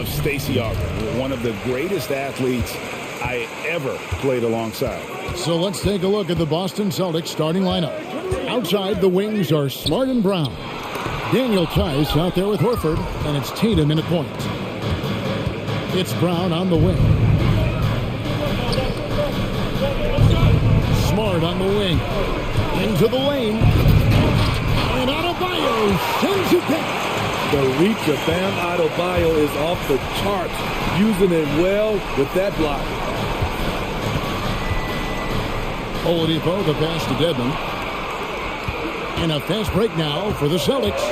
of Stacey Augmon, one of the greatest athletes I ever played alongside. So let's take a look at the Boston Celtics starting lineup. Outside, the wings are Smart and Brown. Daniel Tice out there with Horford, and it's Tatum in at point. It's Brown on the wing. Smart on the wing. Into the lane. And Adebayo sends it back. The reach of Bam Adebayo is off the charts, using it well with that block. Oladipo, the pass to Dedmon. And a fast break now for the Celtics.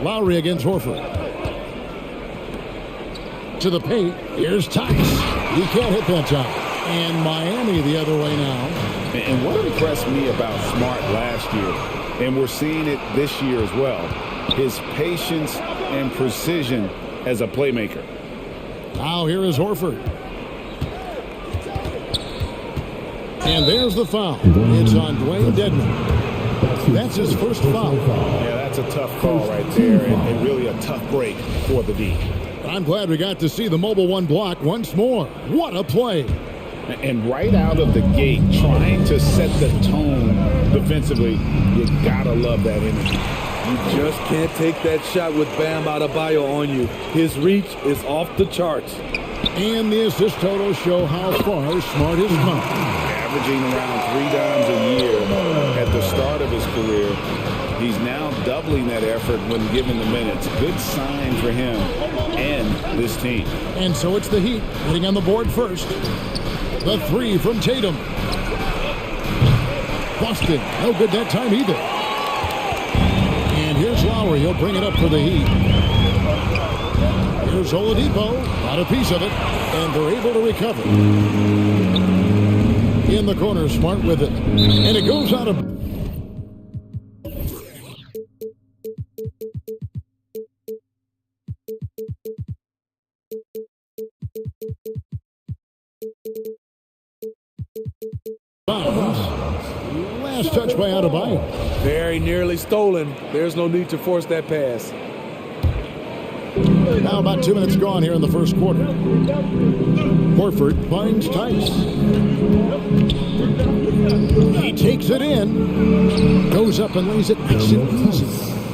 Lowry against Horford. To the paint. Here's Tice. He can't hit that time. And Miami the other way now. And what impressed me about Smart last year, and we're seeing it this year as well, his patience and precision as a playmaker. Now here is Horford. And there's the foul. It's on Dwayne Dedmon. That's his first foul. Yeah, that's a tough call right there, and really a tough break for the D. I'm glad we got to see the mobile one block once more. What a play. And right out of the gate, trying to set the tone defensively, you gotta love that energy. You just can't take that shot with Bam Adebayo on you. His reach is off the charts. And the assist totals show how far Smart has come. Averaging around 3 dimes a year at the start of his career. He's now doubling that effort when given the minutes. Good sign for him and this team. And so it's the Heat getting on the board first. The three from Tatum. Boston, no good that time either. And here's Lowry. He'll bring it up for the Heat. Here's Oladipo. Got a piece of it. And they're able to recover. In the corner, Smart with it. And it goes out of... Last touch by Adebayo. Very nearly stolen. There's no need to force that pass. Now about 2 minutes gone here in the first quarter. Horford finds Tice. He takes it in. Goes up and lays it nice and easy.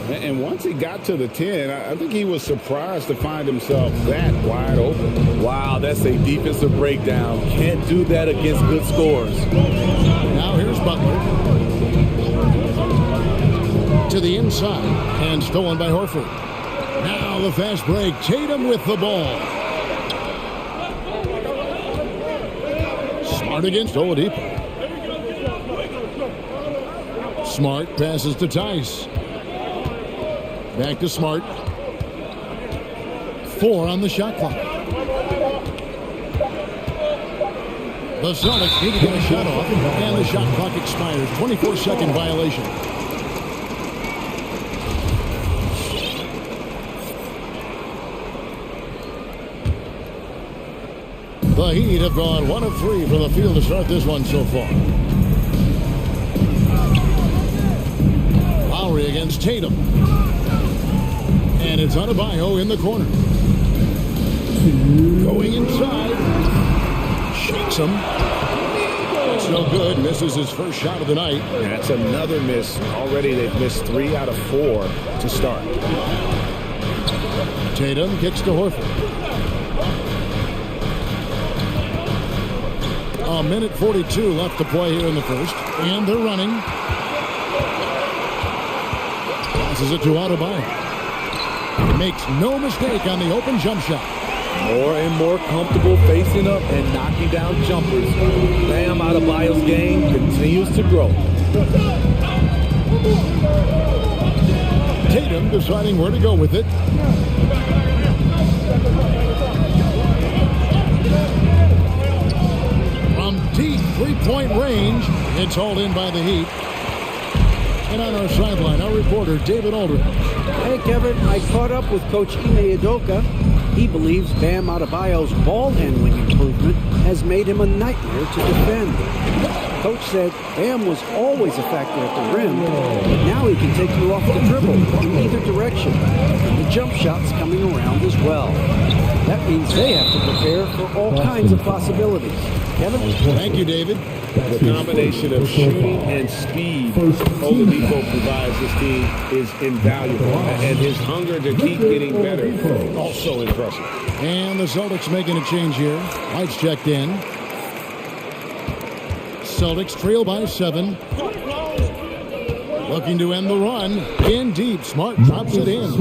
And once he got to the 10, I think he was surprised to find himself that wide open. Wow, that's a defensive breakdown. Can't do that against good scores. Now here's Butler. To the inside. And stolen by Horford. Now the fast break. Tatum with the ball. Smart against Oladipo. Smart passes to Tice. Back to Smart. 4 on the shot clock. The Celtics need to get a shot off, and the shot clock expires. 24-second violation. The Heat have gone 1 of 3 from the field to start this one so far. Lowry against Tatum. And it's Adebayo in the corner. Going inside. Shakes him. That's no good. Misses his first shot of the night. That's another miss. Already they've missed 3 out of 4 to start. Tatum kicks to Horford. A minute 42 left to play here in the first. And they're running. Passes it to Adebayo. Makes no mistake on the open jump shot. More and more comfortable facing up and knocking down jumpers. Bam Adebayo's game continues to grow. Tatum deciding where to go with it. From deep three-point range, it's hauled in by the Heat. And on our sideline, our reporter, David Aldridge. Hey, Kevin, I caught up with Coach Ime Udoka. He believes Bam Adebayo's ball handling improvement has made him a nightmare to defend. Coach said Bam was always a factor at the rim, but now he can take you off the dribble in either direction. And the jump shot's coming around as well. That means they have to prepare for all kinds of possibilities. Kevin? Thank you, David. The combination of shooting and speed Oladipo provides this team is invaluable. And his hunger to keep getting better, also impressive. And the Celtics making a change here. White's checked in. Celtics trail by 7. Looking to end the run. In deep. Smart drops it in.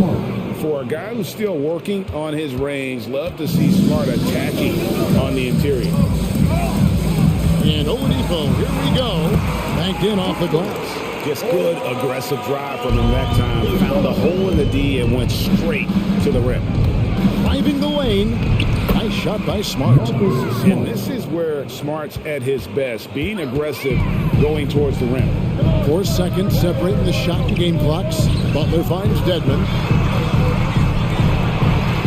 For a guy who's still working on his range, love to see Smart attacking on the interior. And Oladipo, here we go. Banked in off the glass. Just good, aggressive drive from him that time. Found a hole in the D and went straight to the rim. Driving the lane. Nice shot by Smart. And this is where Smart's at his best, being aggressive, going towards the rim. 4 seconds separating the shot to game clocks. Butler finds Dedmon.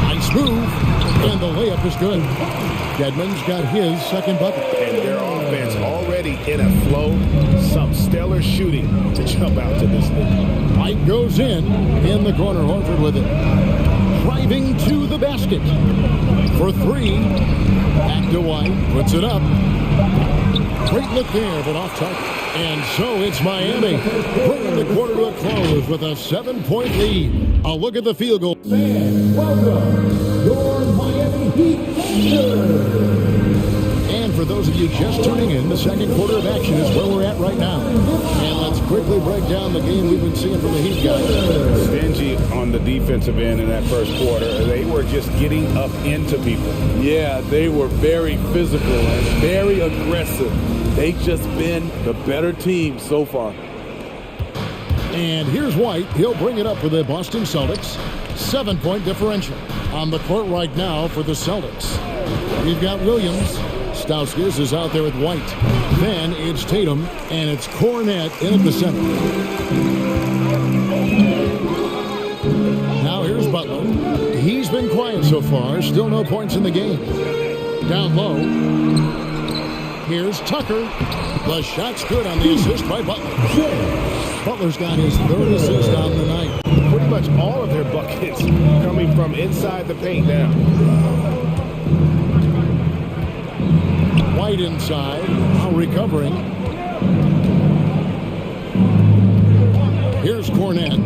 Nice move. And the layup is good. Dedmon's got his second bucket. And their offense already in a flow. Some stellar shooting to jump out to this league. White goes in the corner. Horford with it. Driving to the basket. For 3. Back to White. Puts it up. Great look there, but off target. And so it's Miami. Bringing the quarter to a close with a 7-point lead. A look at the field goal. Fans, welcome your Miami Heat Thunder. And for those of you just tuning in, the second quarter of action is where we're at right now. And let's quickly break down the game we've been seeing from the Heat guys. Stingy on the defensive end in that first quarter. They were just getting up into people. Yeah, they were very physical and very aggressive. They've just been the better team so far. And here's White. He'll bring it up for the Boston Celtics. 7-point differential on the court right now for the Celtics. We've got Williams. Stauskas is out there with White. Then it's Tatum, and it's Cornette in at the center. Now here's Butler. He's been quiet so far. Still no points in the game. Down low. Here's Tucker. The shot's good on the assist by Butler. Butler's got his third assist on the night. Pretty much all of their buckets coming from inside the paint now. White inside, now recovering. Here's Cornette.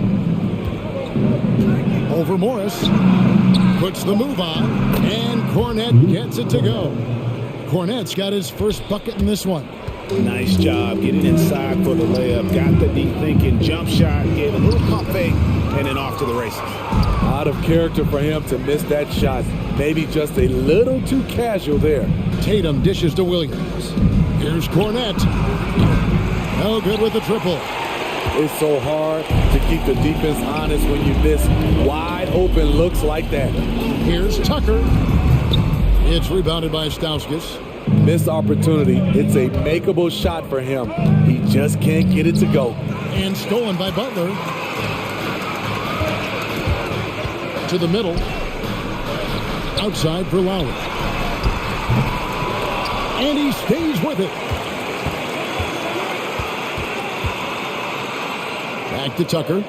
Over Morris. Puts the move on, and Cornette gets it to go. Cornette's got his first bucket in this one. Nice job getting inside for the layup. Got the deep thinking jump shot, gave a little pump fake, and then off to the races. Out of character for him to miss that shot. Maybe just a little too casual there. Tatum dishes to Williams. Here's Cornette. No good with the triple. It's so hard to keep the defense honest when you miss wide open looks like that. Here's Tucker. It's rebounded by Stauskas. Missed opportunity. It's a makeable shot for him. He just can't get it to go. And stolen by Butler. To the middle. Outside for Lowry. And he stays with it. Back to Tucker.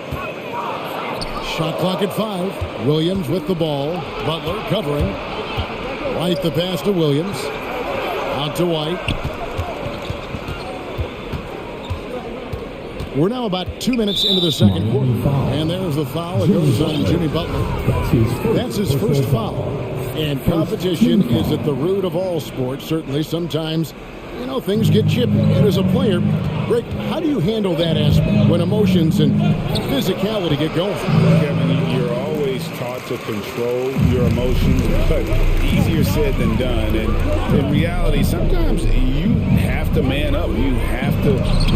Shot clock at 5. Williams with the ball. Butler covering. White the pass to Williams. Out to White. We're now about 2 minutes into the second quarter. And there's the foul. It goes on Jimmy Butler. That's his first foul. And competition is at the root of all sports. Certainly sometimes, you know, things get chippy. And as a player, Greg, how do you handle that aspect when emotions and physicality get going? Kevin, you're always taught to control your emotions, but easier said than done. And in reality, sometimes you have to man up. You have to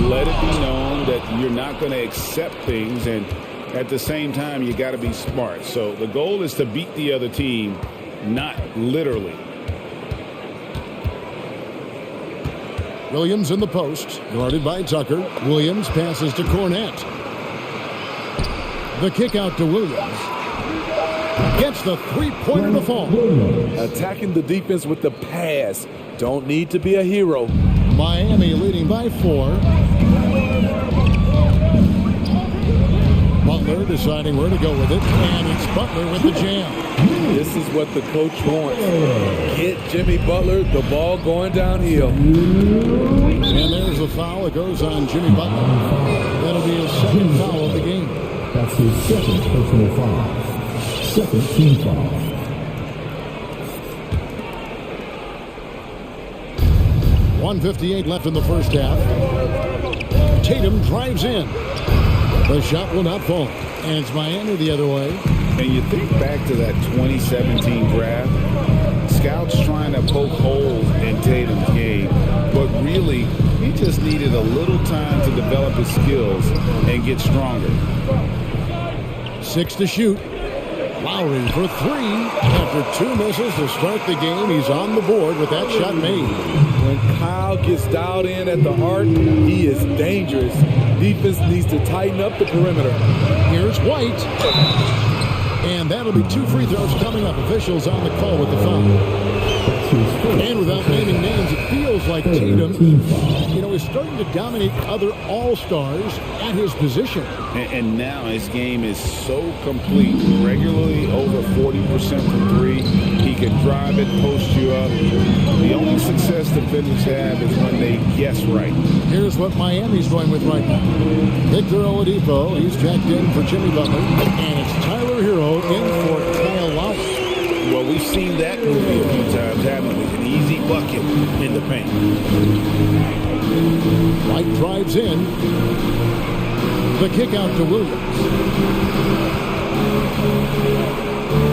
let it be known that you're not going to accept things. And at the same time, you got to be smart. So the goal is to beat the other team, not literally. Williams in the post, guarded by Tucker. Williams passes to Cornette. The kick out to Williams. Gets the three-pointer to fall. Attacking the defense with the pass. Don't need to be a hero. Miami leading by 4. Butler deciding where to go with it, and it's Butler with the jam. This is what the coach wants. Get Jimmy Butler the ball going downhill. And there's a foul that goes on Jimmy Butler. That'll be his second foul of the game. That's his second personal foul. Second team foul. .158 left in the first half. Tatum drives in. The shot will not fall. And it's Miami the other way. And you think back to that 2017 draft, scouts trying to poke holes in Tatum's game, but really, he just needed a little time to develop his skills and get stronger. 6 to shoot. Lowry for 3. After 2 misses to start the game, he's on the board with that shot made. When Kyle gets dialed in at the arc, he is dangerous. Defense needs to tighten up the perimeter. Here's White. And that'll be 2 free throws coming up. Officials on the call with the foul. And without naming names, it feels like Tatum, is starting to dominate other all-stars at his position. And now his game is so complete. Regularly over 40% from 3. He can drive it, post you up. The only success defenders have is when they guess right. Here's what Miami's going with right now. Victor Oladipo, he's checked in for Jimmy Butler. And it's Tyler Hero in for Kyle Lowry. Well, we've seen that movie a few times, haven't we? An easy bucket in the paint. White drives in. The kick out to Williams.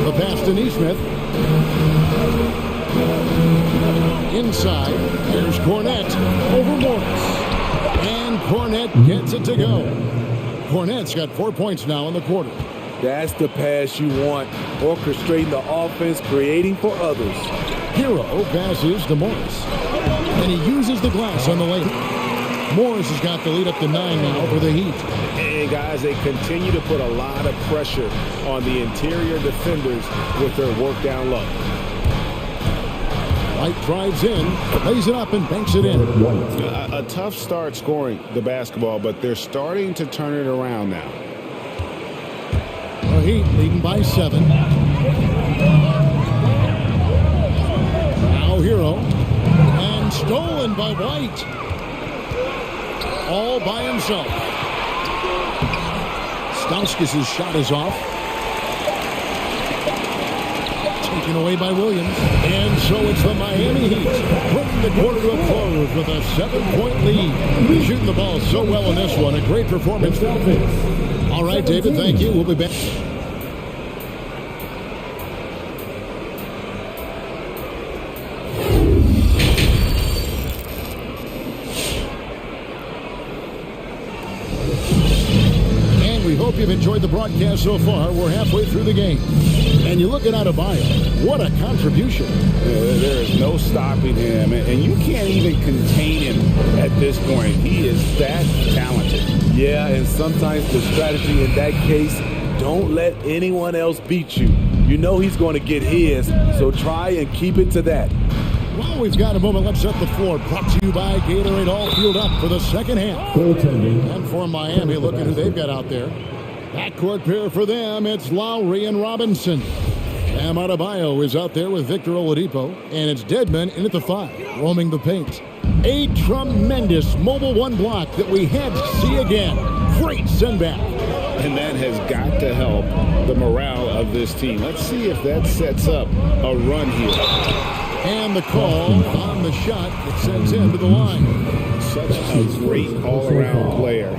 The pass to Neesmith. Inside, there's Cornette over Morris. And Cornette gets it to go. Cornette's got 4 points now in the quarter. That's the pass you want. Orchestrating the offense, creating for others. Hero passes to Morris. And he uses the glass on the layup. Morris has got the lead up to 9 now for the Heat. And guys, they continue to put a lot of pressure on the interior defenders with their work down low. White drives in, lays it up and banks it in. A tough start scoring the basketball, but they're starting to turn it around now. The Heat leading by 7. Now Hero. And stolen by White. All by himself. Stauskas' shot is off. Taken away by Williams. And so it's the Miami Heat bringing the quarter to a close with a 7-point lead. Shooting the ball so well in this one. A great performance. All right, David, thank you. We'll be back. Hope you've enjoyed the broadcast so far. We're halfway through the game. And you look at Adebayo. What a contribution. There is no stopping him. And you can't even contain him at this point. He is that talented. Yeah, and sometimes the strategy in that case, don't let anyone else beat you. You know he's going to get his, so try and keep it to that. Well, we've got a moment. Let's set the floor. Brought to you by Gatorade, all fueled up for the second half. Goaltending. And for Miami, look at who they've got out there. Backcourt pair for them, it's Lowry and Robinson. Bam Adebayo is out there with Victor Oladipo, and it's Dedmon in at the 5, roaming the paint. A tremendous mobile 1 block that we had to see again. Great send back. And that has got to help the morale of this team. Let's see if that sets up a run here. And the call on the shot that sends him to the line. Such a great all-around player.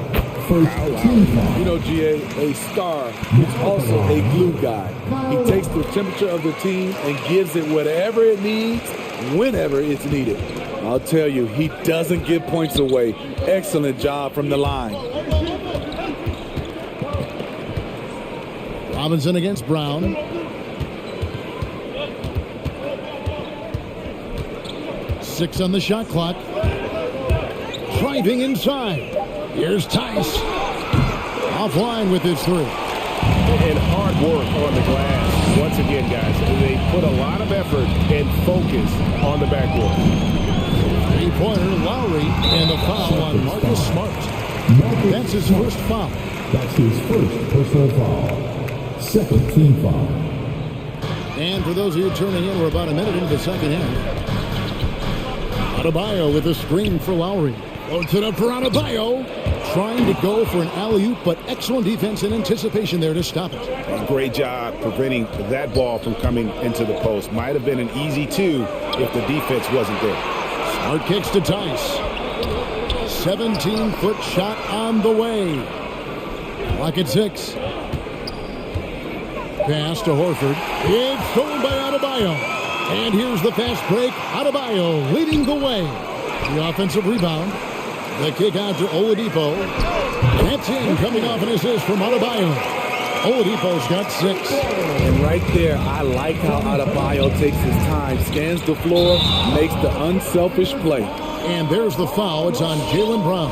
You know, GA, a star is also a glue guy. He takes the temperature of the team and gives it whatever it needs, whenever it's needed. I'll tell you, he doesn't give points away. Excellent job from the line. Robinson against Brown. Six on the shot clock. Driving inside. Here's Tice. Offline with his 3. And hard work on the glass. Once again, guys, they put a lot of effort and focus on the backboard. Three-pointer, Lowry. three, and a foul on Marcus Smart. That's his first foul. That's his first personal foul. Second team foul. And for those of you turning in, we're about a minute into the second half. Adebayo with a screen for Lowry. Loads it up for Adebayo. Trying to go for an alley-oop, but excellent defense and anticipation there to stop it. A great job preventing that ball from coming into the post. Might have been an easy two if the defense wasn't there. Smart kicks to Tice. 17-foot shot on the way. Clock at 6. Pass to Horford. It's stolen by Adebayo. And here's the fast break. Adebayo leading the way. The offensive rebound. The kick out to Oladipo. That's in, coming off an assist from Adebayo. Oladipo's got 6. And right there, I like how Adebayo takes his time, scans the floor, makes the unselfish play. And there's the foul. It's on Jaylen Brown.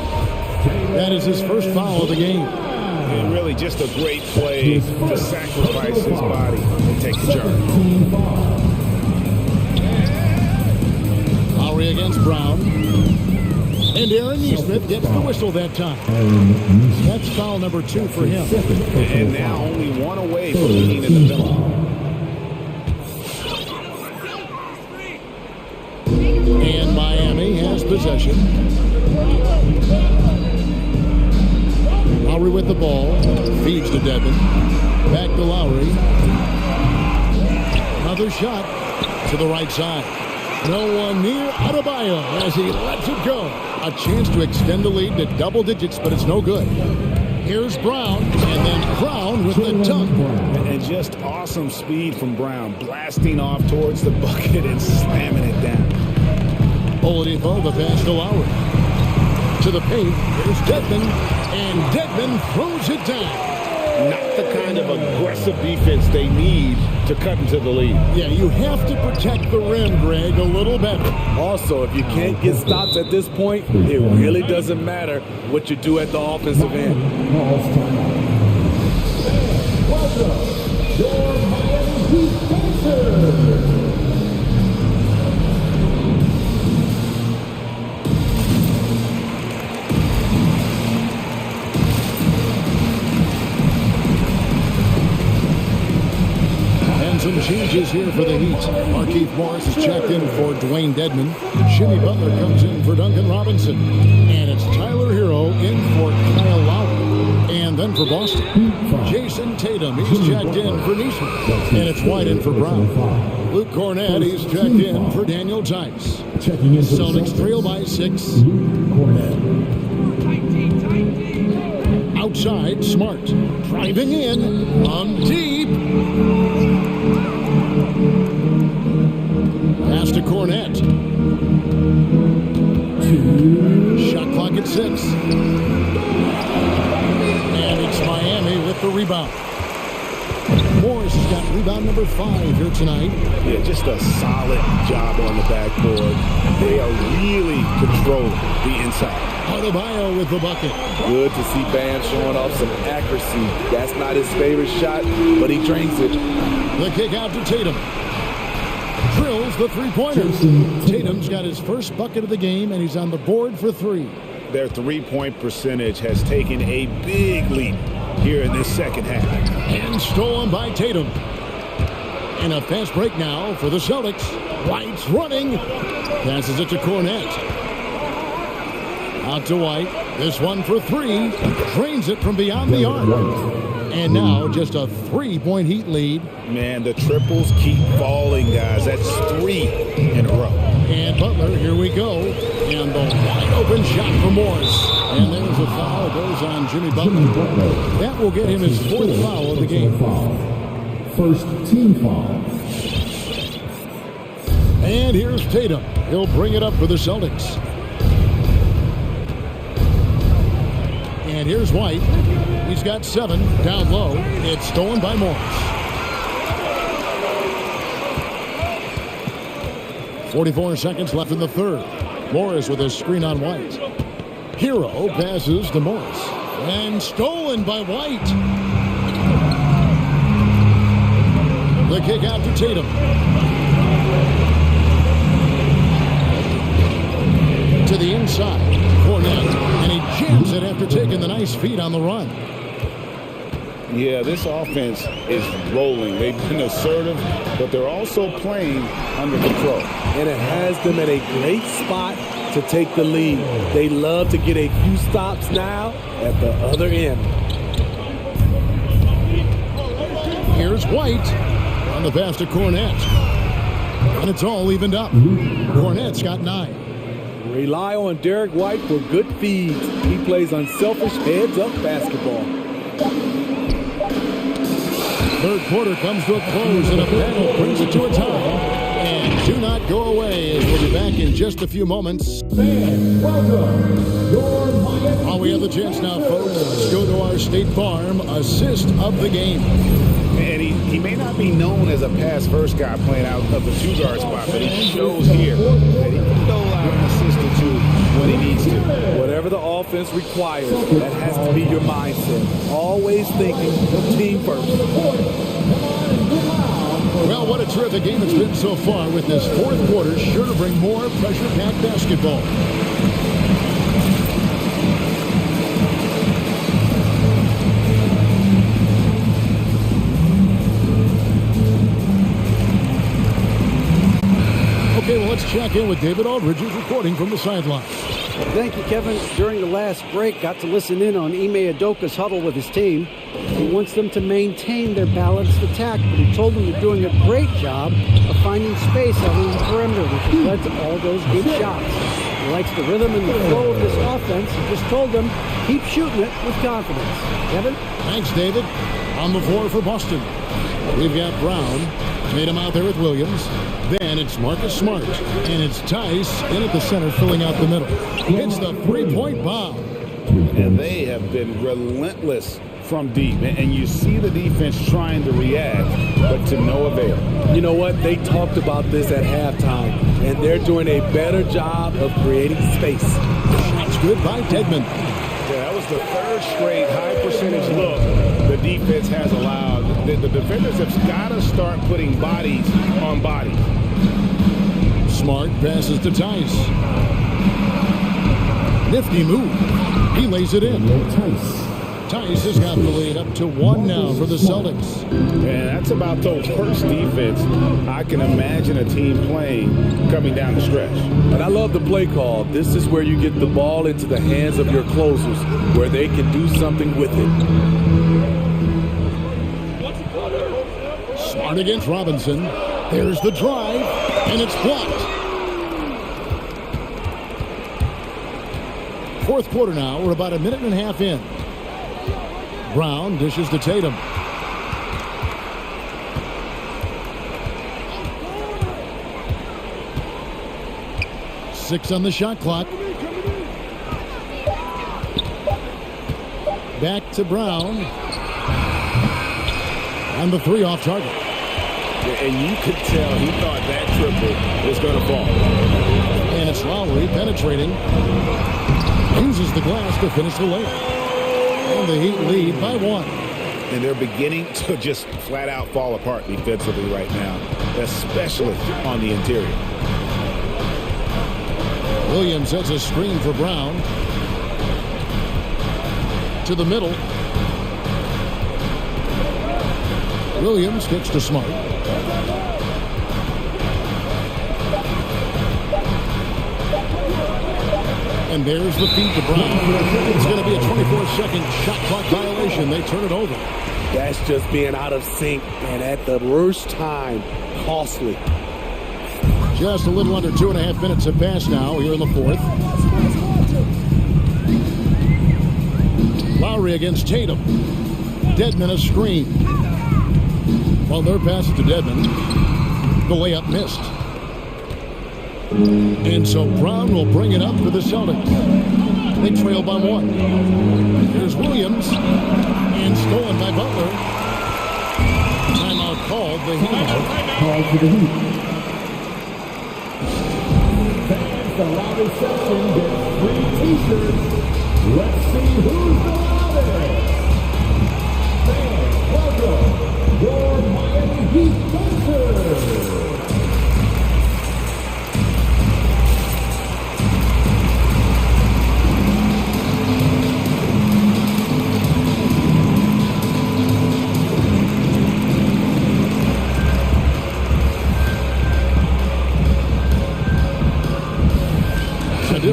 That is his first foul of the game. And really just a great play to sacrifice his body and take the charge. Lowry against Brown. And Aaron Nesmith gets the whistle that time. That's foul number 2 for him. And now only one away from being in the penalty. And Miami has possession. Lowry with the ball. Feeds to Dedmon. Back to Lowry. Another shot to the right side. No one near Adebayo as he lets it go. A chance to extend the lead to double digits, but it's no good. Here's Brown, and then Brown with the dunk. And just awesome speed from Brown, blasting off towards the bucket and slamming it down. Oladipo, the pass to Lowry. To the paint, here's Dedmon, and Dedmon throws it down. Not the kind of aggressive defense they need to cut into the lead. Yeah, you have to protect the rim, Greg, a little better. Also, if you can't get stops at this point, it really doesn't matter what you do at the offensive end. Welcome, your Miami Defenders. Some changes here for the Heat. Markieff Morris is checked in for Dwayne Dedmon. Jimmy Butler comes in for Duncan Robinson. And it's Tyler Hero in for Kyle Lowry. And then for Boston, Jason Tatum, he's checked in for Nesmith. And it's White in for Brown. Luke Cornett, he's checked in for Daniel Tice. Celtics trail by 6. Outside, Smart. Driving in, on deep. Pass to Cornett. Shot clock at 6. And it's Miami with the rebound. Morris has got rebound number 5 here tonight. Yeah, just a solid job on the backboard. They are really controlling the inside. Adebayo with the bucket. Good to see Bam showing off some accuracy. That's not his favorite shot, but he drains it. The kick out to Tatum. Drills the three-pointer. Tatum's got his first bucket of the game, and he's on the board for 3. Their three-point percentage has taken a big leap here in this second half. And stolen by Tatum. And a fast break now for the Celtics. White's running. Passes it to Cornett. Out to White. This one for 3. Drains it from beyond the arc. And now just a 3-point Heat lead. Man, the triples keep falling, guys. That's 3 in a row. And Butler, here we go. And the wide open shot for Morris. And there's a foul. It goes on Jimmy Butler. That will get him his 4th foul of the game. First team foul. And here's Tatum. He'll bring it up for the Celtics. And here's White. He's got 7 down low. It's stolen by Morris. 44 seconds left in the third. Morris with a screen on White. Hero passes to Morris. And stolen by White. The kick out to Tatum. To the inside. his feet on the run. Yeah, this offense is rolling. They've been assertive, but they're also playing under control. And it has them at a great spot to take the lead. They love to get a few stops now at the other end. Here's White on the pass to Cornette. And it's all evened up. Cornette's got 9. Rely on Derek White for good feeds. He plays unselfish heads-up basketball. Third quarter comes to a close, and a battle brings it to a tie. And do not go away, as we'll be back in just a few moments. While we have the chance now, folks, let's go to our State Farm assist of the game. And he may not be known as a pass-first guy playing out of the 2-guard spot, but he shows here that he can dole out an assist or two when he needs to. Whatever the offense requires, that has to be your mindset. Always thinking team first. Well, what a terrific game it's been so far, with this fourth quarter sure to bring more pressure-packed basketball. Okay, well, let's check in with David Aldridge, who's reporting from the sideline. Thank you, Kevin. During the last break, got to listen in on Ime Udoka's huddle with his team. He wants them to maintain their balanced attack, but he told them they're doing a great job of finding space out on the perimeter, which has led to all those good shots. He likes the rhythm and the flow of this offense. He just told them, keep shooting it with confidence. Kevin? Thanks, David. On the floor for Boston, we've got Brown. Made him out there with Williams. Then it's Marcus Smart. And it's Tice in at the center, filling out the middle. Hits the three-point bomb. And they have been relentless from deep. And you see the defense trying to react, but to no avail. You know what? They talked about this at halftime, and they're doing a better job of creating space. Shots good by Deadman. Yeah, that was the third straight high-percentage look the defense has allowed. The defenders have got to start putting bodies on bodies. Smart passes to Tice. Nifty move. He lays it in. Tice has got the lead up to 1 now for the Celtics. And that's about the worst defense I can imagine a team playing coming down the stretch. And I love the play call. This is where you get the ball into the hands of your closers, where they can do something with it. Smart against Robinson. There's the drive, and it's blocked. Fourth quarter now. We're about a minute and a half in. Brown dishes to Tatum. Six on the shot clock. Back to Brown. And the 3 off target. And you could tell he thought that triple was going to fall. And it's Lowry penetrating. Uses the glass to finish the layup. And the Heat lead by 1. And they're beginning to just flat out fall apart defensively right now, especially on the interior. Williams sets a screen for Brown. To the middle. Williams gets to Smart. And there's the feed to Brown. It's going to be a 24-second shot clock violation. They turn it over. That's just being out of sync, and at the worst time, costly. Just a little under 2.5 minutes have passed now here in the fourth. Lowry against Tatum. Deadman a screen. Well, their pass to Deadman. The layup missed. And so Brown will bring it up for the Celtics. They trail by 1. Here's Williams. And stolen by Butler. Timeout called. The Heat. Called for the Heat. The loudest section gets 3 t-shirts. Let's see who's the loudest. Fans, welcome your Miami Heat dancers.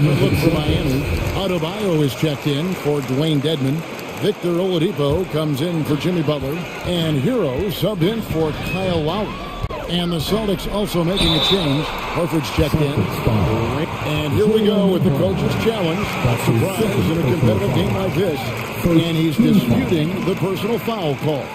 different look for Miami. Adebayo is checked in for Dwayne Dedman. Victor Oladipo comes in for Jimmy Butler. And Hero subbed in for Kyle Lowry. And the Celtics also making a change. Horford's checked in. And here we go with the coach's challenge. Surprise in a competitive game like this. And he's disputing the personal foul call.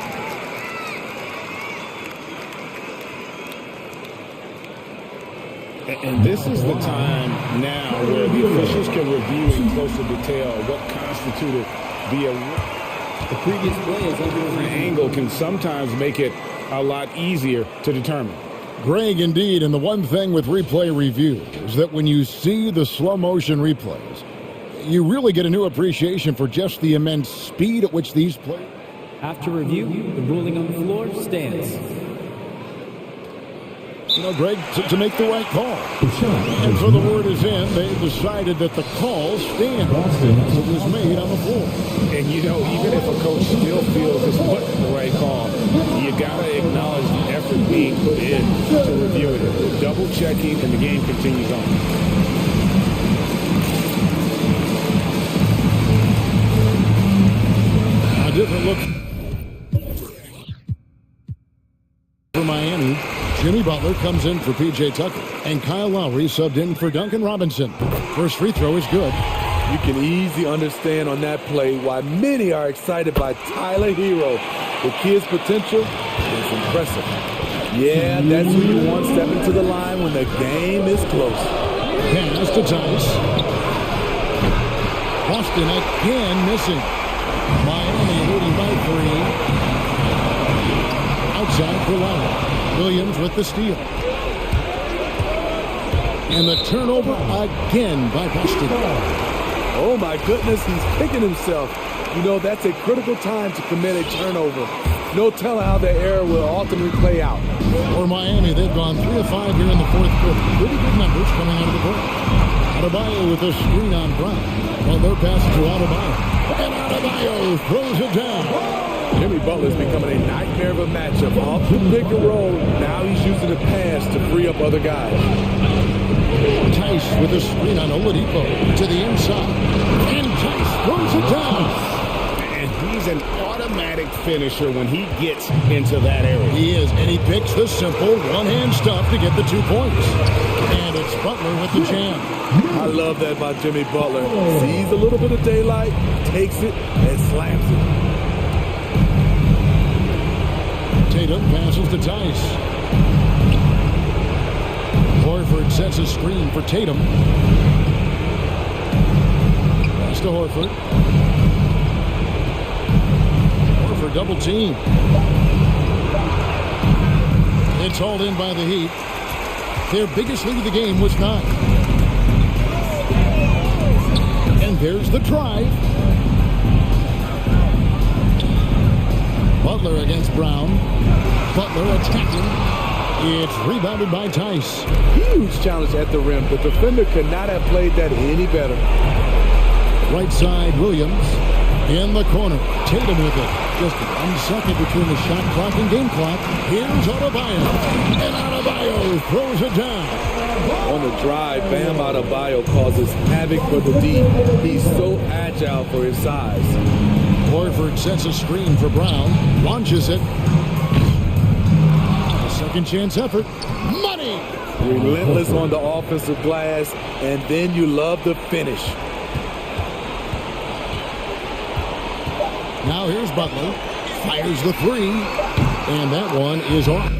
And this is the time now where the officials can review in closer detail what constituted the previous play is under an angle can sometimes make it a lot easier to determine. Greg, indeed, and the one thing with replay review is that when you see the slow motion replays, you really get a new appreciation for just the immense speed at which these plays. After review, the ruling on the floor stands. You know, Greg, to make the right call. And so the word is in. They decided that the call stands. It was made on the floor. And, you know, even if a coach still feels this wasn't the right call, you got to acknowledge the effort being put in to review it. Double checking, and the game continues on. A different look for Miami. Jimmy Butler comes in for P.J. Tucker. And Kyle Lowry subbed in for Duncan Robinson. First free throw is good. You can easily understand on that play why many are excited by Tyler Hero. The kid's potential is impressive. Yeah, that's who you want stepping to the line when the game is close. Pass to Tice. Boston again missing. Miami leading by 3. Outside for Lowry. Williams with the steal. And the turnover again by Boston. Oh my goodness, he's kicking himself. You know, that's a critical time to commit a turnover. No telling how the error will ultimately play out. For Miami, they've gone 3 of 5 here in the fourth quarter. Pretty good numbers coming out of the break. Adebayo with a screen on Brown. Well, they're passing to Adebayo. And Adebayo throws it down. Jimmy Butler's becoming a nightmare of a matchup. Off the pick and roll, now he's using the pass to free up other guys. Tice with a screen on Oladipo to the inside. And Tice throws it down. And he's an automatic finisher when he gets into that area. He is, and he picks the simple one-hand stuff to get the 2 points. And it's Butler with the jam. I love that about Jimmy Butler. Sees a little bit of daylight, takes it, and slams it. Tatum passes to Tice. Horford sets a screen for Tatum. Pass to Horford. Horford double team. It's hauled in by the Heat. Their biggest lead of the game was 9. And there's the drive. Butler against Brown. Butler attacking. It's rebounded by Tice. Huge challenge at the rim. The defender could not have played that any better. Right side, Williams. In the corner. Tatum with it. Just 1 second between the shot clock and game clock. Here's Adebayo. And Adebayo throws it down. On the drive, Bam Adebayo causes havoc for the D. He's so agile for his size. Horford sets a screen for Brown. Launches it. A second chance effort. Money! Relentless on the offensive glass, and then you love the finish. Now here's Butler. Fires the 3. And that one is off.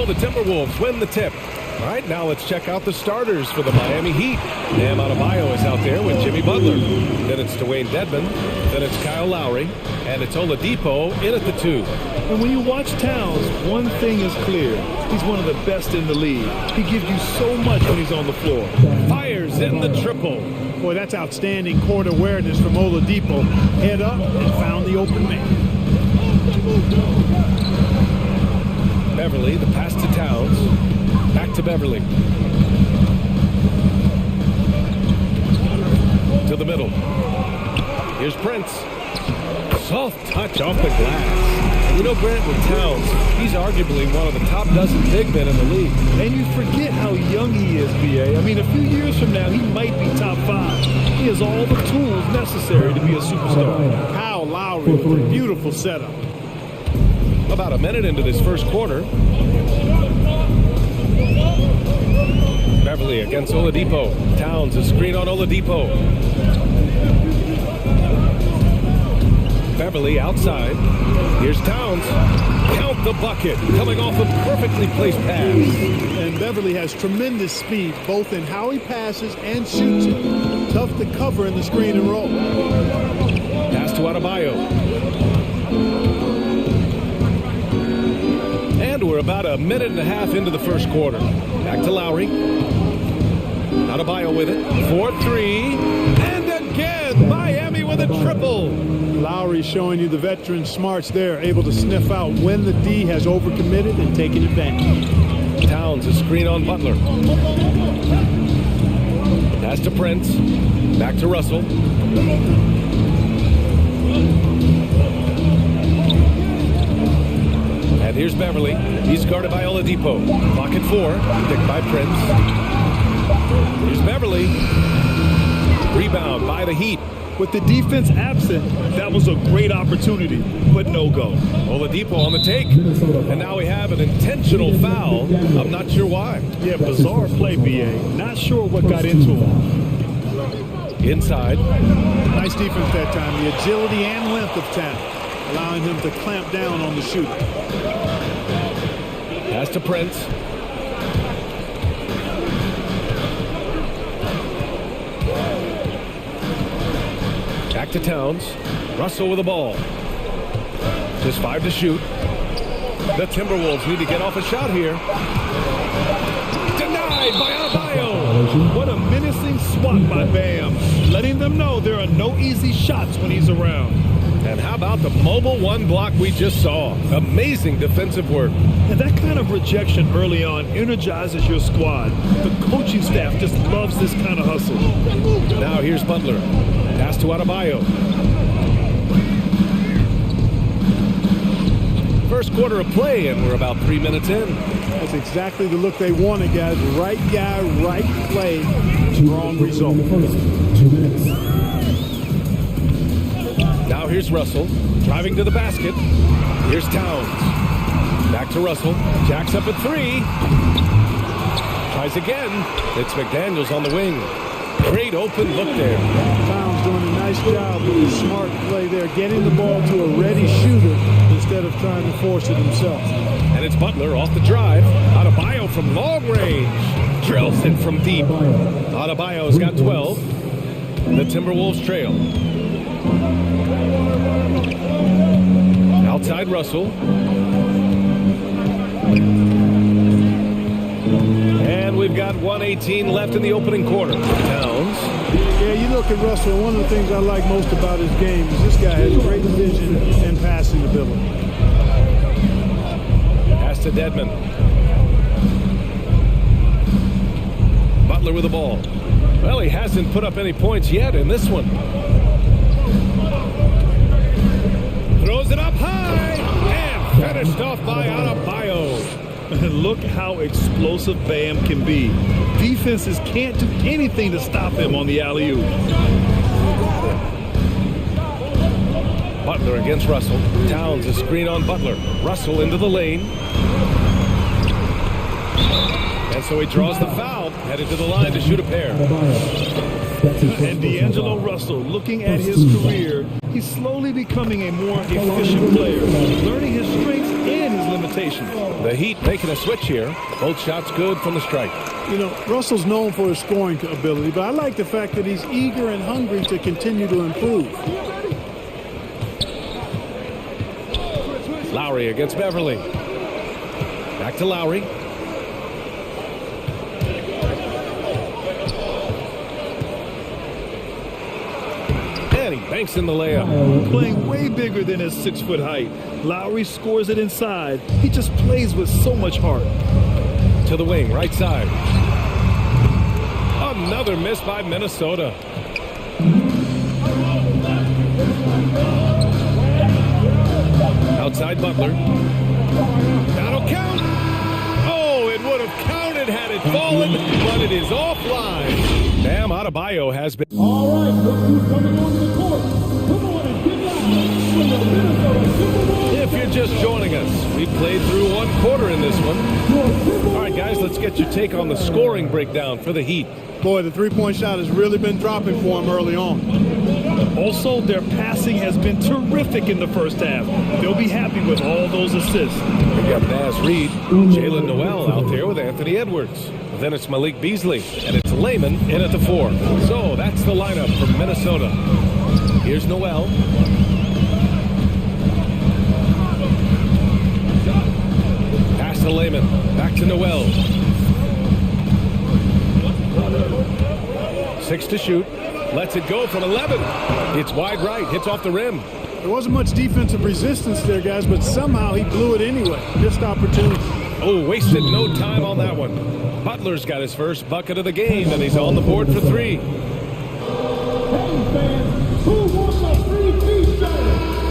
So the Timberwolves win the tip. All right, now let's check out the starters for the Miami Heat. Bam Adebayo is out there with Jimmy Butler. Then it's Dwayne Dedmon. Then it's Kyle Lowry. And it's Oladipo in at the 2. And when you watch Towns, one thing is clear. He's one of the best in the league. He gives you so much when he's on the floor. Fires in the triple. Boy, that's outstanding court awareness from Oladipo. Head up and found the open man. Beverly, the pass to Towns. Back to Beverly. To the middle. Here's Prince. Soft touch off the glass. And you know, Grant, with Towns, he's arguably one of the top dozen big men in the league. And you forget how young he is, B.A. I mean, a few years from now, he might be top 5. He has all the tools necessary to be a superstar. Kyle Lowry with a beautiful setup. About a minute into this first quarter. Beverly against Oladipo. Towns, a screen on Oladipo. Beverly outside. Here's Towns. Count the bucket. Coming off a perfectly placed pass. And Beverly has tremendous speed, both in how he passes and shoots it. Tough to cover in the screen and roll. Pass to Adebayo. And we're about a minute and a half into the first quarter. Back to Lowry. Adebayo with it. 4-3. And again, Miami with a triple. Lowry showing you the veteran smarts there, able to sniff out when the D has overcommitted and taken advantage. Towns, a screen on Butler. Pass to Prince. Back to Russell. And here's Beverly. He's guarded by Oladipo. Clock at 4. Picked by Prince. Here's Beverly. Rebound by the Heat. With the defense absent, that was a great opportunity, but no go. Oladipo on the take. And now we have an intentional foul. I'm not sure why. Yeah, bizarre play, B.A. Not sure what got into him. Inside. Nice defense that time. The agility and length of Town, allowing him to clamp down on the shooter. Pass to Prince. Back to Towns. Russell with the ball. Just 5 to shoot. The Timberwolves need to get off a shot here. Denied by Adebayo. What a menacing swat by Bam. Letting them know there are no easy shots when he's around. And how about the mobile 1 block we just saw? Amazing defensive work. And that kind of rejection early on energizes your squad. The coaching staff just loves this kind of hustle. Now here's Butler. Pass to Adebayo. First quarter of play, and we're about 3 minutes in. That's exactly the look they wanted, guys. Right guy, right play, wrong result. 2 minutes. Now here's Russell, driving to the basket. Here's Towns. Back to Russell. Jacks up at 3. Tries again. It's McDaniels on the wing. Great open look there. Towns doing a nice job with the smart play there, getting the ball to a ready shooter instead of trying to force it himself. And it's Butler off the drive. Adebayo from long range. Drills it from deep. Adebayo's got 12. The Timberwolves trail. Outside Russell. And we've got 1:18 left in the opening quarter. Towns. Yeah, you look at Russell, one of the things I like most about his game is this guy has great vision and passing ability. Pass to Dedmon. Butler with the ball. Well, he hasn't put up any points yet in this one. Throws it up high and finished off by Adebayo. And look how explosive Bam can be. Defenses can't do anything to stop him on the alley-oop. Butler against Russell. Towns a screen on Butler. Russell into the lane. And so he draws the foul. Headed to the line to shoot a pair. That's his first And personal D'Angelo foul. Russell, looking at his career, he's slowly becoming a more efficient player, learning his strengths and his limitations. The Heat making a switch here. Both shots good from the strike. You know, Russell's known for his scoring ability, but I like the fact that he's eager and hungry to continue to improve. Lowry against Beverly. Back to Lowry. And he banks in the layup. Playing way bigger than his 6-foot height. Lowry scores it inside. He just plays with so much heart. To the wing, right side. Another miss by Minnesota. Outside Butler. That'll count. Oh, it would have counted had it fallen, but it is offline. Bam Adebayo has been. All right, look who's coming onto the court. Come on and get loud for the Minnesota Timberwolves. If you're just joining us, we played through one quarter in this one. All right, guys, let's get your take on the scoring breakdown for the Heat. Boy, the three-point shot has really been dropping for him early on. Also, their passing has been terrific in the first half. They'll be happy with all those assists. We got Naz Reid, Jalen Noel out there with Anthony Edwards. Then it's Malik Beasley, and it's Layman in at the 4. So that's the lineup from Minnesota. Here's Noel. Pass to Layman. Back to Noel. 6 to shoot. Lets it go from 11. It's wide right. Hits off the rim. There wasn't much defensive resistance there, guys, but somehow he blew it anyway. Missed opportunity. Oh, wasted no time on that one. Butler's got his first bucket of the game, and he's on the board for 3. All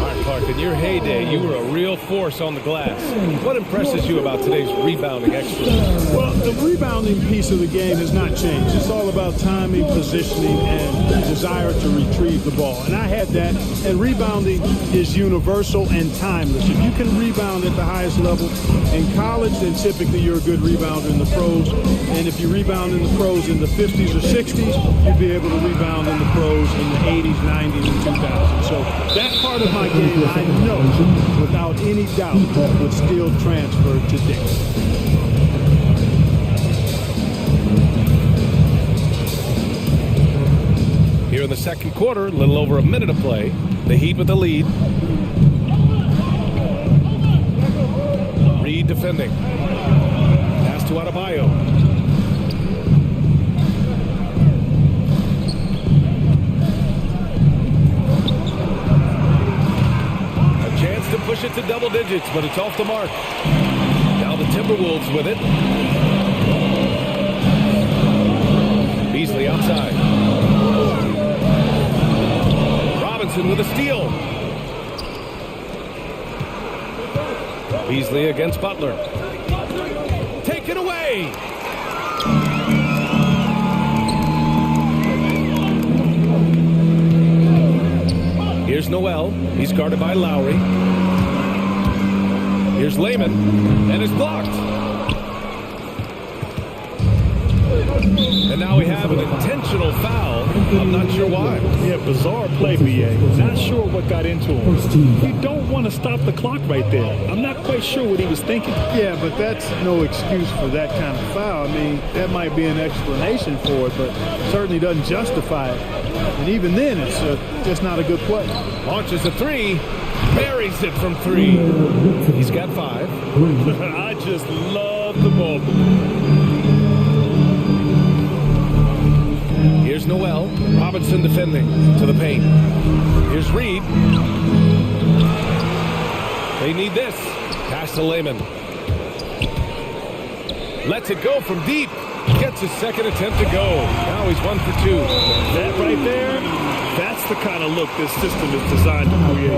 right, Clark, in your heyday, you were a real force on the glass. What impresses you about today's rebounding exploits? Well, the rebounding piece of the game has not changed. It's all about timing, positioning, and desire to retrieve the ball. And I had that. And rebounding is universal and timeless. If you can rebound at the highest level in college, then typically you're a good rebounder in the pros. And if you rebound in the pros in the 50s or 60s, you'd be able to rebound in the pros in the 80s, 90s, and 2000s. So that part of my game, I know, without any doubt, would still transfer today. Here in the second quarter, a little over a minute of play. The Heat with the lead. Reed defending. Pass to Adebayo. A chance to push it to double digits, but it's off the mark. Now the Timberwolves with it. Beasley outside. With a steal. Beasley against Butler. Taken away. Here's Noel. He's guarded by Lowry. Here's Layman. And it's blocked. And now we have an intentional foul. I'm not sure why. Yeah, bizarre play, B.A. Not sure what got into him. You don't want to stop the clock right there. I'm not quite sure what he was thinking. Yeah, but that's no excuse for that kind of foul. I mean, that might be an explanation for it, but certainly doesn't justify it. And even then, it's just not a good play. Launches a 3. Buries it from 3. He's got 5. I just love the ball. Here's Noel. Robinson defending to the paint. Here's Reed. They need this. Pass to Layman. Lets it go from deep. Gets his second attempt to go. Now he's 1 for 2. That right there, that's the kind of look this system is designed to create.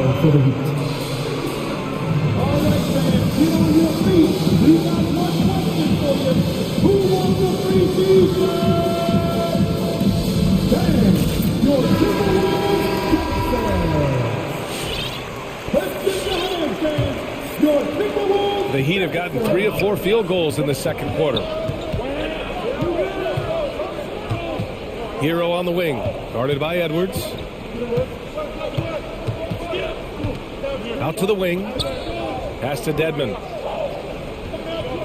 All right, fans, get on your feet. We got one question for you. Who won the preseason? Damn, your Timberwolves Let's get the hands, fans. Your Timberwolves. The Heat have gotten 3 of 4 field goals in the second quarter. Hero on the wing. Guarded by Edwards. Out to the wing. Pass to Dedman.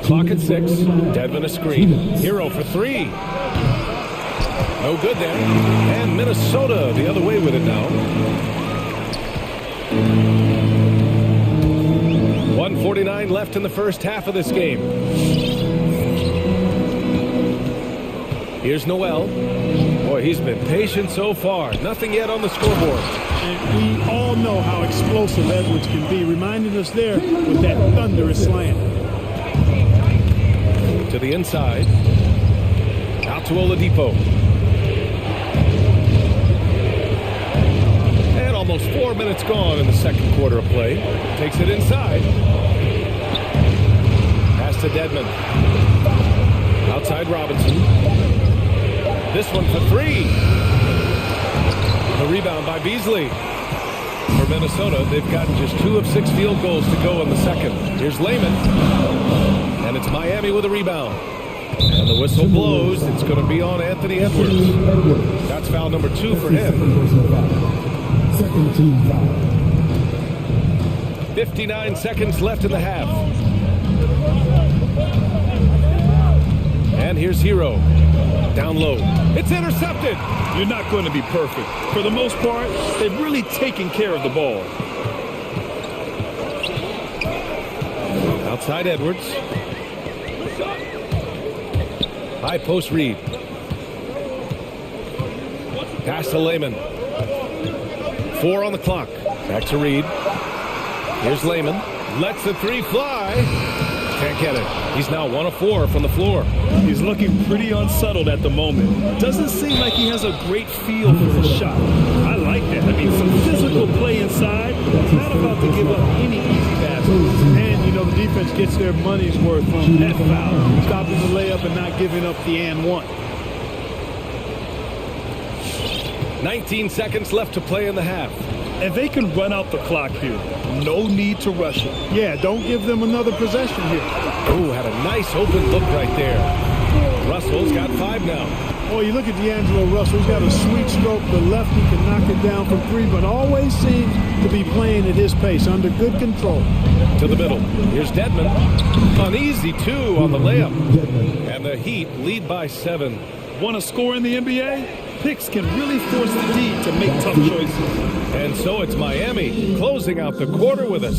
Clock at 6. Dedman a screen. Hero for 3. No good there. And Minnesota the other way with it now. 1:49 left in the first half of this game. Here's Noel. Boy, he's been patient so far. Nothing yet on the scoreboard. And we all know how explosive Edwards can be, reminding us there with that thunderous slam. To the inside. Out to Oladipo. And almost 4 minutes gone in the second quarter of play. Takes it inside. Pass to Dedman. Outside Robinson. This one for 3. The rebound by Beasley. For Minnesota, they've gotten just 2 of 6 field goals to go in the second. Here's Layman. And it's Miami with a rebound. And the whistle blows. It's going to be on Anthony Edwards. That's foul number 2 for him. 59 seconds left in the half. And here's Hero. Down low. It's intercepted. You're not going to be perfect. For the most part, they've really taken care of the ball. Outside Edwards. High post read. Pass to Layman. 4 on the clock. Back to Reed. Here's Layman. Lets the 3 fly. Can't get it. He's now 1 of 4 from the floor. He's looking pretty unsettled at the moment. Doesn't seem like he has a great feel for his shot. I like that. I mean, some physical play inside. Not about to give up any easy baskets. And, you know, the defense gets their money's worth from that foul. Stopping the layup and not giving up the and one. 19 seconds left to play in the half. And they can run out the clock here. No need to rush it. Yeah, don't give them another possession here. Oh, had a nice open look right there. Russell's got 5 now. Oh, you look at D'Angelo Russell. He's got a sweet stroke. The lefty can knock it down from 3, but always seems to be playing at his pace, under good control. To the middle. Here's Dedman. An easy 2 on the layup. And the Heat lead by 7. Want to score in the NBA? Picks can really force the D to make tough choices. And so it's Miami closing out the quarter with a...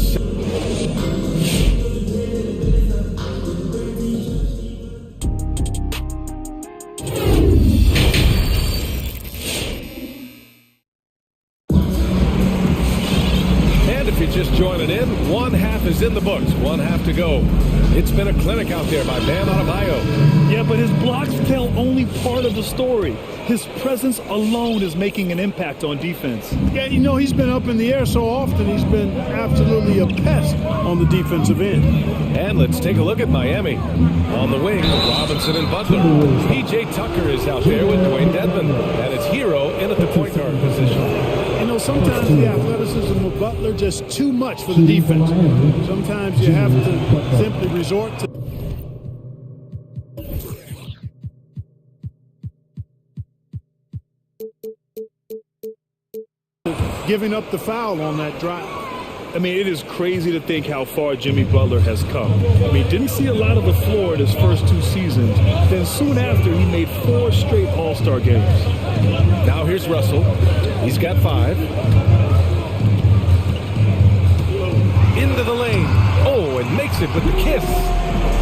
And if you're just joining in, 1 half is in the books, 1 half to go. It's been a clinic out there by Bam Adebayo. Yeah, but his blocks tell only part of the story. His presence alone is making an impact on defense. Yeah, you know, he's been up in the air so often, he's been absolutely a pest on the defensive end. And let's take a look at Miami. On the wing, Robinson and Butler. P.J. Tucker is out there with Dwayne Dedman. And it's Hero in at the point guard position. You know, sometimes the athleticism of Butler just too much for the defense. Sometimes you have to simply resort to... giving up the foul on that drive. I mean, it is crazy to think how far Jimmy Butler has come. I mean, didn't see a lot of the floor in his first 2 seasons. Then soon after, he made 4 straight All-Star games. Now here's Russell. He's got 5. Into the lane. Oh, and makes it with the kiss.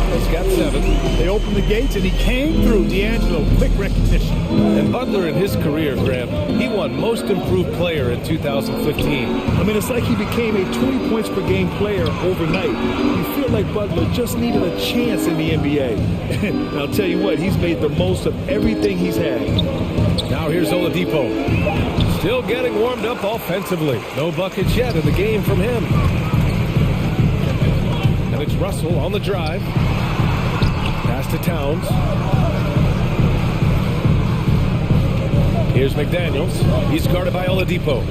He's got 7. They opened the gates and he came through. D'Angelo, quick recognition. And Butler in his career, Graham, he won Most Improved Player in 2015. I mean, it's like he became a 20 points per game player overnight. You feel like Butler just needed a chance in the NBA. And I'll tell you what, he's made the most of everything he's had. Now here's Oladipo. Still getting warmed up offensively. No buckets yet in the game from him. And it's Russell on the drive. Pass to Towns. Here's McDaniels. He's guarded by Oladipo.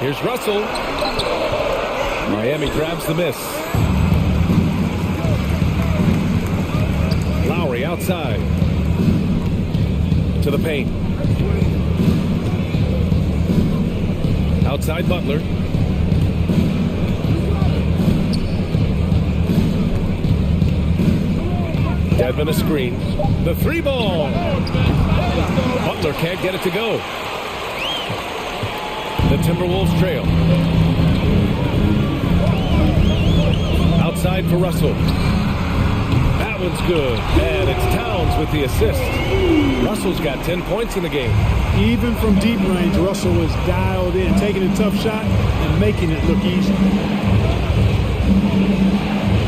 Here's Russell. Miami grabs the miss. Lowry outside. to the paint. Outside Butler. Dedmon a screen. The three ball. Butler can't get it to go. The Timberwolves trail. Outside for Russell. That one's good. And it's Towns with the assist. Russell's got 10 points in the game. Even from deep range, Russell was dialed in, taking a tough shot and making it look easy.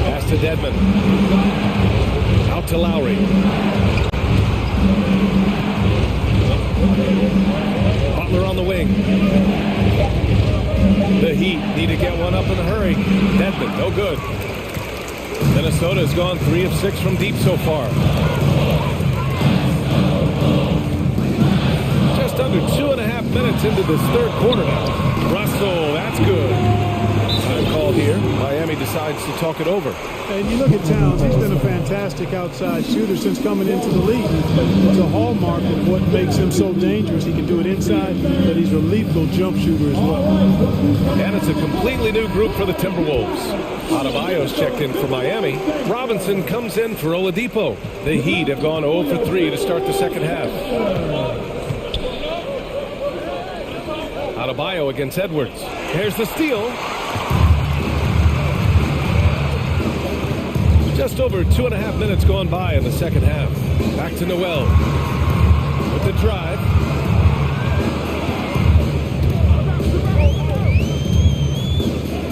Pass to Dedmon. Out to Lowry. Butler on the wing. The Heat need to get one up in a hurry. Dedmon, no good. Minnesota has gone 3 of 6 from deep so far. Just under 2.5 minutes into this third quarter now. Russell, that's good. Time called here. Miami decides to talk it over. And you look at Towns, he's been a fantastic outside shooter since coming into the league. It's a hallmark of what makes him so dangerous. He can do it inside, but he's a lethal jump shooter as well. And it's a completely new group for the Timberwolves. Adebayo's checked in for Miami. Robinson comes in for Oladipo. The Heat have gone 0 for 3 to start the second half. Adebayo against Edwards. Here's the steal. Just over 2.5 minutes gone by in the second half. Back to Noel with the drive.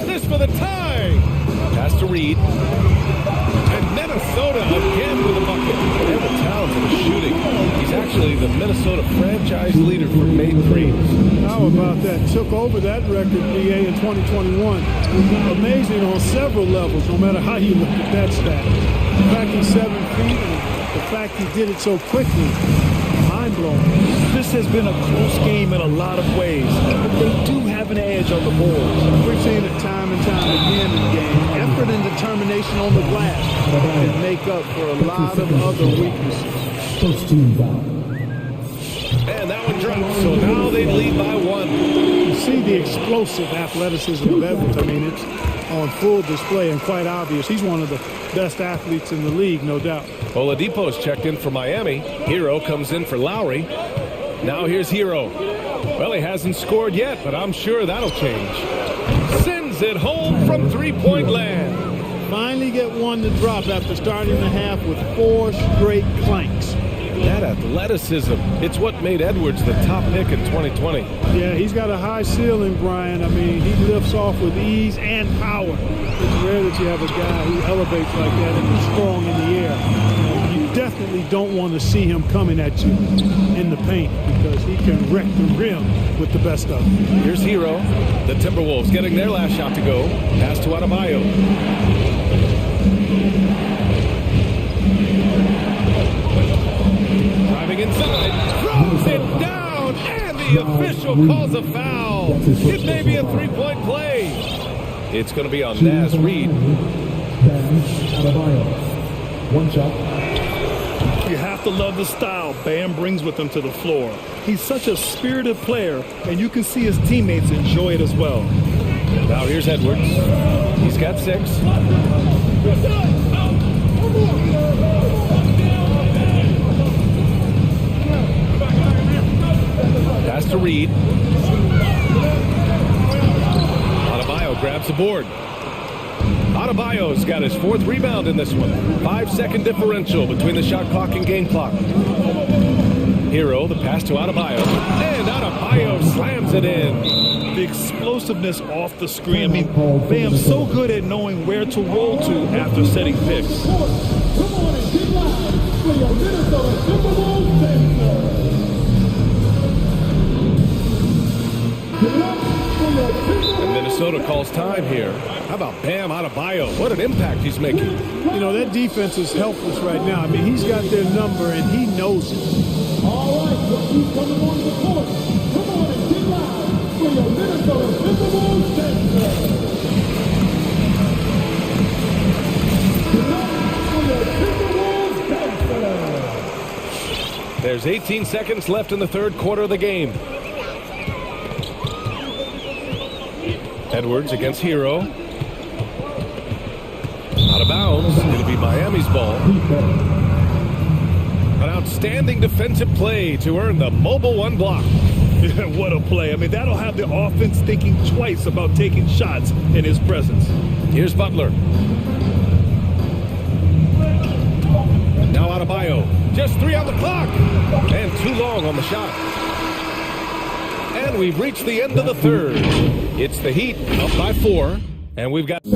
This for the tie. Pass to Reed. And Minnesota again with a bucket. And the Towns in the shooting. He's actually the Minnesota franchise leader for made threes. How about that? Took over that record, BA, in 2021. Amazing on several levels, no matter how you look at that stat. The fact he's 7 feet and the fact he did it so quickly, mind-blowing. This has been a close game in a lot of ways, but they do have an edge on the boards. We've seen it time and time again in the game. Effort and determination on the glass can make up for a lot of other weaknesses. First team foul. And that one drops, so now they lead by 1. You see the explosive athleticism of Edwards. I mean, it's on full display and quite obvious. He's one of the best athletes in the league, no doubt. Oladipo's checked in for Miami. Hero comes in for Lowry. Now here's Hero. Well, he hasn't scored yet, but I'm sure that'll change. Sends it home from three-point land. Finally get one to drop after starting the half with 4 straight clanks. That athleticism, it's what made Edwards the top pick in 2020. Yeah, he's got a high ceiling, Brian. I mean, he lifts off with ease and power. It's rare that you have a guy who elevates like that and is strong in the air. You definitely don't want to see him coming at you in the paint because he can wreck the rim with the best of them. Here's Hero. The Timberwolves getting their last shot to go. Pass to Adebayo. Driving inside, throws it down, and the official calls a foul. It may be a three-point play. It's going to be on Naz Reid. One shot. You have to love the style Bam brings with him to the floor. He's such a spirited player, and you can see his teammates enjoy it as well. Now here's Edwards. He's got 6. Pass to Reed. Adebayo grabs the board. Adebayo's got his 4th rebound in this one. 5-second differential between the shot clock and game clock. Hero, the pass to Adebayo. And Adebayo slams it in. The explosiveness off the screen. I mean, Bam's so good at knowing where to roll to after setting picks. And Minnesota calls time here. How about Bam Adebayo? What an impact he's making. You know, that defense is helpless right now. I mean, he's got their number and he knows it. All right, let's keep coming on the court. Come on and get loud for your Minnesota Timberwolves Dance. Tonight for your Timberwolves Dance. There's 18 seconds left in the third quarter of the game. Edwards against Hero. Out of bounds. Going to be Miami's ball. An outstanding defensive play to earn the mobile one block. What a play. I mean, that'll have the offense thinking twice about taking shots in his presence. Here's Butler. Now Adebayo. Just 3 on the clock. And too long on the shot. And we've reached the end of the third. It's the Heat up by 4. And we've got... And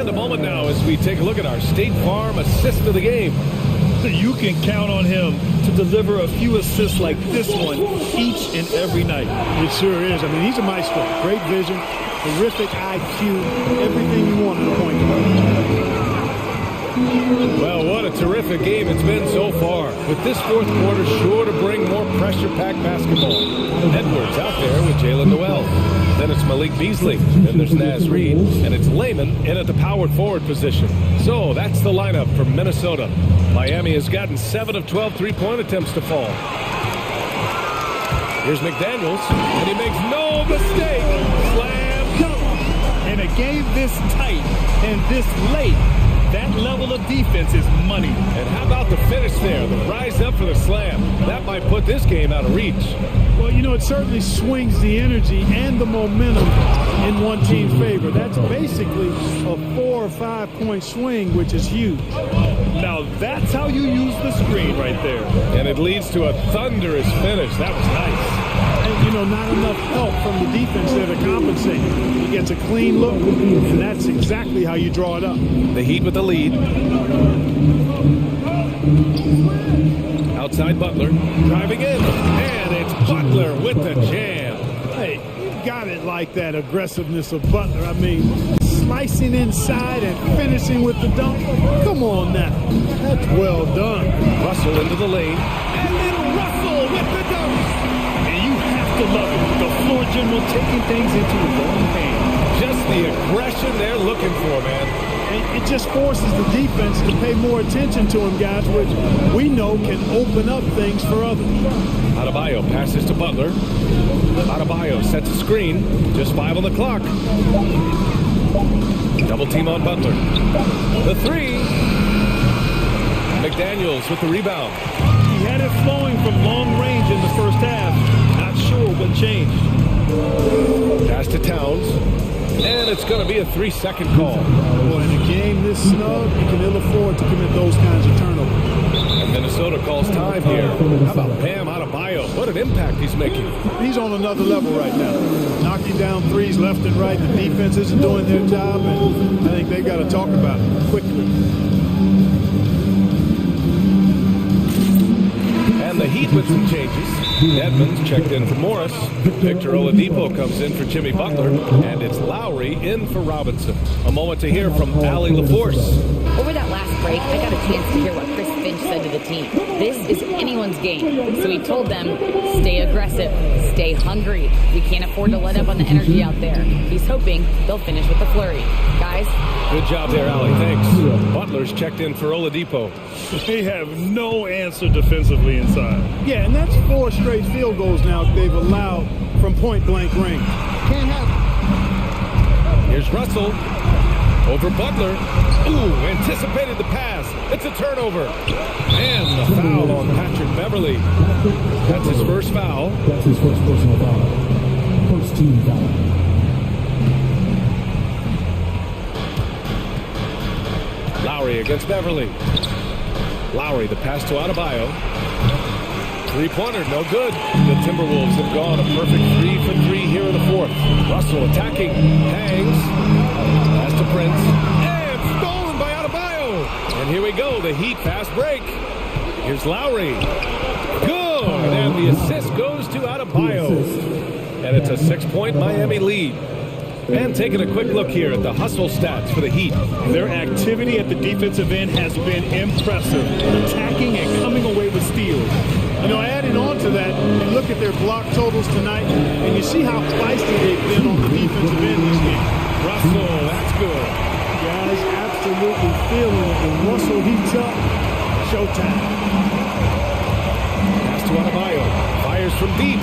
a moment now as we take a look at our State Farm assist of the game. You can count on him to deliver a few assists like this one each and every night. It sure is. I mean, he's a maestro. Great vision, terrific IQ, everything you want in a point guard. Well, what a terrific game it's been so far. With this fourth quarter sure to bring more pressure-packed basketball. Edwards out there with Jalen Noel. Then it's Malik Beasley. Then there's Naz Reid. And it's Layman in at the powered forward position. So that's the lineup for Minnesota. Miami has gotten 7 of 12 three-point attempts to fall. Here's McDaniels. And he makes no mistake. Slam dunk. In a game this tight and this late, that level of defense is money. And how about the finish there? The rise up for the slam. That might put this game out of reach. Well, you know, it certainly swings the energy and the momentum in one team's favor. That's basically a 4 or 5 point swing, which is huge. Now that's how you use the screen right there. And it leads to a thunderous finish. That was nice. And, you know, not enough help from the defense there to compensate. He gets a clean look, and that's exactly how you draw it up. The Heat with the lead. Outside Butler. Driving in. And it's Butler with the jam. Hey, you got it like that aggressiveness of Butler. I mean, slicing inside and finishing with the dunk. Come on now. That's well done. Russell into the lane. And then Russell with the dunk. To love it. The floor general taking things into his own hands. Just the aggression they're looking for, man. And it just forces the defense to pay more attention to him, guys, which we know can open up things for others. Adebayo passes to Butler. Adebayo sets a screen. Just 5 on the clock. Double team on Butler. The 3. McDaniels with the rebound. He had it flowing from long range in the first half. Not sure what changed. Pass to Towns. And it's going to be a 3-second call. Boy, in a game this snug, you can ill afford to commit those kinds of turnovers. And Minnesota calls time here. How about Bam Adebayo? What an impact he's making. He's on another level right now. Knocking down threes left and right. The defense isn't doing their job, and I think they've got to talk about it quickly. And the Heat with some changes. Edmonds checked in for Morris. Victor Oladipo comes in for Jimmy Butler. And it's Lowry in for Robinson. A moment to hear from Allie LaForce. Over that last break, I got a chance to hear what Chris Finch said to the team. This is anyone's game. So he told them, stay aggressive, stay hungry. We can't afford to let up on the energy out there. He's hoping they'll finish with the flurry. Guys? Good job there, Allie. Thanks. Butler's checked in for Oladipo. They have no answer defensively inside. Yeah, and that's 4 straight field goals now they've allowed from point-blank range. Can't have it. Here's Russell. Over Butler. Ooh, anticipated the pass. It's a turnover. And the foul on Patrick Beverly. That's his first foul. That's his first personal foul. First team foul. Lowry against Beverly. Lowry, the pass to Adebayo. Three-pointer, no good. The Timberwolves have gone a perfect 3 for 3 here in the fourth. Russell attacking, hangs. Pass to Prince. And stolen by Adebayo. And here we go, the Heat fast break. Here's Lowry. Good. And the assist goes to Adebayo. And it's a 6-point Miami lead. And taking a quick look here at the hustle stats for the Heat. Their activity at the defensive end has been impressive. Attacking and coming away with steals. You know, adding on to that, you look at their block totals tonight, and you see how feisty they've been on the defensive end this game. Russell, that's good. Guys absolutely feeling it. When Russell heats up, showtime. Pass to Adebayo. Fires from deep.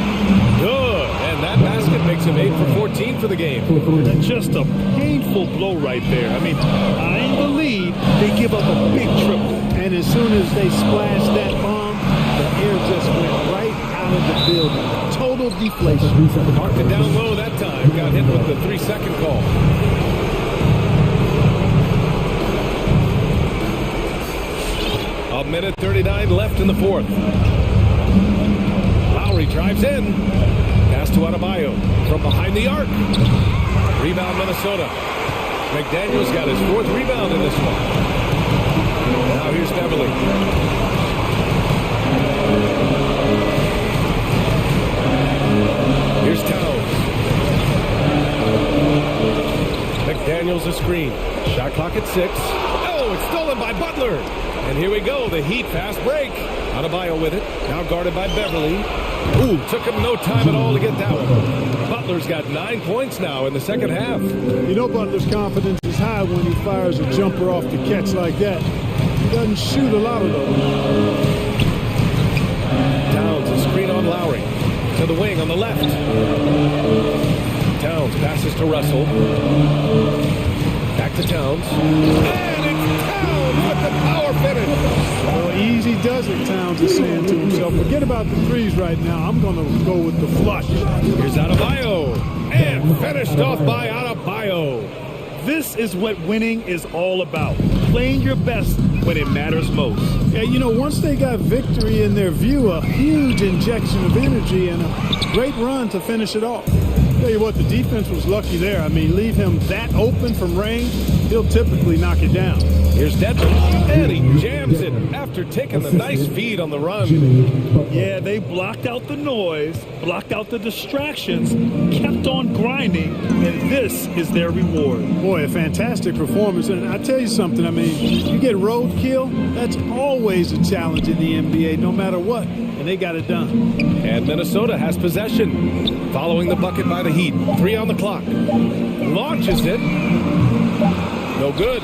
Good. And that basket makes him 8 for 14 for the game. Just a painful blow right there. I mean, in the lead, they give up a big triple. And as soon as they splashed that bomb, the air just went right out of the building. Total deflation. Marked it down low that time. Got hit with the 3-second call. A minute 39 left in the fourth. Lowry drives in. Pass to Adebayo from behind the arc. Rebound Minnesota. McDaniel's got his fourth rebound in this one. Now here's Beverly. Here's Towns. McDaniel's a screen. Shot clock at 6. Oh, it's stolen by Butler. And here we go, the Heat fast break. Adebayo with it, now guarded by Beverly. Ooh, took him no time at all to get that one. Butler's got 9 points now in the second half. You know Butler's confidence is high when he fires a jumper off the catch like that. He doesn't shoot a lot of those. Towns, a screen on Lowry. To the wing on the left. Towns passes to Russell. Back to Towns. And it's Towns with the power finish. Well, easy does it, Towns is saying to himself. Forget about the threes right now. I'm going to go with the flush. Here's Adebayo. And finished off by Adebayo. This is what winning is all about. Playing your best when it matters most. Yeah, you know, once they got victory in their view, a huge injection of energy and a great run to finish it off. Tell you what, the defense was lucky there. I mean, leave him that open from range, he'll typically knock it down. Here's Dedmon, and he jams it after taking the nice feed on the run. Yeah, they blocked out the noise, blocked out the distractions, kept on grinding, and this is their reward. Boy, a fantastic performance. And I tell you something, I mean, you get roadkill, that's always a challenge in the NBA, no matter what. And they got it done. And Minnesota has possession. Following the bucket by the Heat. 3 on the clock. Launches it. No good.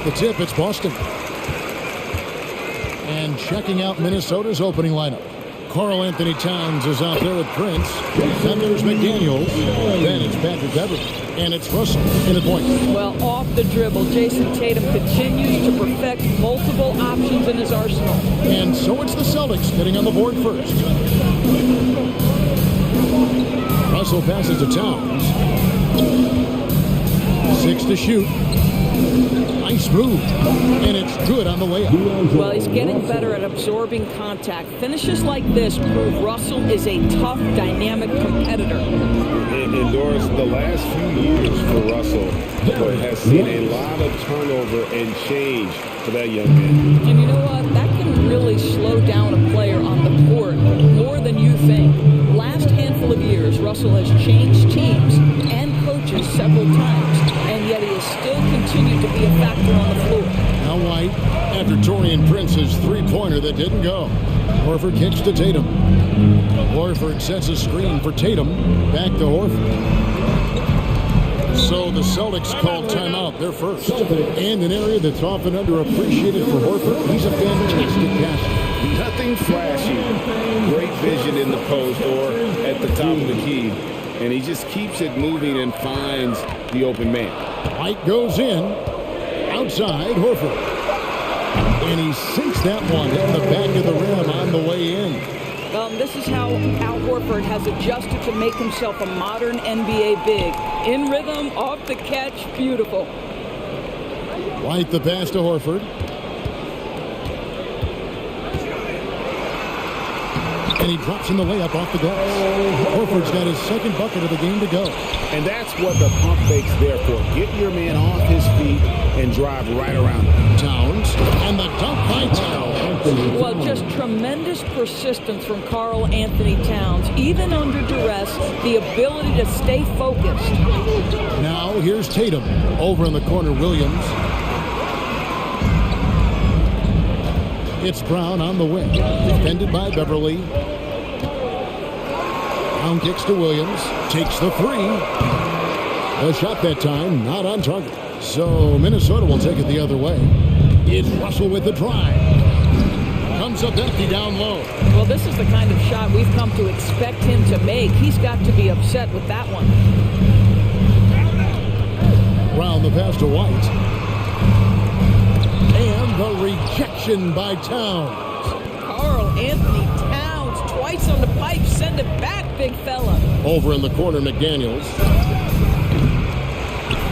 the tip, it's Boston. And checking out Minnesota's opening lineup. Karl Anthony Towns is out there with Prince. Then there's McDaniels. Then it's Patrick Beverly. And it's Russell in the point. Well, off the dribble, Jason Tatum continues to perfect multiple options in his arsenal. And so it's the Celtics getting on the board first. Russell passes to Towns. 6 to shoot. Nice move. And it's good on the layup. Well, he's getting better at absorbing contact. Finishes like this prove Russell is a tough, dynamic competitor. And Doris, the last few years for Russell has seen a lot of turnover and change for that young man. And you know what? That can really slow down a player on the court more than you think. Last handful of years, Russell has changed teams and coaches several times, and yet he has still continued to be a factor on the floor. Now White, after Taurean Prince's three-pointer that didn't go. Horford kicks to Tatum. Horford sets a screen for Tatum. Back to Horford. So the Celtics call timeout. They're first. And an area that's often underappreciated for Horford, he's a fantastic passer. Nothing flashy. Great vision in the post or at the top of the key. And he just keeps it moving and finds the open man. White goes in. Outside, Horford. And he sinks that one in the back of the rim on the way in. This is how Al Horford has adjusted to make himself a modern NBA big. In rhythm, off the catch, beautiful. White the pass to Horford. And he drops in the layup off the glass. Horford's got his second bucket of the game to go. And that's what the pump fake's there for. Get your man off his feet and drive right around him. Towns. And the dunk by Towns. Well, just tremendous persistence from Karl Anthony Towns. Even under duress, the ability to stay focused. Now here's Tatum. Over in the corner, Williams. It's Brown on the wing. Defended by Beverly. Brown kicks to Williams. Takes the three. The shot that time, not on target. So Minnesota will take it the other way. It's Russell with the drive. Comes up empty down low. Well, this is the kind of shot we've come to expect him to make. He's got to be upset with that one. Brown the pass to White. And the rejection by Towns. Karl Anthony Towns, twice on the pipe, send it back, big fella. Over in the corner, McDaniels.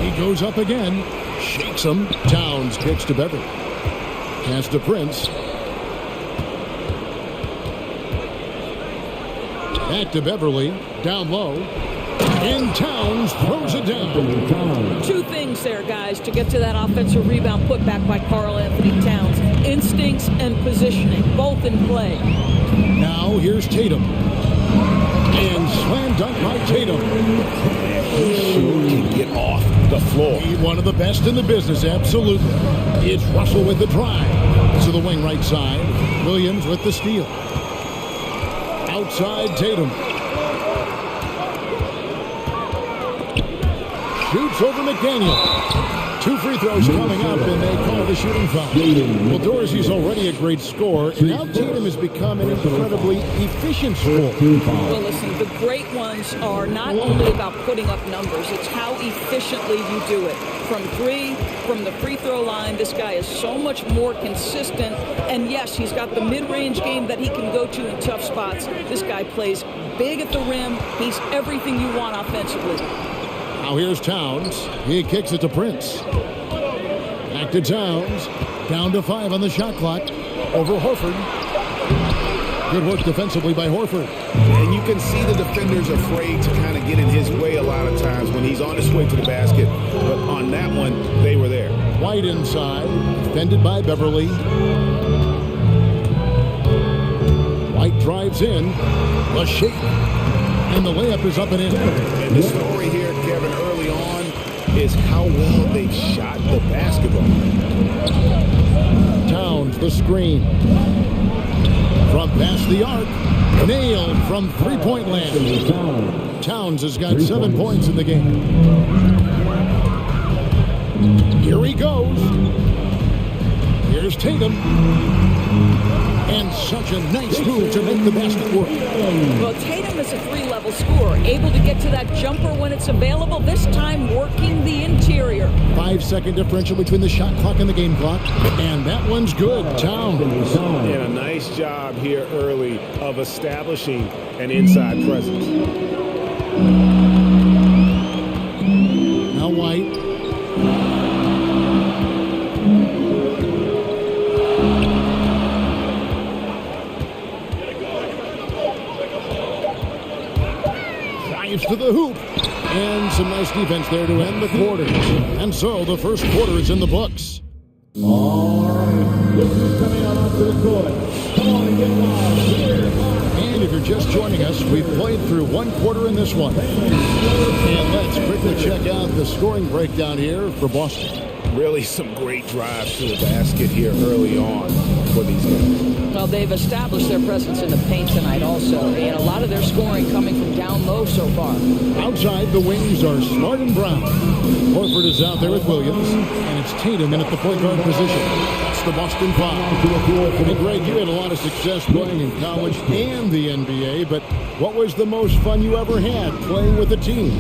He goes up again, shakes him. Towns kicks to Beverly. Pass to Prince. Back to Beverly, down low. And Towns throws it down. Two things there, guys, to get to that offensive rebound put back by Karl Anthony Towns. Instincts and positioning, both in play. Now here's Tatum. And slam dunk by Tatum. He sure can get off the floor. He's one of the best in the business, absolutely. It's Russell with the drive. To the wing right side. Williams with the steal. Outside Tatum. Shoots over McDaniel. 2 free throws coming up, and they call the shooting foul. Well, Dorsey's already a great scorer, and now Tatum has become an incredibly efficient scorer. Well, listen, the great ones are not only about putting up numbers, it's how efficiently you do it. From three, from the free throw line, this guy is so much more consistent. And yes, he's got the mid-range game that he can go to in tough spots. This guy plays big at the rim. He's everything you want offensively. Now here's Towns. He kicks it to Prince. Back to Towns. Down to 5 on the shot clock. Over Horford. Good work defensively by Horford. And you can see the defenders afraid to kind of get in his way a lot of times when he's on his way to the basket. But on that one, they were there. White inside. Defended by Beverly. White drives in. Lachey. And the layup is up and in. And the story here, Kevin, early on is how well they've shot the basketball. Towns, the screen. From past the arc. Nailed from three-point land. Towns has got 7 points in the game. Here he goes. Here's Tatum. And such a nice move to make the basket work. Well, Tatum is a three-level scorer, able to get to that jumper when it's available, this time working the interior. 5-second differential between the shot clock and the game clock. And that one's good. Towns. And a nice job here early of establishing an inside presence. Now White. To the hoop. And some nice defense there to end the quarter. And so the first quarter is in the books. All right, this is coming out onto the court. Come on and get live here. And if you're just joining us, we've played through one quarter in this one. And let's quickly check out the scoring breakdown here for Boston. Really some great drives to the basket here early on for these guys. Well, they've established their presence in the paint tonight also, and a lot of their scoring coming from down low so far. Outside, the wings are Smart and Brown. Horford is out there with Williams, and it's Tatum in at the point guard position. That's the Boston Five. And Greg, you had a lot of success playing in college and the NBA, but what was the most fun you ever had playing with a team?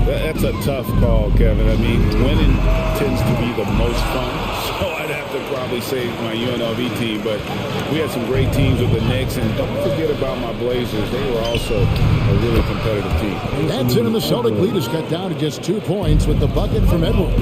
That's a tough call, Kevin. I mean, winning tends to be the most fun. So I'd have to probably say my UNLV team, but we had some great teams with the Knicks, and don't forget about my Blazers. They were also a really competitive team. That's it, and the Celtic lead is cut down to just 2 points with the bucket from Edwards.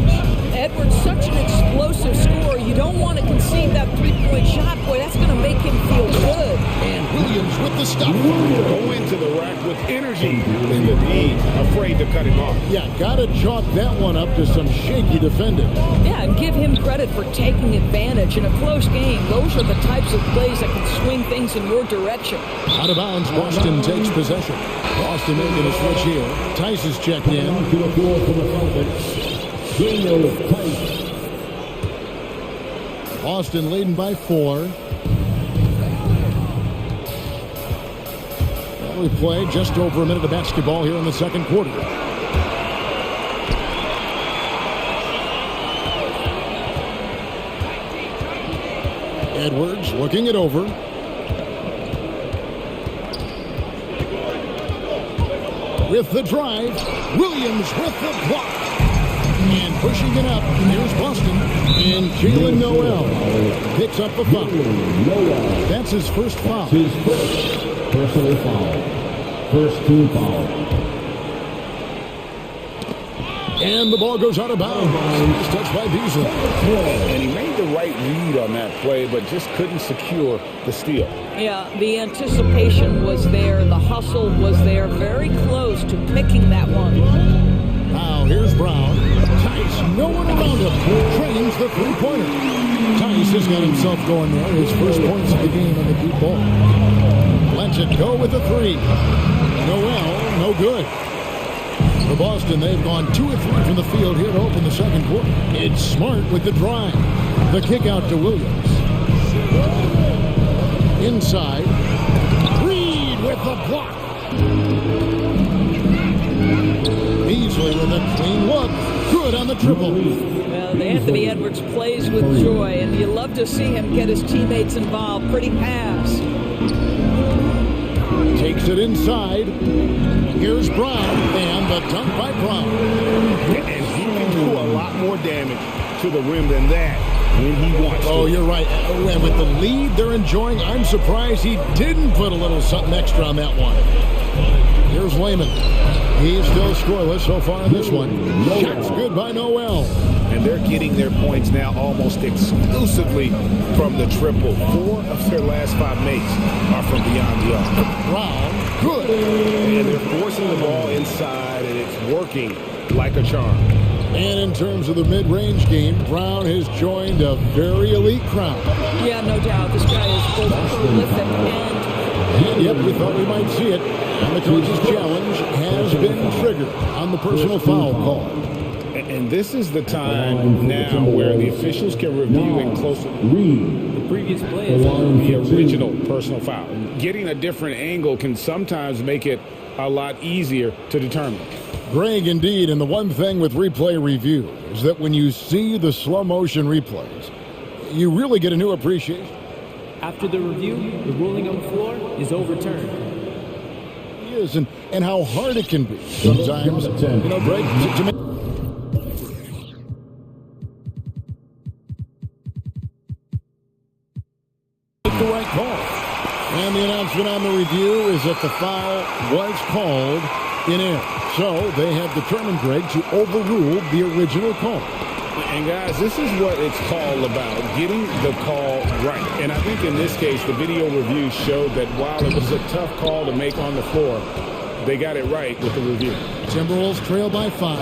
Edwards, such an explosive scorer. You don't want to concede that three-point shot. Boy, that's going to make him feel good. And Williams with the stuff. Go into the rack with energy in the D, afraid to cut him off. Yeah, got to chalk that one up to some shaky defending. Yeah, and give him credit for taking advantage. In a close game, those are the types of plays that can swing things in your direction. Out of bounds, Boston takes possession. Boston making a switch here. Tice is checked in. To the floor for the Celtics. Daniel Tice. Boston leading by 4. We played just over a minute of basketball here in the second quarter. Edwards looking it over. With the drive, Williams with the block. And pushing it up, here's Boston. And Jalen Noel picks up a foul. That's his first foul. His first personal foul. First team foul. And the ball goes out of bounds. It's touched by Beasley. And he made the right read on that play, but just couldn't secure the steal. Yeah, the anticipation was there. The hustle was there. Very close to picking that one. Now here's Brown. Tice, no one around him. Trains the three-pointer. Tice has got himself going there. His first points of the game on the deep ball. Lets it go with a 3. Noel, no good. For Boston, they've gone 2 of 3 from the field here to open the second quarter. It's Smart with the drive. The kick out to Williams. Inside. Reed with the block. Beasley with a clean look. Good on the triple. Well, Anthony Edwards plays with joy, and you love to see him get his teammates involved. Pretty pass. Takes it inside. Here's Brown, and the dunk by Brown. And he can do a lot more damage to the rim than that when he wants to. Oh, you're right. And with the lead they're enjoying, I'm surprised he didn't put a little something extra on that one. Here's Lehman. He's still scoreless so far in this one. Shots good by Noel. And they're getting their points now almost exclusively from the triple. 4 of their last 5 makes are from beyond the arc. Brown, good. And they're forcing the ball inside, and it's working like a charm. And in terms of the mid-range game, Brown has joined a very elite crowd. Yeah, no doubt. This guy is both prolific and... Yep, we thought we might see it. And the coach's challenge has been triggered on the personal foul call. And this is the time now where the officials can review and closely read The previous play is the original personal foul. Getting a different angle can sometimes make it a lot easier to determine. Greg, indeed, and the one thing with replay review is that when you see the slow motion replays, you really get a new appreciation. After the review, the ruling on the floor is overturned. Is and how hard it can be sometimes. Greg, to make the right call. And the announcement on the review is that the foul was called in air. So they have determined, Greg, to overrule the original call. And guys, this is what it's all about, getting the call right. And I think in this case, the video review showed that while it was a tough call to make on the floor, they got it right with the review. Timberwolves trail by 5.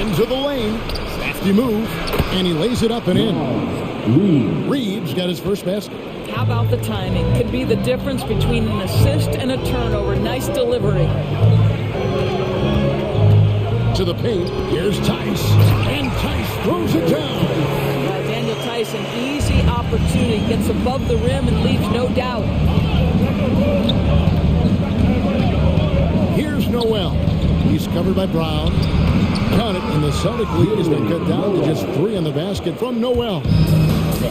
Into the lane. Safety move. And he lays it up and in. Reeves got his first basket. How about the timing? Could be the difference between an assist and a turnover. Nice delivery. To the paint. Here's Tice. And Tice throws it down. Daniel Tice, an easy opportunity. Gets above the rim and leaves no doubt. Here's Noel. He's covered by Brown. Count it, and the Celtic lead has been cut down to just 3 on the basket from Noel.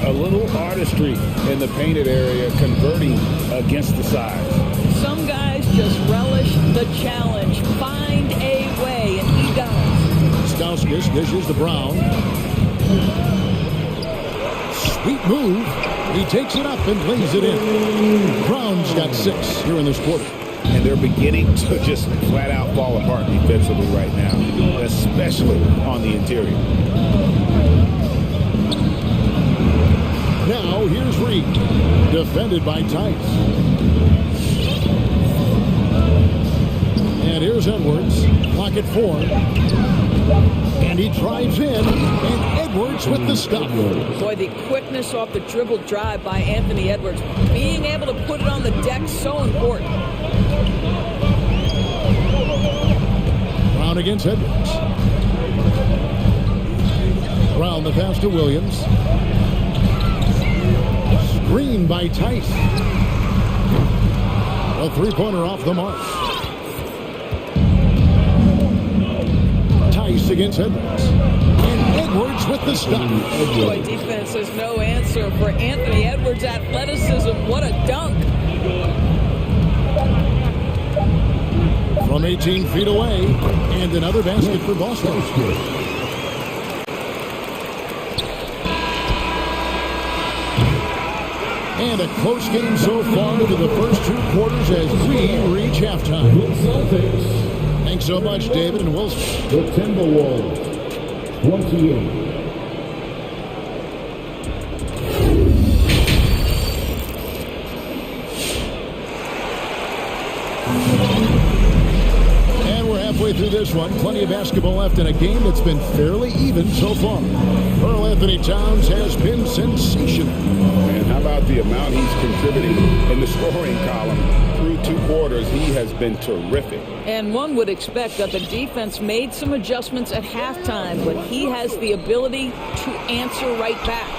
A little artistry in the painted area, converting against the size. Some guys just relish the challenge. Find a way, and he does. Stauskas dishes to Brown. Sweet move. He takes it up and lays it in. Brown's got 6 here in this quarter. And they're beginning to just flat out fall apart defensively right now, especially on the interior. Now here's Reed, defended by Tice. And here's Edwards, clock at 4. And he drives in, and Edwards with the stop. Boy, the quickness off the dribble drive by Anthony Edwards. Being able to put it on the deck, so important. Brown against Edwards. Brown the pass to Williams. Screen by Tice. A three-pointer off the mark. Tice against Edwards. And Edwards with the stop. Boy, defense has no answer for Anthony Edwards' athleticism. What a dunk. From 18 feet away, and another basket for Boston. And a close game so far to the first 2 quarters as we reach halftime. Thanks so much, David and Wilson. The Timberwolves, 28. Halfway through this one, plenty of basketball left in a game that's been fairly even so far. Karl Anthony Towns has been sensational. And how about the amount he's contributing in the scoring column? Through 2 quarters, he has been terrific. And one would expect that the defense made some adjustments at halftime, but he has the ability to answer right back.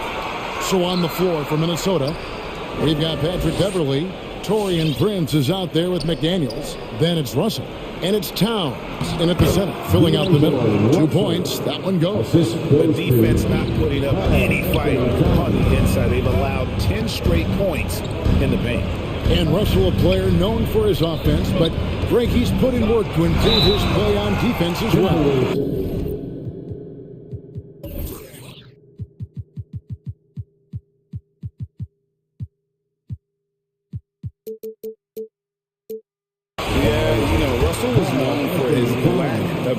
So on the floor for Minnesota, we've got Patrick Beverly. Torian Prince is out there with McDaniels. Then it's Russell. And it's Towns in at the center, filling out the middle. 2 points, that one goes. The defense not putting up any fight on the inside. They've allowed 10 straight points in the paint. And Russell, a player known for his offense, but Greg, he's put in work to improve his play on defense as well.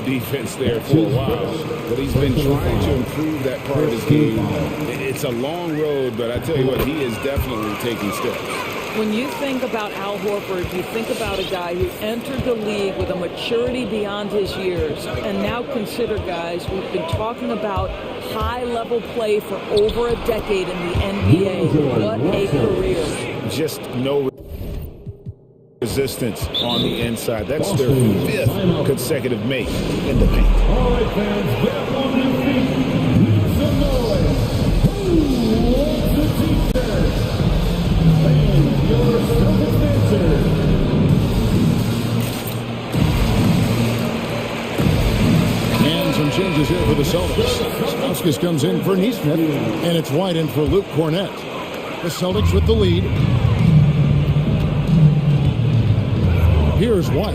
Defense there for a while, but he's been trying to improve that part of his game. It's a long road, but I tell you what, he is definitely taking steps. When you think about Al Horford, you think about a guy who entered the league with a maturity beyond his years, and now consider guys who've been talking about high-level play for over a decade in the NBA. What a career. Just no resistance on the inside. That's their 5th consecutive make in the paint. All right, fans, get on your feet. Make some noise. Who wants a t-shirt? Thank your self-sponsor. changes here for the Celtics. Stauskas comes in for Neesmith, and it's White in for Luke Cornett. The Celtics with the lead. Here's White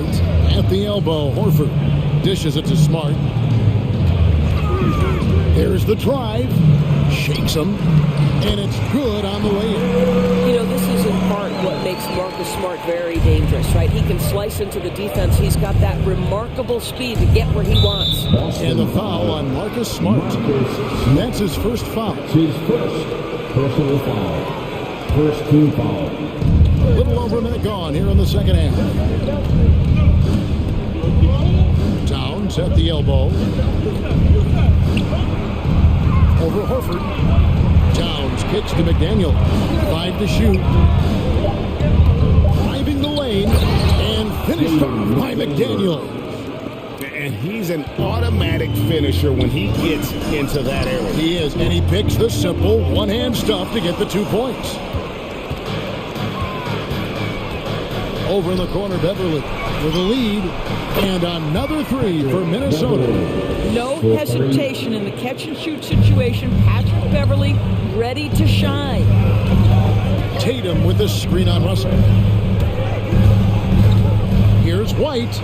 at the elbow. Horford dishes it to Smart. There's the drive. Shakes him. And it's good on the way in. You know, this is in part what makes Marcus Smart very dangerous, right? He can slice into the defense. He's got that remarkable speed to get where he wants. And the foul on Marcus Smart. That's his first foul. His first personal foul. First team foul. A little over a minute gone here in the second half. Towns at the elbow. Over Horford. Towns kicks to McDaniel. 5 to shoot. Driving the lane. And finished off by McDaniel. And he's an automatic finisher when he gets into that area. He is. And he picks the simple one-hand stuff to get the 2 points. Over in the corner, Beverly with a lead. And another 3 for Minnesota. No hesitation in the catch-and-shoot situation. Patrick Beverly ready to shine. Tatum with the screen on Russell. Here's White.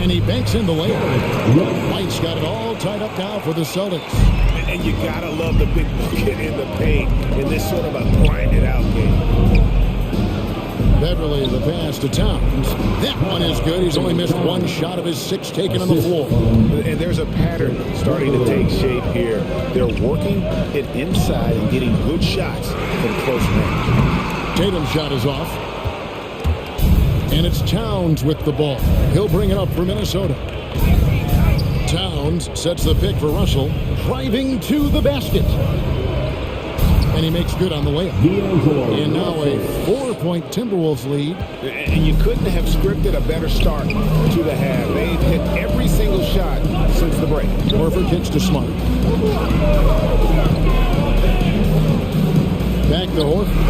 And he banks in the layup. White's got it all tied up now for the Celtics. And you gotta love the big bucket in the paint in this sort of a grinded-out game. Beverly, the pass to Towns. That one is good. He's only missed 1 shot of his 6 taken on the floor. And there's a pattern starting to take shape here. They're working it inside and getting good shots from close range. Tatum's shot is off. And it's Towns with the ball. He'll bring it up for Minnesota. Towns sets the pick for Russell. Driving to the basket. And he makes good on the layup. And now a 4-point Timberwolves lead. And you couldn't have scripted a better start to the half. They've hit every single shot since the break. Horford kicks to Smart. Back to Horford.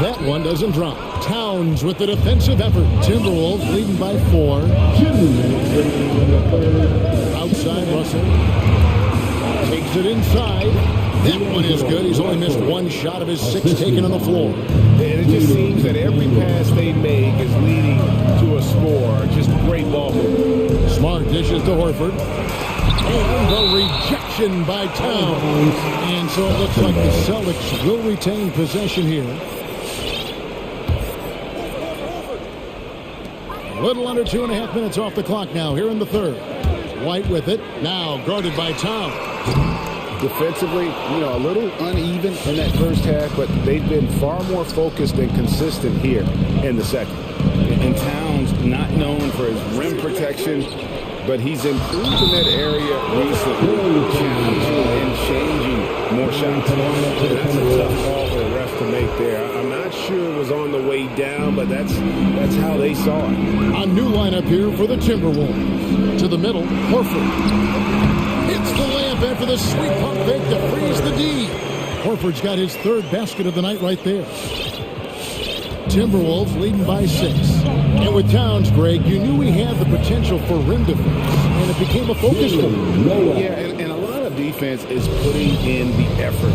That one doesn't drop. Towns with the defensive effort. Timberwolves leading by 4. Outside Russell. Takes it inside. That one is good. He's only missed 1 shot of his 6 taken on the floor. And it just seems that every pass they make is leading to a score. Just great ball movement. Smart dishes to Horford. And the rejection by Towns. And so it looks like the Celtics will retain possession here. A little under 2.5 minutes off the clock now here in the third. White with it. Now guarded by Towns. Defensively, a little uneven in that first half, but they've been far more focused and consistent here in the second. And Towns, not known for his rim protection, but he's improved in that area recently, challenging and changing more shots. That's a tough call for the ref to make there. I'm not sure it was on the way down, but that's how they saw it. A new lineup here for the Timberwolves. To the middle, Horford. Hits the layup after the sweet pump fake to freeze the D. Horford's got his 3rd basket of the night right there. Timberwolves leading by 6. And with Towns, Greg, you knew he had the potential for rim defense, and it became a focus for him. Yeah, and a lot of defense is putting in the effort.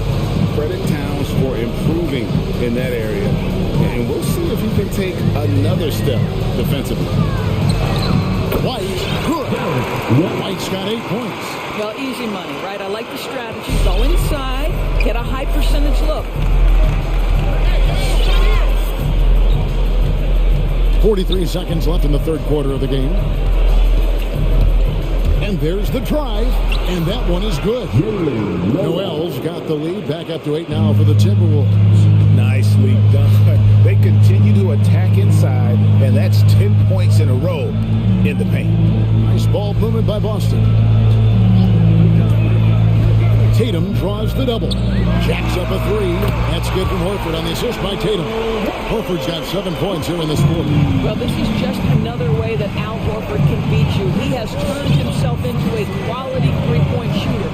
Credit Towns for improving in that area. And we'll see if he can take another step defensively. White, good. White's got 8 points. Well, easy money, right? I like the strategy. Go inside, get a high percentage look. 43 seconds left in the third quarter of the game. And there's the drive, and that one is good. Noel's got the lead, back up to 8 now for the Timberwolves. Nicely done. They continue to attack inside, and that's 10 points in a row in the paint. Nice ball movement by Boston. Tatum draws the double. Jacks up a 3. That's good from Horford on the assist by Tatum. Horford's got 7 points here in this quarter. Well, this is just another way that Al Horford can beat you. He has turned himself into a quality 3-point shooter.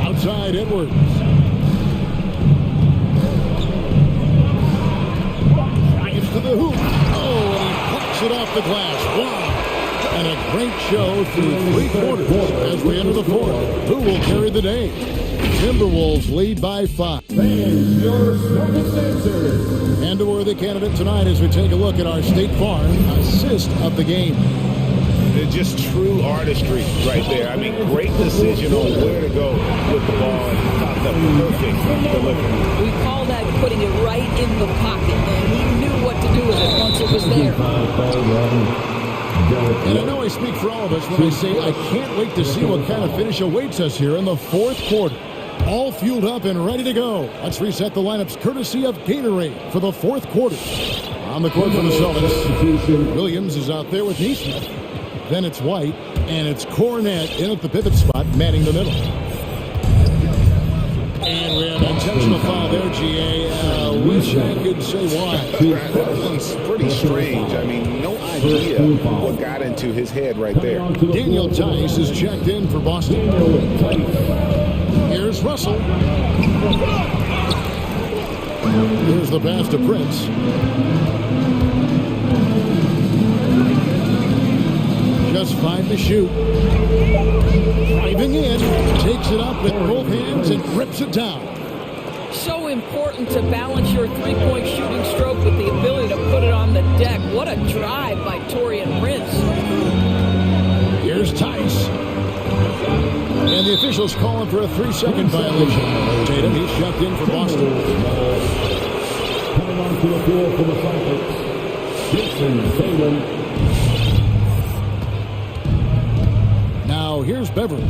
Outside Edwards. Drives to the hoop. Oh, off the glass. Wow. And a great show through 3 quarters as we enter the 4th. Who will carry the day? Timberwolves lead by 5. And your circumstances. And a worthy candidate tonight as we take a look at our State Farm assist of the game. They're just true artistry right there. I mean, great decision on where to go with the ball and got the perfect delivery. We call that putting it right in the pocket, and he knew what to do with it once it was there. And I know I speak for all of us when I say I can't wait to see what kind of finish awaits us here in the 4th quarter. All fueled up and ready to go. Let's reset the lineups courtesy of Gatorade for the 4th quarter. On the court for the Celtics, Williams is out there with Neesmith. Then it's White, and it's Cornette in at the pivot spot, manning the middle. And we have an intentional foul there, GA. Wish I could say why. It's pretty strange. I mean, no idea what got into his head right there. Daniel Tice is checked in for Boston. Here's Russell. Here's the pass to Prince. Just 5 to shoot. Driving in, takes it up with both hands and rips it down. So important to balance your three-point shooting stroke with the ability to put it on the deck. What a drive by Taurean Prince. Here's Tice. And the officials calling for a 3-second violation. Tatum, he's checked in for Boston. Coming onto the floor for the Celtics, Jason Tatum. Now here's Beverly.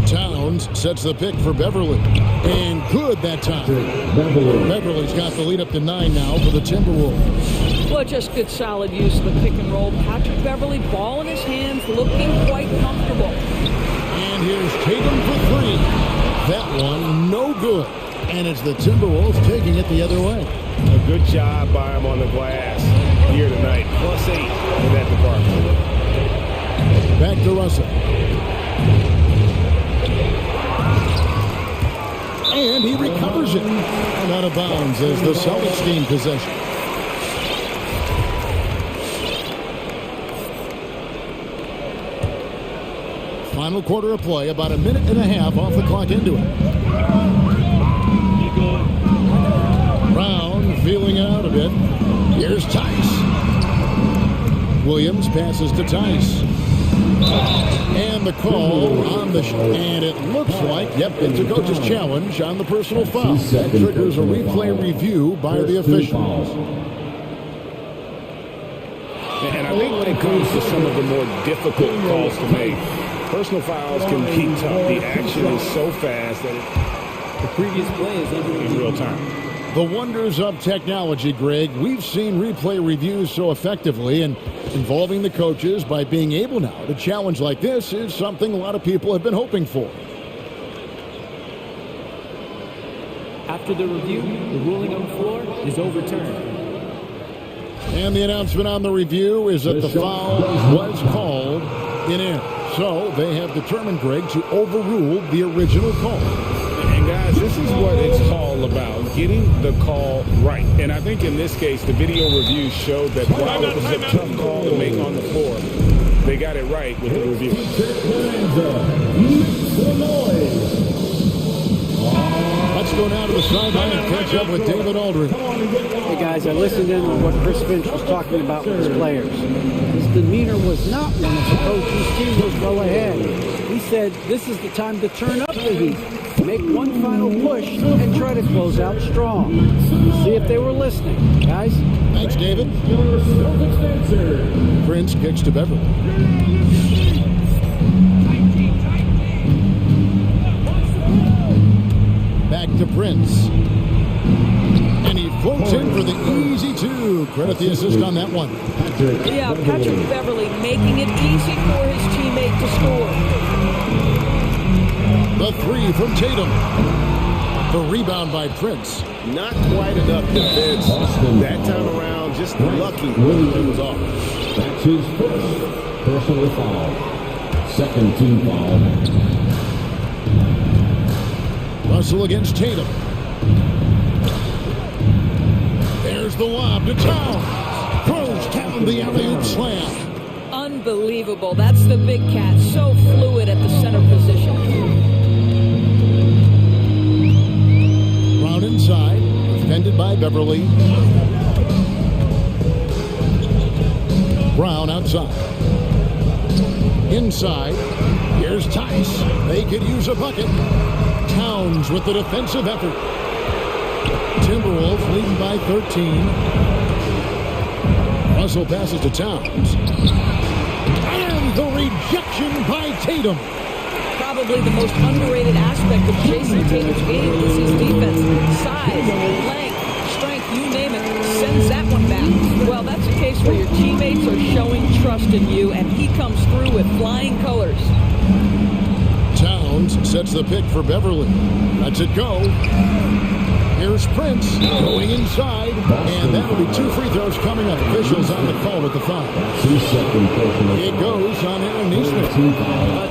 Towns sets the pick for Beverly. And good that time. Beverly's got the lead up to 9 now for the Timberwolves. Well, just good solid use of the pick and roll. Patrick Beverly, ball in his hands, looking quite comfortable. And here's Tatum for 3. That one no good. And it's the Timberwolves taking it the other way. A good job by him on the glass here tonight. +8 in that department. Back to Russell. And he recovers it. And out of bounds as the Celtics gain possession. Final quarter of play, about 1.5 minutes off the clock into it. Brown feeling it out a bit. Here's Tice. Williams passes to Tice. And the call on the and it looks like, it's a coach's challenge on the personal foul. That triggers a replay review by the officials. And I think when it comes to some of the more difficult calls to make, personal fouls can be tough. The action is so fast that The previous play is in real time. The wonders of technology, Greg. We've seen replay reviews so effectively, and involving the coaches by being able now to challenge like this is something a lot of people have been hoping for. After the review, the ruling on the floor is overturned. And the announcement on the review is that the foul was called in air. So they have determined, Greg, to overrule the original call. And guys, this is what it's all about, getting the call right. And I think in this case, the video review showed that while it was a tough call to make on the floor, they got it right with the review. Let's go down to the sideline and catch up with David Aldridge. Hey guys, I listened in on what Chris Finch was talking about with his players. His demeanor was not one of the coach's team was well ahead. He said this is the time to turn up the heat, make one final push, and try to close out strong. See if they were listening, guys. Thanks, David. Prince kicks to Beverly. Back to Prince. And he floats in for the easy 2. Credit the assist on that one. Yeah, Patrick Beverly making it easy for his teammate to score. The 3 from Tatum. The rebound by Prince. Not quite enough defense that time around. Just lucky it was off. That's his first personal foul. Second team foul. Russell against Tatum. There's the lob to Towns. Throws down the alley-oop slam. Unbelievable. That's the big cat. So fluid at the center position. Brown inside. Defended by Beverly. Brown outside. Inside. Here's Tice. They could use a bucket. Towns with the defensive effort. Timberwolves leading by 13. Russell passes to Towns. And the rejection by Tatum. Probably the most underrated aspect of Jason Tatum's game is his defense. Size, length, strength, you name it, sends that one back. Well, that's a case where your teammates are showing trust in you, and he comes through with flying colors. Towns sets the pick for Beverly. Lets it go. Here's Prince going inside, and that'll be 2 free throws coming up. Officials on the call with the foul. It goes on Aaron Neesmith.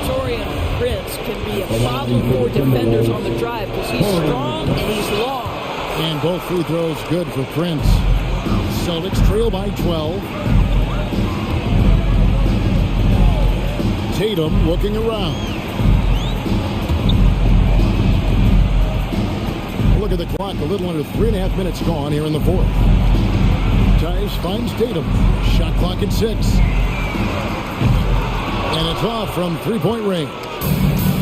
Torian Prince can be a problem for defenders on the drive because he's strong and he's long. And both free throws good for Prince. Celtics trail by 12. Tatum looking around. Look at the clock, a little under 3.5 minutes gone here in the fourth. Tice finds Tatum. Shot clock at 6. And it's off from three-point range.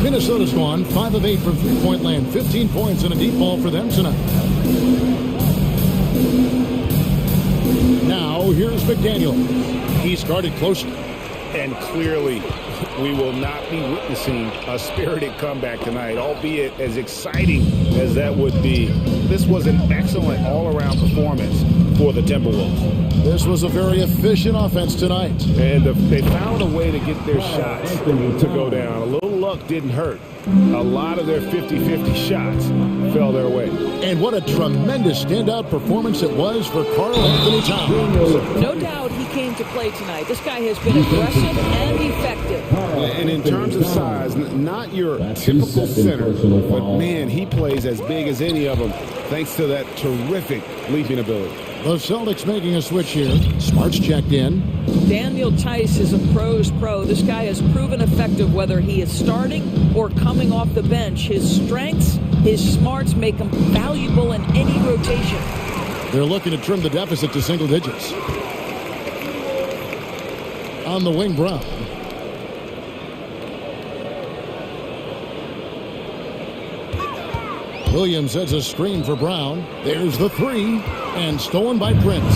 Minnesota's gone 5 of 8 from three-point land. 15 points and a deep ball for them tonight. Now, here's McDaniel. He started closely. And clearly, we will not be witnessing a spirited comeback tonight, albeit as exciting as that would be. This was an excellent all-around performance for the Timberwolves. This was a very efficient offense tonight. And they found a way to get their shots to go down. A little luck didn't hurt. A lot of their 50-50 shots fell their way. And what a tremendous standout performance it was for Karl Anthony Towns. No doubt he came to play tonight. This guy has been aggressive and effective. And in terms of size, not your typical center, but man, he plays as big as any of them thanks to that terrific leaping ability. The Celtics making a switch here. Smart's checked in. Daniel Tice is a pro's pro. This guy has proven effective whether he is starting or coming off the bench. His strengths, his smarts make him valuable in any rotation. They're looking to trim the deficit to single digits. On the wing, Brown. Williams sets a screen for Brown. There's the three, and stolen by Prince.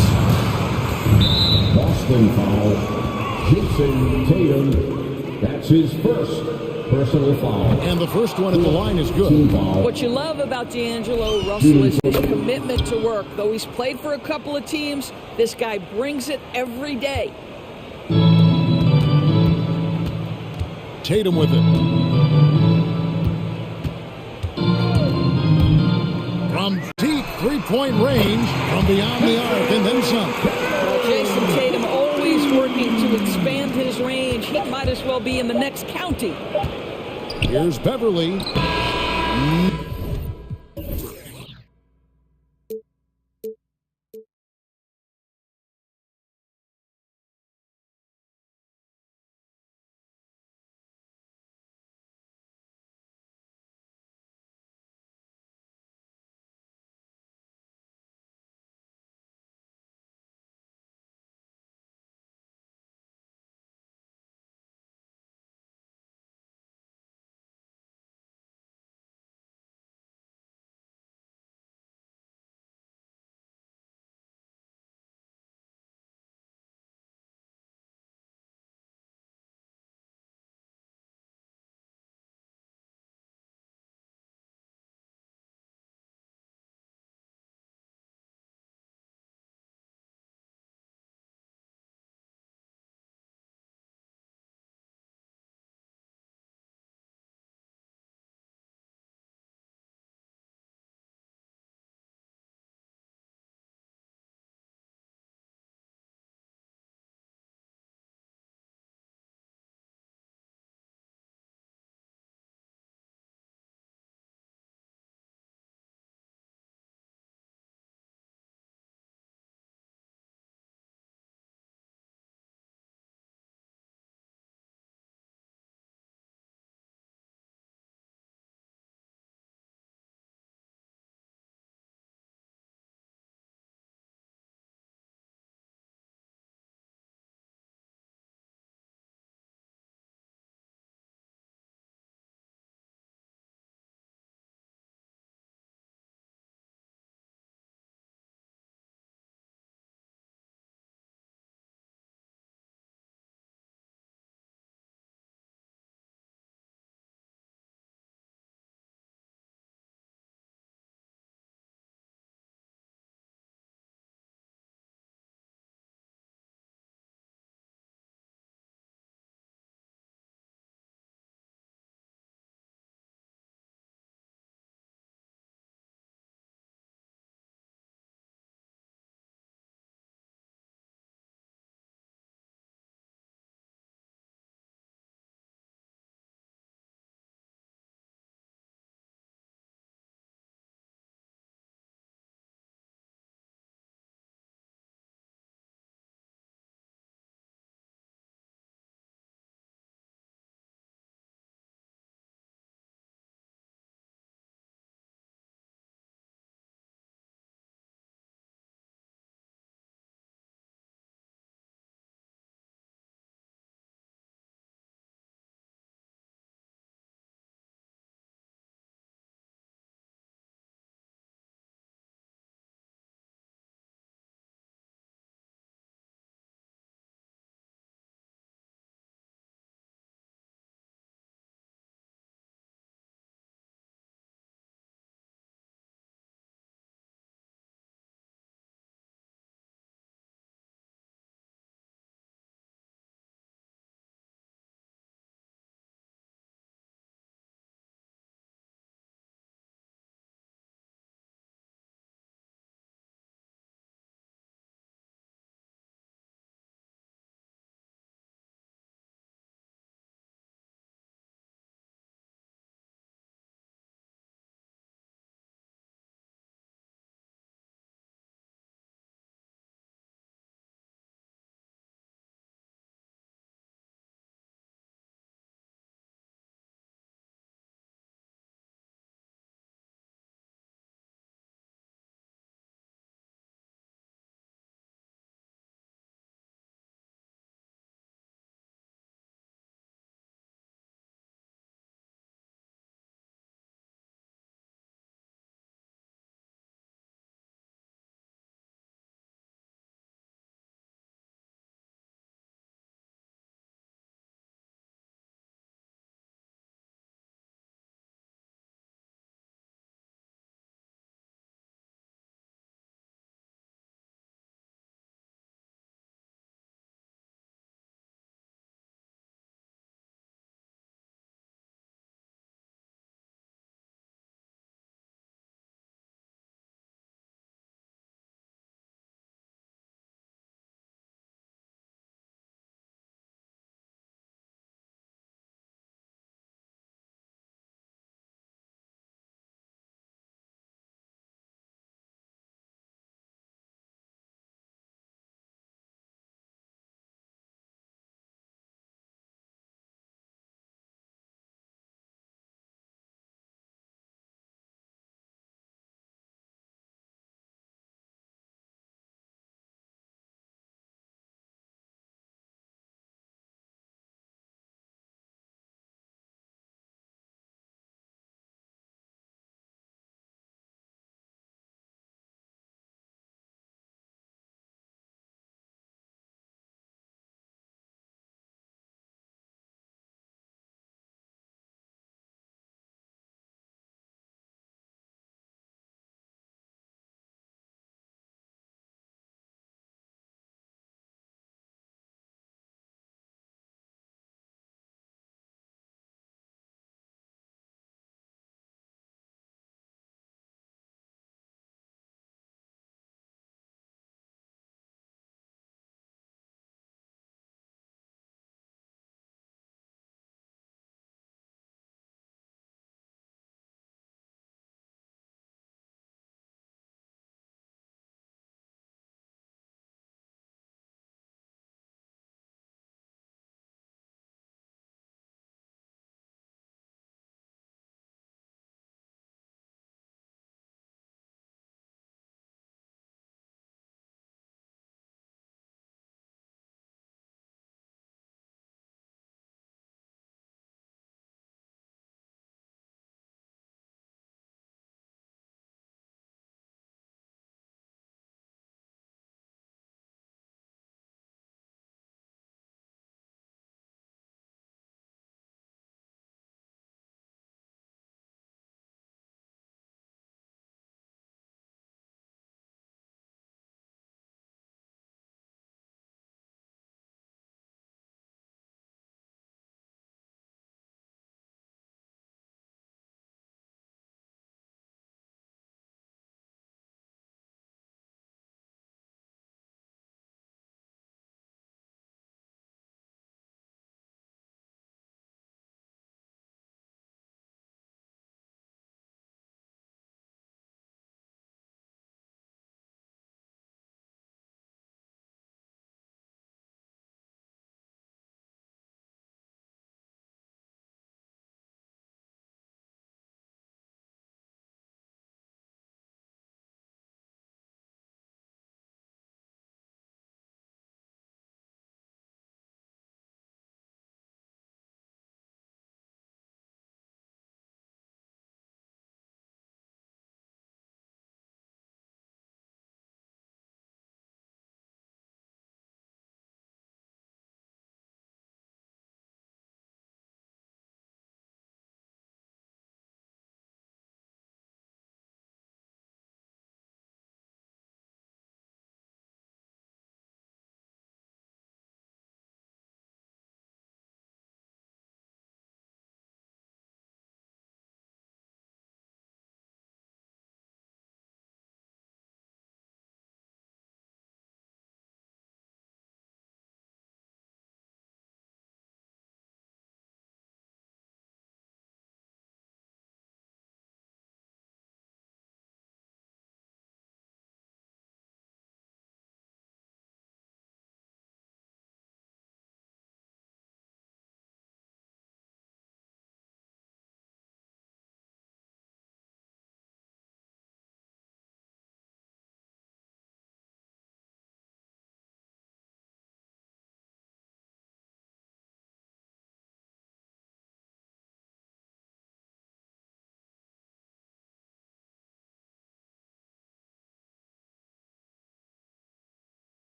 Boston foul. Jason Tatum. That's his first personal foul. And the first one at the line is good. What you love about D'Angelo Russell is his commitment to work. Though he's played for a couple of teams, this guy brings it every day. Tatum with it. From deep three-point range, from beyond the arc, and then some. Jason Tatum always working to expand his range. He might as well be in the next county. Here's Beverly.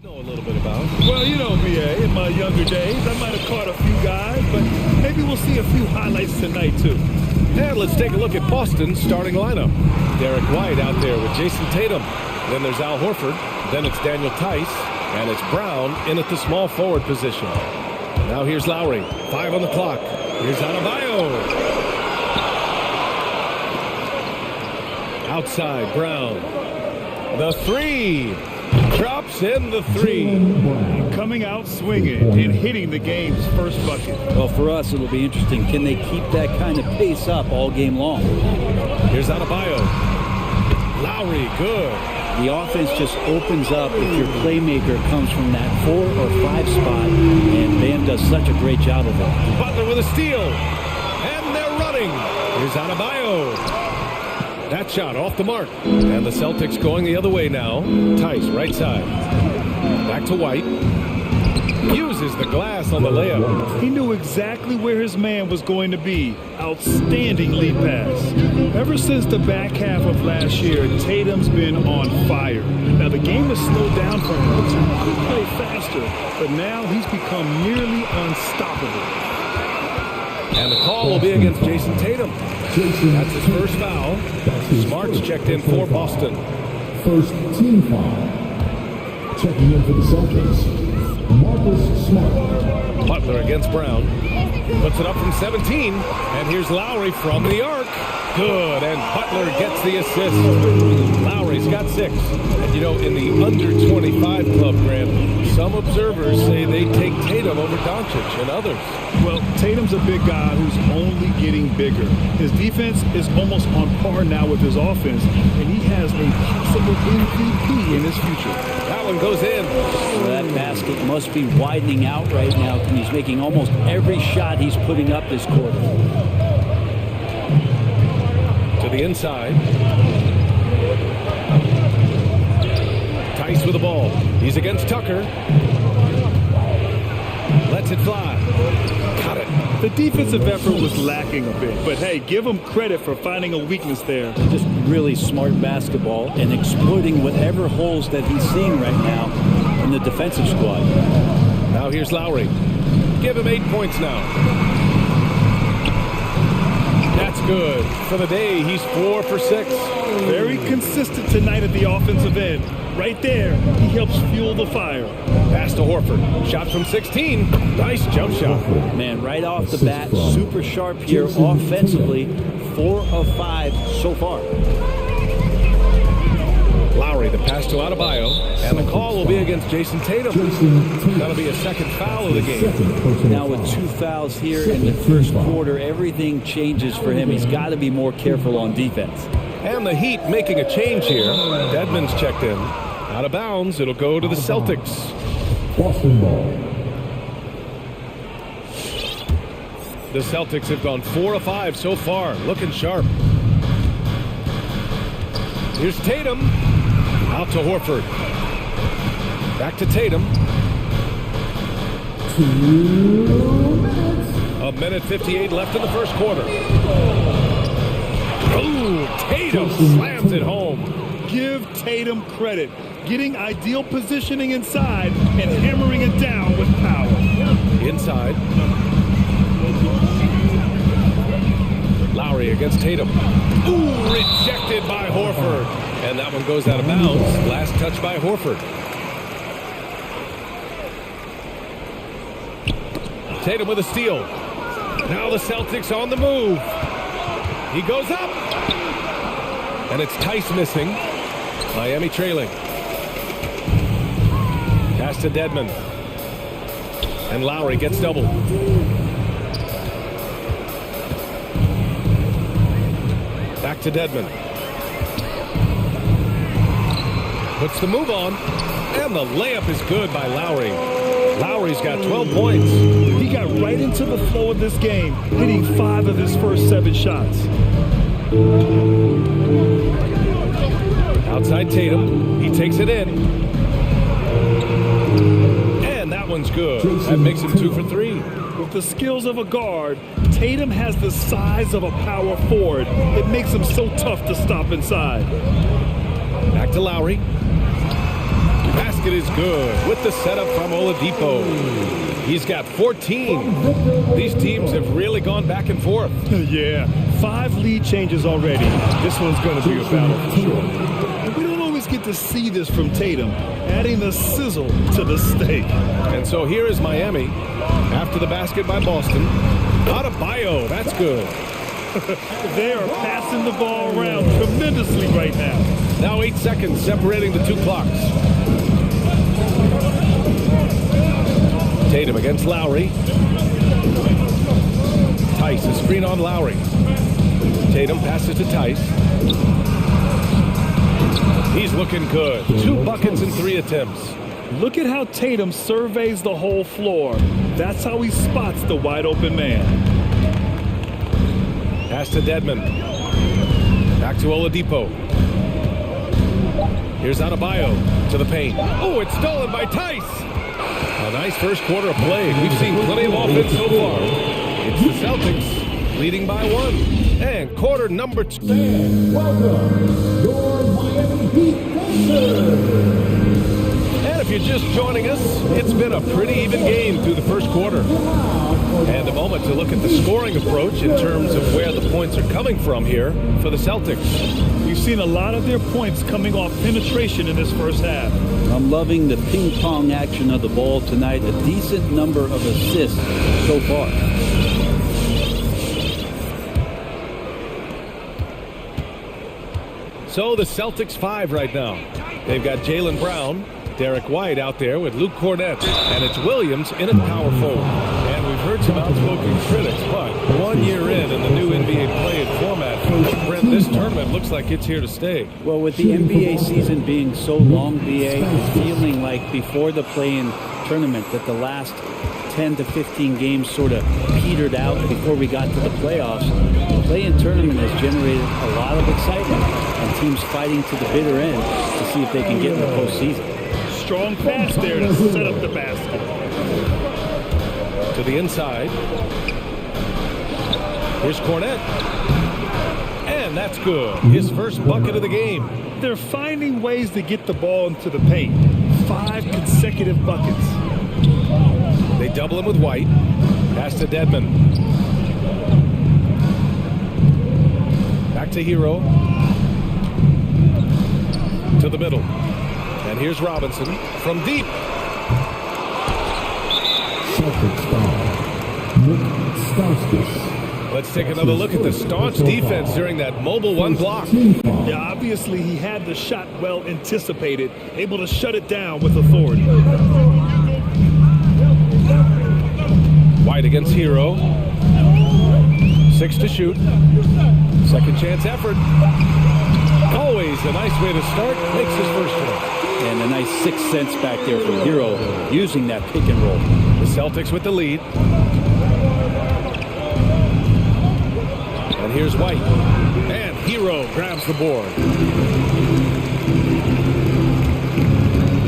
Know a little bit about. Well, you know, BA, in my younger days, I might have caught a few guys, but maybe we'll see a few highlights tonight, too. And let's take a look at Boston's starting lineup. Derek White out there with Jason Tatum. Then there's Al Horford. Then it's Daniel Tice. And it's Brown in at the small forward position. Now here's Lowry. 5 on the clock. Here's Adebayo. Outside, Brown. The three. Drops in the three. Coming out swinging and hitting the game's first bucket. Well, for us, it'll be interesting. Can they keep that kind of pace up all game long? Here's Adebayo. Lowry, good. The offense just opens up if your playmaker comes from that 4 or 5 spot, and Bam does such a great job of it. Butler with a steal. And they're running. Here's Adebayo. That shot off the mark. And the Celtics going the other way now. Tice, right side. Back to White. Uses the glass on the layup. He knew exactly where his man was going to be. Outstanding lead pass. Ever since the back half of last year, Tatum's been on fire. Now, the game has slowed down for him. He could play faster, but now he's become nearly unstoppable. And the call will be against Jason Tatum. That's his first foul. Smart's checked in for Boston. First team foul. Checking in for the Celtics, Marcus Smart. Butler against Brown. Puts it up from 17. And here's Lowry from the arc. Good. And Butler gets the assist. Lowry's got 6. And you know, in the under 25 club, Graham, some observers say they take Tatum over Doncic and others. Well, Tatum's a big guy who's only getting bigger. His defense is almost on par now with his offense, and he has a possible MVP in his future. That one goes in. So that basket must be widening out right now. He's making almost every shot he's putting up this quarter. To the inside. Tice with the ball. He's against Tucker. Lets it fly. Got it. The defensive effort was lacking a bit, but hey, give him credit for finding a weakness there. Just really smart basketball and exploiting whatever holes that he's seeing right now in the defensive squad. Now here's Lowry. Give him 8 points now. That's good. For the day, he's 4 for 6. Very consistent tonight at the offensive end. Right there, he helps fuel the fire. Pass to Horford. Shot from 16. Nice jump shot. Man, right off the bat, super sharp here offensively. 4 of 5 so far. Lowry, the pass to Adebayo. And the call will be against Jason Tatum. That'll be a second foul of the game. Now with 2 fouls here in the first quarter, everything changes for him. He's got to be more careful on defense. And the Heat making a change here. Dedmon's checked in. Out of bounds, it'll go to the Celtics. Boston ball. The Celtics have gone 4 of 5 so far. Looking sharp. Here's Tatum. Out to Horford. Back to Tatum. 2 minutes. A minute 58 left in the first quarter. Ooh, Tatum slams it home. Give Tatum credit. Getting ideal positioning inside and hammering it down with power. Inside. Lowry against Tatum. Ooh, rejected by Horford. And that one goes out of bounds. Last touch by Horford. Tatum with a steal. Now the Celtics on the move. He goes up. And it's Tice missing. Miami trailing. Pass to Dedmon. And Lowry gets doubled. Back to Dedmon. Puts the move on. And the layup is good by Lowry. Lowry's got 12 points. He got right into the flow of this game, hitting 5 of his first 7 shots. Outside Tatum. He takes it in. And that one's good. That makes him 2 for 3. With the skills of a guard, Tatum has the size of a power forward. It makes him so tough to stop inside. Back to Lowry. Pass basket is good with the setup from Oladipo. He's got 14. These teams have really gone back and forth. Yeah, 5 lead changes already. This one's going to be a battle for sure. And we don't always get to see this from Tatum, adding the sizzle to the steak. And so here is Miami after the basket by Boston. Adebayo, that's good. They are passing the ball around tremendously right now. Now 8 seconds separating the two clocks. Tatum against Lowry. Tice, a screen on Lowry. Tatum passes to Tice. He's looking good. 2 buckets in 3 attempts. Look at how Tatum surveys the whole floor. That's how he spots the wide open man. Pass to Dedmon. Back to Oladipo. Here's Adebayo to the paint. Oh, it's stolen by Tice. A nice first quarter of play. We've seen plenty of offense so far. It's the Celtics leading by 1. And quarter number 2. Welcome, your Miami Heat Thunder. And if you're just joining us, it's been a pretty even game through the first quarter. And a moment to look at the scoring approach in terms of where the points are coming from here for the Celtics. We've seen a lot of their points coming off penetration in this first half. I'm loving the ping-pong action of the ball tonight. A decent number of assists so far. So the Celtics 5 right now. They've got Jaylen Brown, Derek White out there with Luke Cornett, and it's Williams in at power forward. And we've heard some outspoken critics, but 1 year in the new NBA play-in format, Brent, this tournament looks like it's here to stay. Well, with the NBA season being so long, BA, it's feeling like before the play-in tournament that the last 10 to 15 games sort of petered out before we got to the playoffs. The play-in tournament has generated a lot of excitement and teams fighting to the bitter end to see if they can get in the postseason. Strong pass there to set up the basket. To the inside. Here's Cornett. And that's good. His first bucket of the game. They're finding ways to get the ball into the paint. 5 consecutive buckets. They double him with White. Pass to Dedmon. Back to Hero. To the middle. And here's Robinson from deep. Let's take another look at the staunch defense during that mobile 1 block. Yeah, obviously he had the shot well anticipated, able to shut it down with authority. White against Hero. 6 to shoot. Second chance effort. Always a nice way to start. Makes his first one. And a nice 6th sense back there from Hero using that pick and roll. The Celtics with the lead. And here's White. And Hero grabs the board.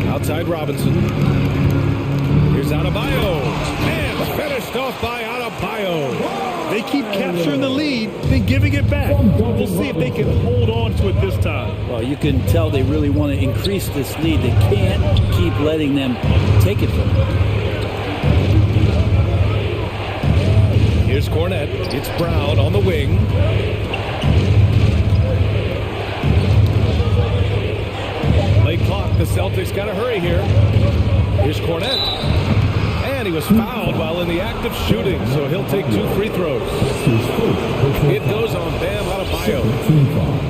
Outside Robinson. Here's Adebayo. And finished off by Adebayo. They keep capturing the lead, then giving it back. We'll see if they can hold on to it this time. Well, you can tell they really want to increase this lead. They can't keep letting them take it from them. Here's Cornett. It's Brown on the wing. Late clock. The Celtics got to hurry here. Here's Cornett. And he was fouled while in the act of shooting, so he'll take 2 free throws. It goes on Bam Adebayo.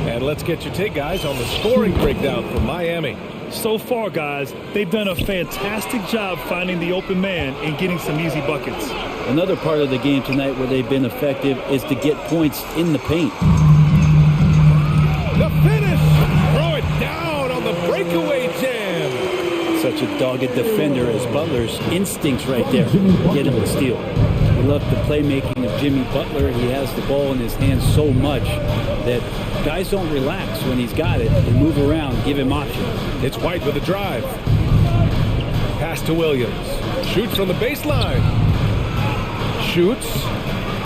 And let's get your take, guys, on the scoring breakdown from Miami. So far, guys, they've done a fantastic job finding the open man and getting some easy buckets. Another part of the game tonight where they've been effective is to get points in the paint. The finish! Throw it down on the breakaway jam. Such a dogged defender as Butler's instincts right there. Get him the steal. We love the playmaking of Jimmy Butler. He has the ball in his hands so much that guys don't relax when he's got it. They move around, give him options. It's White with a drive. Pass to Williams. Shoots from the baseline. Shoots.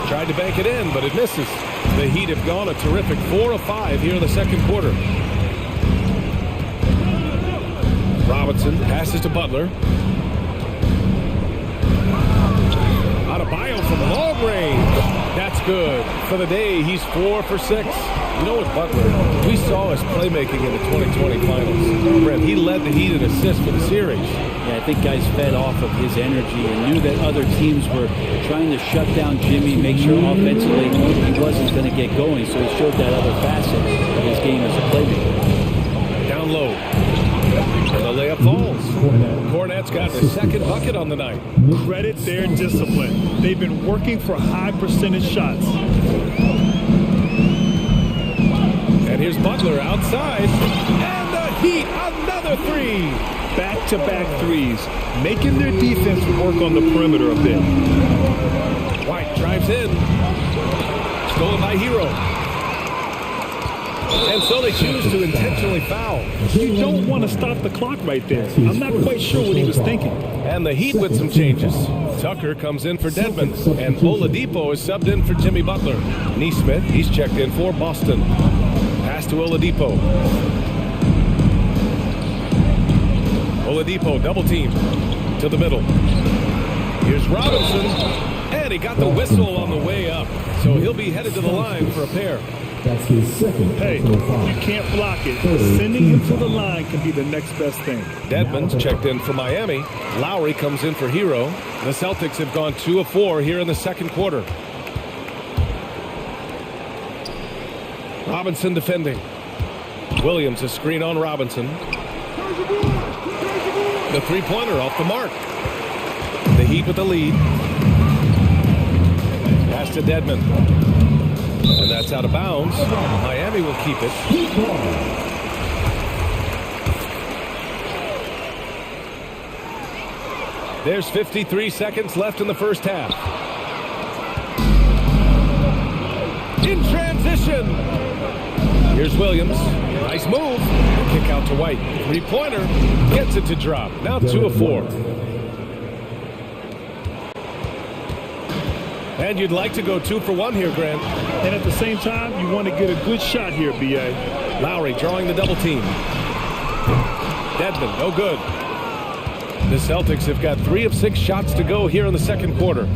Tried to bank it in, but it misses. The Heat have gone a terrific 4 of 5 here in the second quarter. Robinson passes to Butler. Adebayo from long range. That's good. For the day, he's 4 for 6. You know what, Butler, we saw his playmaking in the 2020 finals. Brent, he led the Heat in assists for the series. Yeah, I think guys fed off of his energy and knew that other teams were trying to shut down Jimmy, make sure offensively he wasn't going to get going. So he showed that other facet of his game as a playmaker. Down low. And the layup falls. Cornette's got the second bucket on the night. Credit their discipline. They've been working for high percentage shots. And here's Butler outside. And the Heat, another three. Back-to-back threes, making their defense work on the perimeter a bit. White drives in. Stolen by Hero. And so they choose to intentionally foul. You don't want to stop the clock right there. I'm not quite sure what he was thinking. And the Heat with some changes. Tucker comes in for Dedmon, and Oladipo is subbed in for Jimmy Butler. Neesmith, he's checked in for Boston. Pass to Oladipo. Oladipo double team to the middle. Here's Robinson, and he got the whistle on the way up. So he'll be headed to the line for a pair. That's his second. Hey, you can't block it. Sending him to the line can be the next best thing. Dedmon's checked in for Miami. Lowry comes in for Hero. The Celtics have gone 2 of 4 here in the second quarter. Robinson defending. Williams a screen on Robinson. The three-pointer off the mark. The Heat with the lead. Pass to Dedmon. And that's out of bounds. Miami will keep it. There's 53 seconds left in the first half. In transition. Here's Williams. Nice move. Kick out to White. Three-pointer. Gets it to drop. Now 2 of 4. And you'd like to go 2 for 1 here, Grant. And at the same time, you want to get a good shot here, B.A. Lowry drawing the double team. Dedmon, no good. The Celtics have got 3 of 6 shots to go here in the second quarter.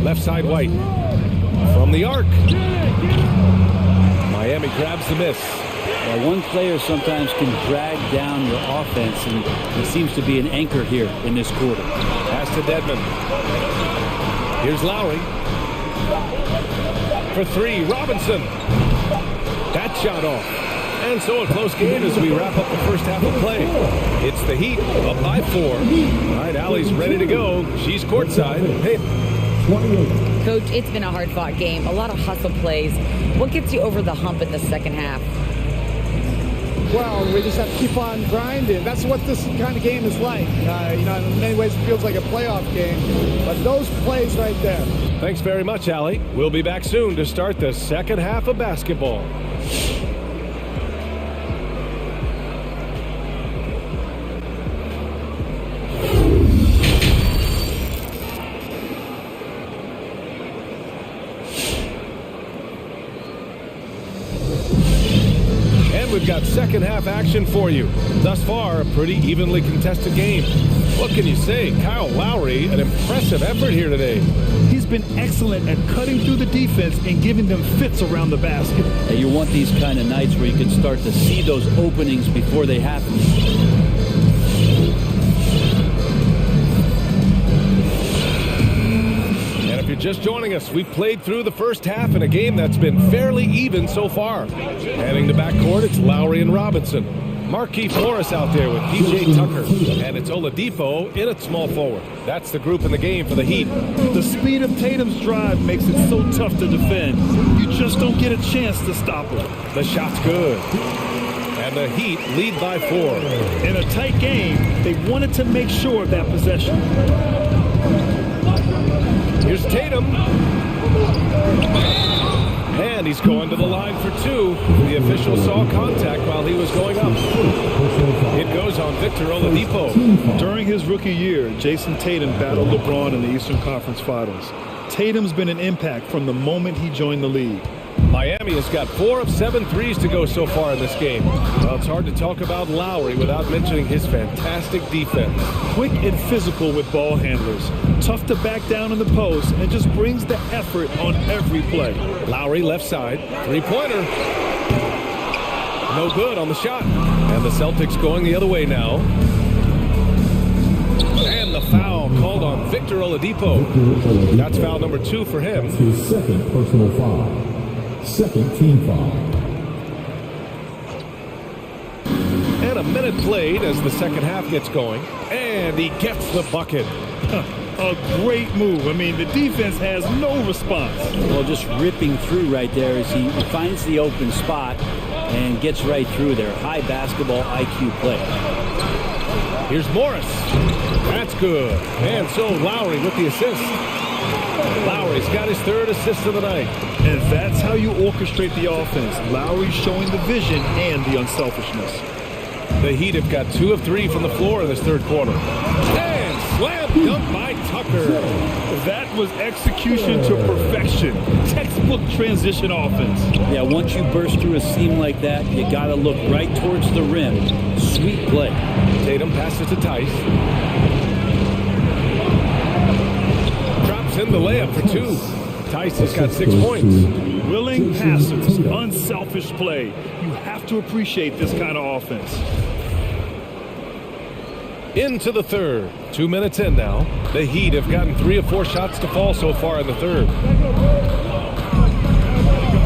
Left side White. From the arc. Miami grabs the miss. Well, one player sometimes can drag down your offense, and it seems to be an anchor here in this quarter. Pass to Dedmon. Here's Lowry. For 3, Robinson. That shot off. And so a close game as we wrap up the first half of play. It's the Heat up by 4. All right, Allie's ready to go. She's courtside. Hey. Coach, it's been a hard-fought game. A lot of hustle plays. What gets you over the hump in the second half? Well, we just have to keep on grinding. That's what this kind of game is like. In many ways it feels like a playoff game, but those plays right there. Thanks very much, Allie. We'll be back soon to start the second half of basketball. We've got second half action for you. Thus far, a pretty evenly contested game. What can you say? Kyle Lowry, an impressive effort here today. He's been excellent at cutting through the defense and giving them fits around the basket. And you want these kind of nights where you can start to see those openings before they happen. If you're just joining us, we've played through the first half in a game that's been fairly even so far. Heading to backcourt, it's Lowry and Robinson. Markieff Morris out there with P.J. Tucker. And it's Oladipo in at small forward. That's the group in the game for the Heat. The speed of Tatum's drive makes it so tough to defend. You just don't get a chance to stop him. The shot's good. And the Heat lead by 4. In a tight game, they wanted to make sure of that possession. Here's Tatum. And he's going to the line for 2. The official saw contact while he was going up. It goes on Victor Oladipo. During his rookie year, Jason Tatum battled LeBron in the Eastern Conference Finals. Tatum's been an impact from the moment he joined the league. Miami has got 4 of 7 threes to go so far in this game. Well, it's hard to talk about Lowry without mentioning his fantastic defense. Quick and physical with ball handlers. Tough to back down in the post and just brings the effort on every play. Lowry left side, three-pointer. No good on the shot. And the Celtics going the other way now. And the foul called on Victor Oladipo. That's foul number 2 for him. His second personal foul. Second team foul. And a minute played as the second half gets going. And he gets the bucket. A great move. I mean, the defense has no response. Well, just ripping through right there as he finds the open spot and gets right through there. High basketball IQ play. Here's Morris. That's good. And so Lowry with the assist. Lowry's got his 3rd assist of the night. And that's how you orchestrate the offense. Lowry showing the vision and the unselfishness. The Heat have got 2 of 3 from the floor in this 3rd quarter. And slam dunk by Tucker. That was execution to perfection. Textbook transition offense. Yeah, once you burst through a seam like that, you got to look right towards the rim. Sweet play. Tatum passes to Tice. Drops in the layup for 2. Tice has got 6 points. Willing passers, unselfish play. You have to appreciate this kind of offense. Into the 3rd. 2 minutes in now. The Heat have gotten 3 of 4 shots to fall so far in the 3rd.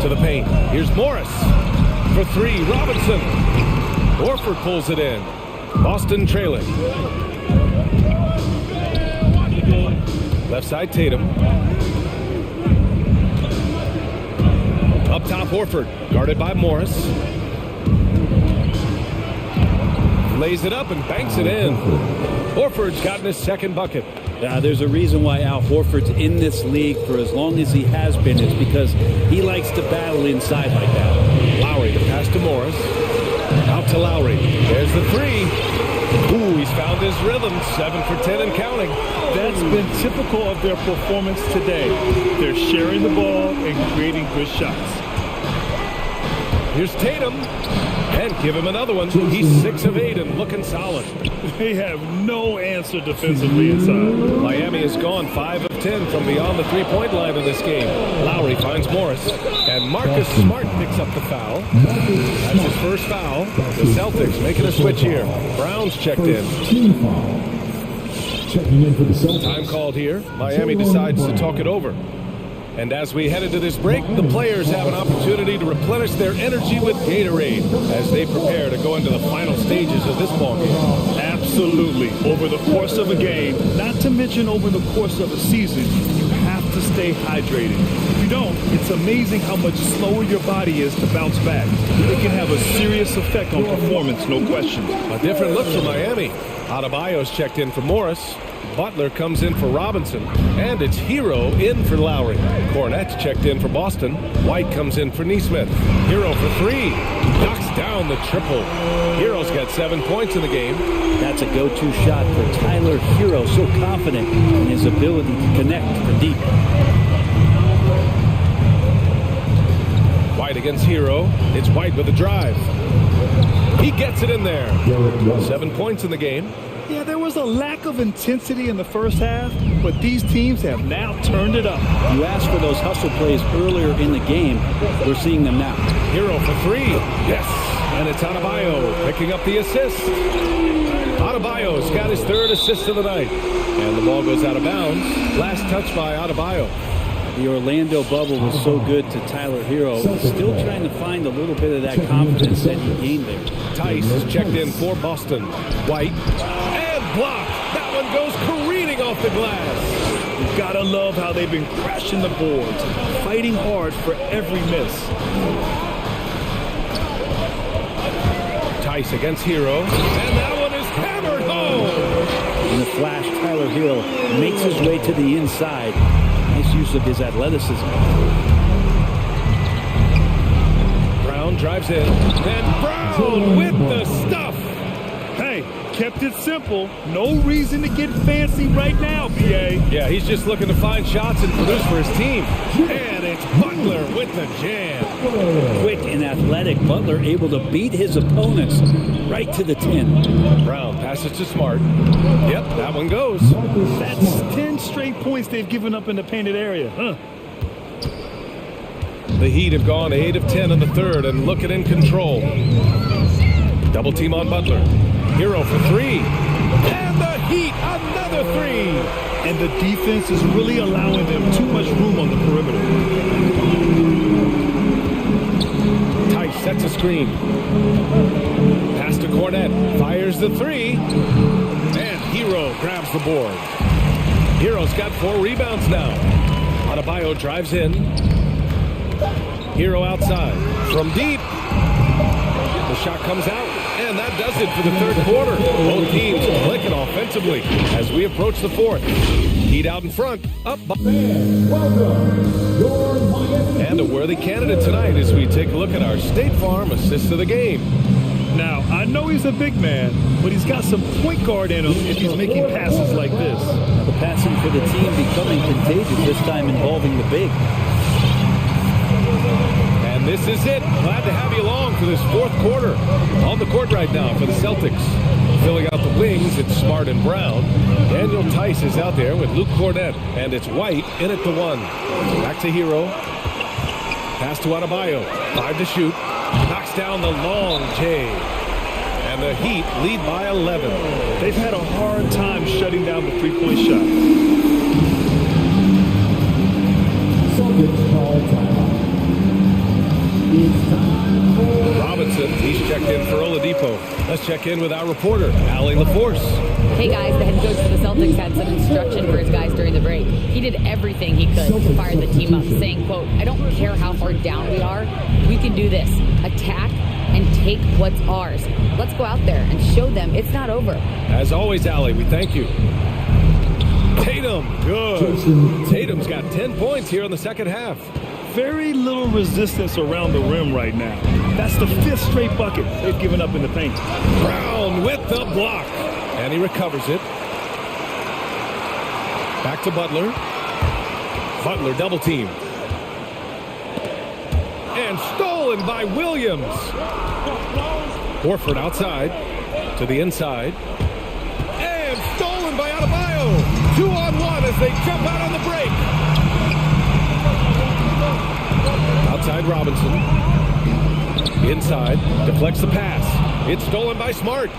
To the paint. Here's Morris. For 3, Robinson. Horford pulls it in. Boston trailing. Left side Tatum. Up top Horford. Guarded by Morris. Lays it up and banks it in. Horford's gotten his 2nd bucket. There's a reason why Al Horford's in this league for as long as he has been. It's because he likes to battle inside like that. Lowry to pass to Morris. Out to Lowry. There's the 3. Ooh, he's found his rhythm. 7 for 10 and counting. That's been typical of their performance today. They're sharing the ball and creating good shots. Here's Tatum. And give him another one. He's 6 of 8 and looking solid. They have no answer defensively inside. Miami has gone 5 of 10 from beyond the 3-point line in this game. Lowry finds Morris. And Marcus Smart picks up the foul. That's his first foul. The Celtics making a switch here. Brown's checked in. Checking in for the Celtics. Time called here. Miami decides to talk it over. And as we head into this break, the players have an opportunity to replenish their energy with Gatorade as they prepare to go into the final stages of this ballgame. Absolutely. Over the course of a game, not to mention over the course of a season, you have to stay hydrated. If you don't, it's amazing how much slower your body is to bounce back. It can have a serious effect on performance, no question. A different look for Miami. Adebayo's checked in for Morris. Butler comes in for Robinson, and it's Hero in for Lowry. Cornette's checked in for Boston. White comes in for Nesmith. Hero for 3. Knocks down the triple. Hero's got 7 points in the game. That's a go-to shot for Tyler Hero, so confident in his ability to connect for deep. White against Hero. It's White with a drive. He gets it in there. 7 points in the game. Yeah, there was a lack of intensity in the first half, but these teams have now turned it up. You asked for those hustle plays earlier in the game. We're seeing them now. Hero for 3. Yes. And it's Adebayo picking up the assist. Adebayo's got his 3rd assist of the night. And the ball goes out of bounds. Last touch by Adebayo. The Orlando bubble was so good to Tyler Hero. Still trying to find a little bit of that confidence that he gained there. Tice is checked in for Boston. White. And blocked. That one goes careening off the glass. You've got to love how they've been crashing the boards, fighting hard for every miss. Tice against Hero. And that one is hammered home. In the flash, Tyler Hero makes his way to the inside. Nice use of his athleticism. Brown drives in. And Brown with the stuff. Hey, kept it simple. No reason to get fancy right now, BA. Yeah, he's just looking to find shots and produce for his team. And it's Butler with the jam. Quick and athletic, Butler able to beat his opponents right to the 10. Brown passes to Smart. Yep, that one goes. That's 10 straight points they've given up in the painted area, huh? The Heat have gone 8 of 10 in the third and looking in control. Double team on Butler. Hero for 3. And the Heat, another 3. And the defense is really allowing them too much room on the perimeter. Tice sets a screen. Pass to Cornette. Fires the 3. And Hero grabs the board. Hero's got 4 rebounds now. Adebayo drives in. Hero outside. From deep. The shot comes out. And that does it for the third quarter. Both teams clicking offensively as we approach the fourth. Heat out in front. Up. And a worthy candidate tonight as we take a look at our State Farm assist of the game. Now, I know he's a big man, but he's got some point guard in him if he's making passes like this. The passing for the team becoming contagious, this time involving the big. And this is it. Glad to have you along for this fourth quarter. On the court right now for the Celtics. Filling out the wings, it's Smart and Brown. Daniel Tice is out there with Luke Cornette. And it's White in at the 1. Back to Hero. Pass to Adebayo. 5 to shoot. Knocks down the long J. And the Heat lead by 11. They've had a hard time shutting down the three-point shot. Robinson, he's checked in for Oladipo. Let's check in with our reporter, Allie LaForce. Hey guys, the head coach for the Celtics had some instruction for his guys during the break. He did everything he could to fire the team up, saying, quote, I don't care how far down we are, we can do this. Attack and take what's ours. Let's go out there and show them it's not over. As always, Allie, we thank you. Tatum, good. Tatum's got 10 points here in the second half. Very little resistance around the rim right now. That's the 5th straight bucket they've given up in the paint. Brown with the block. And he recovers it. Back to Butler. Butler double team. And stolen by Williams. Horford outside to the inside. And stolen by Adebayo. 2-on-1 as they jump out on the break. Outside Robinson. Inside. Deflects the pass. It's stolen by Smart.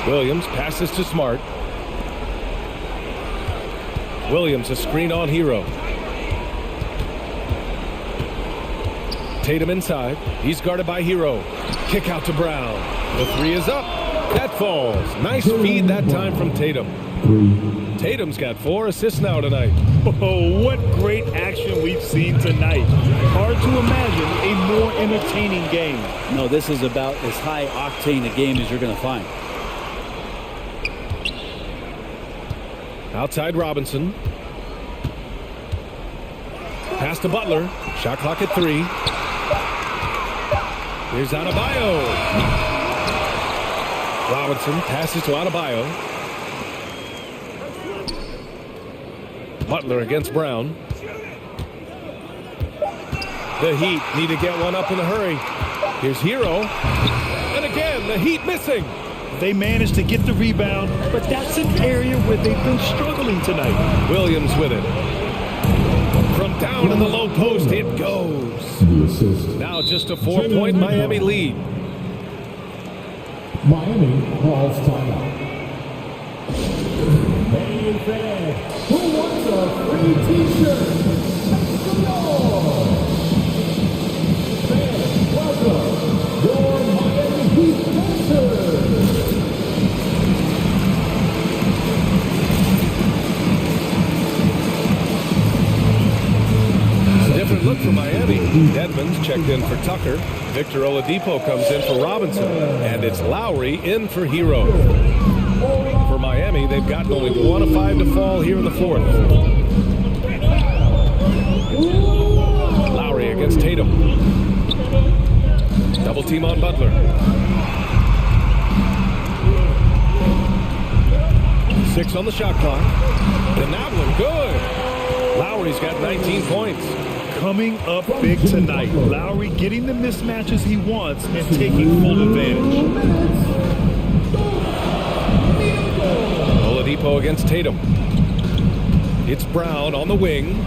Williams passes to Smart. Williams a screen on Hero. Tatum inside. He's guarded by Hero. Kick out to Brown. The 3 is up. That falls. Nice feed that time from Tatum. Tatum's got 4 assists now tonight. Oh, what great action we've seen tonight. Hard to imagine a more entertaining game. No, this is about as high octane a game as you're going to find. Outside Robinson. Pass to Butler. Shot clock at 3. Here's Adebayo. Robinson passes to Adebayo. Butler against Brown. The Heat need to get one up in a hurry. Here's Hero. And again, the Heat missing. They managed to get the rebound, but that's an area where they've been struggling tonight. Williams with it. From down in the low post, it goes. Now just a 4-point Miami lead. Miami calls timeout. Hey fan, who wants a free t-shirt? Come on! Fans, welcome your Miami Heat Pacers. Different look for Miami. Edmonds checked in for Tucker. Victor Oladipo comes in for Robinson. And it's Lowry in for Hero. For Miami, they've gotten only 1 of 5 to fall here in the fourth. Lowry against Tatum. Double team on Butler. 6 on the shot clock. And that one, good. Lowry's got 19 points. Coming up big tonight. Lowry getting the mismatches he wants and taking full advantage. Oladipo against Tatum. It's Brown on the wing.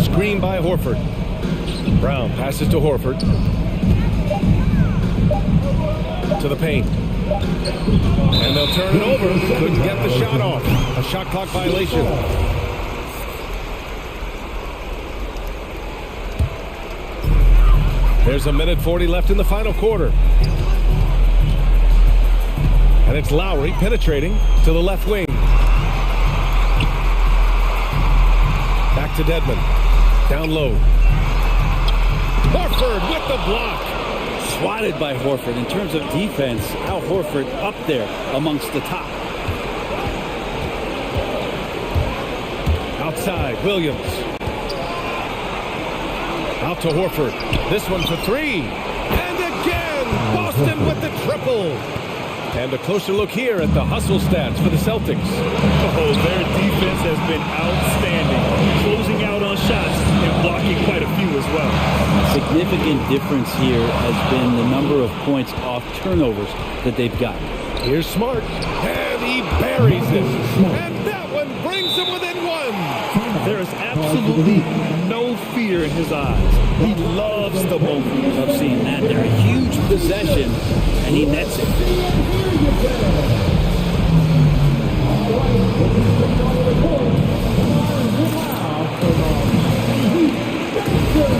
Screen by Horford. Brown passes to Horford. To the paint. And they'll turn it over. Couldn't get the shot off. A shot clock violation. There's a minute 40 left in the final quarter. And it's Lowry penetrating to the left wing. Back to Dedmon. Down low. Horford with the block. Swatted by Horford. In terms of defense, Al Horford up there amongst the top. Outside, Williams. Out to Horford. This one for 3. And again, Boston with the triple. And a closer look here at the hustle stats for the Celtics. Oh, their defense has been outstanding. Closing out on shots and blocking quite a few as well. A significant difference here has been the number of points off turnovers that they've gotten. Here's Smart. And he buries it. And that one brings him within 1. There is absolutely no fear in his eyes. He loves the moment. I've seen that. They're a huge possession, and he nets it.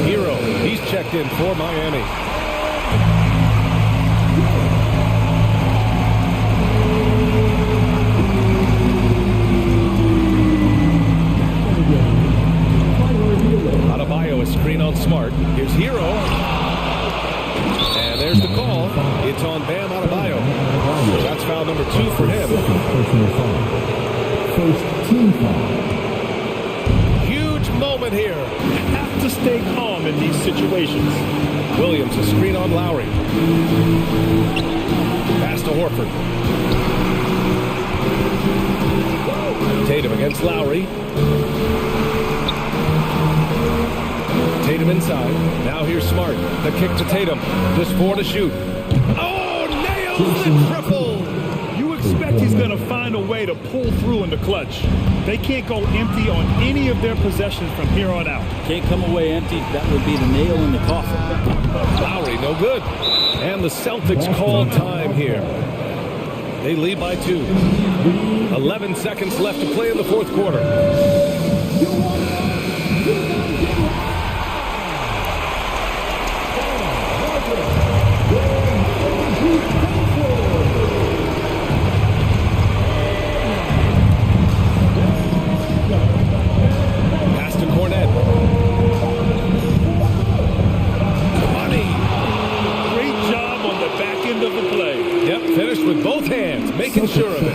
Hero, he's checked in for Miami. Adebayo, a screen on Smart. Here's Hero. And there's the call. It's on Bam Adebayo. That's foul number 2 for him. First team foul. Huge moment here. Have to stay calm in these situations. Williams, a screen on Lowry. Pass to Horford. Tatum against Lowry. Tatum inside. Now here's Smart. The kick to Tatum. Just 4 to shoot. Oh, nails the triple! You expect he's going to find a way to pull through in the clutch. They can't go empty on any of their possessions from here on out. Can't come away empty. That would be the nail in the coffin. Lowry, no good. And the Celtics call time here. They lead by 2. 11 seconds left to play in the 4th quarter. Pass to Cornette. Money. Great job on the back end of the play. Yep, finished with both hands, making sure of it.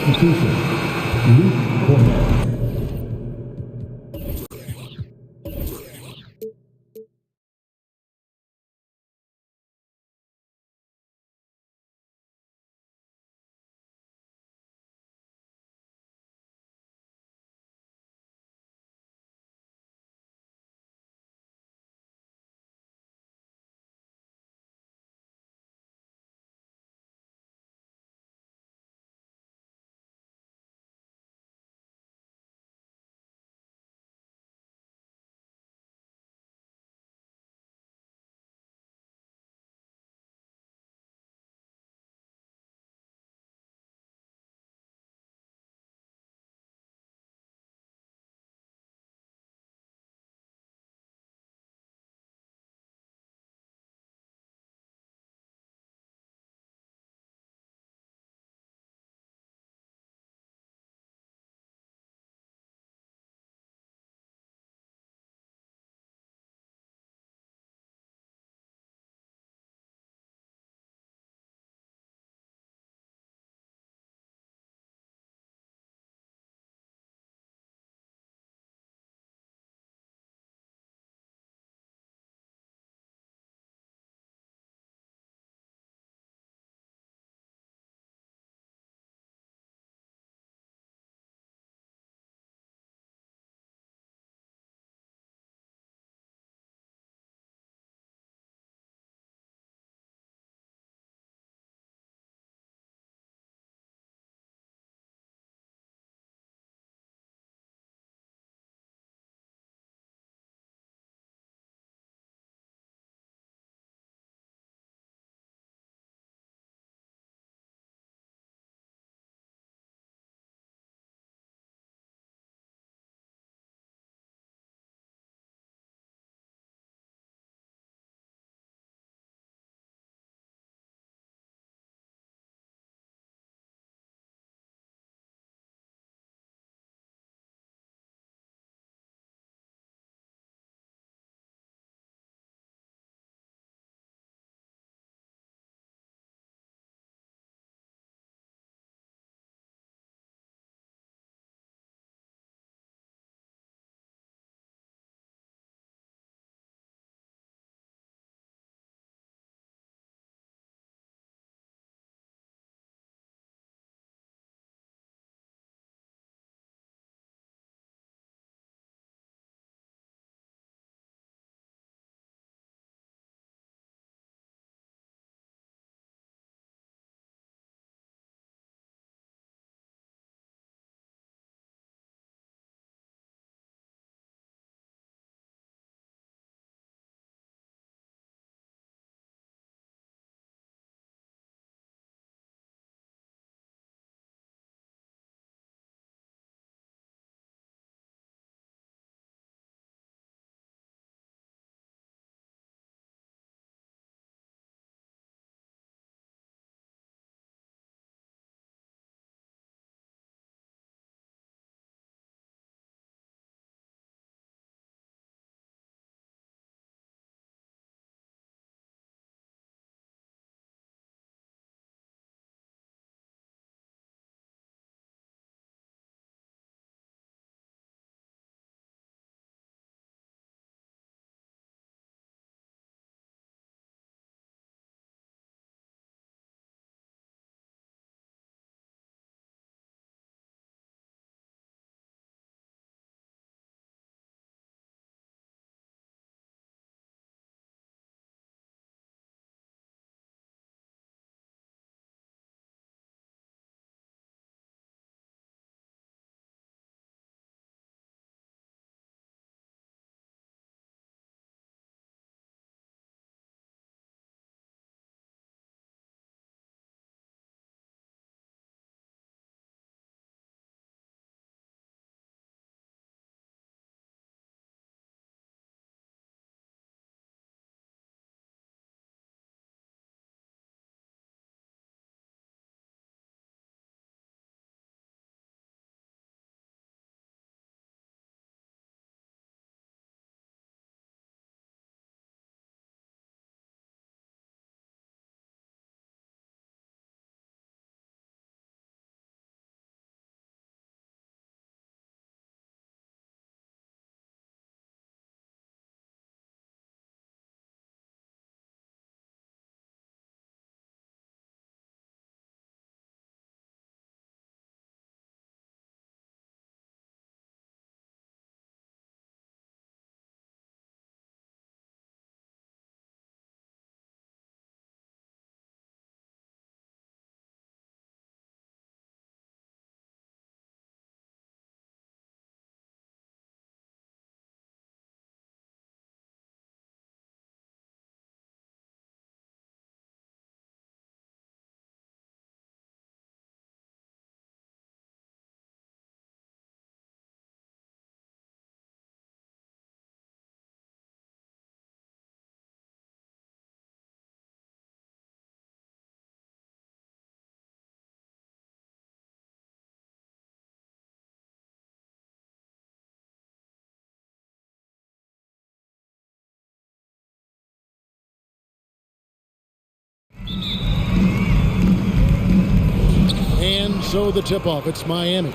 so the tip-off, it's Miami.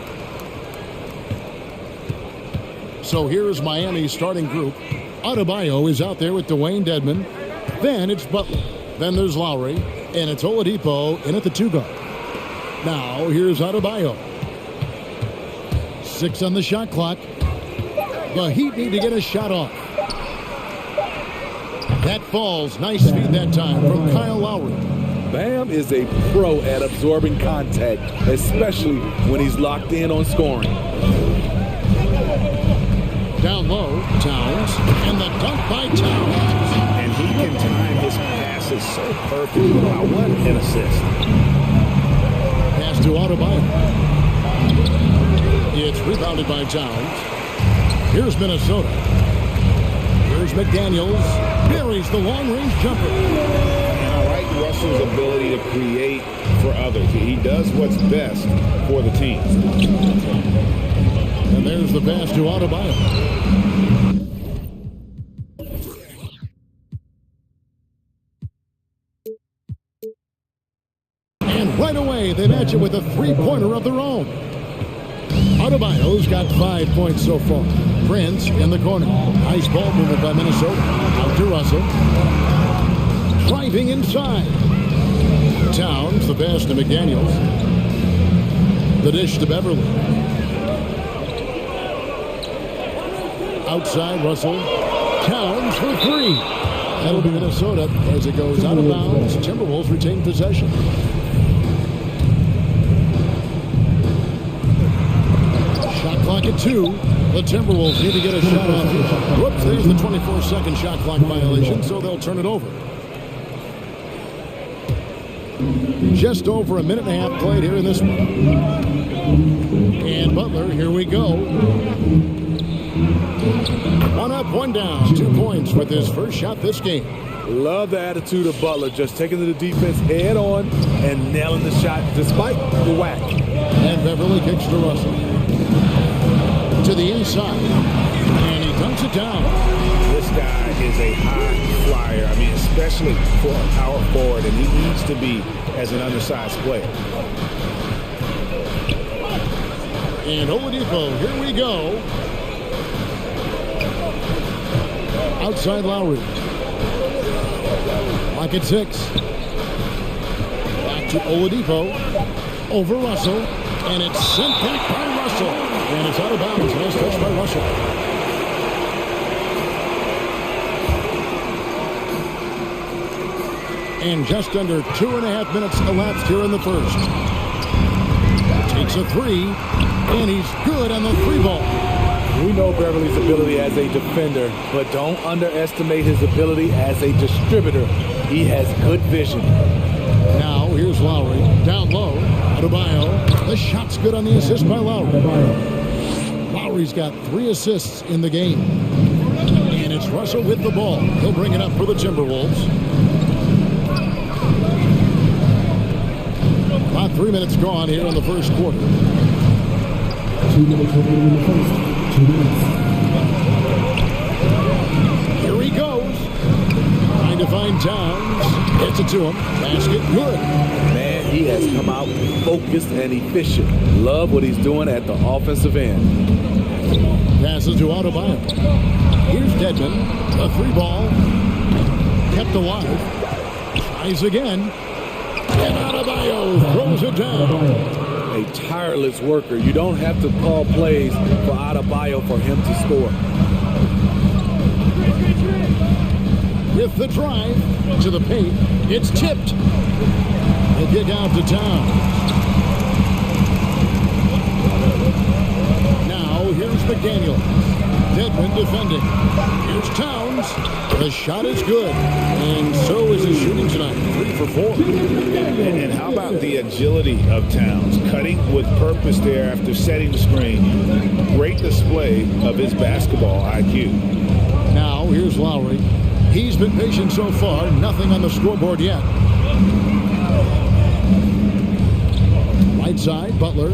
So here's Miami's starting group. Adebayo is out there with Dwayne Dedmon. Then it's Butler. Then there's Lowry. And it's Oladipo in at the 2 guard. Now here's Adebayo. 6 on the shot clock. The Heat need to get a shot off. That falls. Nice feed that time from Kyle Lowry. Bam is a pro at absorbing contact, especially when he's locked in on scoring. Down low, Towns, and the dunk by Towns. And he can time his passes so perfectly. Wow, what an assist. Pass to Adebayo. It's rebounded by Towns. Here's Minnesota. Here's McDaniels. Buries the long-range jumper. And I like Russell's ability to create for others. He does what's best for the team. And there's the pass to Adebayo. And right away, they match it with a three-pointer of their own. Adebayo's got 5 points so far. Prince in the corner. Nice ball movement by Minnesota. Out to Russell. Driving inside. Towns, the pass to McDaniels. The dish to Beverly. Outside, Russell. Towns for 3. That'll be Minnesota as it goes out of bounds. Timberwolves retain possession. Shot clock at 2. The Timberwolves need to get a shot off. Whoops, there's the 24-second shot clock violation, so they'll turn it over. Just over a minute and a half played here in this one. And Butler, here we go. 1 up, 1 down. 2 points with his first shot this game. Love the attitude of Butler, just taking to the defense head on and nailing the shot despite the whack. And Beverly kicks to Russell. To the inside. And he dunks it down. This guy is a high flyer. I mean, especially for a power forward, and he needs to be as an undersized player. And Oladipo, here we go. Outside Lowry. Lock at 6. Back to Oladipo. Over Russell. And it's sent back by Russell. And it's out of bounds. Nice touch by Russell. And just under 2.5 minutes elapsed here in the first. Takes a 3. And he's good on the 3 ball. We know Beverly's ability as a defender, but don't underestimate his ability as a distributor. He has good vision. Now, here's Lowry. Down low. Adebayo. The shot's good on the assist by Lowry. Lowry's got 3 assists in the game. And it's Russell with the ball. He'll bring it up for the Timberwolves. About 3 minutes gone here in the first quarter. 2 minutes remaining in the first. 2 minutes. Here he goes. Trying to find Towns. Gets it to him. Basket good. Man, he has come out focused and efficient. Love what he's doing at the offensive end. Passes to Adebayo. Here's Dedmon. A 3 ball. Kept alive. Tries again. And Adebayo throws it down. A tireless worker. You don't have to call plays for Adebayo for him to score. With the drive to the paint, it's tipped. They kick out to Towns. Now here's McDaniel. Dedmon defending. Here's Towns. The shot is good. And so is his shooting tonight. 3 for 4. And how about the agility of Towns? Cutting with purpose there after setting the screen. Great display of his basketball IQ. Now here's Lowry. He's been patient so far. Nothing on the scoreboard yet. Right side, Butler.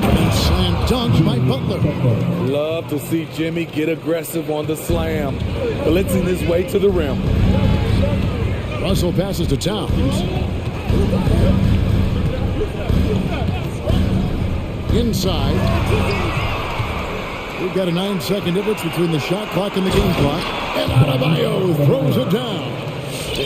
And slam dunk by Butler. Love to see Jimmy get aggressive on the slam, blitzing his way to the rim. Russell passes to Towns. inside. We've got a 9-second difference between the shot clock and the game clock. And Adebayo throws it down.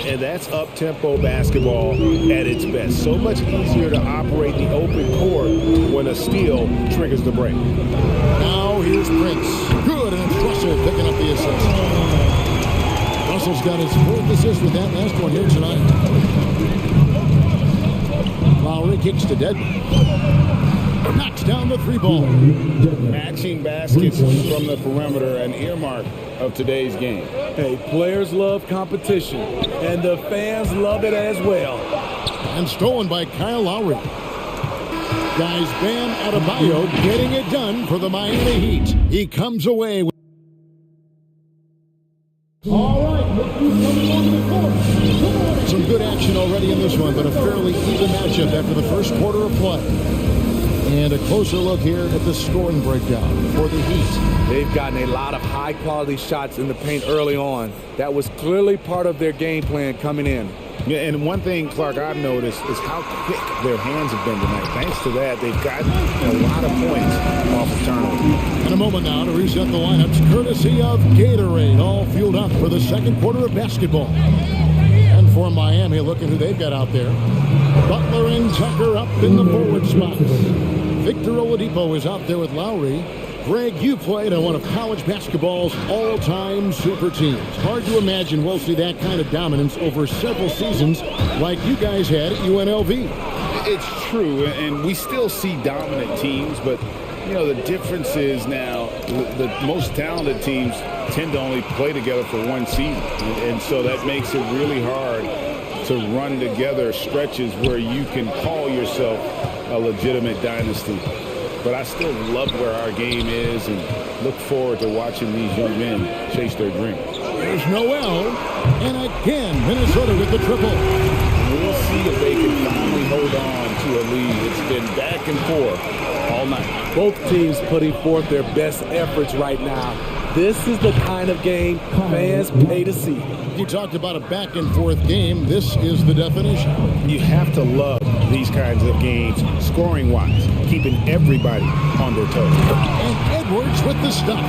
And that's up-tempo basketball at its best. So much easier to operate the open court when a steal triggers the break. Now here's Prince. Good, and it's Russell picking up the assist. Russell's got his 4th assist with that last one here tonight. Lowry kicks to Deadman. Knocks down the 3-ball. Matching baskets from the perimeter, an earmark of today's game. Hey, players love competition, and the fans love it as well. And stolen by Kyle Lowry. Guys, Bam Adebayo getting it done for the Miami Heat. He comes away with... All right, look who's coming on the court. Some good action already in this one, but a fairly even matchup after the first quarter of play. And a closer look here at the scoring breakdown for the Heat. They've gotten a lot of high-quality shots in the paint early on. That was clearly part of their game plan coming in. Yeah, and one thing, Clark, I've noticed is how quick their hands have been tonight. Thanks to that, they've gotten a lot of points off of turnover. In a moment now to reset the lineups, courtesy of Gatorade, all fueled up for the second quarter of basketball. And for Miami, look at who they've got out there. Butler and Tucker up in the forward spots. Victor Oladipo is out there with Lowry. Greg, you played on one of college basketball's all-time super teams. Hard to imagine we'll see that kind of dominance over several seasons like you guys had at UNLV. It's true, and we still see dominant teams, but, you know, the difference is now the most talented teams tend to only play together for one season, and so that makes it really hard to run together stretches where you can call yourself a legitimate dynasty. But I still love where our game is and look forward to watching these young men chase their dream. There's Noel, and again, Minnesota with the triple. We'll see if they can finally hold on to a lead. It's been back and forth all night. Both teams putting forth their best efforts right now. This is the kind of game fans pay to see. You talked about a back-and-forth game. This is the definition. You have to love these kinds of games, scoring-wise, keeping everybody on their toes. And Edwards with the stuff.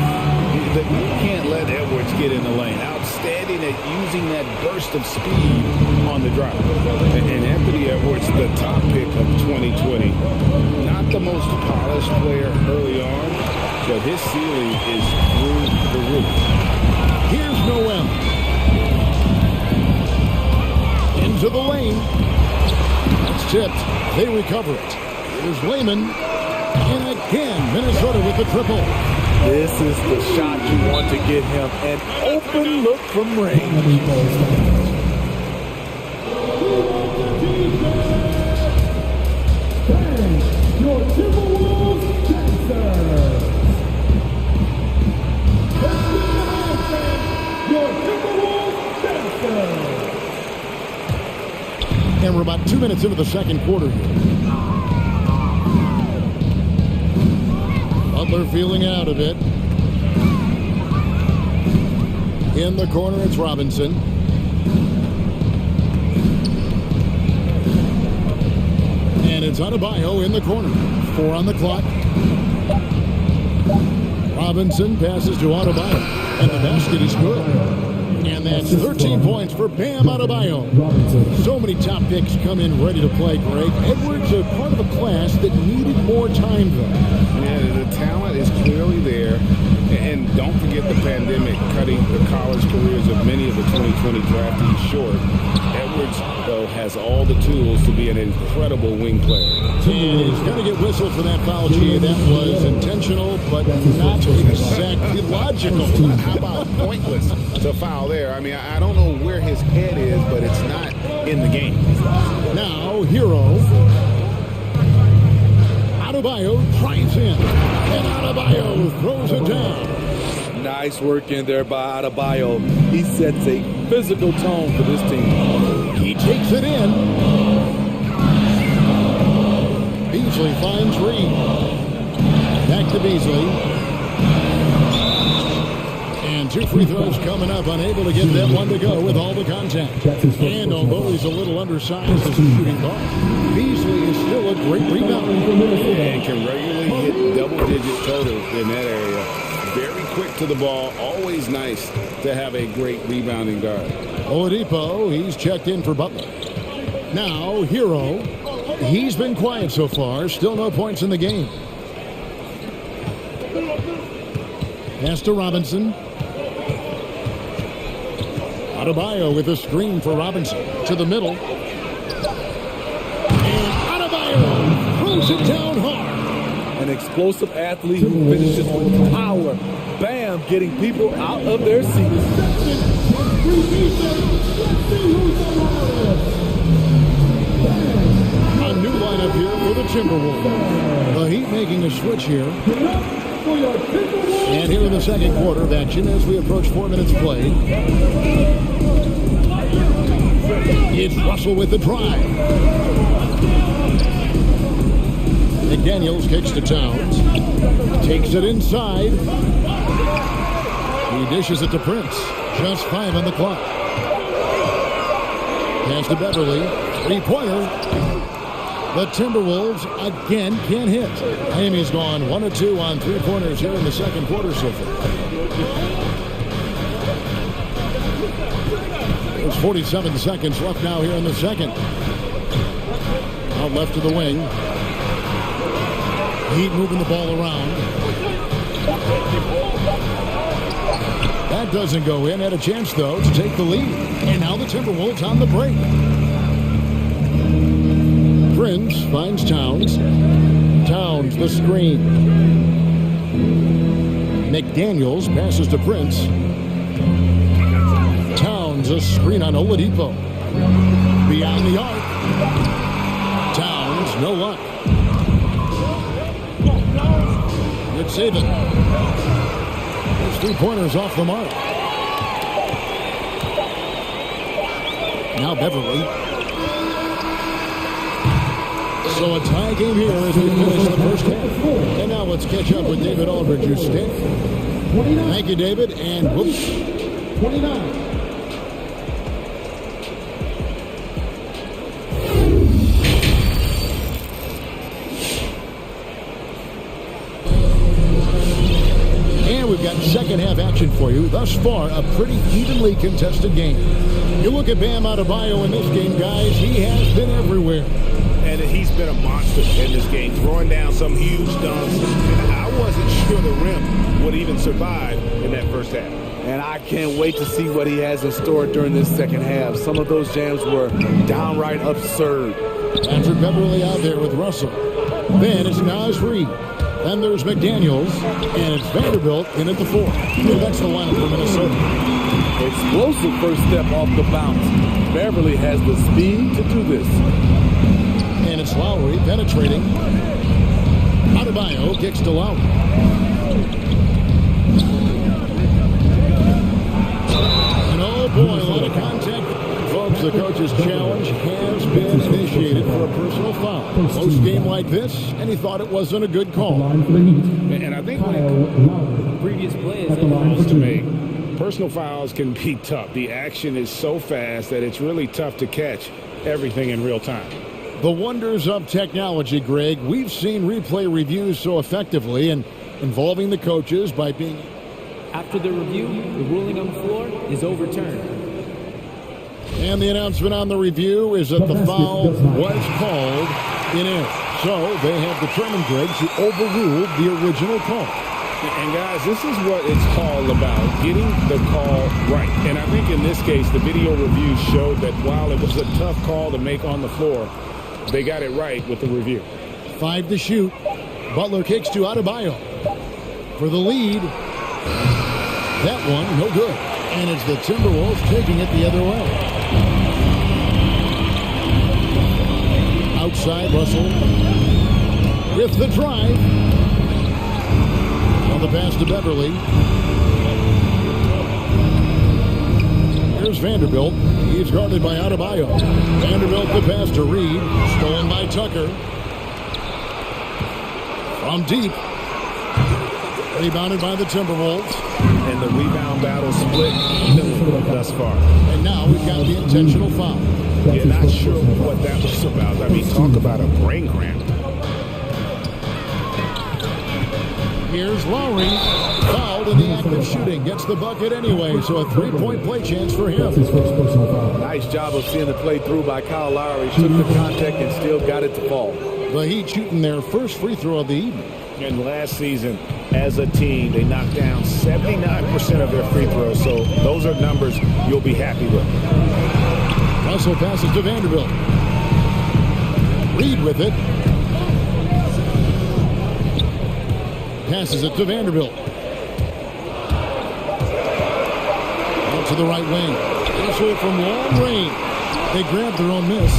You can't let Edwards get in the lane. Outstanding at using that burst of speed on the drive. And Anthony Edwards, the top pick of 2020. Not the most polished player early on, but his ceiling is through the roof. Here's Noel. Into the lane. That's tipped. They recover it. Here's Lehman. And again, Minnesota with the triple. This is the shot you want to get him. An open look from range. Your Timberwolves dancers. Your Timberwolves dancers. And we're about 2 minutes into the second quarter here. Butler feeling out a bit. In the corner, it's Robinson. And it's Adebayo in the corner. 4 on the clock. Robinson passes to Adebayo. And the basket is good. And that's 13 points for Bam Adebayo. So many top picks come in ready to play, Greg. Edwards a part of a class that needed more time, though. Yeah, the talent is clearly there. And don't forget the pandemic cutting the college careers of many of the 2020 draftees short. Edwards, though, has all the tools to be an incredible wing player. And he's going to get whistled for that foul, G. That was intentional, but not exactly logical. How about pointless to foul there? I mean, I don't know where his head is, but it's not in the game. Now, Hero. Adebayo drives in. And Adebayo throws it down. Nice work in there by Adebayo. He sets a physical tone for this team. He takes it in. Beasley finds Reed. Back to Beasley. And 2 free throws coming up. Unable to get that one to go with all the contact. And although he's a little undersized as a shooting guard, Beasley is still a great rebound. And can regularly hit double-digit totals in that area. Very quick to the ball. Always nice to have a great rebounding guard. Oladipo, he's checked in for Butler. Now, Hero. He's been quiet so far. Still no points in the game. Pass to Robinson. Adebayo with a screen for Robinson. To the middle. And Adebayo throws it down hard. An explosive athlete who finishes with power. Bam, getting people out of their seats. A new lineup here for the Timberwolves. The Heat making a switch here. And here in the second quarter of action as we approach 4 minutes played. It's Russell with the drive. McDaniels kicks to Towns. Takes it inside. He dishes it to Prince. Just 5 on the clock. Pass to Beverly. Three-pointer. The Timberwolves again can't hit. Miami's gone 1 of 2 on three-pointers here in the second quarter so far. There's 47 seconds left now here in the second. Out left to the wing. Heat moving the ball around. That doesn't go in. Had a chance, though, to take the lead. And now the Timberwolves on the break. Prince finds Towns. Towns, the screen. McDaniels passes to Prince. Towns, a screen on Oladipo. Beyond the arc. Towns, no luck. Good saving. Those three-pointers off the mark. Now Beverly. So a tie game here as we finish the first half. And now let's catch up with David Aldridge, who's staying. Thank you, David. And whoops. 29. We've got second half action for you. Thus far, a pretty evenly contested game. You look at Bam Adebayo in this game, guys. He has been everywhere. And he's been a monster in this game, throwing down some huge dunks. And I wasn't sure the rim would even survive in that first half. And I can't wait to see what he has in store during this second half. Some of those jams were downright absurd. Patrick Beverly out there with Russell. Then it's Naz Reid. Then there's McDaniels, and it's Vanderbilt in at the 4. That's the lineup for Minnesota. Explosive first step off the bounce. Beverly has the speed to do this. And it's Lowry penetrating. Adebayo kicks to Lowry. And oh boy, a lot of contact. Folks, the coach's challenge has been initiated for a personal foul. Post game like this, and he thought it wasn't a good call. And I think like previous plays to make, personal fouls can be tough. The action is so fast that it's really tough to catch everything in real time. The wonders of technology, Greg. We've seen replay reviews so effectively and involving the coaches by being... After the review, the ruling on the floor is overturned. And the announcement on the review is that the foul was called in error. So they have determined, Greg, to overrule the original call. And guys, this is what it's all about, getting the call right. And I think in this case, the video review showed that while it was a tough call to make on the floor, they got it right with the review. 5 to shoot. Butler kicks to Adebayo for the lead. That one, no good. And it's the Timberwolves taking it the other way. Outside, Russell with the drive. On the pass to Beverly. Here's Vanderbilt. He's guarded by Adebayo. Vanderbilt the pass to Reed. Stolen by Tucker. From deep. Rebounded by the Timberwolves. And the rebound battle split evenly thus far. And now we've got the intentional foul. Yeah, not sure what that was about. I mean, talk about a brain cramp. Here's Lowry. Fouled in the act of shooting. Gets the bucket anyway, so a 3-point play chance for him. Nice job of seeing the play through by Kyle Lowry. Took the contact and still got it to fall. The Heat shooting their first free throw of the evening. And last season, as a team, they knocked down 79% of their free throws, so those are numbers you'll be happy with. Russell passes to Vanderbilt. Reed with it. Passes it to Vanderbilt. Out to the right wing. Russell from long range. They grab their own miss.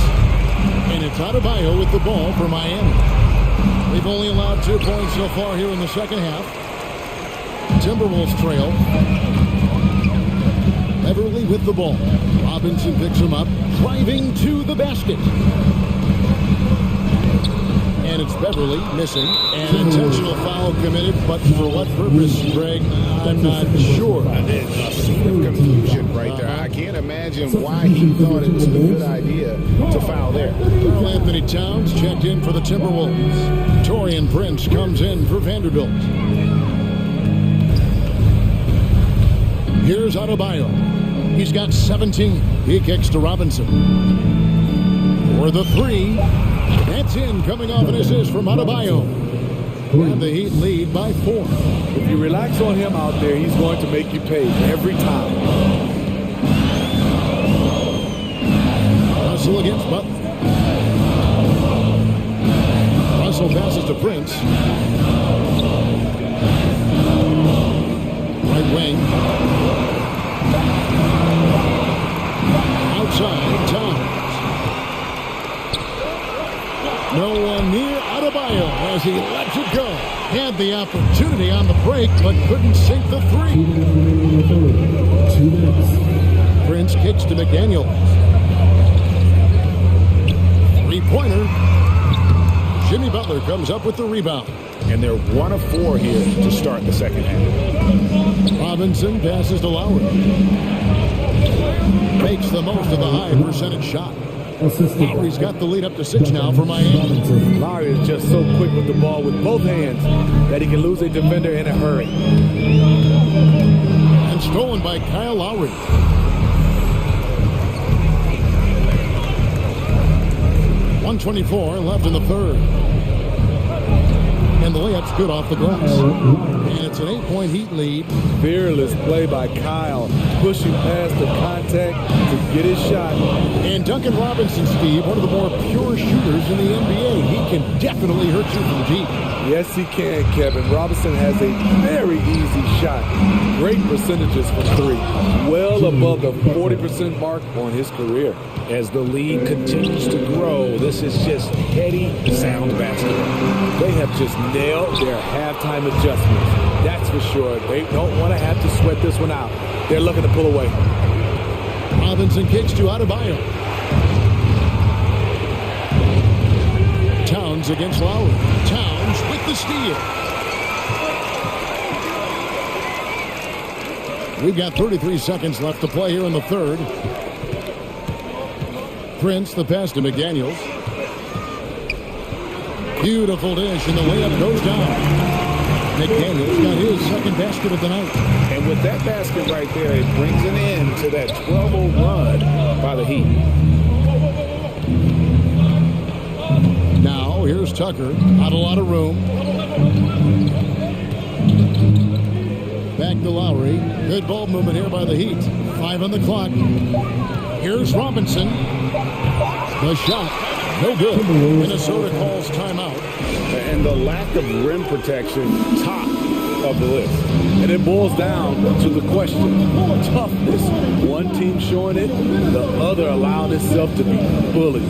And it's Adebayo with the ball for Miami. They've only allowed 2 points so far here in the second half. Timberwolves trail. Beverly with the ball. Robinson picks him up, driving to the basket. And it's Beverly missing. An intentional foul committed, but for what purpose, Greg? I'm not sure. A scene of confusion right there. I can't imagine why he thought it was a good idea to foul there. Carl Anthony Towns checked in for the Timberwolves. Taurean Prince comes in for Vanderbilt. Here's Adebayo. He's got 17. He kicks to Robinson. For the three. That's in, coming off an assist from Adebayo. And the Heat lead by 4. If you relax on him out there, he's going to make you pay every time. Russell against Butler. Russell passes to Prince. Right wing. Outside, Towns. No one near Adebayo as he lets it go. Had the opportunity on the break, but couldn't sink the three. Prince kicks to McDaniel. Three-pointer. Jimmy Butler comes up with the rebound. And they're 1 of 4 here to start the second half. Robinson passes to Lowry. Makes the most of the high percentage shot. Lowry's got the lead up to 6 now for Miami. Lowry is just so quick with the ball with both hands that he can lose a defender in a hurry. And stolen by Kyle Lowry. .124 left in the third. And the layup's good off the glass. And it's an 8-point Heat lead. Fearless play by Kyle, pushing past the contact to get his shot. And Duncan Robinson, Steve, one of the more pure shooters in the NBA. He can definitely hurt you from deep. Yes, he can, Kevin. Robinson has a very easy shot. Great percentages from 3. Well above the 40% mark on his career. As the lead continues to grow, this is just heady, sound basketball. They have just nailed their halftime adjustments. That's for sure. They don't want to have to sweat this one out. They're looking to pull away. Robinson kicks to Adebayo. Towns against Lowry. Towns with the steal. We've got 33 seconds left to play here in the third. Prince, the pass to McDaniels. Beautiful dish, and the layup goes down. McDaniels got his second basket of the night. And with that basket right there, it brings an end to that 12-0 run by the Heat. Now, here's Tucker. Not a lot of room. Back to Lowry. Good ball movement here by the Heat. 5 on the clock. Here's Robinson. The shot. No good. Minnesota calls timeout. And the lack of rim protection, top of the list. And it boils down to the question, toughness. One team showing it, the other allowing itself to be bullied.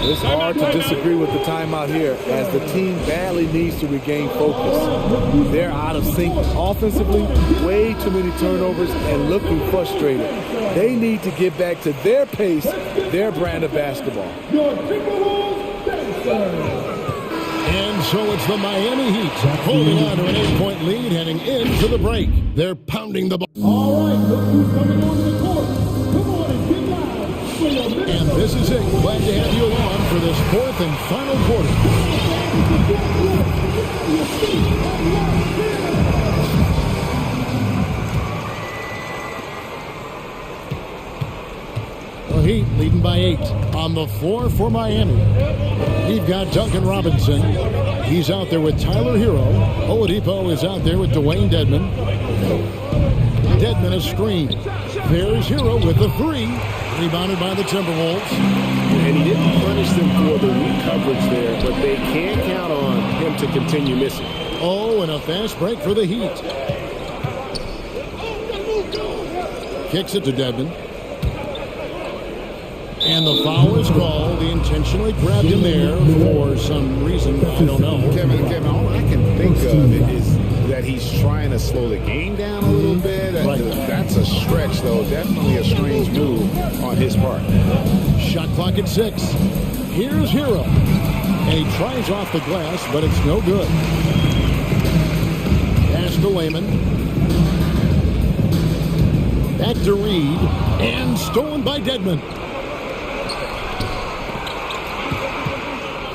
It's hard to disagree with the timeout here as the team badly needs to regain focus. They're out of sync offensively, way too many turnovers and looking frustrated. They need to get back to their pace, their brand of basketball. And so it's the Miami Heat holding on to an 8-point lead heading into the break. They're pounding the ball. All right, look who's coming onto the court. Come on and get loud. And this is it. Glad to have you along for this fourth and final quarter. The Heat leading by 8 on the floor for Miami. We've got Duncan Robinson. He's out there with Tyler Hero. Oladipo is out there with Dwayne Dedmon. Dedmon a screen. There's Hero with the 3. Rebounded by the Timberwolves. And he didn't punish them for the weak coverage there, but they can't count on him to continue missing. Oh, and a fast break for the Heat. Kicks it to Dedmon. And the foul is called. He intentionally grabbed him there for some reason. I don't know. Kevin, all I can think of is that he's trying to slow the game down a little bit. That's a stretch, though. Definitely a strange move on his part. Shot clock at 6. Here's Hero. And he tries off the glass, but it's no good. Pass to Layman. Back to Reed. And stolen by Dedmon.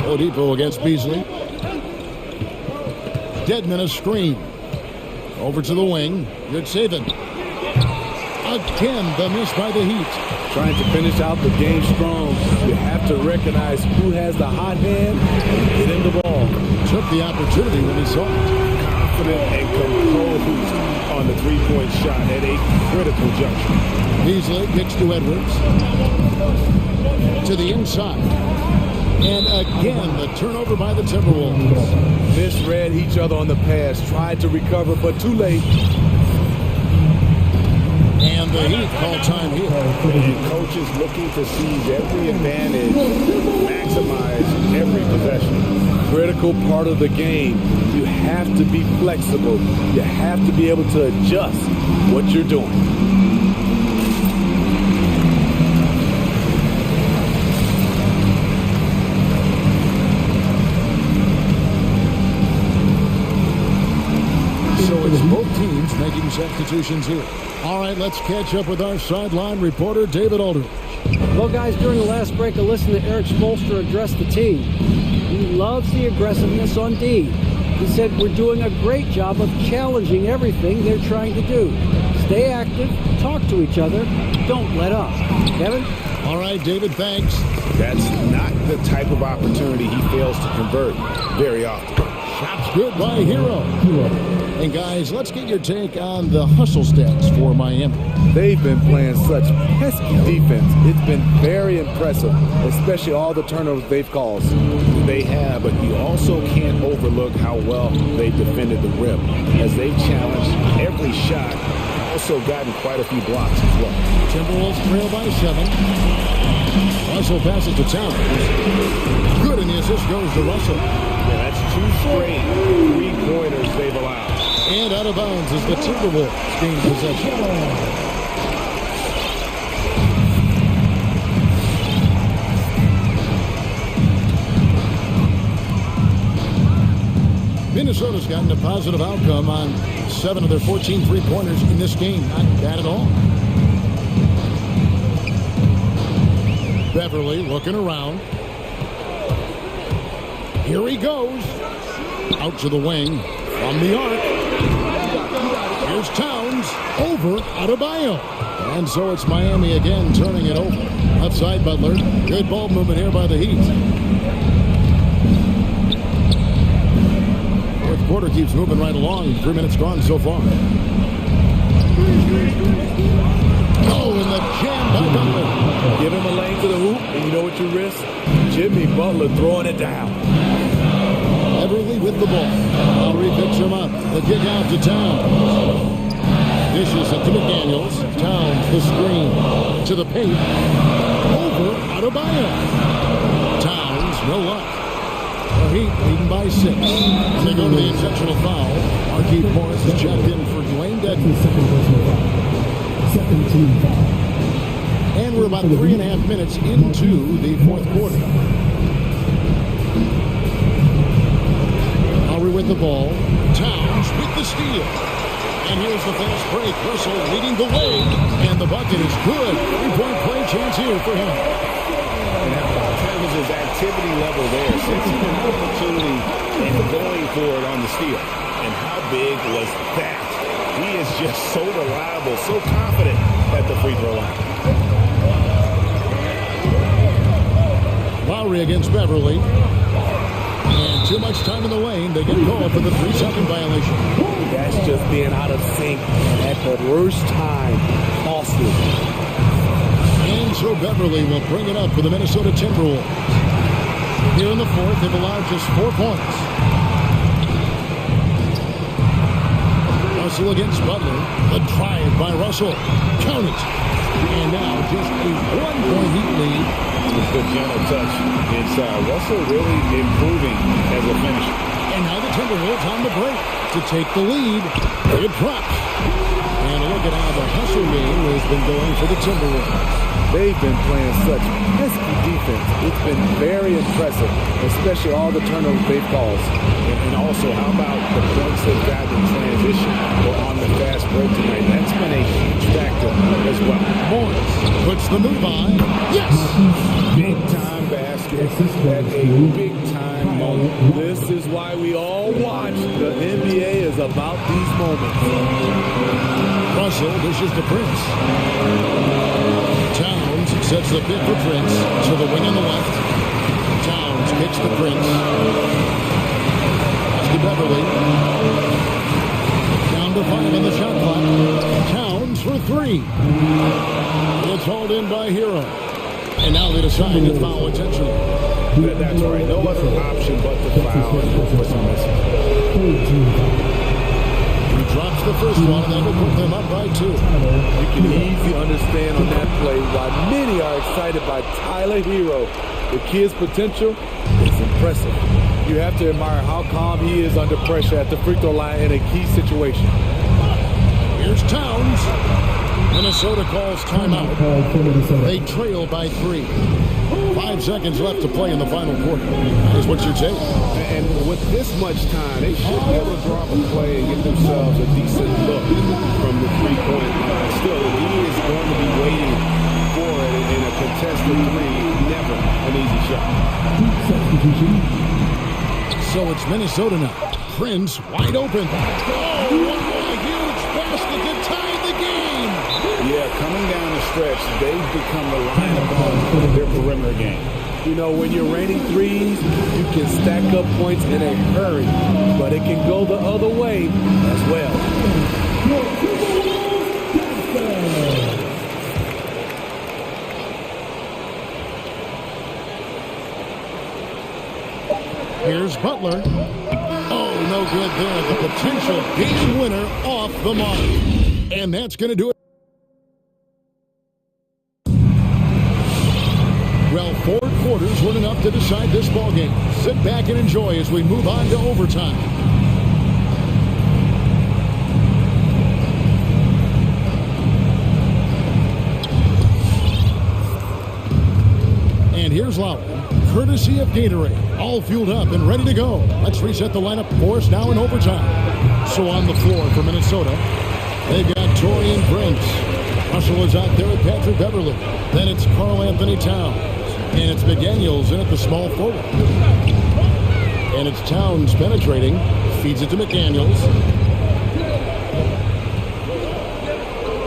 Oladipo against Beasley. Dedmon a screen. Over to the wing. Good saving. Again, the miss by the Heat. Trying to finish out the game strong. You have to recognize who has the hot hand and get him the ball. Took the opportunity when he saw it. Confident and composed on the three-point shot at a critical juncture. Beasley kicks to Edwards. To the inside. And again, the turnover by the Timberwolves. Misread each other on the pass. Tried to recover, but too late. And the Heat call time here. And coaches looking to seize every advantage, maximize every possession. Critical part of the game. You have to be flexible. You have to be able to adjust what you're doing. So it's both teams making substitutions here. All right, let's catch up with our sideline reporter, David Aldridge. Well, guys, during the last break, I listened to Eric Spoelstra address the team. He loves the aggressiveness on D. He said, we're doing a great job of challenging everything they're trying to do. Stay active, talk to each other, don't let up. Kevin? All right, David, thanks. That's not the type of opportunity he fails to convert very often. Shots good by Hero. And guys, let's get your take on the hustle stats for Miami. They've been playing such pesky defense. It's been very impressive, especially all the turnovers they've caused. They have, but you also can't overlook how well they've defended the rim, as they've challenged every shot, also gotten quite a few blocks as well. Timberwolves trail by 7. Russell passes to Towns. Good, and the assist goes to Russell. Yeah, that's 2 straight three-pointers they've allowed. And out of bounds is the Timberwolves gain possession. Minnesota's gotten a positive outcome on 7 of their 14 three-pointers in this game. Not bad at all. Beverly looking around. Here he goes. Out to the wing. From the arc. Here's Towns. Over Adebayo. And so it's Miami again turning it over. Outside Butler. Good ball movement here by the Heat. Fourth quarter keeps moving right along. 3 minutes gone so far. Oh, and the jam by Butler. Give him a lane to the hoop, and you know what you risk? Jimmy Butler throwing it down. Beverly with the ball. Lowry picks him up. The kick out to Towns. Dishes it to McDaniels. Towns the screen. To the paint. Over Adebayo. Towns no luck. The Heat leading by 6. And they go to the intentional foul. Marquise Morris is checked in for Dwayne Dedman. Second team foul. And we're about 3.5 minutes into the fourth quarter. Lowry with the ball. Towns with the steal. And here's the fast break. Russell leading the way. And the bucket is good. 3-point play chance here for him. And how about his activity level there? Sensing an opportunity and going for it on the steal. And how big was that? He is just so reliable, so confident at the free throw line. Lowry against Beverly. And too much time in the lane. They get called for the 3-second violation. That's just being out of sync at the worst time. Costly. And so Beverly will bring it up for the Minnesota Timberwolves. Here in the fourth, they've allowed just 4 points. Russell against Butler. The drive by Russell. Count it. And now just a 1-point Heat lead. With the gentle touch inside. Russell really improving as a finisher. And now the Timberwolves on the break to take the lead. It drops. And look at how the hustle game has been going for the Timberwolves. They've been playing such pesky defense. It's been very impressive, especially all the turnovers they've caused. And also, how about the points they've gotten in transition or on the fast break tonight? That's been a huge factor as well. Morris puts the move on. Yes! Big time basket at a big time moment. This is why we all watch. The NBA is about these moments. Russell dishes to Prince. Towns sets the pick for Prince to the wing on the left. Towns kicks to Prince. That's to Beverly. Down to 5 on the shot clock. Towns for 3. It's hauled in by Hero. And now they decide to foul intentionally. That's right. No other option but to foul and hope for some misses. He drops the first one, and that will put them up by 2. You can easily understand on that play why many are excited by Tyler Hero. The kid's potential is impressive. You have to admire how calm he is under pressure at the free throw line in a key situation. Here's Towns. Minnesota calls timeout. They trail by 3. 5 seconds left to play in the final quarter. That is what you take. And with this much time, they should be able to drop a play and get themselves a decent look from the 3-point line. Still, he is going to be waiting for it in a contested 3. Never an easy shot. So it's Minnesota now. Prince wide open. Oh, a huge basket to tie the game. Yeah, coming down the stretch, they've become reliant upon their perimeter game. You know, when you're raining threes, you can stack up points in a hurry, but it can go the other way as well. Here's Butler. Oh, no good there. The potential game winner off the mark. And that's going to do it. Well, 4 quarters weren't enough to decide this ballgame. Sit back and enjoy as we move on to overtime. And here's Lowry, courtesy of Gatorade, all fueled up and ready to go. Let's reset the lineup for us now in overtime. So on the floor for Minnesota, they've got Taurean Prince. Russell is out there with Patrick Beverly. Then it's Karl Anthony Towns. And it's McDaniels in at the small forward. And it's Towns penetrating. Feeds it to McDaniels.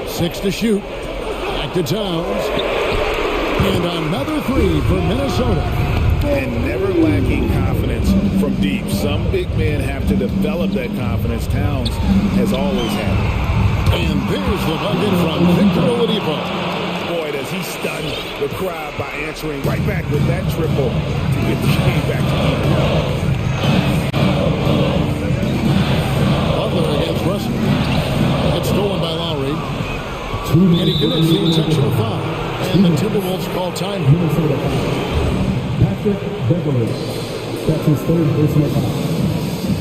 6 to shoot. Back to Towns. And another 3 for Minnesota. And never lacking confidence from deep. Some big men have to develop that confidence. Towns has always had it. And there's the bucket from Victor Oladipo. Boy, does he stun the crowd by answering right back with that triple to get the game back to Butler against Russell. It's stolen by Lowry. And he commits the intentional foul. And the Timberwolves call time. Patrick Beverly. That's his third personal foul.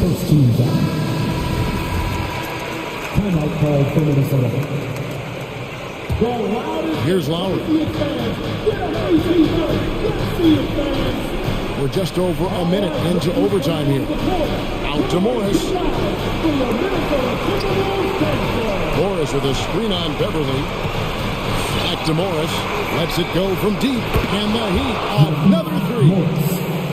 First team foul. Timeout called for Minnesota. Here's Lowry. We're just over a minute into overtime here. Out to Morris. Morris with a screen on Beverly. Back to Morris. Lets it go from deep. And the Heat, another three.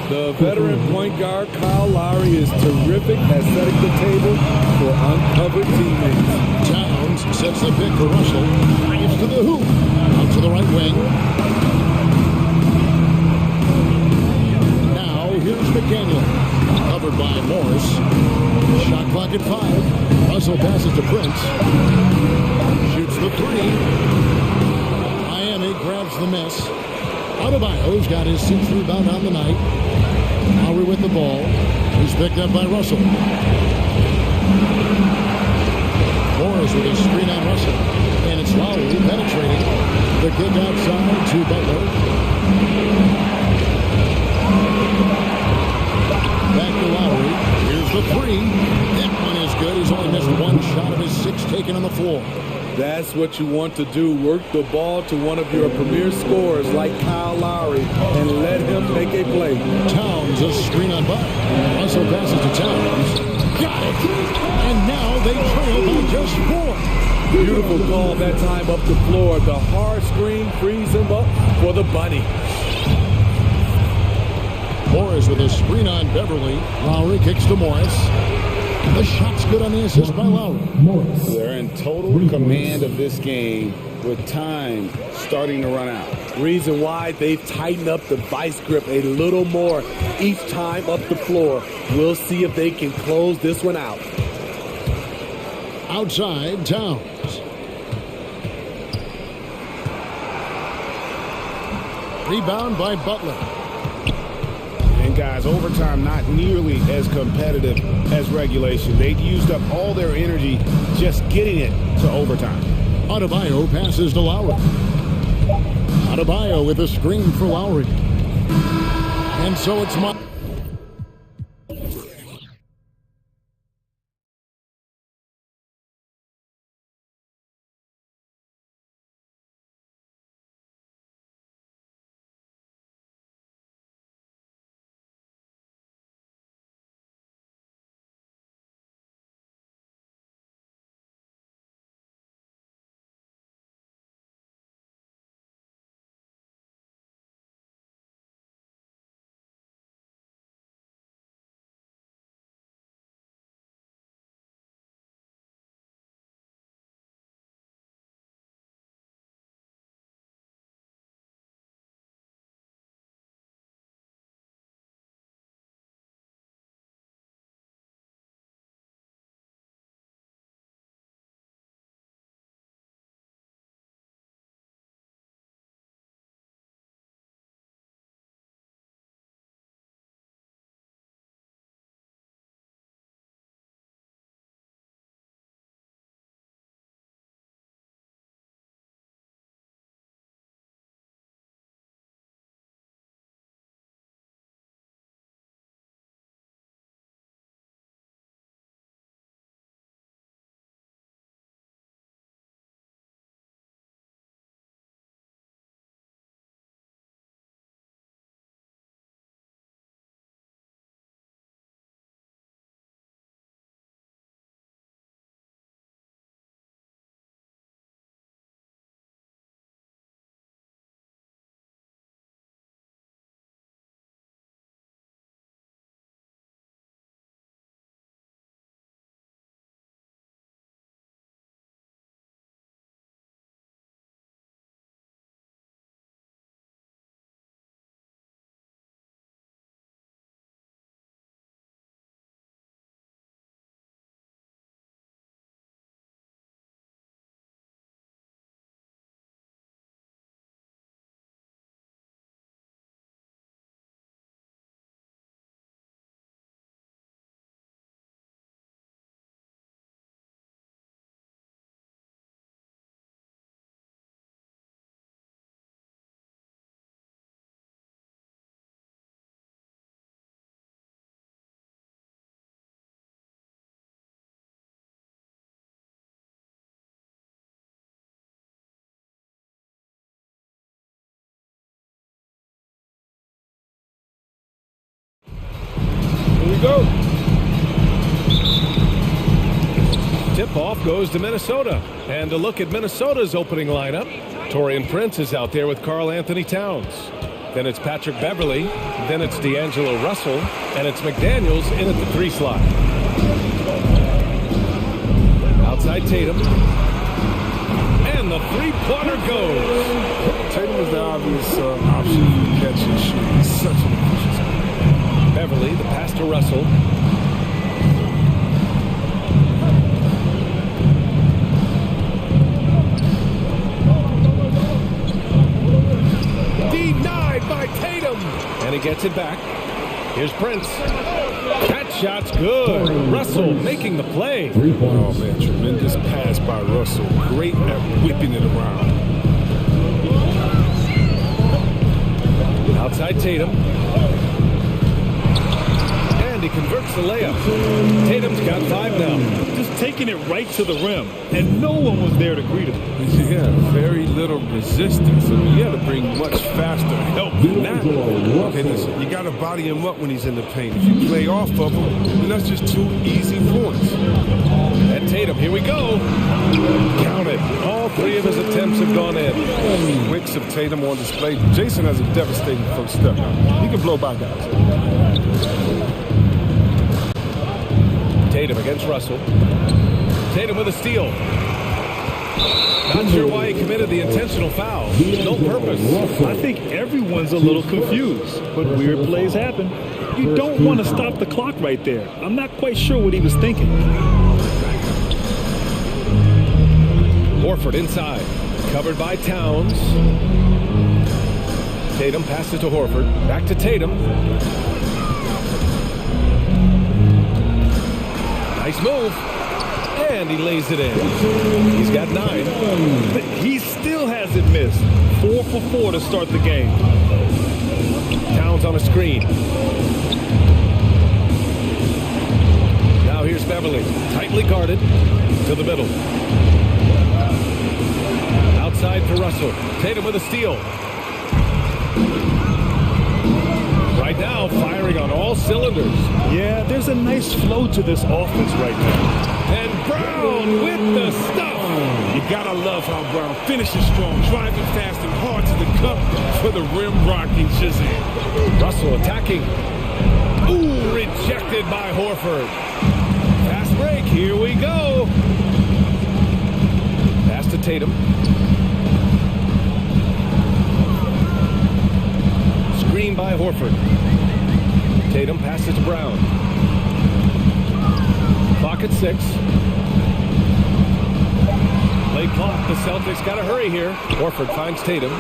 The veteran point guard, Kyle Lowry, is terrific at setting the table for uncovered teammates. Towns sets the pick for Russell. Drives to the hoop. Out to the right wing. Now, here's McDaniel. Covered by Morris. Shot clock at 5. Russell passes to Prince. Shoots the three. Miami grabs the miss. Adebayo's got his 6th rebound on the night. Lowry with the ball. He's picked up by Russell. Morris with a screen on Russell. And it's Lowry penetrating. The kick outside to Butler. Back to Lowry. Here's the three. That one is good. He's only missed one shot of his 6 taken on the floor. That's what you want to do. Work the ball to one of your premier scorers like Kyle Lowry and let him make a play. Towns, a screen on Buck. Russell passes to Towns. Got it! And now they trail by just 4. Beautiful call that time up the floor. The hard screen frees him up for the bunny. Morris with a screen on Beverly. Lowry kicks to Morris. The shot's good on the assist by Lowry. They're in total command of this game with time starting to run out. Reason why they've tightened up the vice grip a little more each time up the floor. We'll see if they can close this one out. Outside, Towns. Rebound by Butler. And guys, overtime not nearly as competitive as regulation. They'd used up all their energy just getting it to overtime. Adebayo passes to Lowry. Adebayo with a screen for Lowry. And so it's tip-off goes to Minnesota. And a look at Minnesota's opening lineup. Torian Prince is out there with Karl Anthony Towns. Then it's Patrick Beverly. Then it's D'Angelo Russell. And it's McDaniels in at the 3 slot. Outside Tatum. And the three-pointer goes. Tatum is the obvious option for catch and shoot. He's such an efficient scorer. Beverly, the pass to Russell. Denied by Tatum. And he gets it back. Here's Prince. That shot's good. Russell making the play. Oh, man, tremendous pass by Russell. Great at whipping it around. Outside Tatum. And he converts the layup. Tatum's got 5 now. Just taking it right to the rim, and no one was there to greet him. Yeah, very little resistance. I mean, you got to bring much faster help than that. Okay, listen, you got to body him up when he's in the paint. If you play off of him, then that's just 2 easy points. And Tatum, here we go. Count it. All 3 of his attempts have gone in. Wicks of Tatum on display. Jason has a devastating first step now. He can blow by guys. Tatum against Russell. Tatum with a steal. Not sure why he committed the intentional foul. No purpose. I think everyone's a little confused, but weird plays happen. You don't want to stop the clock right there. I'm not quite sure what he was thinking. Horford inside. Covered by Towns. Tatum passes to Horford. Back to Tatum. Nice move. And he lays it in. He's got 9. He still hasn't missed. 4 for 4 to start the game. Towns on a screen. Now here's Beverly. Tightly guarded. To the middle. Outside for Russell. Tatum with a steal. Right now, firing on all cylinders. Yeah, there's a nice flow to this offense right now. And Brown with the stuff. You gotta love how Brown finishes strong, driving fast and hard to the cup for the rim rocking Shazam. Russell attacking. Ooh, rejected by Horford. Fast break, here we go. Pass to Tatum. Screen by Horford. Tatum passes to Brown. Clock at 6. Late clock. The Celtics got to hurry here. Horford finds Tatum.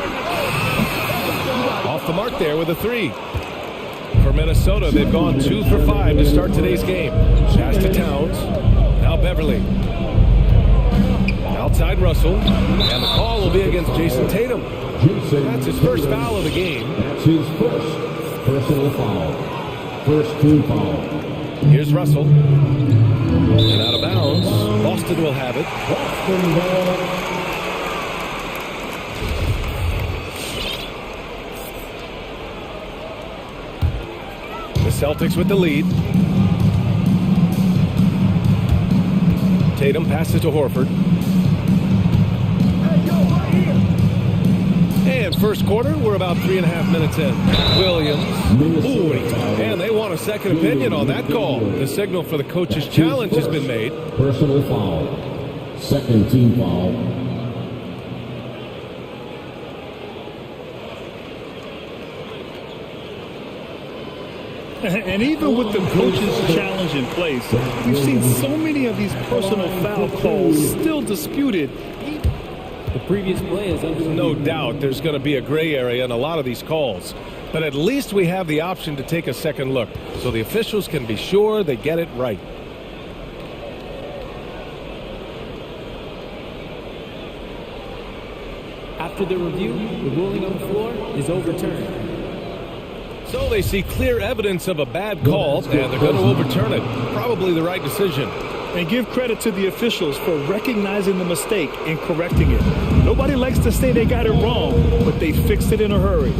Off the mark there with a 3. For Minnesota, they've gone 2 for 5 to start today's game. Pass to Towns. Now Beverly. Outside Russell. And the call will be against Jason Tatum. That's his first foul of the game. That's his first personal foul. First team foul. Here's Russell. And out of bounds. Boston will have it. Boston ball. The Celtics with the lead. Tatum passes to Horford. And first quarter, we're about 3.5 minutes in. Williams. Ooh, and they want a second opinion on that call. The signal for the coach's challenge has been made. Personal foul. Second team foul. And even with the coach's challenge in place, we've seen so many of these personal foul calls still disputed. The previous play is under no doubt there's going to be a gray area in a lot of these calls. But at least we have the option to take a second look, so the officials can be sure they get it right. After the review, the ruling on the floor is overturned. So they see clear evidence of a bad call, and they're going to overturn it. Probably the right decision. And give credit to the officials for recognizing the mistake and correcting it. Nobody likes to say they got it wrong, but they fixed it in a hurry.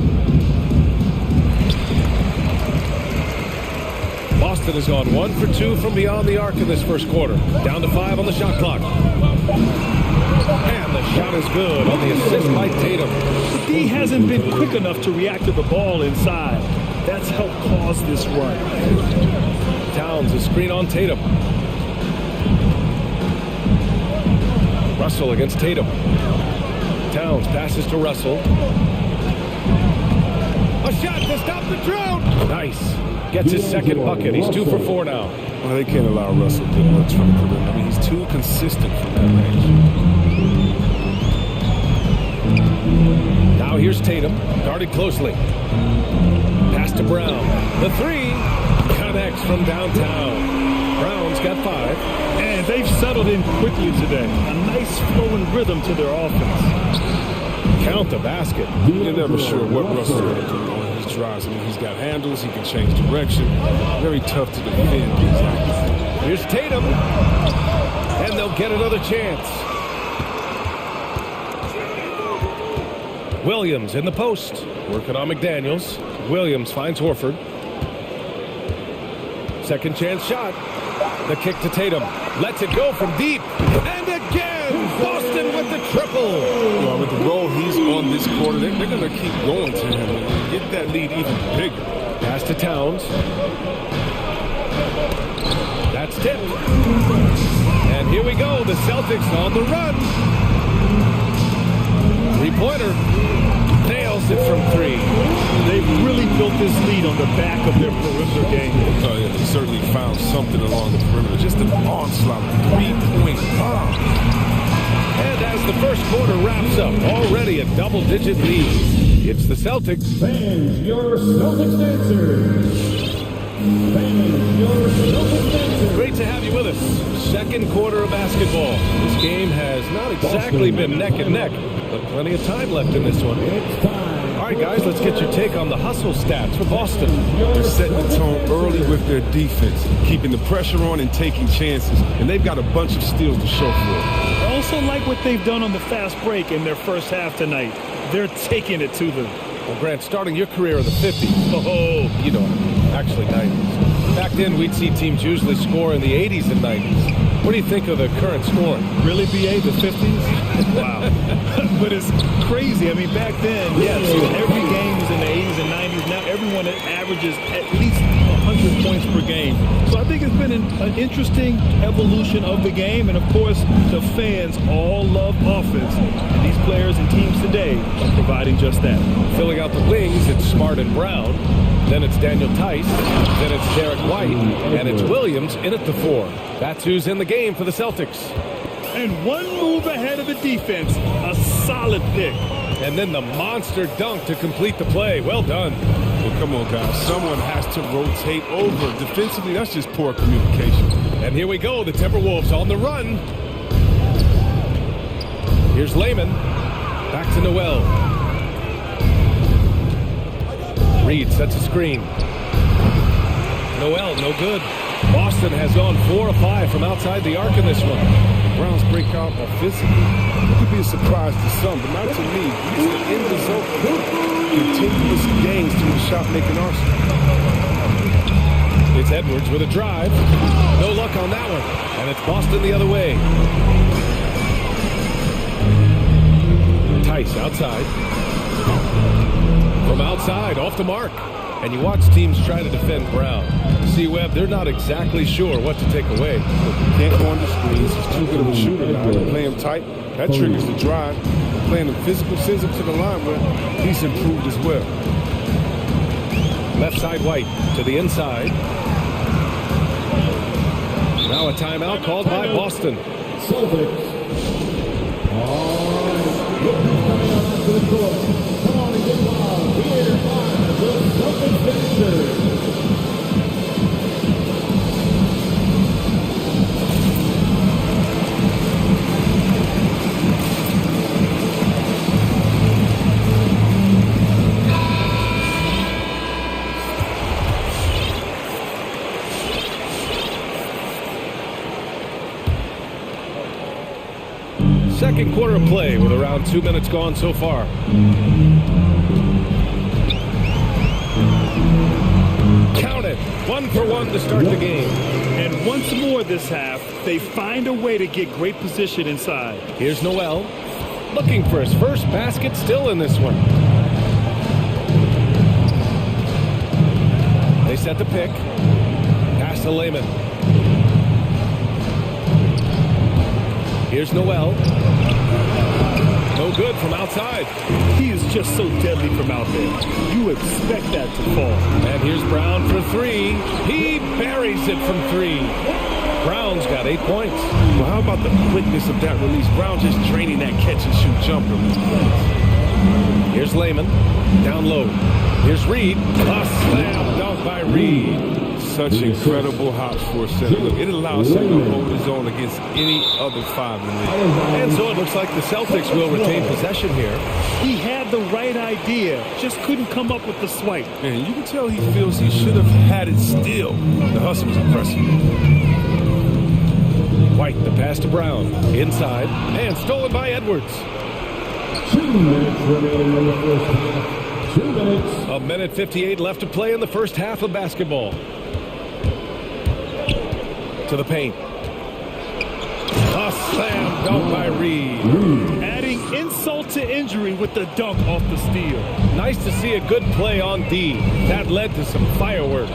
Boston has gone 1 for 2 from beyond the arc in this first quarter. Down to 5 on the shot clock. And the shot is good on the assist by Tatum. The D hasn't been quick enough to react to the ball inside. That's helped cause this run. Towns, a screen on Tatum. Russell against Tatum. Towns passes to Russell. A shot to stop the drought. Nice. Gets his second bucket. He's 2 for 4 now. Well, they can't allow Russell to get much from the perimeter. I mean, he's too consistent from that range. Now here's Tatum, guarded closely. Pass to Brown. The 3 connects from downtown. Brown's got 5. And they've settled in quickly today. A nice flowing rhythm to their offense. Count the basket. You're never sure what Russell's going to do on his drives. I mean, he's got handles. He can change direction. Very tough to defend. Here's Tatum. And they'll get another chance. Williams in the post. Working on McDaniels. Williams finds Horford. Second chance shot. The kick to Tatum. Lets it go from deep. And again, Boston with the triple. Well, with the role he's on this quarter, they're going to keep going to him and get that lead even bigger. Pass to Towns. That's tipped. And here we go. The Celtics on the run. Three-pointer. Nails it from 3. They've really built this lead on the back of their perimeter game. Oh, yeah, they certainly found something along the perimeter. Just an onslaught, 3-point bomb. And as the first quarter wraps up, already a double-digit lead. It's the Celtics. Fans, your Celtics dancers. Fans, your Celtics dancers. Great to have you with us. Second quarter of basketball. This game has not exactly been neck and neck, but plenty of time left in this one. It's time. All right, guys, let's get your take on the hustle stats for Boston. They're setting the tone early with their defense, keeping the pressure on and taking chances. And they've got a bunch of steals to show for it. I also like what they've done on the fast break in their first half tonight. They're taking it to them. Well, Grant, starting your career in the 50s. Oh, you know, actually 90s. Back then, we'd see teams usually score in the 80s and 90s. What do you think of the current scoring? Really, BA, the 50s? Wow. But it's crazy. I mean, back then, yes, every game was in the 80s and 90s. Now everyone averages at least 100 points per game. So I think it's been an interesting evolution of the game. And, of course, the fans all love offense. And these players and teams today are providing just that. Filling out the wings, it's Smart and Brown. Then it's Daniel Tice. Then it's Derek White. And it's Williams in at the 4. That's who's in the game for the Celtics. And one move ahead of the defense. A solid pick. And then the monster dunk to complete the play. Well done. Well, come on, guys. Someone has to rotate over. Defensively, that's just poor communication. And here we go. The Timberwolves on the run. Here's Layman. Back to Noel. Reed sets a screen. Noel, no good. Boston has gone 4 of 5 from outside the arc in this one. Browns break out offensively. It could be a surprise to some, but not to me. It's the end result of continuous gains to a shot-making arsenal. It's Edwards with a drive. No luck on that one. And it's Boston the other way. Tice outside. From outside, off the mark. And you watch teams try to defend Brown. See, Webb, they're not exactly sure what to take away. Can't go under screens. He's too good of a shooter now. You play him tight. That triggers the drive. Playing him physical, sends him to the line where he's improved as well. Left side White to the inside. Now a timeout called by Boston. Celtics. All right. Look who's coming up to the court. Come on and get wild. Here are the Celtics dancers. Second quarter of play with around 2 minutes gone so far. Count it. 1-for-1 to start the game. And once more this half, they find a way to get great position inside. Here's Noel, looking for his first basket still in this one. They set the pick. Pass to Lehman. Here's Noel. No good from outside. He is just so deadly from out there. You expect that to fall. And here's Brown for three. He buries it from three. Brown's got 8 points. Well, how about the quickness of that release? Brown just draining that catch-and-shoot jumper. Here's Lehman, down low. Here's Reed. A slam dunk by Reed. Such incredible hops for a center. Look, it allows him to hold his own against any other five in the league. And so it looks like the Celtics will retain possession here. He had the right idea, just couldn't come up with the swipe. Man, you can tell he feels he should have had it still. The hustle was impressive. White, the pass to Brown. Inside, and stolen by Edwards. 2 minutes remaining in the first half. 2 minutes. A minute 58 left to play in the first half of basketball. To the paint. A slam dunk by Reed. Adding insult to injury with the dunk off the steal. Nice to see a good play on D. That led to some fireworks.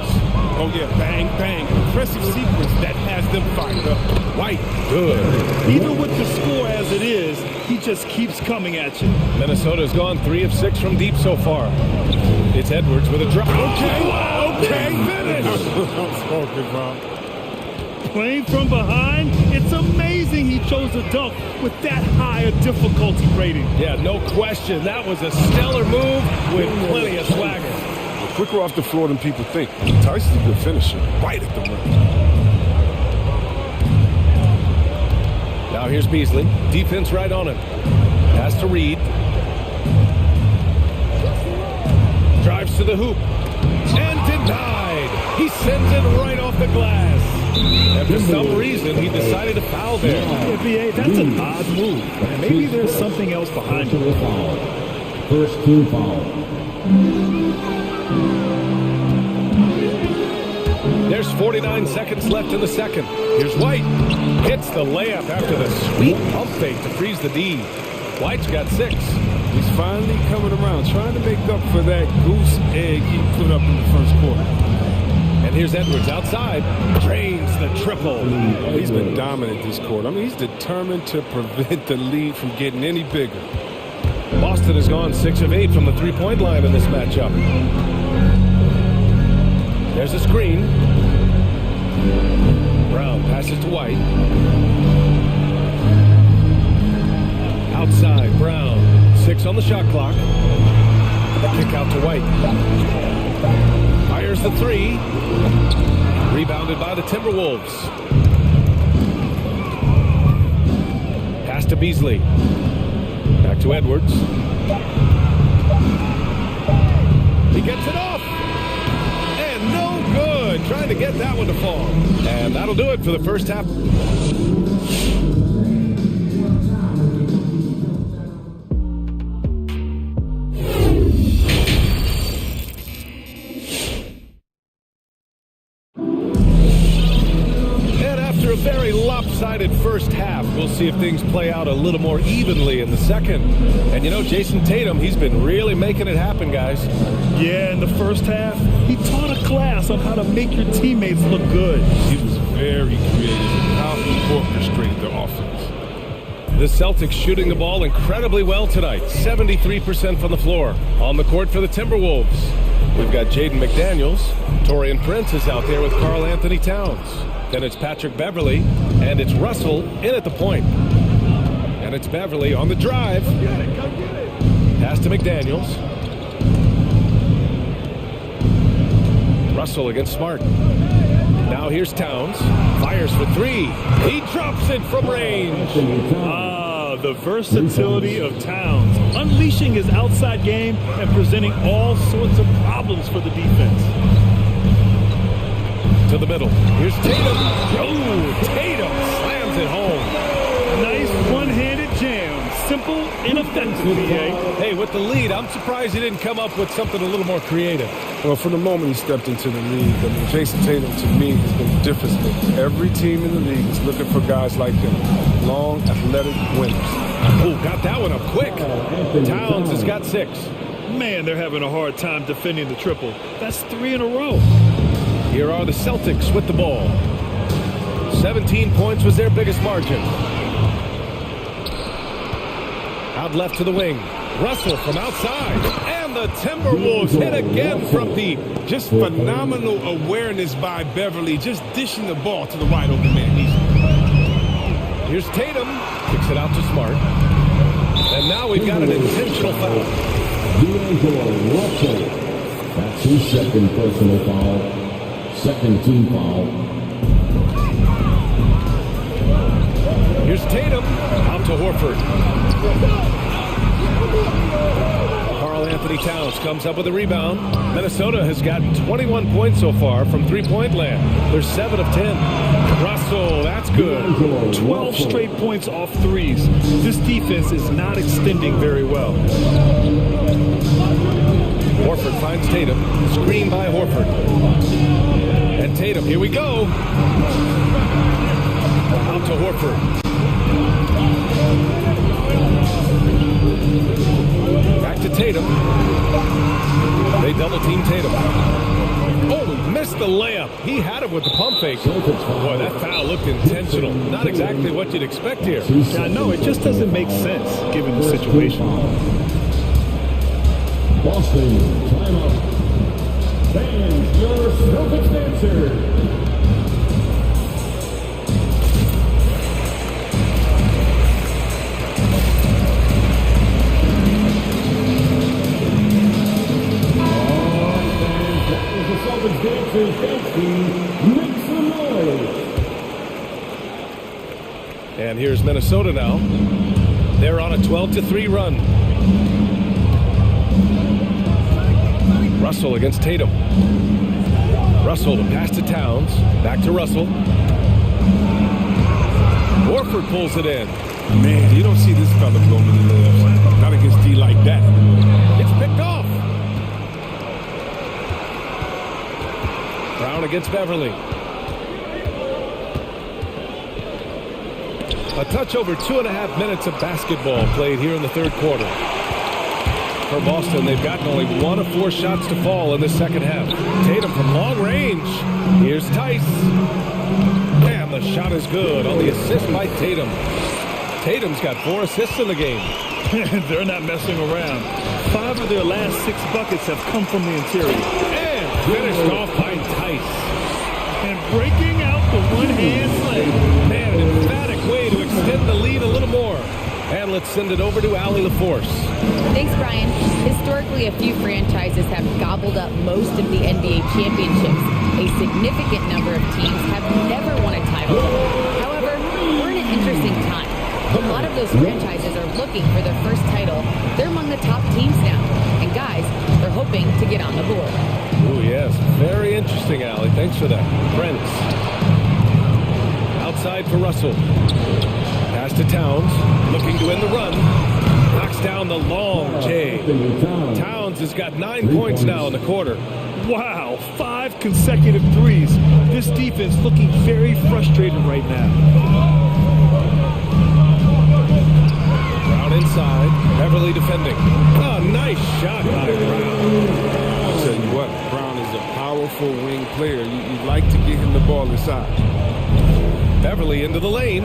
Oh yeah, bang, bang. Impressive sequence that has them fired up. White, good. Even with the score as it is, he just keeps coming at you. Minnesota's gone 3 of 6 from deep so far. It's Edwards with a drop. Okay, finish. Playing from behind, it's amazing he chose a dunk with that high a difficulty rating. Yeah, no question. That was a stellar move with plenty of swagger. Quicker off the floor than people think. Tyson's a good finisher. Right at the rim. Now here's Beasley. Defense right on him. Pass to Reed. Drives to the hoop. And denied. He sends it right off the glass. And for some reason, he decided to foul there. NBA, that's an odd move. Maybe there's something else behind it. First team foul. There's 49 seconds left in the second. Here's White. Hits the layup after the sweet pump fake to freeze the D. White's got 6. He's finally coming around, trying to make up for that goose egg he put up in the first quarter. And here's Edwards outside. Drains the triple. He's been dominant this quarter. I mean, he's determined to prevent the lead from getting any bigger. Boston has gone 6 of 8 from the three-point line in this matchup. There's a screen. Brown passes to White. Outside, Brown. 6 on the shot clock. A kick out to White. Fires the 3. Rebounded by the Timberwolves. Pass to Beasley. Back to Edwards. He gets it off. And no good. Trying to get that one to fall. And that'll do it for the first half. Very lopsided first half. We'll see if things play out a little more evenly in the second. And you know, Jason Tatum, he's been really making it happen, guys. Yeah, in the first half, he taught a class on how to make your teammates look good. He was very creative in how he orchestrated the offense. The Celtics shooting the ball incredibly well tonight. 73% from the floor. On the court for the Timberwolves, we've got Jaden McDaniels. Taurean Prince is out there with Karl Anthony Towns. Then it's Patrick Beverly, and it's Russell in at the point. And it's Beverly on the drive. Go get it. Pass to McDaniels. Russell against Smart. Now here's Towns. Fires for 3. He drops it from range. The versatility of Towns. Unleashing his outside game and presenting all sorts of problems for the defense. To the middle. Here's Tatum. Oh, Tatum slams it home. Nice one-handed jam. Simple and effective, BA. Hey, with the lead, I'm surprised he didn't come up with something a little more creative. Well, from the moment he stepped into the league, I mean, Jason Tatum, to me, has been the difference maker. Every team in the league is looking for guys like him. Long, athletic winners. Oh, got that one up quick. Towns has got 6. Man, they're having a hard time defending the triple. That's 3 in a row. Here are the Celtics with the ball. 17 points was their biggest margin. Out left to the wing. Russell from outside. And the Timberwolves hit again from the just phenomenal awareness by Beverly, just dishing the ball to the wide open man. Here's Tatum. Kicks it out to Smart. And now we've got an intentional foul. Russell. That's his second personal foul. Second team foul. Here's Tatum. Out to Horford. Anthony Towns comes up with a rebound. Minnesota has gotten 21 points so far from three-point land. They're 7 of 10. Russell, that's good. 12 straight points off threes. This defense is not extending very well. Horford finds Tatum. Screen by Horford. And Tatum, here we go. Out to Horford. Back to Tatum. They double-team Tatum. Oh, missed the layup. He had it with the pump fake. Boy, that foul looked intentional. Not exactly what you'd expect here. I know, it just doesn't make sense given the situation. Boston, timeout. Fans, your Celtics answer. And here's Minnesota now. They're on a 12-3 run. Russell against Tatum. Russell to pass to Towns. Back to Russell. Horford pulls it in. Man, you don't see this fella go many lives. Not against D like that. It's picked off. Brown against Beverly. A touch over 2.5 minutes of basketball played here in the third quarter. For Boston, they've gotten only 1 of 4 shots to fall in the second half. Tatum from long range. Here's Tice. And the shot is good on the assist by Tatum. Tatum's got 4 assists in the game. They're not messing around. 5 of their last 6 buckets have come from the interior. And finished off by Tice. And breaking out the one-hand slam. Man, an emphatic way to extend the lead a little more. And let's send it over to Allie LaForce. Thanks, Brian. Historically, a few franchises have gobbled up most of the NBA championships. A significant number of teams have never won a title. However, we're in an interesting time. A lot of those franchises are looking for their first title. They're among the top teams now. And guys, they're hoping to get on the board. Oh, yes. Very interesting, Allie. Thanks for that. Prince. Outside for Russell. Pass to Towns. Looking to end the run. Knocks down the long J. Towns has got 9 points now in the quarter. Wow, 5 consecutive threes. This defense looking very frustrated right now. Brown inside. Beverly defending. Oh, nice shot by Brown. I'll tell you what, Brown is a powerful wing player. You'd like to get him the ball inside. Beverly into the lane.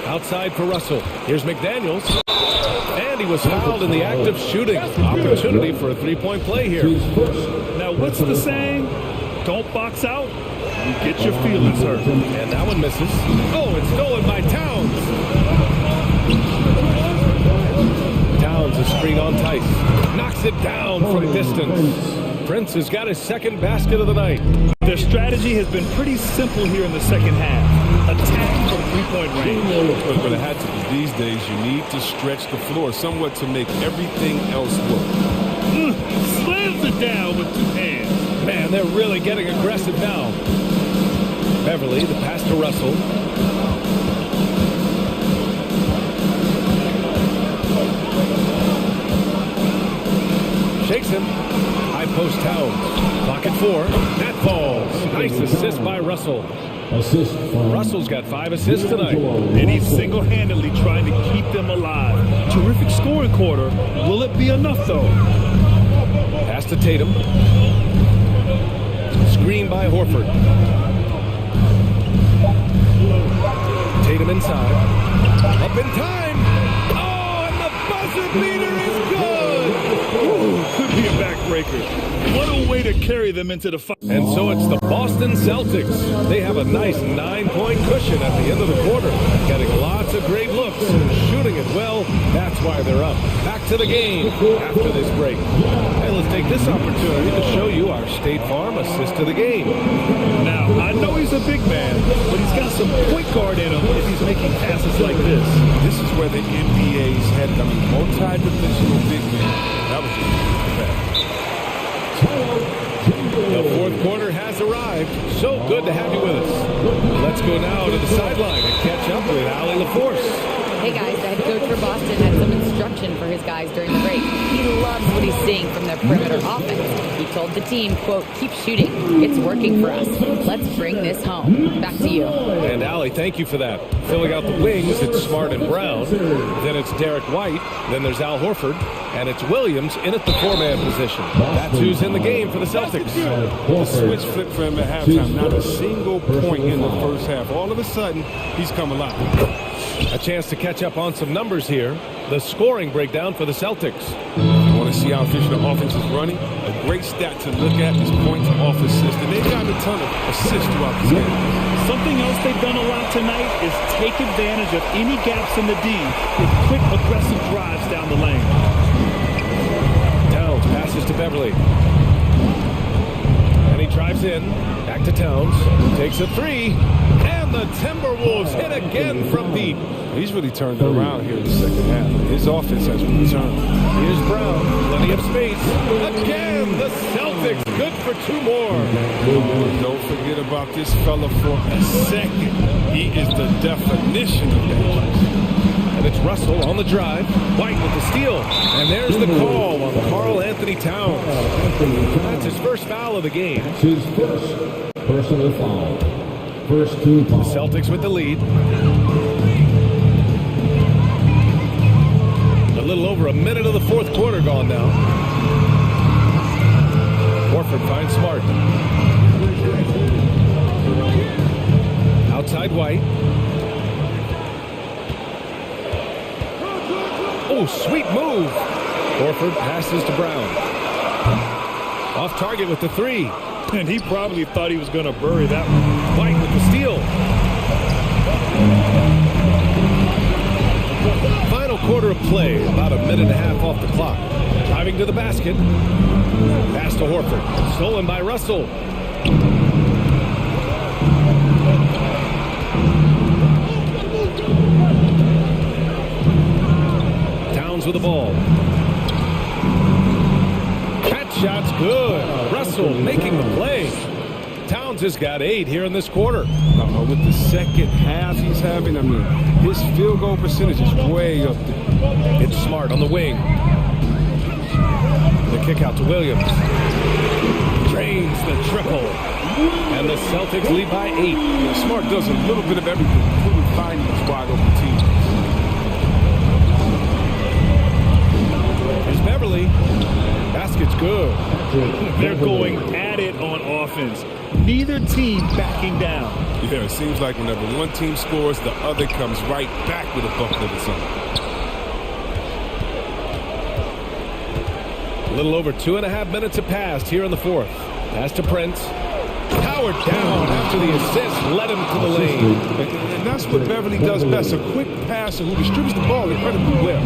Outside for Russell. Here's McDaniels. And he was fouled in the act of shooting. Opportunity for a three-point play here. Now, what's the saying? Don't box out. You get your feelings hurt. And that one misses. Oh, it's stolen by Towns. Towns is screen on Tice. Knocks it down from distance. Prince has got his second basket of the night. Their strategy has been pretty simple here in the second half. Attack from three-point range. But it had to be these days. You need to stretch the floor somewhat to make everything else work. Slams it down with 2 hands. Man, they're really getting aggressive now. Beverly, the pass to Russell. Shakes him. High post Towns. Pocket 4. That falls. Nice assist by Russell. Russell's got 5 assists tonight. And he's single-handedly trying to keep them alive. Terrific scoring quarter. Will it be enough, though? Pass to Tatum. Screen by Horford. Tatum inside. Up in time. Oh, and the buzzer beater is good. Ooh, could be a backbreaker. What a way to carry them into the final. And so it's the Boston Celtics. They have a nice 9-point cushion at the end of the quarter. Getting lots of great looks. Shooting it well. That's why they're up. Back to the game after this break. Hey, let's take this opportunity to show you our State Farm assist to the game. Now, I know he's a big man, but he's got some point guard in him if he's making passes like this. This is where the NBA's had, multi-dimensional big men. That was just bad. The fourth quarter has arrived. So good to have you with us. Let's go now to the sideline and catch up with Allie LaForce. Hey guys, the head coach for Boston had some instruction for his guys during the break. He loves what he's seeing from their perimeter offense. He told the team, quote, keep shooting. It's working for us. Let's bring this home. Back to you. And Allie, thank you for that. Filling out the wings, it's Smart and Brown. Then it's Derek White. Then there's Al Horford. And it's Williams in at the 4-man position. That's who's in the game for the Celtics. The switch flipped for him at halftime. Not a single point in the first half. All of a sudden, he's come alive. A chance to catch up on some numbers here. The scoring breakdown for the Celtics. You want to see how efficient the offense is running? A great stat to look at is points off assists. And they've gotten a ton of assists throughout this game. Something else they've done a lot tonight is take advantage of any gaps in the D with quick, aggressive drives down the lane. Towns passes to Beverly. And he drives in. Back to Towns. Takes a 3. And the Timberwolves hit again from deep. He's really turned it around here in the second half. His offense has returned. Here's Brown. Plenty of space. Again, the Celtics good for 2 more. Don't forget about this fella for a second. He is the definition of dangerous. And it's Russell on the drive. White with the steal. And there's the call on Karl Anthony Towns. That's his first foul of the game. His first personal foul. First 2 The Celtics with the lead. A little over a minute of the fourth quarter gone now. Horford finds Smart. Outside White. Oh, sweet move. Horford passes to Brown. Off target with the 3. And he probably thought he was going to bury that one. White with the steal. Final quarter of play. About a minute and a half off the clock. Driving to the basket. Pass to Horford. Stolen by Russell. Towns with the ball. That shot's good. Russell making the play. Towns has got 8 here in this quarter. With the second half he's having, his field goal percentage is way up there. It's Smart on the wing. The kick out to Williams. Drains the triple. And the Celtics lead by 8. Smart does a little bit of everything, including finding these wide open teams. There's Beverly. Basket's good. They're going at it on offense. Neither team backing down. Yeah, it seems like whenever one team scores, the other comes right back with a bucket of its own. A little over 2.5 minutes have passed here in the fourth. Pass to Prince. Powered down after the assist. Led him to the lane. And that's what Beverly does best. A quick passer who distributes the ball incredibly well.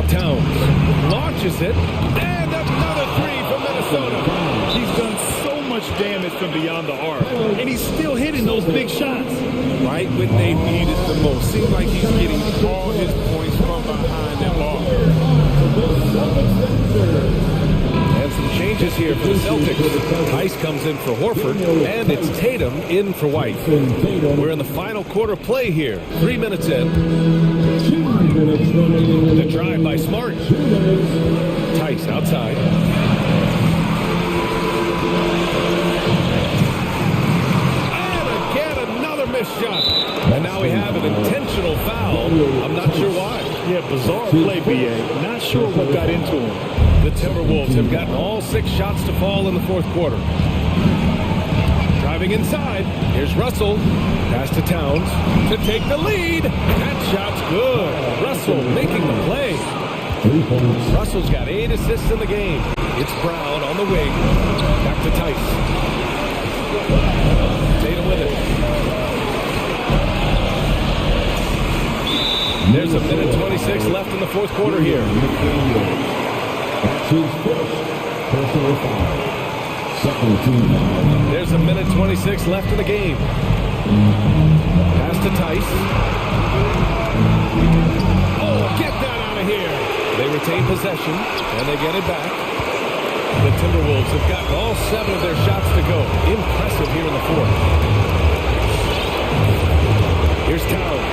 Towns launches it, and another 3 from Minnesota. He's done so much damage from beyond the arc, and he's still hitting those big shots. Right when they need it the most. Seems like he's getting all his points from behind that ball. And some change changes here for the Celtics. Tice comes in for Horford, and it's Tatum in for White. We're in the final quarter play here. 3 minutes in. The drive by Smart. Tice outside. And again, another missed shot. And now we have an intentional foul. I'm not sure why. Yeah, bizarre play, B.A. Not sure what got into him. The Timberwolves have gotten all 6 shots to fall in the fourth quarter. Driving inside. Here's Russell. Pass to Towns to take the lead. That shot's good. Russell making the play. Russell's got 8 assists in the game. It's Brown on the wing. Back to Tice. Tatum with it. There's a minute 26 left in the fourth quarter here. There's a minute 26 left in the game. Pass to Tice. Oh, get that out of here. They retain possession, and they get it back. The Timberwolves have gotten all 7 of their shots to go. Impressive here in the fourth. Here's Towns.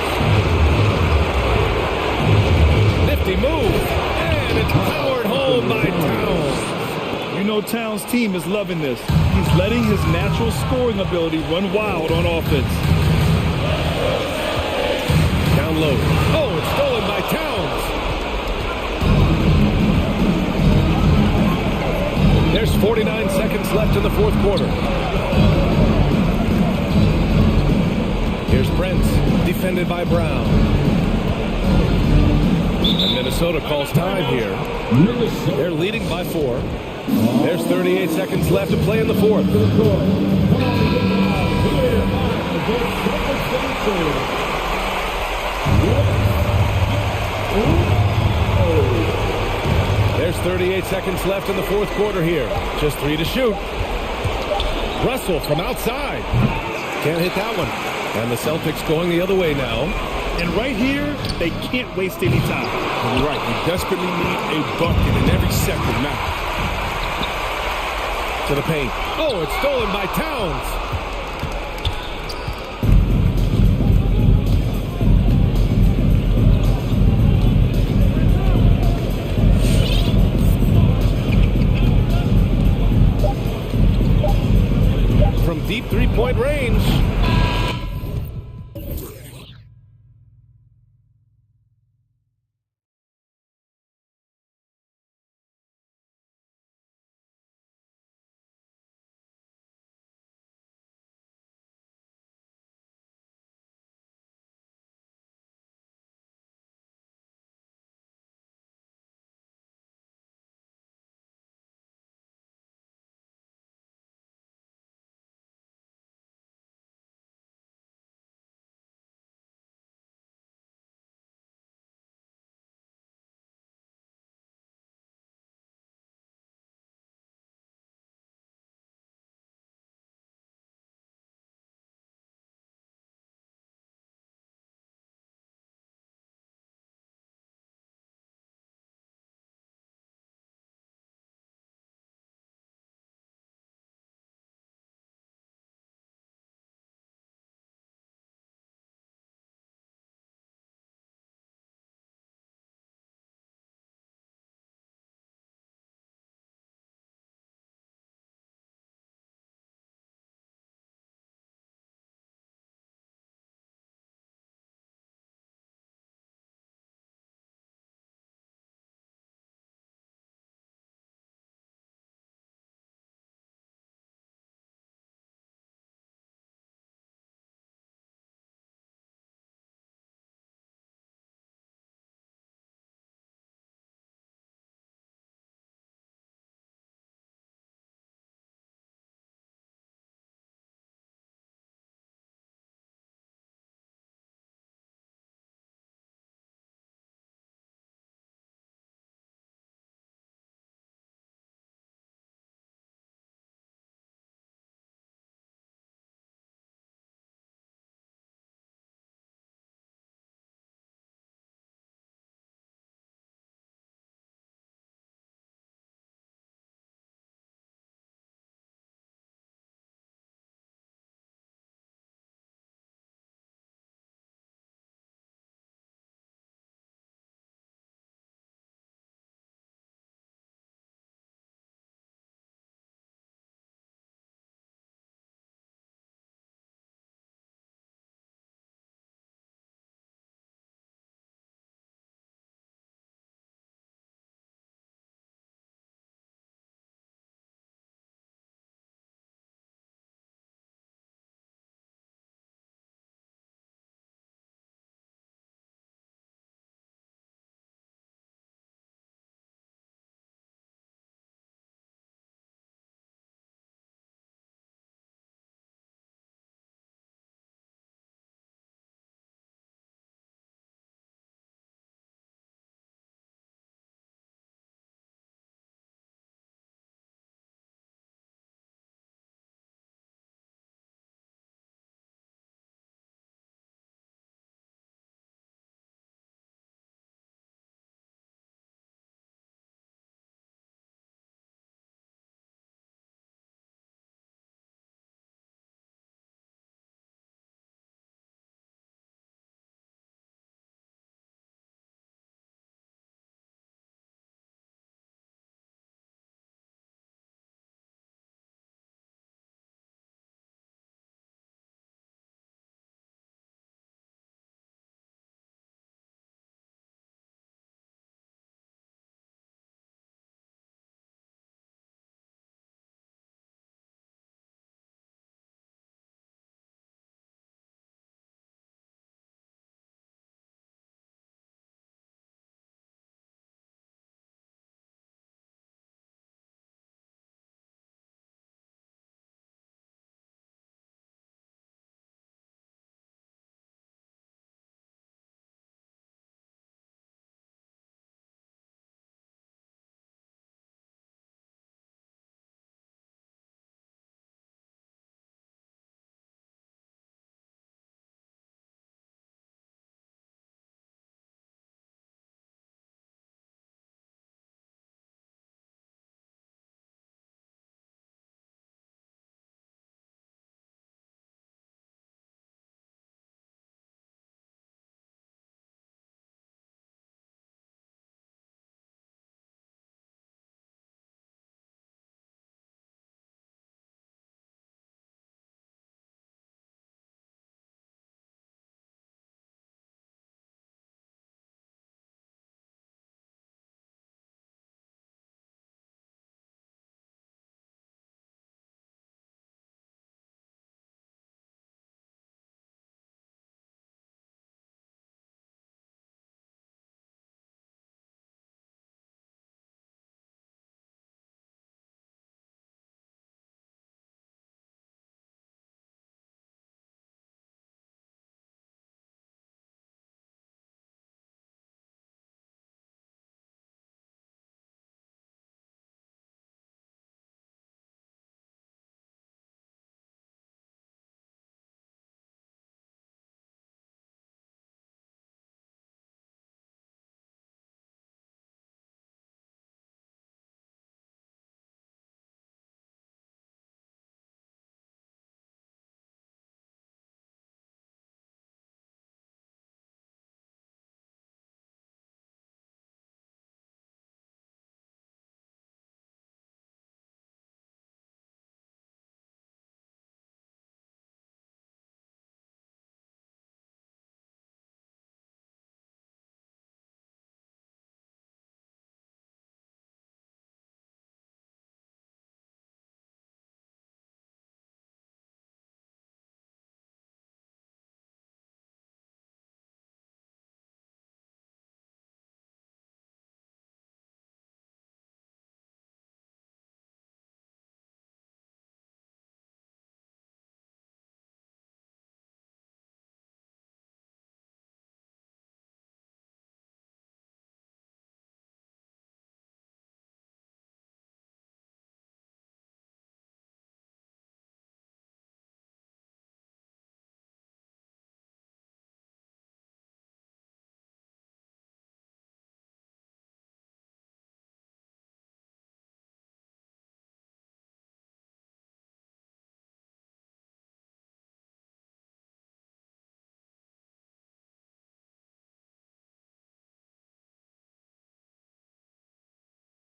Nifty move, and it's powered home by Towns. You know Towns' team is loving this. He's letting his natural scoring ability run wild on offense. Down low. Oh, it's stolen by Towns. There's 49 seconds left in the fourth quarter. Here's Brent, defended by Brown. And Minnesota calls time here. They're leading by 4. There's 38 seconds left to play in the fourth. There's 38 seconds left in the fourth quarter here. Just 3 to shoot. Russell from outside. Can't hit that one. And the Celtics going the other way now. And right here, they can't waste any time. You're right. You desperately need a bucket in every second now. To the paint. Oh, it's stolen by Towns. From deep three-point range.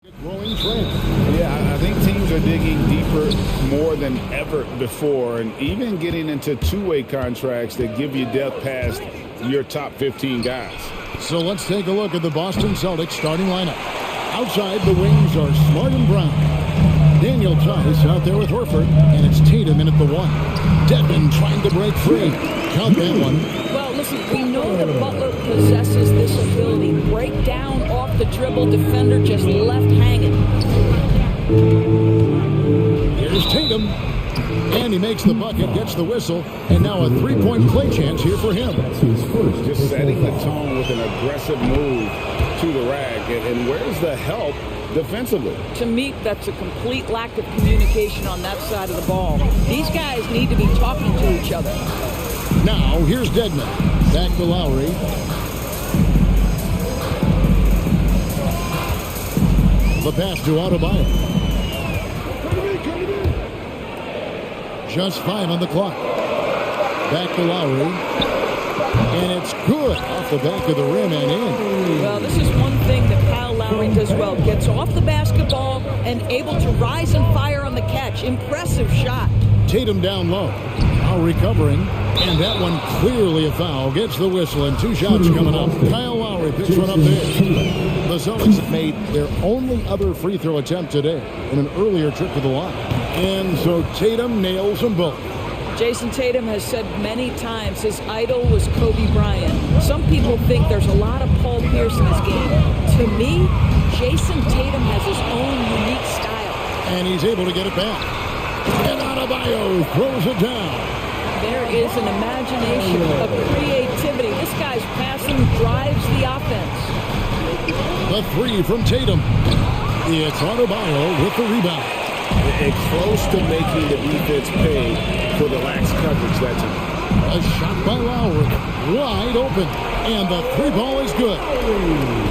Growing trend. Yeah, I think teams are digging deeper more than ever before, and even getting into two-way contracts that give you depth past your top 15 guys. So let's take a look at the Boston Celtics starting lineup. Outside, the wings are Smart and Brown. Daniel Tice out there with Horford, and it's Tatum in at the 1. Dedmon trying to break free. Count that one. Well, listen, we know that Butler possesses this ability. Break down off the dribble, defender just left hanging. Here's Tatum. And he makes the bucket, gets the whistle, and now a three-point play chance here for him. Just setting the tone with an aggressive move to the rack. And where's the help defensively? To me, that's a complete lack of communication on that side of the ball. These guys need to be talking to each other. Now, here's Dedmon. Back to Lowry. The pass to Adebayo. Just 5 on the clock. Back to Lowry. And it's good off the back of the rim and in. Well, this is one thing that Kyle Lowry does well. Gets off the basketball and able to rise and fire on the catch. Impressive shot. Tatum down low. Now recovering. And that one clearly a foul. Gets the whistle and 2 shots coming up. Kyle Lowry picks one up there. The Celtics have made their only other free throw attempt today in an earlier trip to the line. And so Tatum nails them both. Jason Tatum has said many times his idol was Kobe Bryant. Some people think there's a lot of Paul Pierce in his game. To me, Jason Tatum has his own unique style. And he's able to get it back. And Adebayo throws it down. There is an imagination of creativity. This guy's passing drives the offense. The 3 from Tatum. It's Adebayo with the rebound. And close to making the defense pay for the lax coverage that time. A shot by Lowry. Wide open. And the 3 ball is good.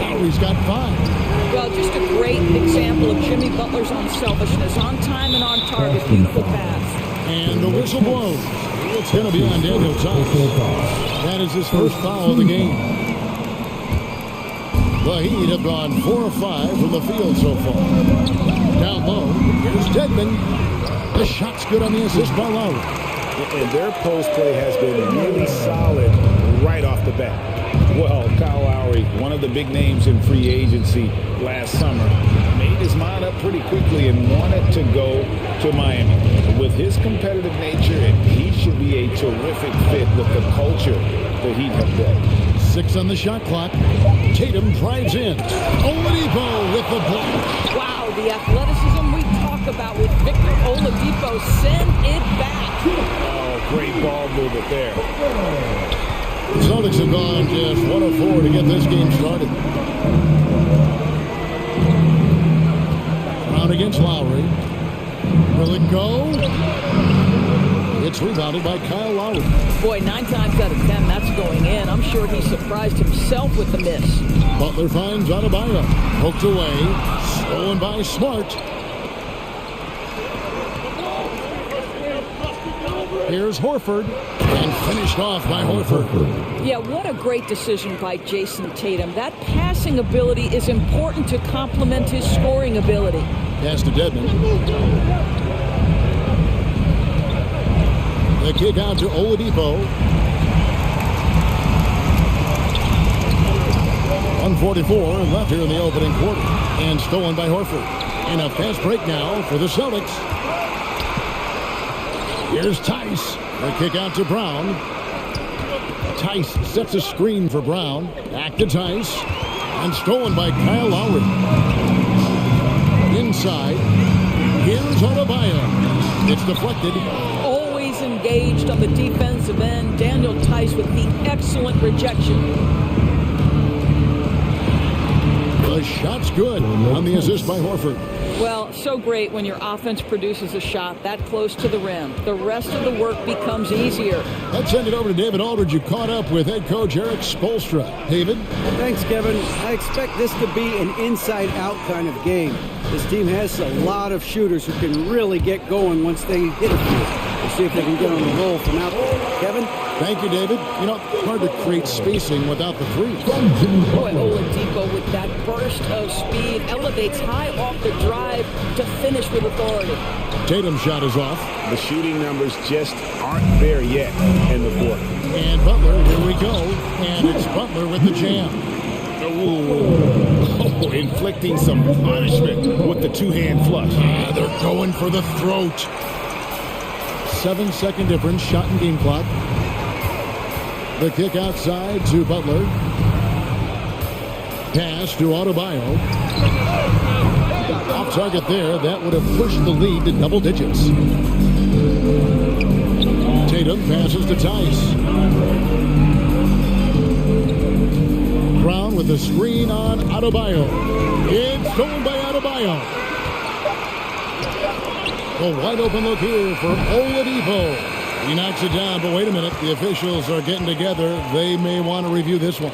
Lowry's got 5. Well, just a great example of Jimmy Butler's unselfishness. On time and on target. Beautiful pass. And the whistle blows. It's going to be on Daniel Tice. That is his first foul of the game. The Heat have gone 4 of 5 from the field so far. Down low, here's Dedmon. The shot's good on the assist by Lowry. And their post play has been really solid right off the bat. Well, Kyle Lowry, one of the big names in free agency last summer, made his mind up pretty quickly and wanted to go to Miami. With his competitive nature, he should be a terrific fit with the culture the Heat have built. 6 on the shot clock. Tatum drives in. Oladipo with the block. Wow, the athleticism we talk about with Victor Oladipo. Send it back. Oh, great ball movement there. The Celtics have gone just 1 of 4 to get this game started. Brown against Lowry. Will it go? It's rebounded by Kyle Lowry. Boy, 9 times out of 10, that's going in. I'm sure he surprised himself with the miss. Butler finds Adebayo. Poked away. Stolen by Smart. Here's Horford. And finished off by Horford. Yeah, what a great decision by Jason Tatum. That passing ability is important to complement his scoring ability. Pass to Dedmon. The kick out to Oladipo. 1:44 left here in the opening quarter. And stolen by Horford. And a fast break now for the Celtics. Here's Tice. The kick out to Brown. Tice sets a screen for Brown. Back to Tice. And stolen by Kyle Lowry. Inside. Here's Adebayo. It's deflected. Always engaged on the defensive end. Daniel Tice with the excellent rejection. The shot's good on the assist by Horford. Well, so great when your offense produces a shot that close to the rim. The rest of the work becomes easier. Let's send it over to David Aldridge, who caught up with head coach Eric Spoelstra. David? Thanks, Kevin. I expect this to be an inside-out kind of game. This team has a lot of shooters who can really get going once they hit a few. We'll see if they can get on the roll from out there. Kevin? Thank you, David. You know, hard to create spacing without the three. Boy, Oladipo with that burst of speed elevates high off the drive to finish with authority. Tatum's shot is off. The shooting numbers just aren't there yet in the fourth. And Butler, here we go. And it's Butler with the jam. Oh, inflicting some punishment with the two-hand flush. They're going for the throat. 7-second difference, shot and game clock. The kick outside to Butler. Pass to Adebayo. Off target there. That would have pushed the lead to double digits. Tatum passes to Tice. Brown with the screen on Adebayo. It's stolen by Adebayo. A wide open look here for Oladipo. He knocks it down, but wait a minute. The officials are getting together. They may want to review this one.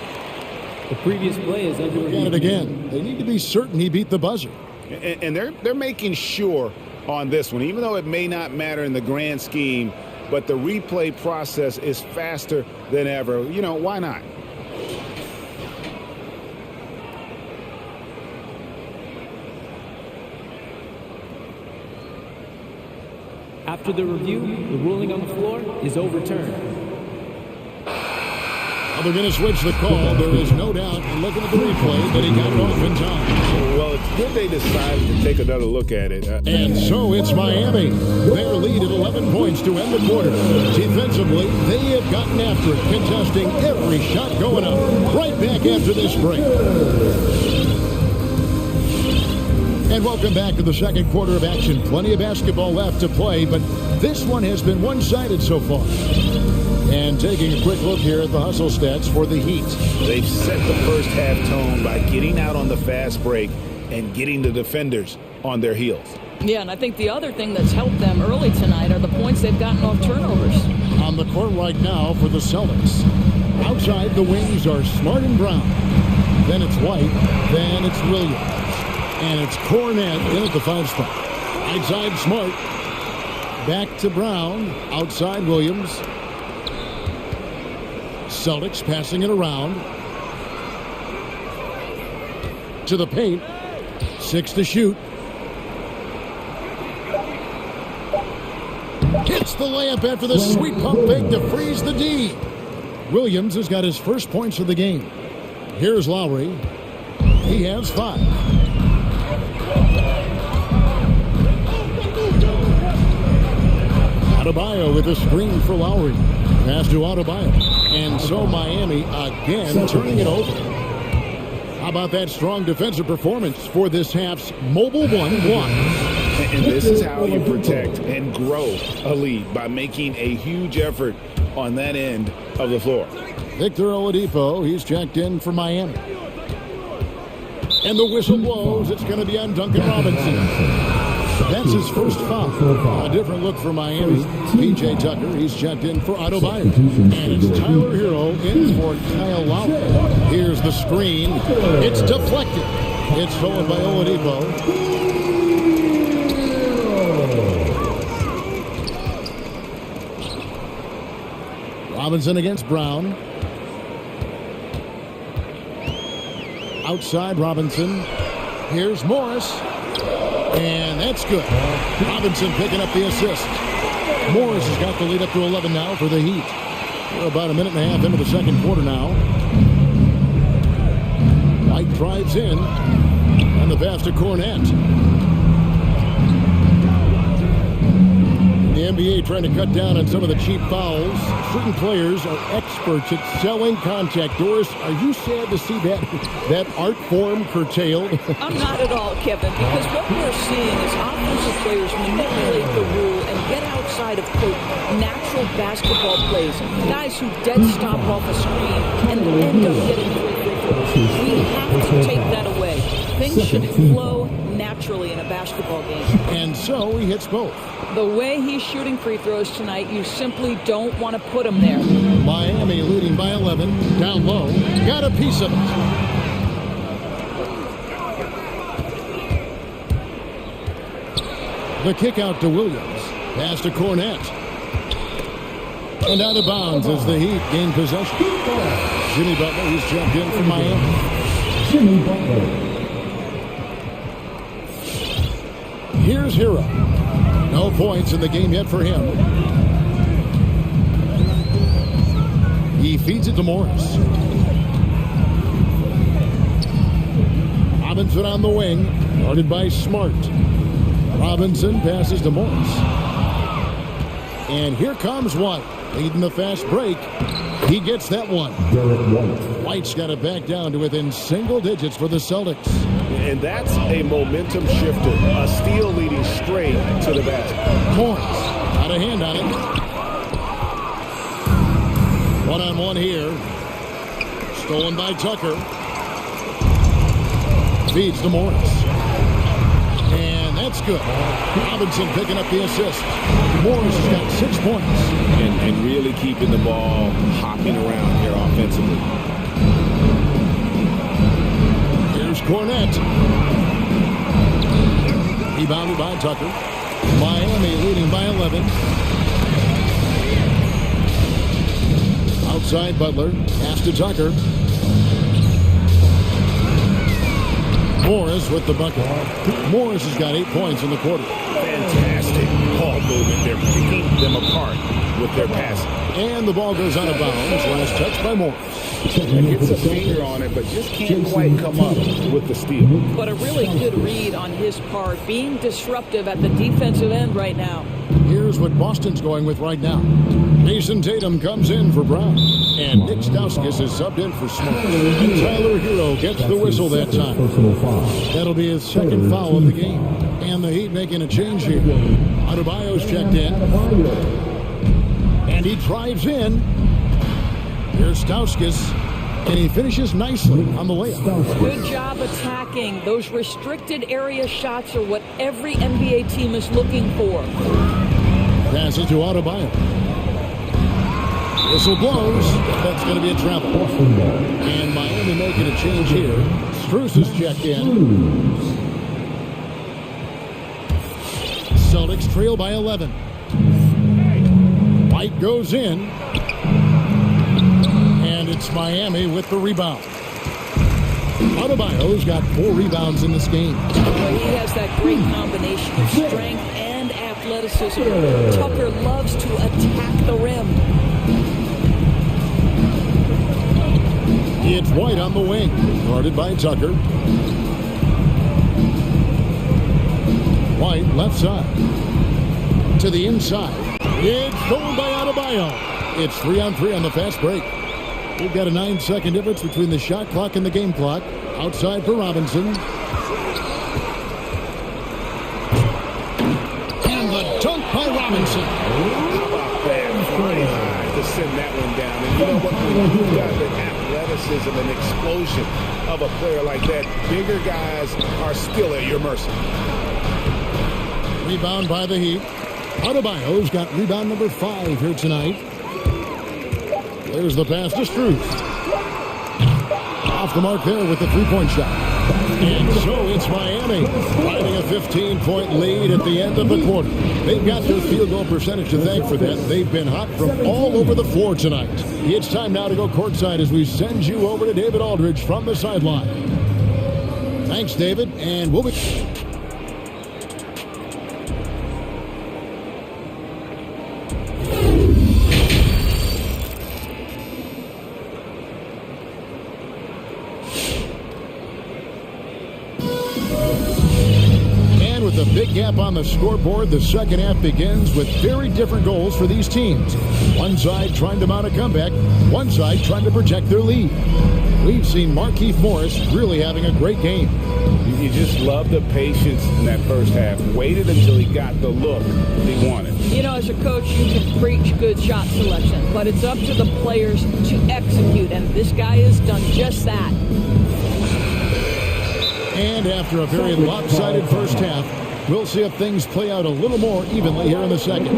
The previous play is under review. Look at it again. They need to be certain he beat the buzzer. And they're making sure on this one, even though it may not matter in the grand scheme, but the replay process is faster than ever. You know, why not? After the review, the ruling on the floor is overturned. Well, they're going to switch the call. There is no doubt, looking at the replay, that he got it off in time. Well, it's good they decided to take another look at it. And so it's Miami. Their lead at 11 points to end the quarter. Defensively, they have gotten after it, contesting every shot going up. Right back after this break. And welcome back to the second quarter of action. Plenty of basketball left to play, but this one has been one-sided so far. And taking a quick look here at the hustle stats for the Heat. They've set the first half tone by getting out on the fast break and getting the defenders on their heels. Yeah, and I think the other thing that's helped them early tonight are the points they've gotten off turnovers. On the court right now for the Celtics. Outside the wings are Smart and Brown. Then it's White. Then it's Williams. And it's Cornette in at the 5 spot. Outside Smart. Back to Brown. Outside Williams. Celtics passing it around. To the paint. 6 to shoot. Hits the layup after the sweet pump fake to freeze the D. Williams has got his first points of the game. Here's Lowry. He has 5. Adebayo with a screen for Lowry. Pass to Adebayo. And so Miami again turning it over. How about that strong defensive performance for this half's mobile 1-1? And this is how you protect and grow a lead, by making a huge effort on that end of the floor. Victor Oladipo, he's checked in for Miami. And the whistle blows. It's going to be on Duncan Robinson. That's his first foul. A different look for Miami. P.J. Tucker, he's checked in for Adebayo. And it's Tyler Hero in for Kyle Lowry. Here's the screen. It's deflected. It's stolen by Oladipo. Robinson against Brown. Outside Robinson. Here's Morris. And that's good. Robinson picking up the assist. Morris has got the lead up to 11 now for the Heat. We're about a minute and a half into the second quarter now. White drives in. And the pass to Cornette. The NBA trying to cut down on some of the cheap fouls. Certain players are experts at selling contact. Doris, are you sad to see that art form curtailed? I'm not at all, Kevin, because what we're seeing is offensive players manipulate the rule and get outside of, quote, natural basketball plays. Guys who dead stop off a screen and end up getting free throws. We have to take that away. Things should flow naturally in a basketball game. And so he hits both. The way he's shooting free throws tonight, you simply don't want to put him there. Miami leading by 11. Down low. Got a piece of it. The kick out to Williams. Pass to Cornette. And out of bounds as the Heat gain possession. Jimmy Butler, he's checked in from Miami. Jimmy Butler. Here's Hero. No points in the game yet for him. He feeds it to Morris. Robinson on the wing, guarded by Smart. Robinson passes to Morris. And here comes White, leading the fast break. He gets that one. White's got it back down to within single digits for the Celtics. And that's a momentum shifter. A steal leading straight to the basket. Morris, got a hand on it. One-on-one here. Stolen by Tucker. Feeds to Morris. And that's good. Robinson picking up the assist. Morris has got 6 points. And really keeping the ball hopping around here offensively. Here's Cornette. Rebounded by Tucker. Miami leading by 11. Outside Butler. Pass to Tucker. Morris with the bucket. Morris has got 8 points in the quarter. Fantastic ball movement. They're picking them apart with their passing. And the ball goes out of bounds. Last touch by Morris. And gets a finger on it, but just can't quite come up with the steal. But a really good read on his part, being disruptive at the defensive end right now. Here's what Boston's going with right now. Mason Tatum comes in for Brown. And Nick Stauskas is subbed in for Smart. And Tyler Hero gets the whistle that time. That'll be his second foul of the game. And the Heat making a change here. Adebayo's checked in. And he drives in. Here's Stauskas. And he finishes nicely on the layup. Good job attacking. Those restricted area shots are what every NBA team is looking for. Pass it to Adebayo. Whistle blows. That's going to be a travel. And Miami making a change here. Strus is checked in. Celtics trail by 11. White goes in. And it's Miami with the rebound. Adebayo's got 4 rebounds in this game. Well, he has that great combination of strength and athleticism. Tucker loves to attack the rim. It's White on the wing, guarded by Tucker. White left side. To the inside. It's stolen by Adebayo. It's 3-on-3 on the fast break. We've got a 9-second difference between the shot clock and the game clock. Outside for Robinson. And the dunk by Robinson. How about that? Flying high to send that one down. And you know what? When you've got the athleticism and explosion of a player like that, bigger guys are still at your mercy. Rebound by the Heat. Adebayo's got rebound number 5 here tonight. There's the pass to Strus. Off the mark there with the 3-point shot. And so it's Miami finding a 15-point lead at the end of the quarter. They've got their field goal percentage to thank for that. They've been hot from all over the floor tonight. It's time now to go courtside as we send you over to David Aldridge from the sideline. Thanks, David, and we'll be... With a big gap on the scoreboard, the second half begins with very different goals for these teams. One side trying to mount a comeback, one side trying to protect their lead. We've seen Markieff Morris really having a great game. You just love the patience in that first half. Waited until he got the look he wanted. You know, as a coach, you can preach good shot selection, but it's up to the players to execute, and this guy has done just that. And after a very lopsided first half, we'll see if things play out a little more evenly here in the second.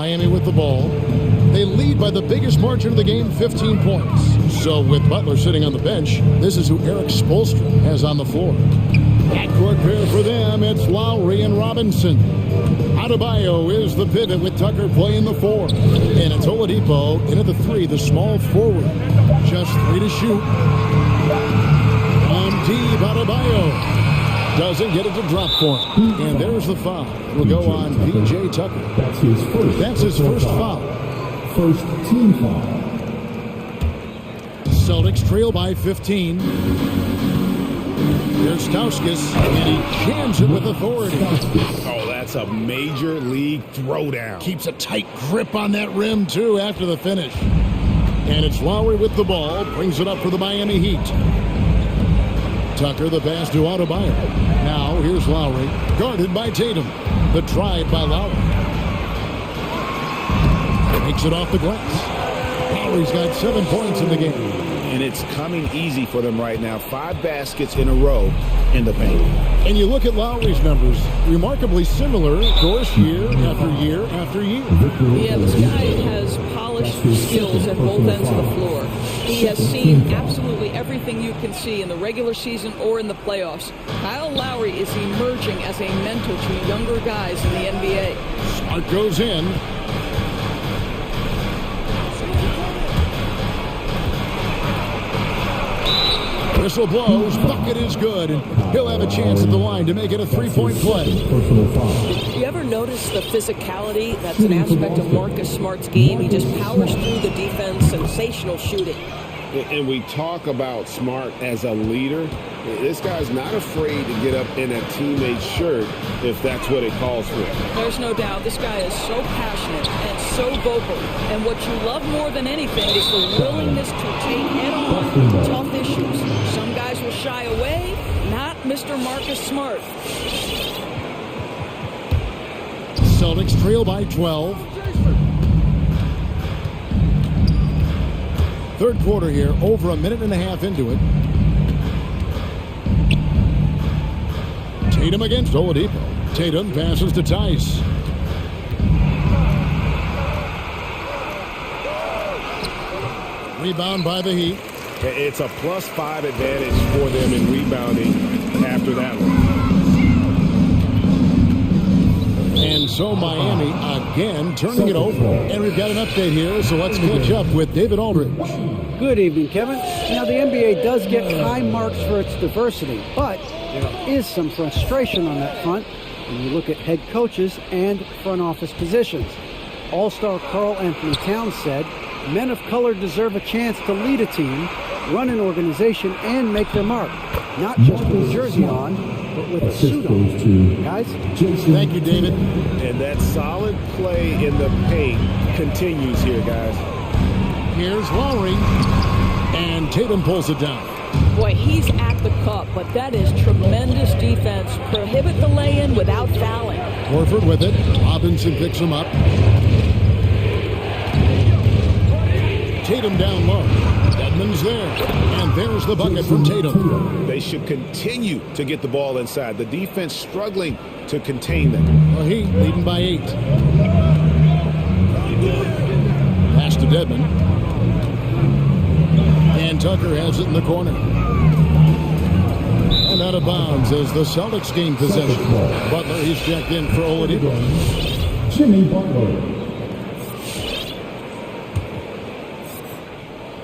Miami with the ball. They lead by the biggest margin of the game, 15 points. So with Butler sitting on the bench, this is who Eric Spoelstra has on the floor. Backcourt pair for them, it's Lowry and Robinson. Adebayo is the pivot with Tucker playing the 4. And it's Oladipo in at the 3, the small forward. Just 3 to shoot. On deep, Adebayo. Doesn't get it to drop for him. And there's the foul. It'll go on P.J. Tucker. That's his first foul. First team foul. Celtics trail by 15. There's Stauskas, and he jams it with authority. Oh, that's a major league throwdown. Keeps a tight grip on that rim, too, after the finish. And it's Lowry with the ball. Brings it up for the Miami Heat. Tucker, the pass to Adebayo. Now, here's Lowry, guarded by Tatum. The drive by Lowry. Makes it off the glass. Lowry's got 7 points in the game. And it's coming easy for them right now. 5 baskets in a row in the paint. And you look at Lowry's numbers, remarkably similar, of course, year after year after year. Yeah, this guy has polished skills at both ends of the floor. He has seen absolutely everything you can see in the regular season or in the playoffs. Kyle Lowry is emerging as a mentor to younger guys in the NBA. Smart goes in. Whistle blows, bucket is good, and he'll have a chance at the line to make it a 3-point play. You ever notice the physicality that's an aspect of Marcus Smart's game? He just powers through the defense, sensational shooting. And we talk about Smart as a leader. This guy's not afraid to get up in a teammate's shirt if that's what it calls for. There's no doubt. This guy is so passionate and so vocal. And what you love more than anything is the willingness to take head-on tough issues. Some guys will shy away, not Mr. Marcus Smart. Celtics trail by 12. Third quarter here, over a minute and a half into it. Tatum against Oladipo. Tatum passes to Tice. Rebound by the Heat. It's a +5 advantage for them in rebounding after that one. And so Miami again turning it over. And we've got an update here, so let's catch up with David Aldridge. Good evening, Kevin. Now, the NBA does get high marks for its diversity, but there is some frustration on that front when you look at head coaches and front office positions. All-star Karl Anthony Towns said, men of color deserve a chance to lead a team, run an organization, and make their mark. Not just with a jersey on, but with a suit on. Guys? Thank you, David. And that solid play in the paint continues here, guys. Here's Lowry. And Tatum pulls it down. Boy, he's at the cup, but that is tremendous defense. Prohibit the lay-in without fouling. Horford with it. Robinson picks him up. Tatum down low. Edmonds there. And there's the bucket from Tatum. They should continue to get the ball inside. The defense struggling to contain them. Well, Heat leading by 8. Pass to Dedmon. And Tucker has it in the corner. And out of bounds as the Celtics gain possession. Butler, he's checked in for Oladipo. Jimmy Butler.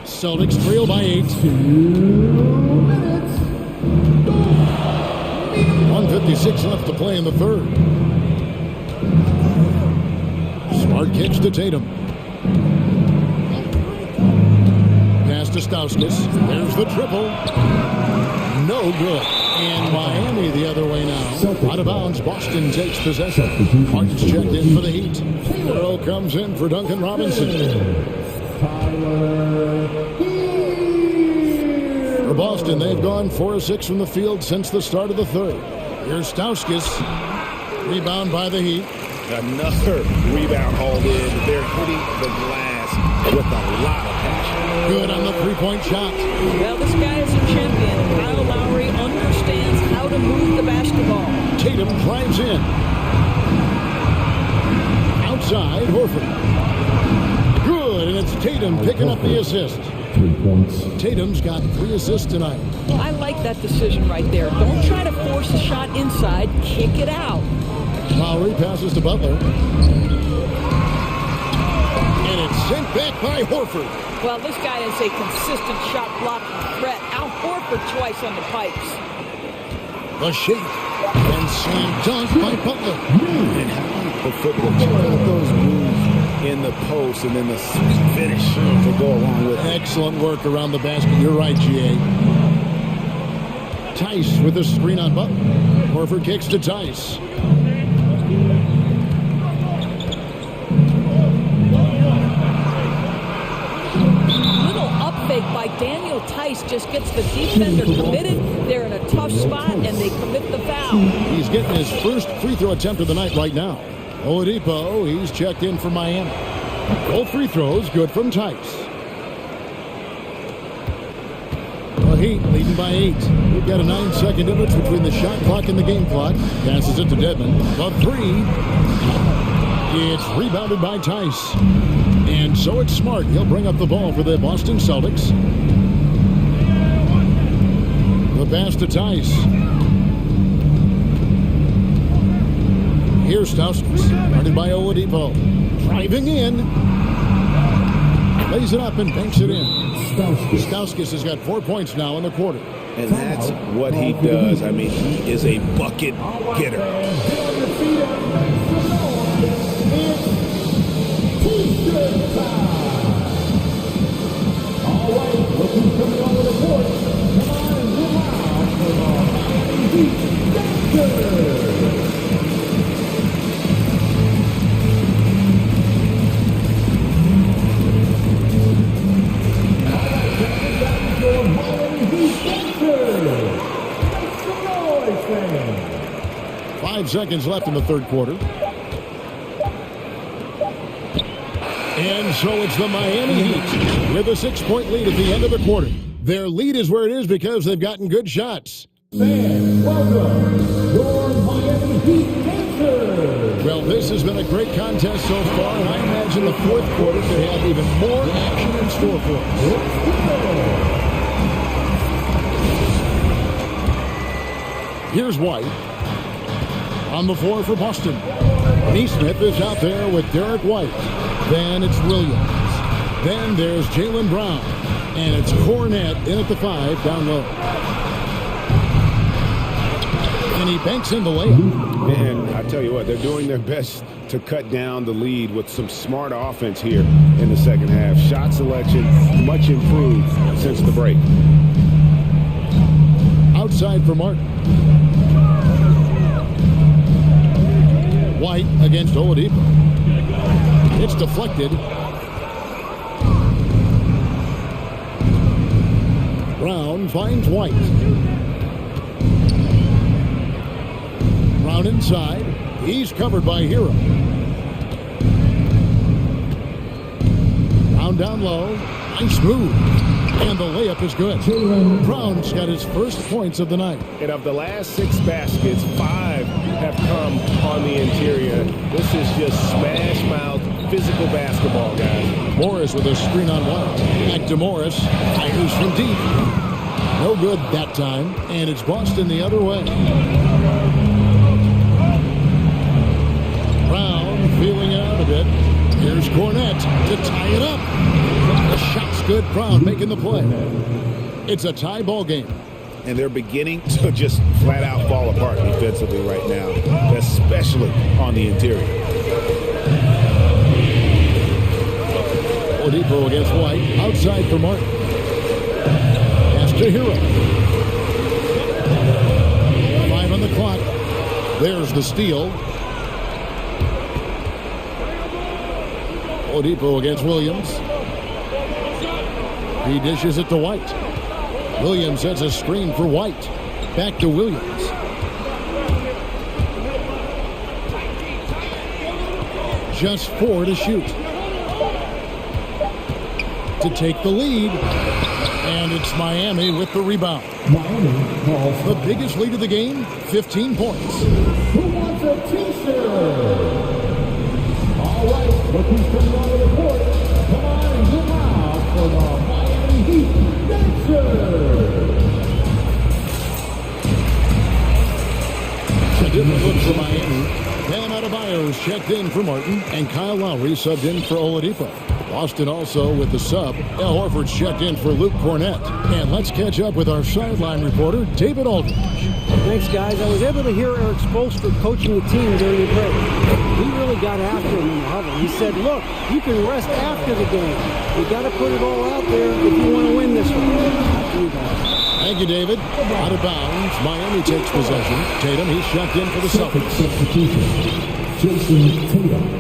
Celtics trail by 8. 1:56 left to play in the third. Smart kicks to Tatum. Pass to Stauskas. There's the triple. No good. And Miami the other way now. Out of bounds, Boston takes possession. Martin's checked in for the Heat. Earl comes in for Duncan Robinson. For Boston, they've gone 4 of 6 from the field since the start of the third. Here's Stauskas. Rebound by the Heat. Another rebound hauled in. They're hitting the glass with a lot of passion. Good on the three-point shot. Well, this guy is a champion. Kyle Lowry understands how to move the basketball. Tatum drives in. Outside, Horford. Good, and it's Tatum picking up the assist. 3 points. Tatum's got 3 assists tonight. I like that decision right there. Don't try to force a shot inside. Kick it out. Lowry passes to Butler. And it's sent back by Horford. Well, this guy is a consistent shot blocking threat. Al Horford twice on the pipes. The shake. And slam dunk by Butler. And how the football, check out those moves in the post and then the sweet finish to go along with it. Excellent work around the basket. You're right, G.A. Tice with a screen on Butler. Horford kicks to Tice. Little up fake by Daniel Tice just gets the defender committed. They're in a tough spot, and they commit the foul. He's getting his first free throw attempt of the night right now. Oladipo, he's checked in for Miami. Both free throws good from Tice. The Heat leading by 8. We've got a 9-second difference between the shot clock and the game clock. Passes it to Dedmon. The 3. It's rebounded by Tice. And so it's Smart. He'll bring up the ball for the Boston Celtics. The pass to Tice. Here's Stauskas, guarded by Oladipo. Driving in. Lays it up and banks it in. Stauskas has got 4 points now in the quarter. And that's what he does. I mean, he is a bucket getter. All right, look who's coming on the court. Come on and move out. 5 seconds left in the third quarter. And so it's the Miami Heat with a 6-point lead at the end of the quarter. Their lead is where it is because they've gotten good shots. Fans, welcome, your Miami Heat Dancers. Well, this has been a great contest so far, and I imagine the fourth quarter could have even more action in store for us. Here's White on the floor for Boston. Neesmith is out there with Derek White. Then it's Williams. Then there's Jaylen Brown. And it's Cornette in at the 5 down low. And he banks in the layup. And I tell you what, they're doing their best to cut down the lead with some smart offense here in the second half. Shot selection much improved since the break. Outside for Martin. White against Oladipo. It's deflected. Brown finds White. Brown inside. He's covered by Hero. Brown down low. Nice move. And the layup is good. Brown's got his first points of the night. And of the last 6 baskets, 5 have come on the interior. This is just smash-mouth physical basketball, guys. Morris with a screen on White. Back to Morris. Fires from deep. No good that time. And it's Boston the other way. Brown feeling it out a bit. Here's Cornette to tie it up. The shot's good. Brown making the play. It's a tie ball game. And they're beginning to just flat out fall apart defensively right now, especially on the interior. Oladipo against White. Outside for Martin. Pass to Hero. 5 on the clock. There's the steal. Oladipo against Williams. He dishes it to White. Williams sets a screen for White. Back to Williams. Just 4 to shoot. To take the lead. And it's Miami with the rebound. The biggest lead of the game, 15 points. Who wants a t-shirt? All right. Look who's coming on the court. Come on and get out for the Miami Heat. A different look for Miami. Bam Adebayo's checked in for Martin, and Kyle Lowry subbed in for Oladipo. Boston also with the sub. Al Horford's checked in for Luke Cornett. And let's catch up with our sideline reporter, David Aldridge. Thanks, guys. I was able to hear Eric Spoelstra coaching the team during the break. He really got after him in the huddle. He said, look, you can rest after the game. You got to put it all out there if you want to win this one. After you guys. Thank you, David. Out of bounds. Miami takes possession. Tatum, he's checked in for the Celtics. Substitution. Jason Tatum.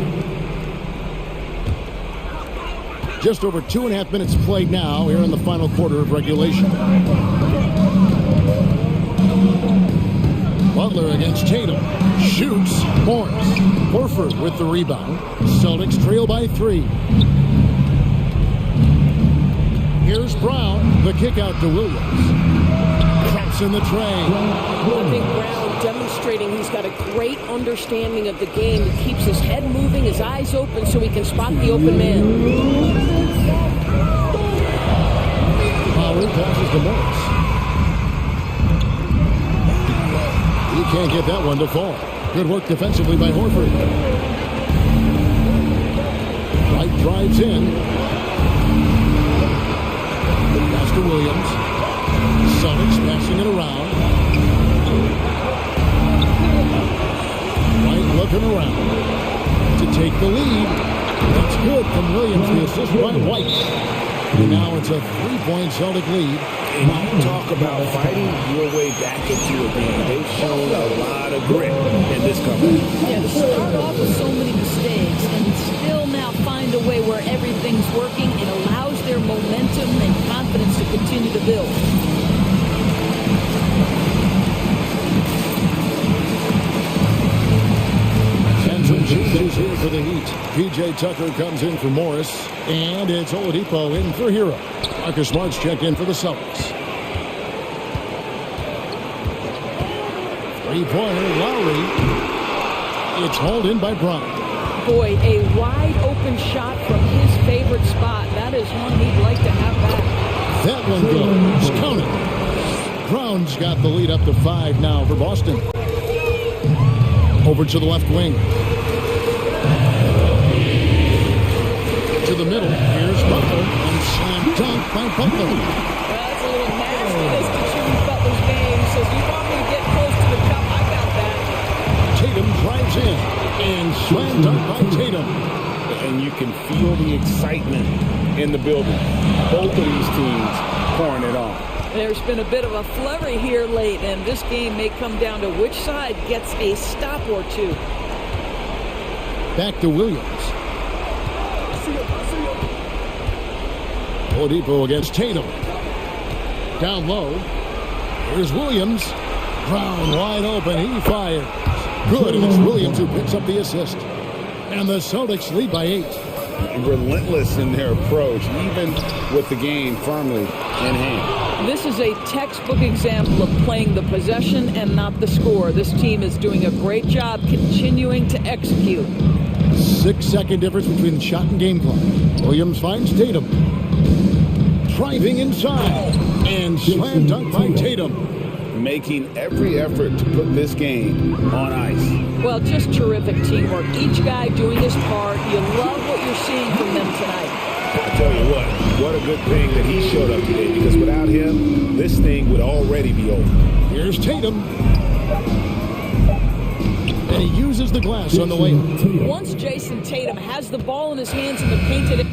Just over 2.5 minutes played now here in the final quarter of regulation. Butler against Tatum. Shoots. Morris. Horford with the rebound. Celtics trail by 3. Here's Brown. The kick out to Williams. Crops in the train. I think Brown demonstrating he's got a great understanding of the game. He keeps his head moving, his eyes open so he can spot the open man. Howard passes to Morris. He can't get that one to fall. Good work defensively by Horford. Wright drives in. Pass to Williams. Celtics passing it around. Wright looking around to take the lead. That's good from Williams. The assist by White. And now it's a 3-point Celtic lead. And you talk about fighting your way back into a game. They've shown a lot of grit in this company. Yeah, to start off with so many mistakes and still now find a way where everything's working, it allows their momentum and confidence to continue to build. Is here for the Heat. P.J. Tucker comes in for Morris, and it's Oladipo in for Hero. Marcus Smart's checked in for the Celtics. Three-pointer, Lowry. It's hauled in by Brown. Boy, a wide-open shot from his favorite spot. That is one he'd like to have back. That one goes. Count it. Brown's got the lead up to 5 now for Boston. Over to the left wing. To the middle. Here's Butler. And slam dunk by Butler. That's a little nastiness to Jimmy Butler's game. Says, you want me to get close to the cup? I got that. Tatum drives in. And slam dunk by Tatum. And you can feel the excitement in the building. Both of these teams pouring it on. There's been a bit of a flurry here late, and this game may come down to which side gets a stop or two. Back to Williams. Oladipo against Tatum. Down low. Here's Williams. Brown wide open. He fires. Good, and it's Williams who picks up the assist. And the Celtics lead by 8. Relentless in their approach, even with the game firmly in hand. This is a textbook example of playing the possession and not the score. This team is doing a great job continuing to execute. 6-second difference between the shot and game clock. Williams finds Tatum. Driving inside. And slam dunk by Tatum. Making every effort to put this game on ice. Well, just terrific teamwork. Each guy doing his part. You love what you're seeing from them tonight. I tell you what a good thing that he showed up today, because without him, this thing would already be over. Here's Tatum. And he uses the glass on the layup. Once Jason Tatum has the ball in his hands in the painted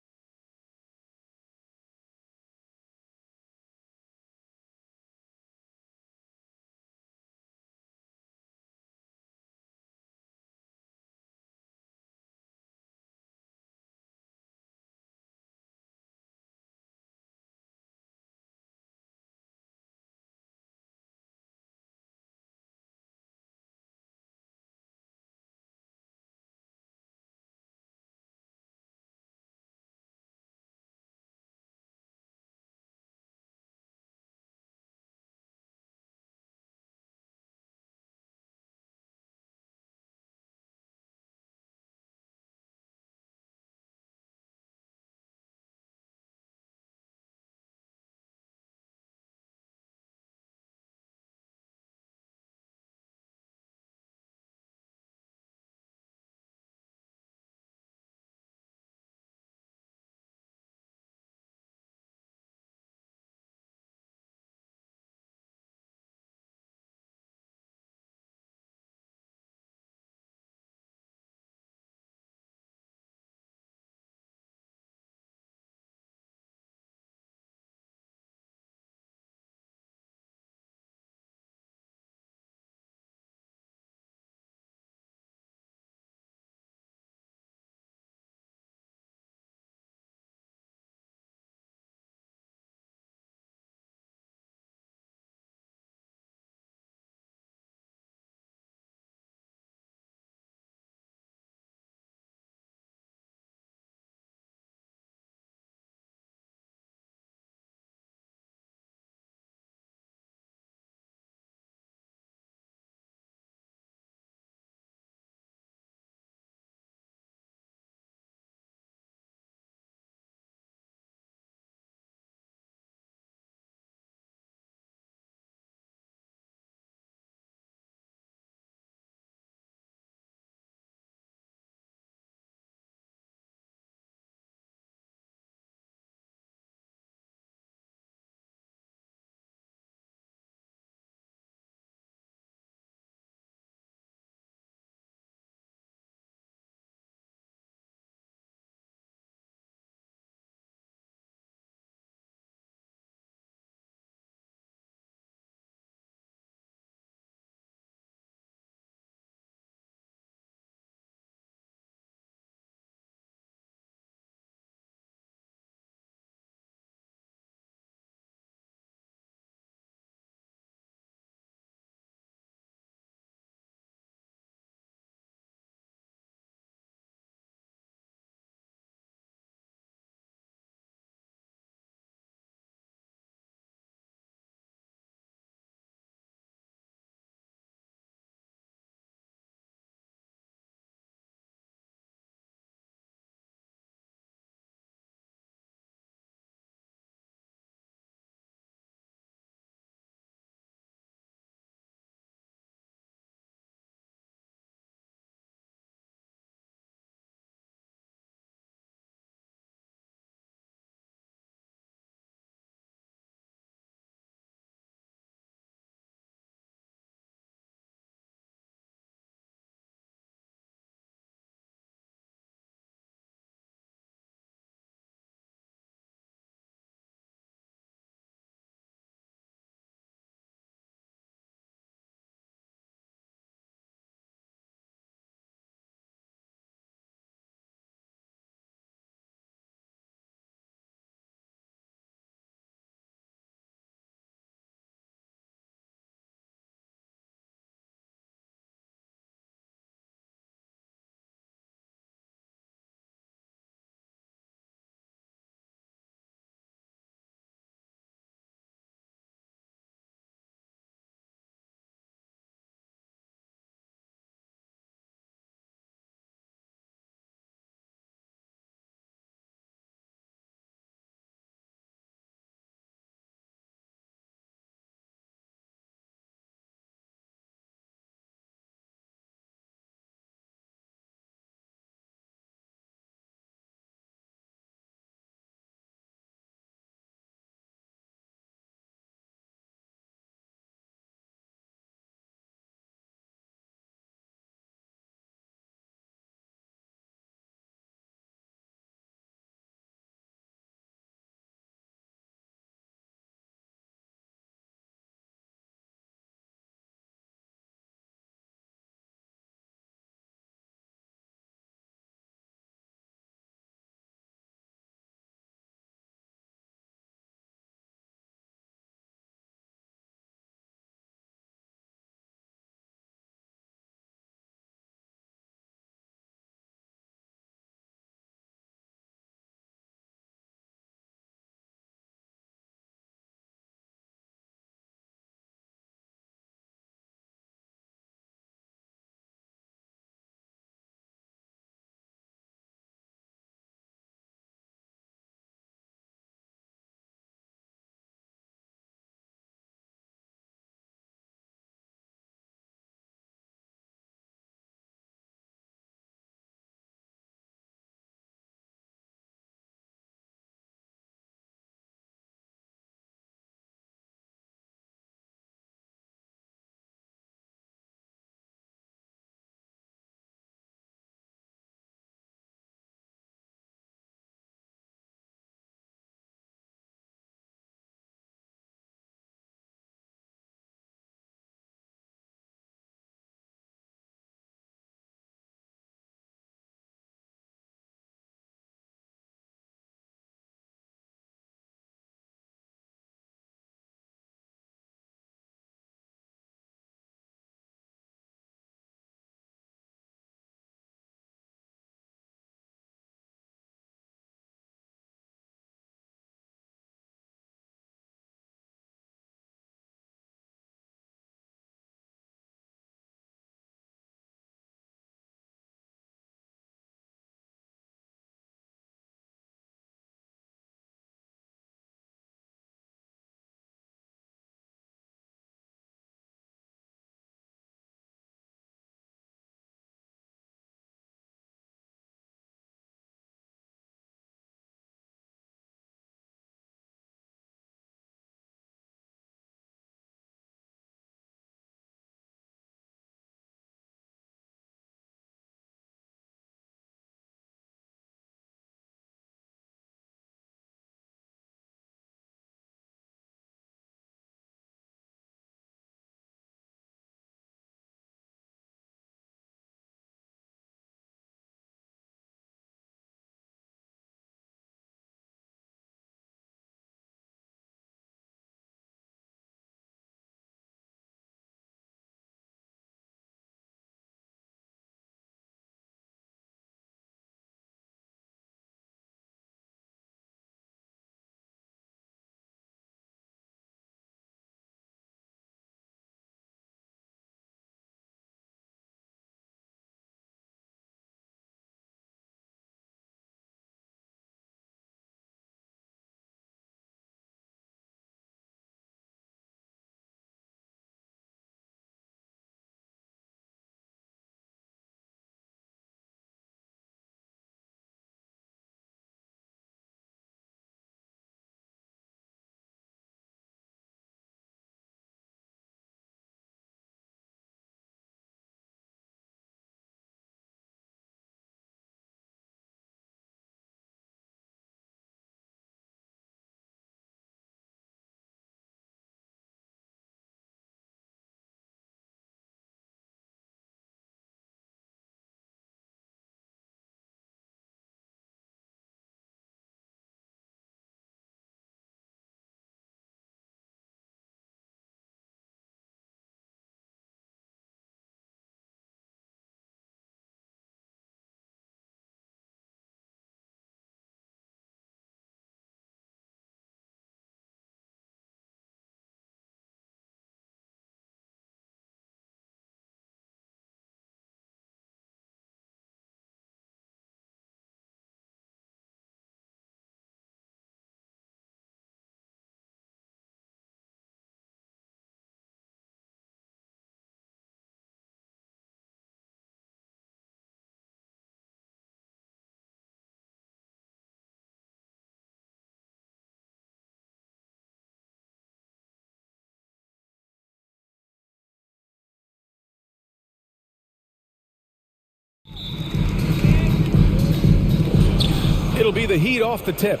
It'll be the Heat off the tip.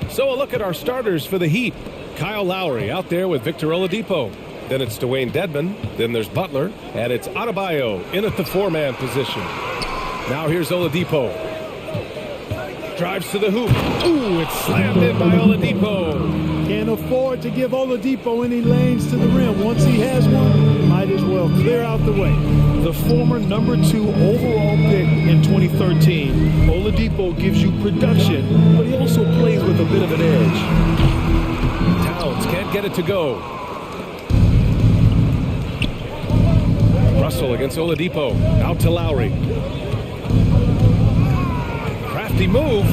So a look at our starters for the Heat. Kyle Lowry out there with Victor Oladipo. Then it's Dwayne Dedmon. Then there's Butler. And it's Adebayo in at the four-man position. Now here's Oladipo. Drives to the hoop. Ooh, it's slammed in by Oladipo. Can't afford to give Oladipo any lanes to the rim. Once he has one, might as well clear out the way. The former #2 overall pick in 2013, Oladipo gives you production, but he also plays with a bit of an edge. Towns can't get it to go. Russell against Oladipo. Out to Lowry. Crafty move,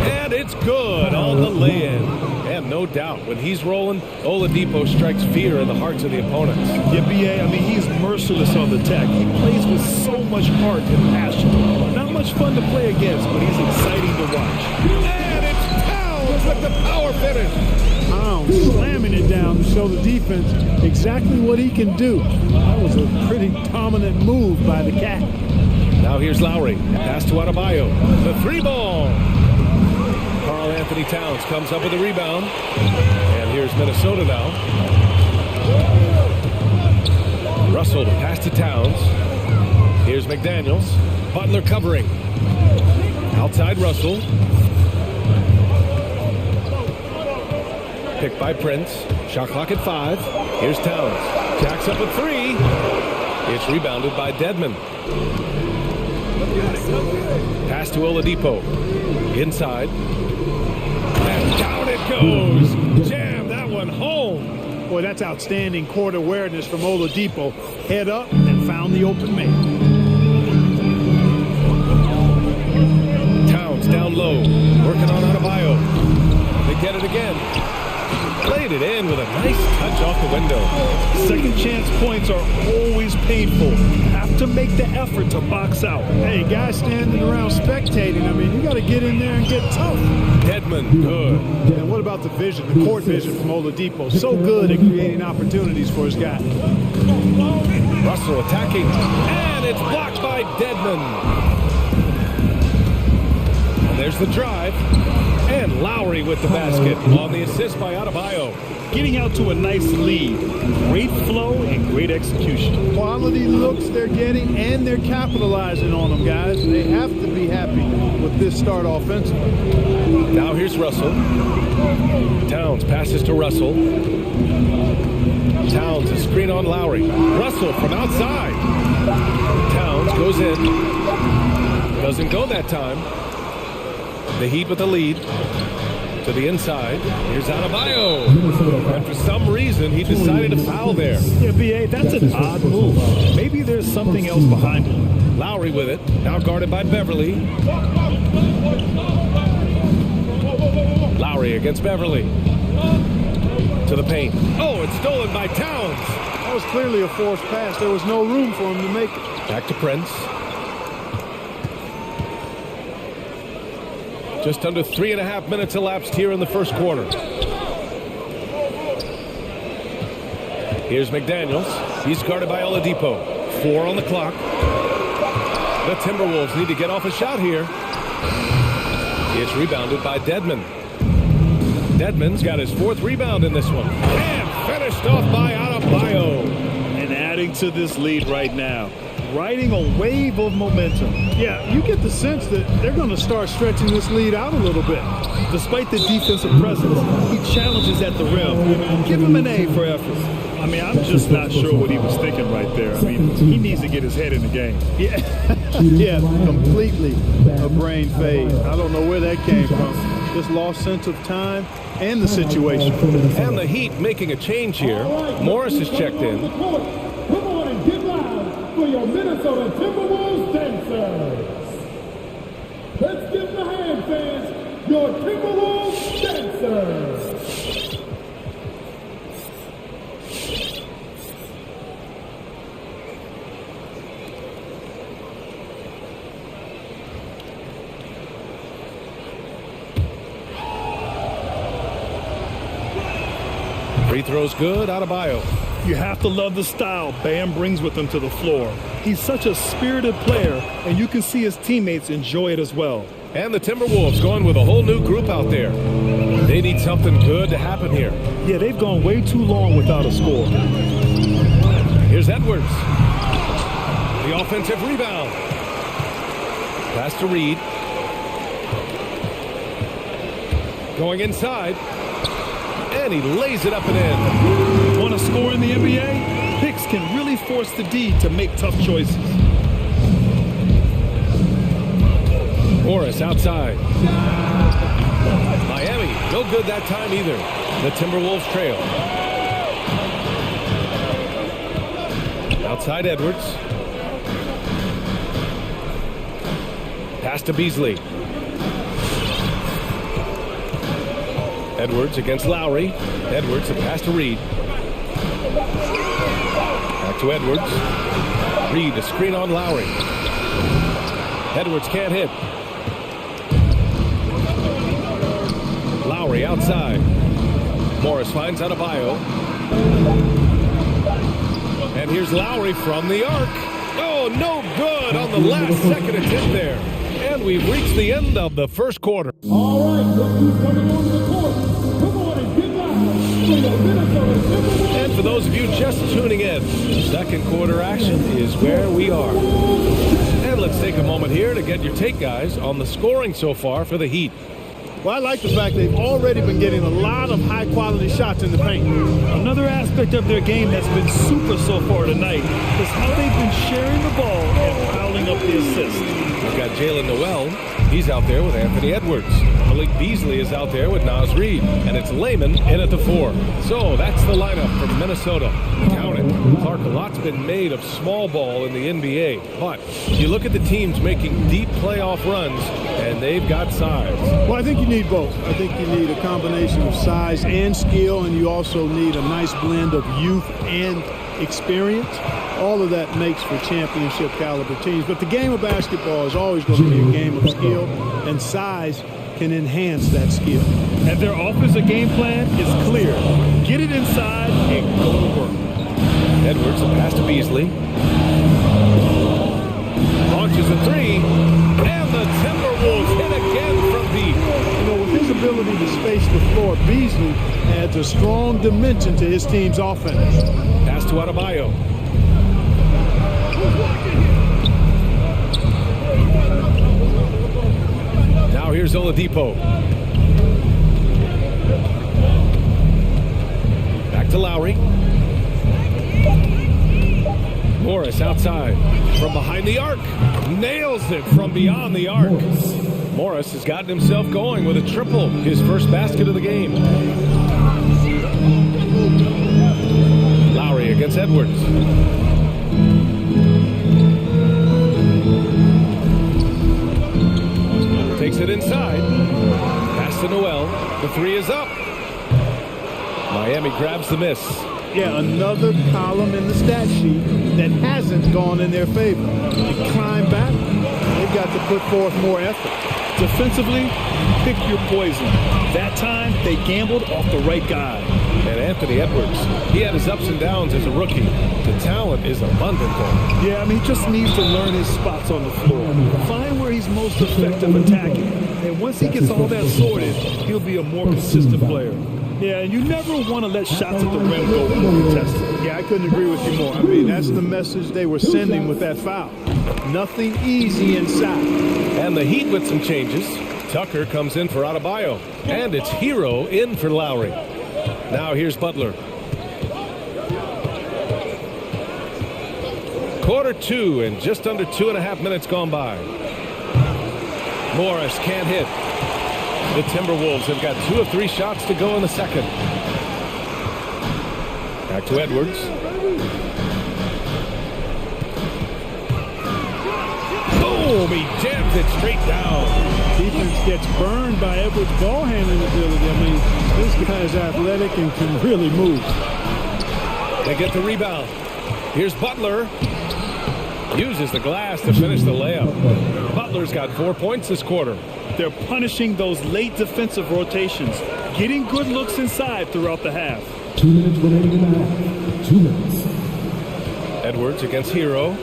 and it's good on the lay-in. And no doubt, when he's rolling, Oladipo strikes fear in the hearts of the opponents. Yeah, BA, I mean, he's merciless on the deck. He plays with so much heart and passion. Not much fun to play against, but he's exciting to watch. And it's Towns with the power finish. Towns slamming it down to show the defense exactly what he can do. That was a pretty dominant move by the Cat. Now here's Lowry. Pass to Adebayo. The three ball. Karl Anthony Towns comes up with the rebound. And here's Minnesota now. Russell to pass to Towns. Here's McDaniels. Butler covering. Outside Russell. Picked by Prince. Shot clock at 5. Here's Towns. Jacks up a three. It's rebounded by Dedmon. Pass to Oladipo. Inside. And down it goes. Jam that one home. Boy, that's outstanding court awareness from Oladipo. Head up and found the open man. Towns down low. Working on Adebayo. They get it again. Played it in with a nice touch off the window. Second chance points are always painful. Have to make the effort to box out. Hey, guys standing around spectating, I mean, you got to get in there and get tough. Dedmon, good. And what about the vision, the court vision from Oladipo? So good at creating opportunities for his guy. Russell attacking, and it's blocked by Dedmon. And there's the drive. And Lowry with the basket on the assist by Adebayo. Getting out to a nice lead. Great flow and great execution. Quality looks they're getting, and they're capitalizing on them, guys. They have to be happy with this start offensively. Now here's Russell. Towns passes to Russell. Towns a screen on Lowry. Russell from outside. Towns goes in. Doesn't go that time. The Heat with the lead. To the inside. Here's Adebayo. And for some reason, he decided to foul there. Yeah, BA, that's an odd move. Maybe there's something else behind it. Lowry with it. Now guarded by Beverly. Lowry against Beverly. To the paint. Oh, it's stolen by Towns. That was clearly a forced pass. There was no room for him to make it. Back to Prince. Just under 3.5 minutes elapsed here in the first quarter. Here's McDaniels. He's guarded by Oladipo. 4 on the clock. The Timberwolves need to get off a shot here. It's rebounded by Dedmon. Dedmon's got his 4th rebound in this one. And finished off by Adebayo. And adding to this lead right now. Riding a wave of momentum. Yeah, you get the sense that they're going to start stretching this lead out a little bit. Despite the defensive presence, he challenges at the rim. Give him an A for effort. I mean, I'm just not sure what he was thinking right there. I mean, he needs to get his head in the game. Yeah, yeah, completely a brain fade. I don't know where that came from. Just lost sense of time and the situation. And the Heat making a change here. Morris has checked in. Come on and get loud for your Minnesota Timberwolves dancers. Let's give them a hand, fans. Your Timberwolves dancers. Free throw's good. Adebayo. You have to love the style Bam brings with him to the floor. He's such a spirited player, and you can see his teammates enjoy it as well. And the Timberwolves going with a whole new group out there. They need something good to happen here. Yeah, they've gone way too long without a score. Here's Edwards. The offensive rebound. Pass to Reed. Going inside. And he lays it up and in. Want to score in the NBA? Picks can really force the D to make tough choices. Morris outside. Miami, no good that time either. The Timberwolves trail. Outside Edwards. Pass to Beasley. Edwards against Lowry. Edwards, a pass to Reed. Back to Edwards. Reed, a screen on Lowry. Edwards can't hit. Lowry outside. Morris finds Adebayo. And here's Lowry from the arc. Oh, no good on the last second attempt there. And we've reached the end of the first quarter. All right, look who's coming on the court. Come on and get loud for your Minnesota Timberwolves. And for those of you just tuning in, second quarter action is where we are. And let's take a moment here to get your take, guys, on the scoring so far for the Heat. Well, I like the fact they've already been getting a lot of high-quality shots in the paint. Another aspect of their game that's been super so far tonight is how they've been sharing the ball and piling up the assists. We've got Jalen Noel. He's out there with Anthony Edwards. Malik Beasley is out there with Naz Reid. And it's Layman in at the 4. So that's the lineup from Minnesota. Count it. Clark, a lot's been made of small ball in the NBA. But you look at the teams making deep playoff runs, and they've got size. Well, I think you need both. I think you need a combination of size and skill, and you also need a nice blend of youth and experience. All of that makes for championship caliber teams. But the game of basketball is always going to be a game of skill, and size can enhance that skill. And their offensive game plan is clear. Get it inside and go to work. Edwards, a pass to Beasley. Launches a 3. And the Timberwolves hit again from deep. You know, with his ability to space the floor, Beasley adds a strong dimension to his team's offense. Pass to Adebayo. Now here's Oladipo. Back to Lowry. Morris outside from behind the arc. Nails it from beyond the arc. Morris has gotten himself going with a triple, his first basket of the game. Lowry against Edwards. Takes it inside. Pass to Noel. The 3 is up. Miami grabs the miss. Yeah, another column in the stat sheet that hasn't gone in their favor. They climb back. They've got to put forth more effort. Defensively, pick your poison. That time, they gambled off the right guy. And Anthony Edwards, he had his ups and downs as a rookie. The talent is abundant though. Yeah, I mean, he just needs to learn his spots on the floor. Find where he's most effective attacking. And once he gets all that sorted, he'll be a more consistent player. Yeah, and you never want to let shots at the rim go uncontested. Yeah, I couldn't agree with you more. I mean, that's the message they were sending with that foul. Nothing easy inside. And the Heat with some changes. Tucker comes in for Adebayo. And it's Hero in for Lowry. Now here's Butler. Quarter 2 and just under 2.5 minutes gone by. Morris can't hit. The Timberwolves have got 2 of 3 shots to go in the second. Back to Edwards. Boom! He jams it straight down. Defense gets burned by Edwards' ball handling ability. I mean, this guy is athletic and can really move. They get the rebound. Here's Butler. Uses the glass to finish the layup. Butler's got 4 points this quarter. They're punishing those late defensive rotations, getting good looks inside throughout the half. 2 minutes remaining in the half. 2 minutes. Edwards against Hero.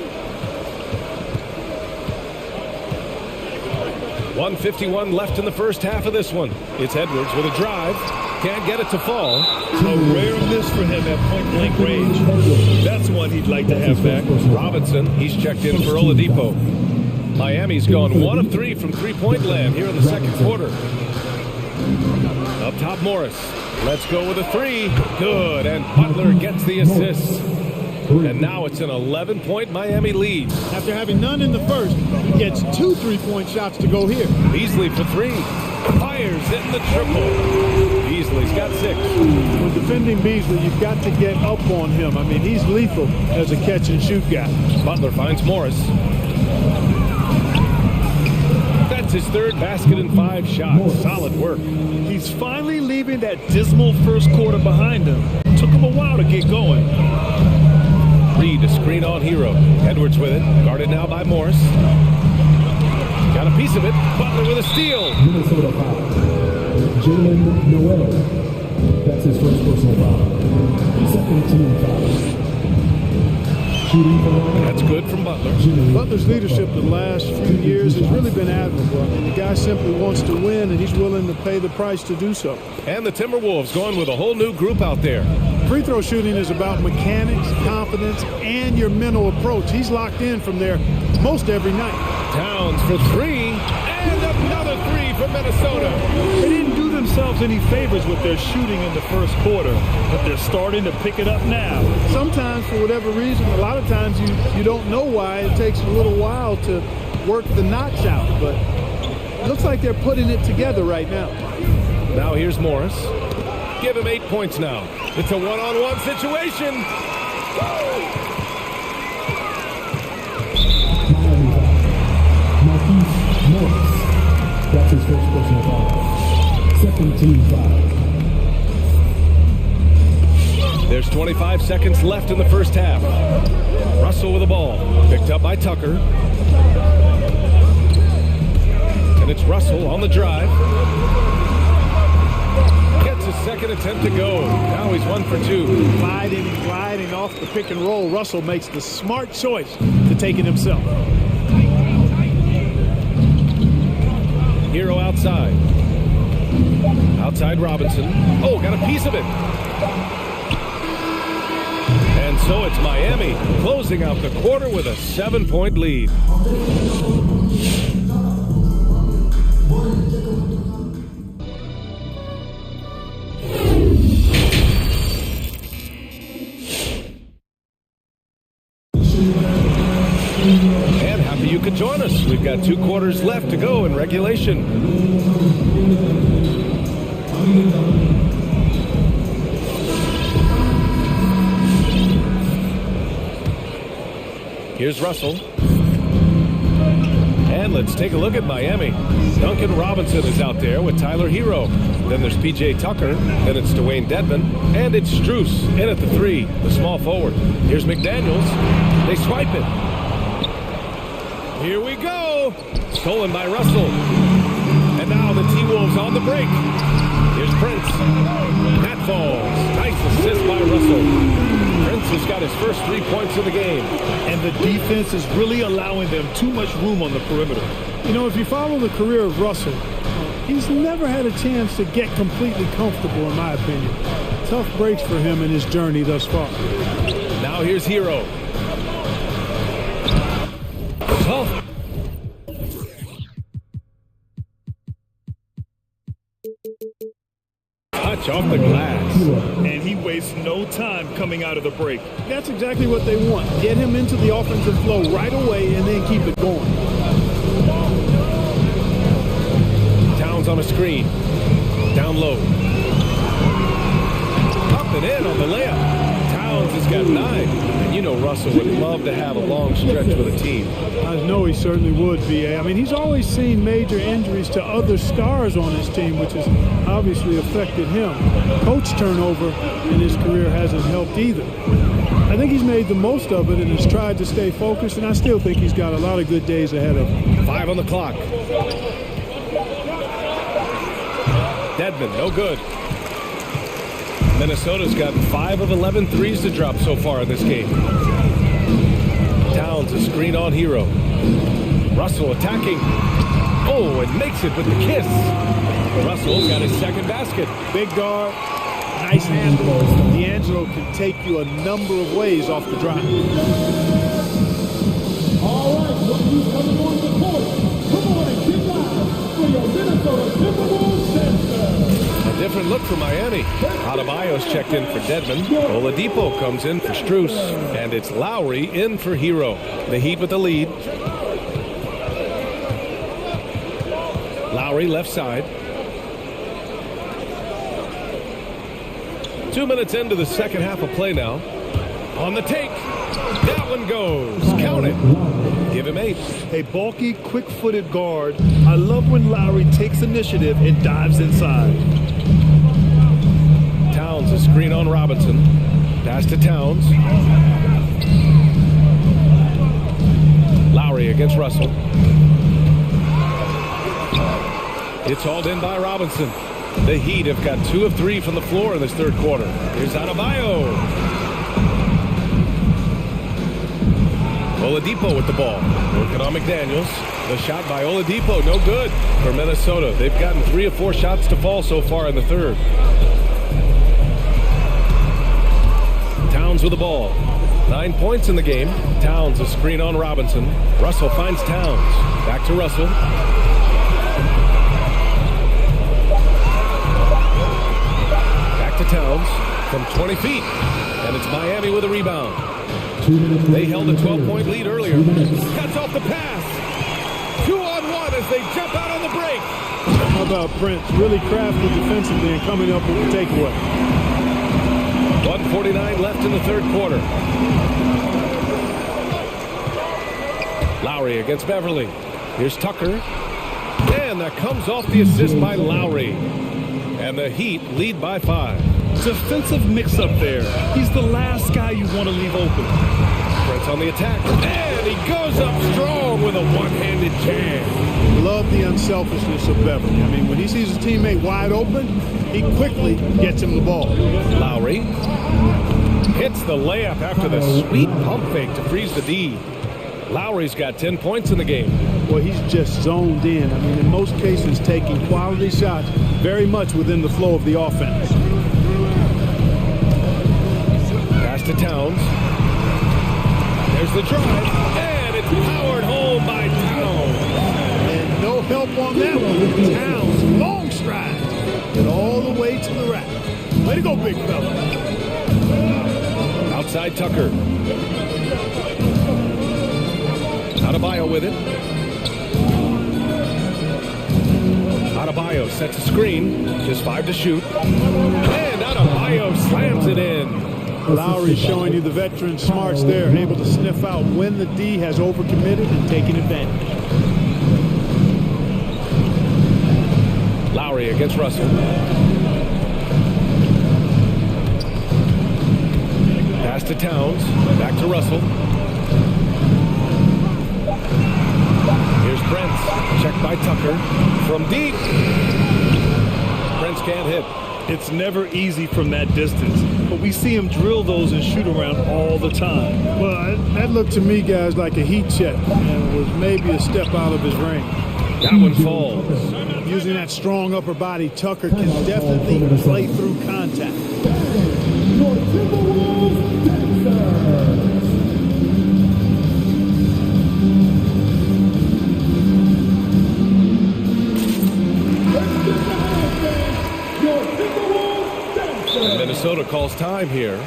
1:51 left in the first half of this one. It's Edwards with a drive. Can't get it to fall. A rare miss for him at point-blank range. That's one he'd like to have back. Robinson, he's checked in for Oladipo. Miami's gone 1 of 3 from three-point land here in the second quarter. Up top, Morris. Let's go with a 3. Good, and Butler gets the assist. And now it's an 11-point Miami lead. After having none in the first, he gets 2 3-point shots to go here. Beasley for 3. Fires in the triple. Beasley's got 6. When defending Beasley, you've got to get up on him. I mean, he's lethal as a catch-and-shoot guy. Butler finds Morris. That's his 3rd basket in 5 shots. Solid work. He's finally leaving that dismal first quarter behind him. Took him a while to get going. Reed, a screen on Hero. Edwards with it. Guarded now by Morris. Got a piece of it. Butler with a steal. Minnesota foul. Jalen Noel. That's his first personal foul. Second team foul. Shooting for That's good from Butler. Butler's leadership the last few years has really been admirable. I mean, the guy simply wants to win, and he's willing to pay the price to do so. And the Timberwolves going with a whole new group out there. Free throw shooting is about mechanics, confidence, and your mental approach. He's locked in from there most every night. Towns for 3, and another 3 for Minnesota. They didn't do themselves any favors with their shooting in the first quarter, but they're starting to pick it up now. Sometimes, for whatever reason, a lot of times you don't know why. It takes a little while to work the knots out, but it looks like they're putting it together right now. Now here's Morris. Give him 8 points now. It's a one-on-one situation. Morris. That's his first personal foul. Second team foul. There's 25 seconds left in the first half. Russell with the ball. Picked up by Tucker. And it's Russell on the drive. Gets his second attempt to go. Now he's 1 for 2. Gliding off the pick and roll. Russell makes the smart choice to take it himself. Hero outside. Outside Robinson. Oh, got a piece of it. And so it's Miami closing out the quarter with a 7-point lead. And happy you could join us. We've got 2 quarters left to go in regulation. Here's Russell. And let's take a look at Miami. Duncan Robinson is out there with Tyler Hero. Then there's P.J. Tucker. Then it's Dwayne Dedman. And it's Strus in at the 3, the small forward. Here's McDaniels. They swipe it. Here we go. Stolen by Russell. And now the T-Wolves on the break. Here's Prince. That falls. Nice assist by Russell. Prince has got his first 3 points of the game. And the defense is really allowing them too much room on the perimeter. You know, if you follow the career of Russell, he's never had a chance to get completely comfortable, in my opinion. Tough breaks for him in his journey thus far. Now here's Hero. Oh. Touch off the glass. And he wastes no time coming out of the break. That's exactly what they want. Get him into the offensive flow right away and then keep it going. Towns on a screen. Down low. Up and in on the layup. Towns has got 9. And you know Russell would love to have a long stretch with a team. I know he certainly would, B.A. I mean, he's always seen major injuries to other stars on his team, which has obviously affected him. Coach turnover in his career hasn't helped either. I think he's made the most of it and has tried to stay focused, and I still think he's got a lot of good days ahead of him. 5 on the clock. Dedman, no good. Minnesota's gotten 5 of 11 threes to drop so far in this game. Towns a screen on Hero. Russell attacking. Oh, and makes it with the kiss. Russell's got his second basket. Big guard, nice handle. D'Angelo can take you a number of ways off the drive. All right, look who's coming on the court. Come on and get live for your Minnesota Timberwolves center. A different look for Miami. Adebayo's checked in for Dedmon. Oladipo comes in for Strus. And it's Lowry in for Hero. The Heat with the lead. Lowry left side. 2 minutes into the second half of play now. On the take. That one goes. Count it. Give him 8. A bulky, quick-footed guard. I love when Lowry takes initiative and dives inside. Towns a screen on Robinson. Pass to Towns. Lowry against Russell. It's hauled in by Robinson. The Heat have got 2 of 3 from the floor in this third quarter. Here's Adebayo. Oladipo with the ball. Working on McDaniels. The shot by Oladipo, no good for Minnesota. They've gotten 3 of 4 shots to fall so far in the third. Towns with the ball. 9 points in the game. Towns a screen on Robinson. Russell finds Towns. Back to Russell. Towns from 20 feet, and it's Miami with a rebound. They held a 12-point lead earlier. Cuts off the pass. 2-on-1 as they jump out on the break. How about Prince? Really crafty defensively and coming up with the takeaway. 1:49 left in the third quarter. Lowry against Beverly. Here's Tucker. And that comes off the assist by Lowry. And the Heat lead by 5. Defensive mix-up there. He's the last guy you want to leave open. Prince on the attack. And he goes up strong with a one-handed jam. Love the unselfishness of Beverly. I mean, when he sees his teammate wide open, he quickly gets him the ball. Lowry hits the layup after the sweet pump fake to freeze the D. Lowry's got 10 points in the game. Well, he's just zoned in. I mean, in most cases, taking quality shots very much within the flow of the offense. Pass to Towns. There's the drive, and it's powered home by Towns. And no help on that one. Towns, long stride, and all the way to the rack. Way to go, big fella. Outside Tucker. Adebayo with it. Adebayo sets a screen. Just 5 to shoot. And Adebayo slams it in. Lowry showing you the veteran smarts there, able to sniff out when the D has overcommitted and taking advantage. Lowry against Russell. Pass to Towns. Back to Russell. Here's Prince. Checked by Tucker. From deep. Prince can't hit. It's never easy from that distance, but we see him drill those and shoot around all the time. Well, that looked to me, guys, like a heat check, and it was maybe a step out of his range. That one falls. Using that strong upper body, Tucker can definitely play through contact. Minnesota calls time here,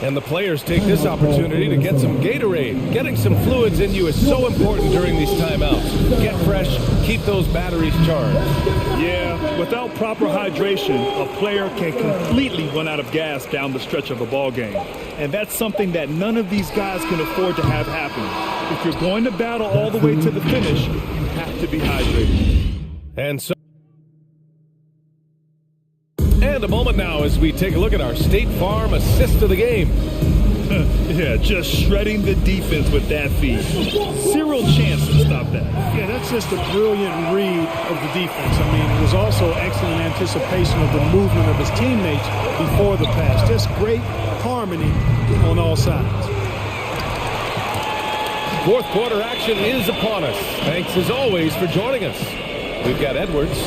and the players take this opportunity to get some Gatorade. Getting some fluids in you is so important during these timeouts. Get fresh, keep those batteries charged. Yeah, without proper hydration, a player can completely run out of gas down the stretch of a ball game. And that's something that none of these guys can afford to have happen. If you're going to battle all the way to the finish, you have to be hydrated. And a moment now as we take a look at our State Farm assist of the game. Yeah, just shredding the defense with that feed. Zero chance to stop that. Yeah, that's just a brilliant read of the defense. I mean, it was also excellent anticipation of the movement of his teammates before the pass. Just great harmony on all sides. Fourth quarter action is upon us. Thanks as always for joining us. We've got Edwards,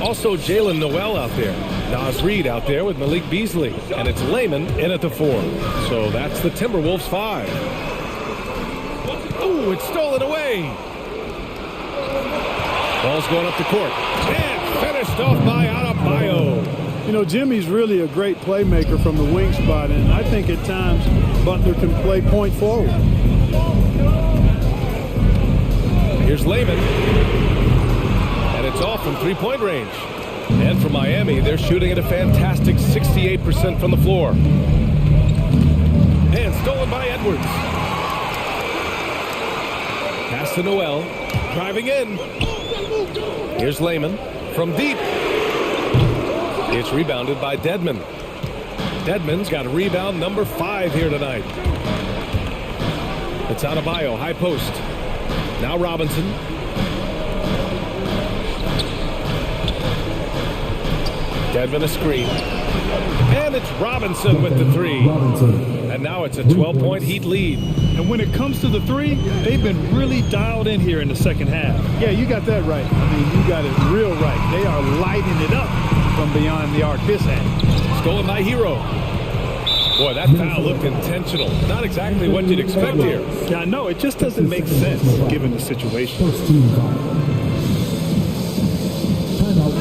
also Jalen Noel out there. Nas Reed out there with Malik Beasley. And it's Lehman in at the 4. So that's the Timberwolves 5. Ooh, it's stolen away. Ball's going up the court. And finished off by Adebayo. You know, Jimmy's really a great playmaker from the wing spot, and I think at times Butler can play point forward. Here's Lehman. And it's off from three-point range. And for Miami, they're shooting at a fantastic 68% from the floor. And stolen by Edwards. Pass to Noel. Driving in. Here's Lehman from deep. It's rebounded by Dedmon. Dedmon's got a rebound number 5 here tonight. It's Adebayo, high post. Now Robinson. Dedmon a screen. And it's Robinson with the 3. And now it's a 12-point Heat lead. And when it comes to the 3, they've been really dialed in here in the second half. Yeah, you got that right. I mean, you got it real right. They are lighting it up from beyond the arc this end. Stolen by Hero. Boy, that foul looked intentional. Not exactly what you'd expect here. Yeah, no, it just doesn't make sense given the situation.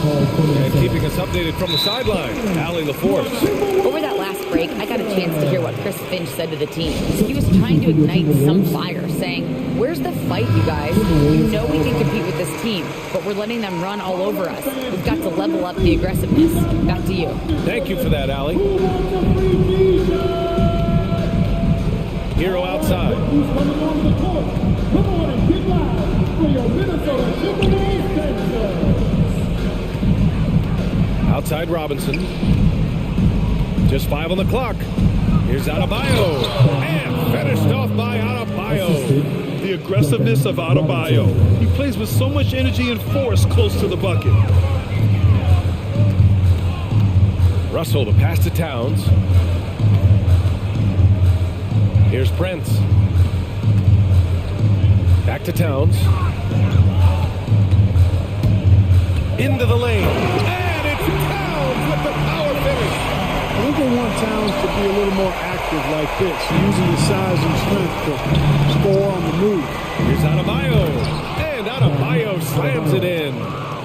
And keeping us updated from the sideline, Allie LaForce. Over that last break, I got a chance to hear what Chris Finch said to the team. He was trying to ignite some fire, saying, "Where's the fight, you guys? You know we can compete with this team, but we're letting them run all over us. We've got to level up the aggressiveness." Back to you. Thank you for that, Allie. Hero outside. Come on and get loud for your Minnesota Timberwolves dancers. Outside Robinson. Just 5 on the clock. Here's Adebayo. And finished off by Adebayo. The aggressiveness of Adebayo. He plays with so much energy and force close to the bucket. Russell, the pass to Towns. Here's Prince. Back to Towns. Into the lane. And it's Towns with the power finish. I think they want Towns to be a little more active like this, using his size and strength to score on the move. Here's Adebayo. And Adebayo slams it in.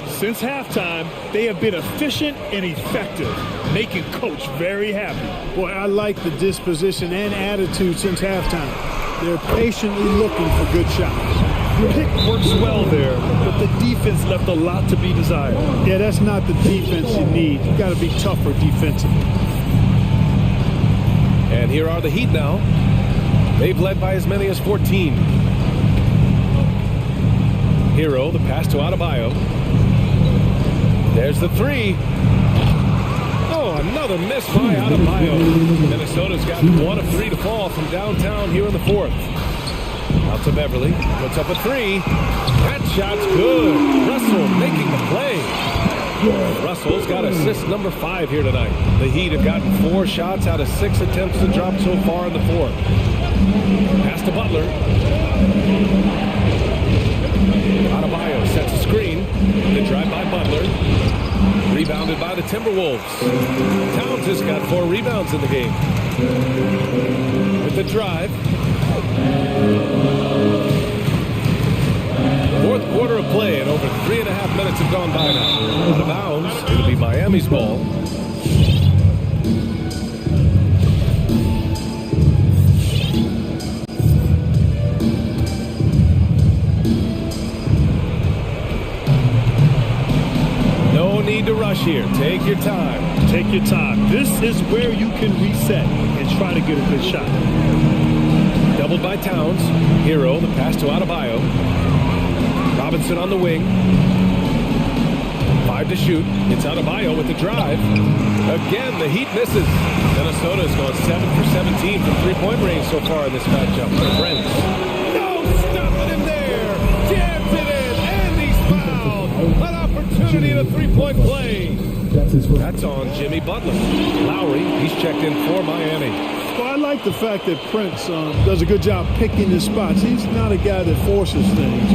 Since halftime, they have been efficient and effective, making Coach very happy. Boy, I like the disposition and attitude since halftime. They're patiently looking for good shots. The pick works well there, but the defense left a lot to be desired. Yeah, that's not the defense you need. You got to be tougher defensively. And here are the Heat now. They've led by as many as 14. Hero, the pass to Adebayo. There's the 3. Oh, another miss by Adebayo. Minnesota's got 1 of 3 to fall from downtown here in the 4th. Out to Beverly. Puts up a 3. That shot's good. Russell making the play. Russell's got assist number 5 here tonight. The Heat have gotten 4 shots out of 6 attempts to drop so far in the 4th. Pass to Butler. Adebayo sets a screen. The drive by Butler. Rebounded by the Timberwolves. Towns has got 4 rebounds in the game. With the drive. 4th quarter of play, and over 3.5 minutes have gone by now. Out of bounds. It'll be Miami's ball. No need to rush here. Take your time. Take your time. This is where you can reset and try to get a good shot. Doubled by Towns. Hero, the pass to Adebayo. Robinson on the wing. 5 to shoot. It's Adebayo with the drive. Again, the Heat misses. Minnesota's gone 7 for 17 from three-point range so far in this matchup. Friends. No stopping him there. Jams it the three-point play. That's on Jimmy Butler. Lowry, he's checked in for Miami. Well, I like the fact that Prince does a good job picking his spots. He's not a guy that forces things.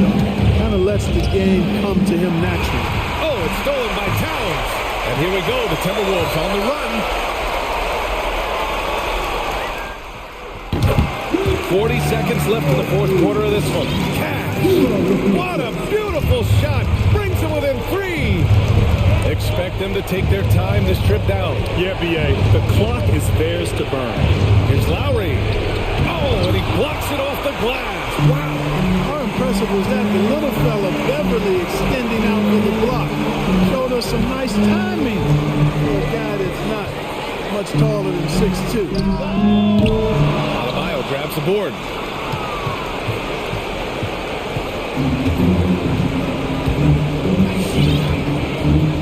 Kind of lets the game come to him naturally. Oh, it's stolen by Towns. And here we go, the Timberwolves on the run. 40 seconds left in the fourth quarter of this one. Cash! What a beautiful shot! Brings them within 3. Expect them to take their time this trip down. Yeah, B.A., the clock is theirs to burn. Here's Lowry. Oh, and he blocks it off the glass. Wow. How impressive was that? The little fella, Beverly, extending out for the block. Showed us some nice timing for a guy that's not much taller than 6'2". Adebayo grabs the board.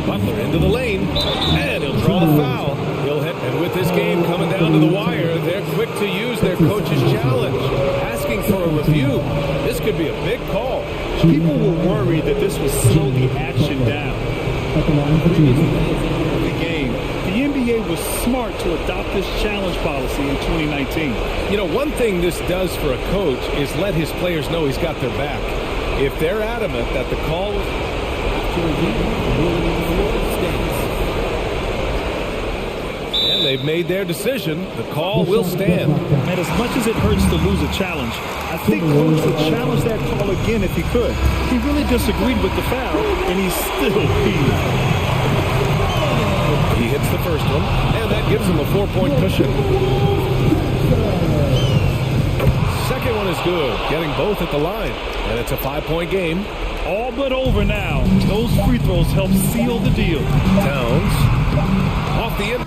Butler into the lane, and he'll draw the foul. He'll hit, and with this game coming down to the wire, they're quick to use their coach's challenge, asking for a review. This could be a big call. People were worried that this would slow the action down. The game. The NBA was smart to adopt this challenge policy in 2019. You know, one thing this does for a coach is let his players know he's got their back. If they're adamant that the call and they've made their decision, the call will stand. And as much as it hurts to lose a challenge, I think Coach would challenge that call again if he could. He really disagreed with the foul, and he's still peeved. He hits the first one, and that gives him a 4-point cushion. Second one is good, getting both at the line, and it's a 5-point game. All but over now. Those free throws help seal the deal. Towns off the end.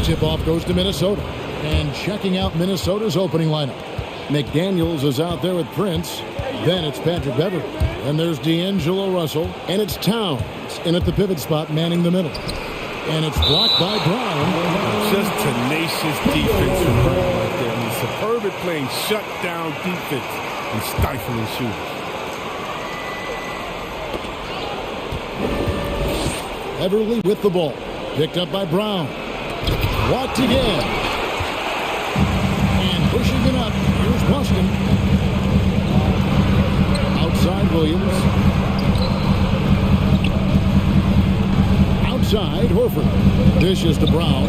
Tip-off goes to Minnesota. And checking out Minnesota's opening lineup. McDaniels is out there with Prince. Then it's Patrick Beverly. And there's D'Angelo Russell. And it's Towns in at the pivot spot, manning the middle. And it's blocked by Brown. Just tenacious defense from Brown right there. I mean, superb at playing shutdown defense and stifling shooters. Beverly with the ball. Picked up by Brown. Blocked again. And pushing it up. Here's Boston. Outside Williams. Outside Horford. Dishes to Brown.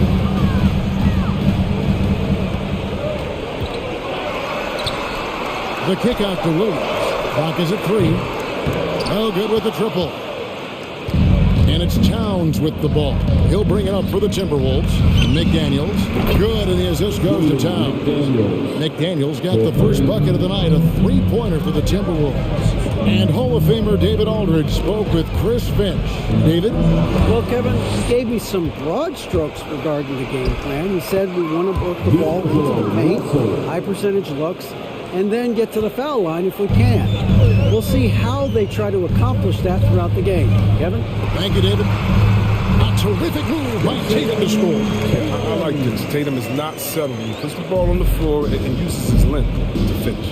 The kick out to Williams. Clock is at 3. No good with the triple. And it's Towns with the ball. He'll bring it up for the Timberwolves. McDaniels. Good, and the assist goes to Towns. McDaniels got the first bucket of the night, a three-pointer for the Timberwolves. And Hall of Famer David Aldridge spoke with Chris Finch. David? Well, Kevin, he gave me some broad strokes regarding the game plan. He said we want to work the ball into the paint, high percentage looks, and then get to the foul line if we can. We'll see how they try to accomplish that throughout the game. Kevin? Thank you, David. A terrific move by Tatum to score. I like this. Tatum is not settling. He puts the ball on the floor and uses his length to finish.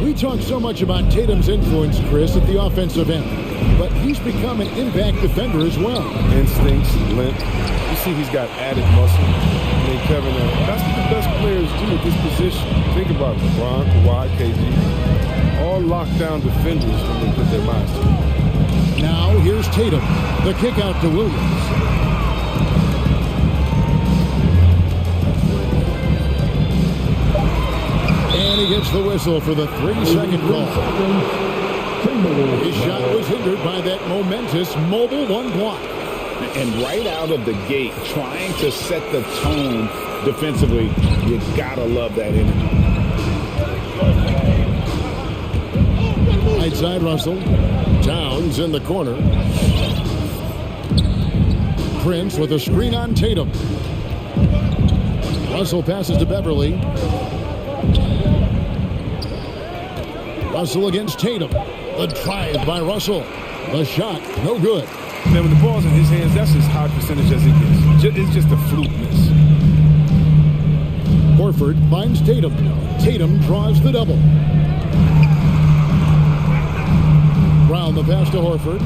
We talk so much about Tatum's influence, Chris, at the offensive end. But he's become an impact defender as well. Instincts, length. You see he's got added muscle. I mean, Kevin, that's what the best players do at this position. Think about LeBron, Kawhi, KD. All lockdown defenders when they put their minds to it. Now here's Tatum. The kick out to Williams. And he gets the whistle for the 3-second call. His shot was hindered by that momentous mobile one block. And right out of the gate, trying to set the tone defensively, you gotta love that energy. Right side Russell. Towns in the corner. Prince with a screen on Tatum. Russell passes to Beverly. Russell against Tatum. The drive by Russell. The shot, no good. Man, when the ball's in his hands, that's as high percentage as it gets. It's just a fluke miss. Horford finds Tatum. Tatum draws the double. Brown the pass to Horford.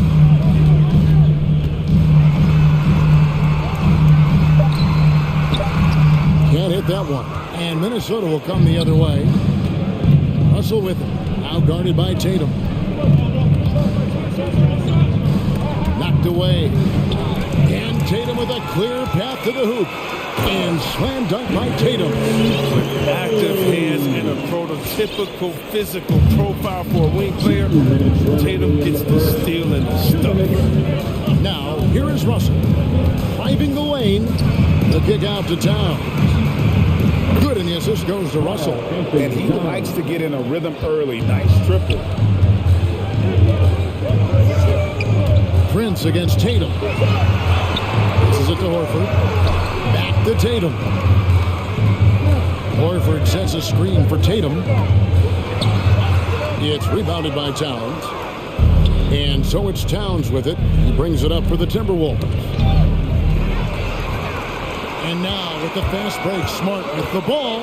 Can't hit that one. And Minnesota will come the other way. Russell with it. Now guarded by Tatum. Knocked away. And Tatum with a clear path to the hoop. And slam dunk by Tatum. With active hands and a prototypical physical profile for a wing player, Tatum gets the steal and the stuff. Now, here is Russell. Driving the lane. The kick out to Towns. Good, and the assist goes to Russell. And he likes to get in a rhythm early. Nice triple. Prince against Tatum. This is it to Horford. Back to Tatum. Horford sets a screen for Tatum. It's rebounded by Towns. And so it's Towns with it. He brings it up for the Timberwolves. And now with the fast break, Smart with the ball.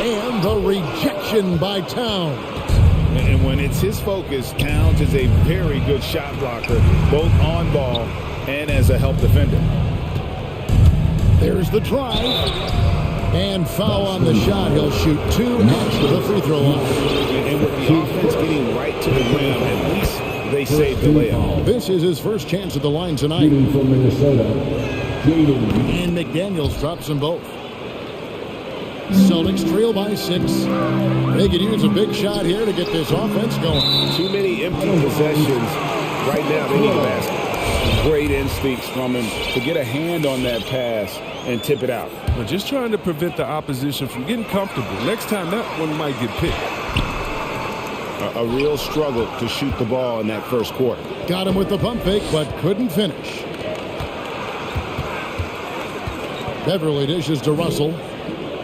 And the rejection by Towns. And when it's his focus, Towns is a very good shot blocker, both on ball and as a help defender. There's the drive. And foul on the shot. He'll shoot 2 at the free throw line. And with the offense getting right to the rim, at least they saved the layup. This is his first chance at the line tonight. From Minnesota. And McDaniels drops them both. Celtics trail by 6. They could use a big shot here to get this offense going. Too many empty possessions. Right now, they need a basket. Great instincts from him to get a hand on that pass and tip it out. We're just trying to prevent the opposition from getting comfortable. Next time, that one might get picked. A real struggle to shoot the ball in that first quarter. Got him with the pump fake, but couldn't finish. Beverly dishes to Russell.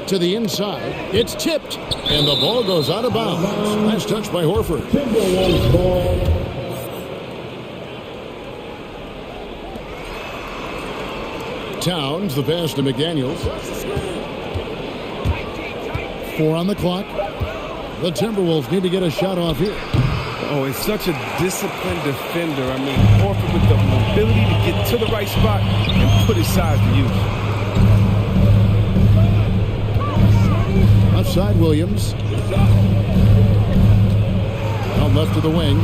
To the inside. It's tipped. And the ball goes out of bounds. Nice touch by Horford. Timberwolves ball. Towns, the pass to McDaniels. 4 on the clock. The Timberwolves need to get a shot off here. Oh, he's such a disciplined defender. I mean, Horford with the mobility to get to the right spot and put his size to use. Left side, Williams. Out left to the wing.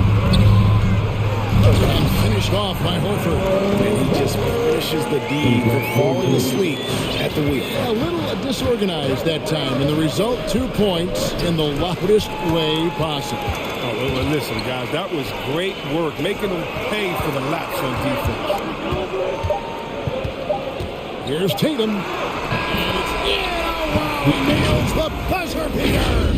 And finished off by Horford. And he just finishes the deed for falling asleep at the wheel. A little disorganized that time, and the result, 2 points in the loudest way possible. Oh, well, listen, guys, that was great work, making them pay for the laps on defense. Here's Tatum. He nails the buzzer beater.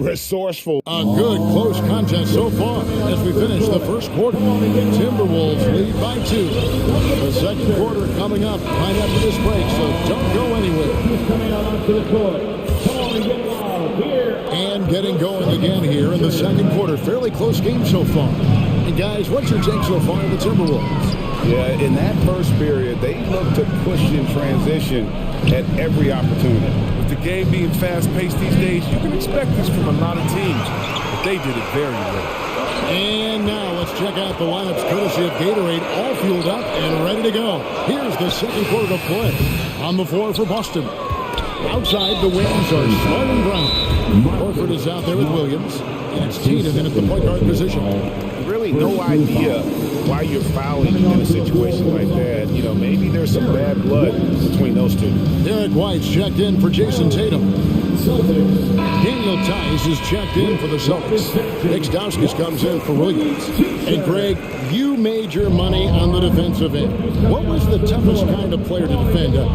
Resourceful. A good close contest so far as we finish the first quarter. Timberwolves lead by 2. The second quarter coming up right after this break, so don't go anywhere. Coming out onto the court. Come on and get wild here. And getting going again here in the second quarter. Fairly close game so far. And guys, what's your take so far of the Timberwolves? Yeah, in that first period, they looked to push in transition at every opportunity. With the game being fast-paced these days, you can expect this from a lot of teams, but they did it very well. And now let's check out the lineups courtesy of Gatorade, all fueled up and ready to go. Here's the second quarter of play. On the floor for Boston. Outside, the wings are Smart and Brown. Horford is out there with Williams. And it's Tatum in at the point guard position. Really no idea why you're fouling in a situation like that. You know, maybe there's some bad blood between those two. Derek White's checked in for Jason Tatum. Daniel Tice is checked in for the Celtics. Nick Stauskas comes in for Williams. And Greg, you made your money on the defensive end. What was the toughest kind of player to defend? A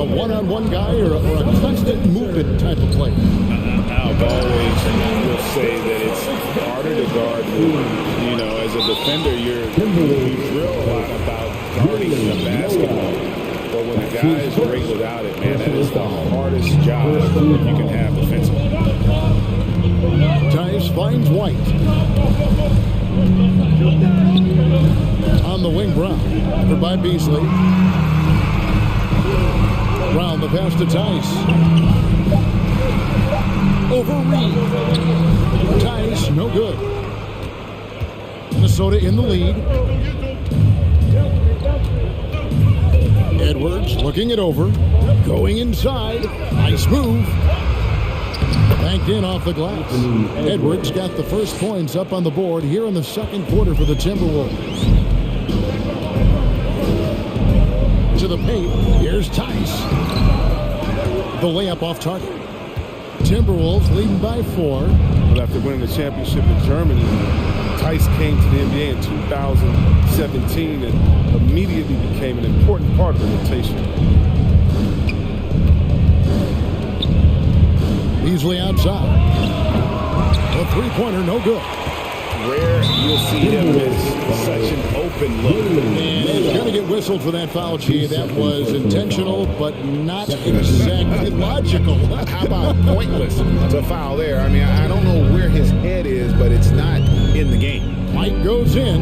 one-on-one guy or a constant movement type of player? I've always will say that it's harder to guard movement. You know, as a defender, you drill a lot about guarding the basketball. But when a guy is great without it, man, that is the hardest job you can have defensively. Tice finds White. On the wing, Brown. Covered by Beasley. Brown, the pass to Tice. Over Reed. Tice, no good. Minnesota in the lead. Edwards looking it over. Going inside. Nice move. Banked in off the glass. Edwards got the first points up on the board here in the second quarter for the Timberwolves. To the paint. Here's Tice. The layup off target. Timberwolves leading by 4. But after winning the championship in Germany, Tice came to the NBA in 2017 and immediately became an important part of the rotation. Beasley outside. The three-pointer, no good. Rare you'll see him miss such an open look. And he's going to get whistled for that foul, G. That was intentional, but not exactly logical. How about pointless to foul there? I mean, I don't know where his head is, but it's not in the game. White goes in,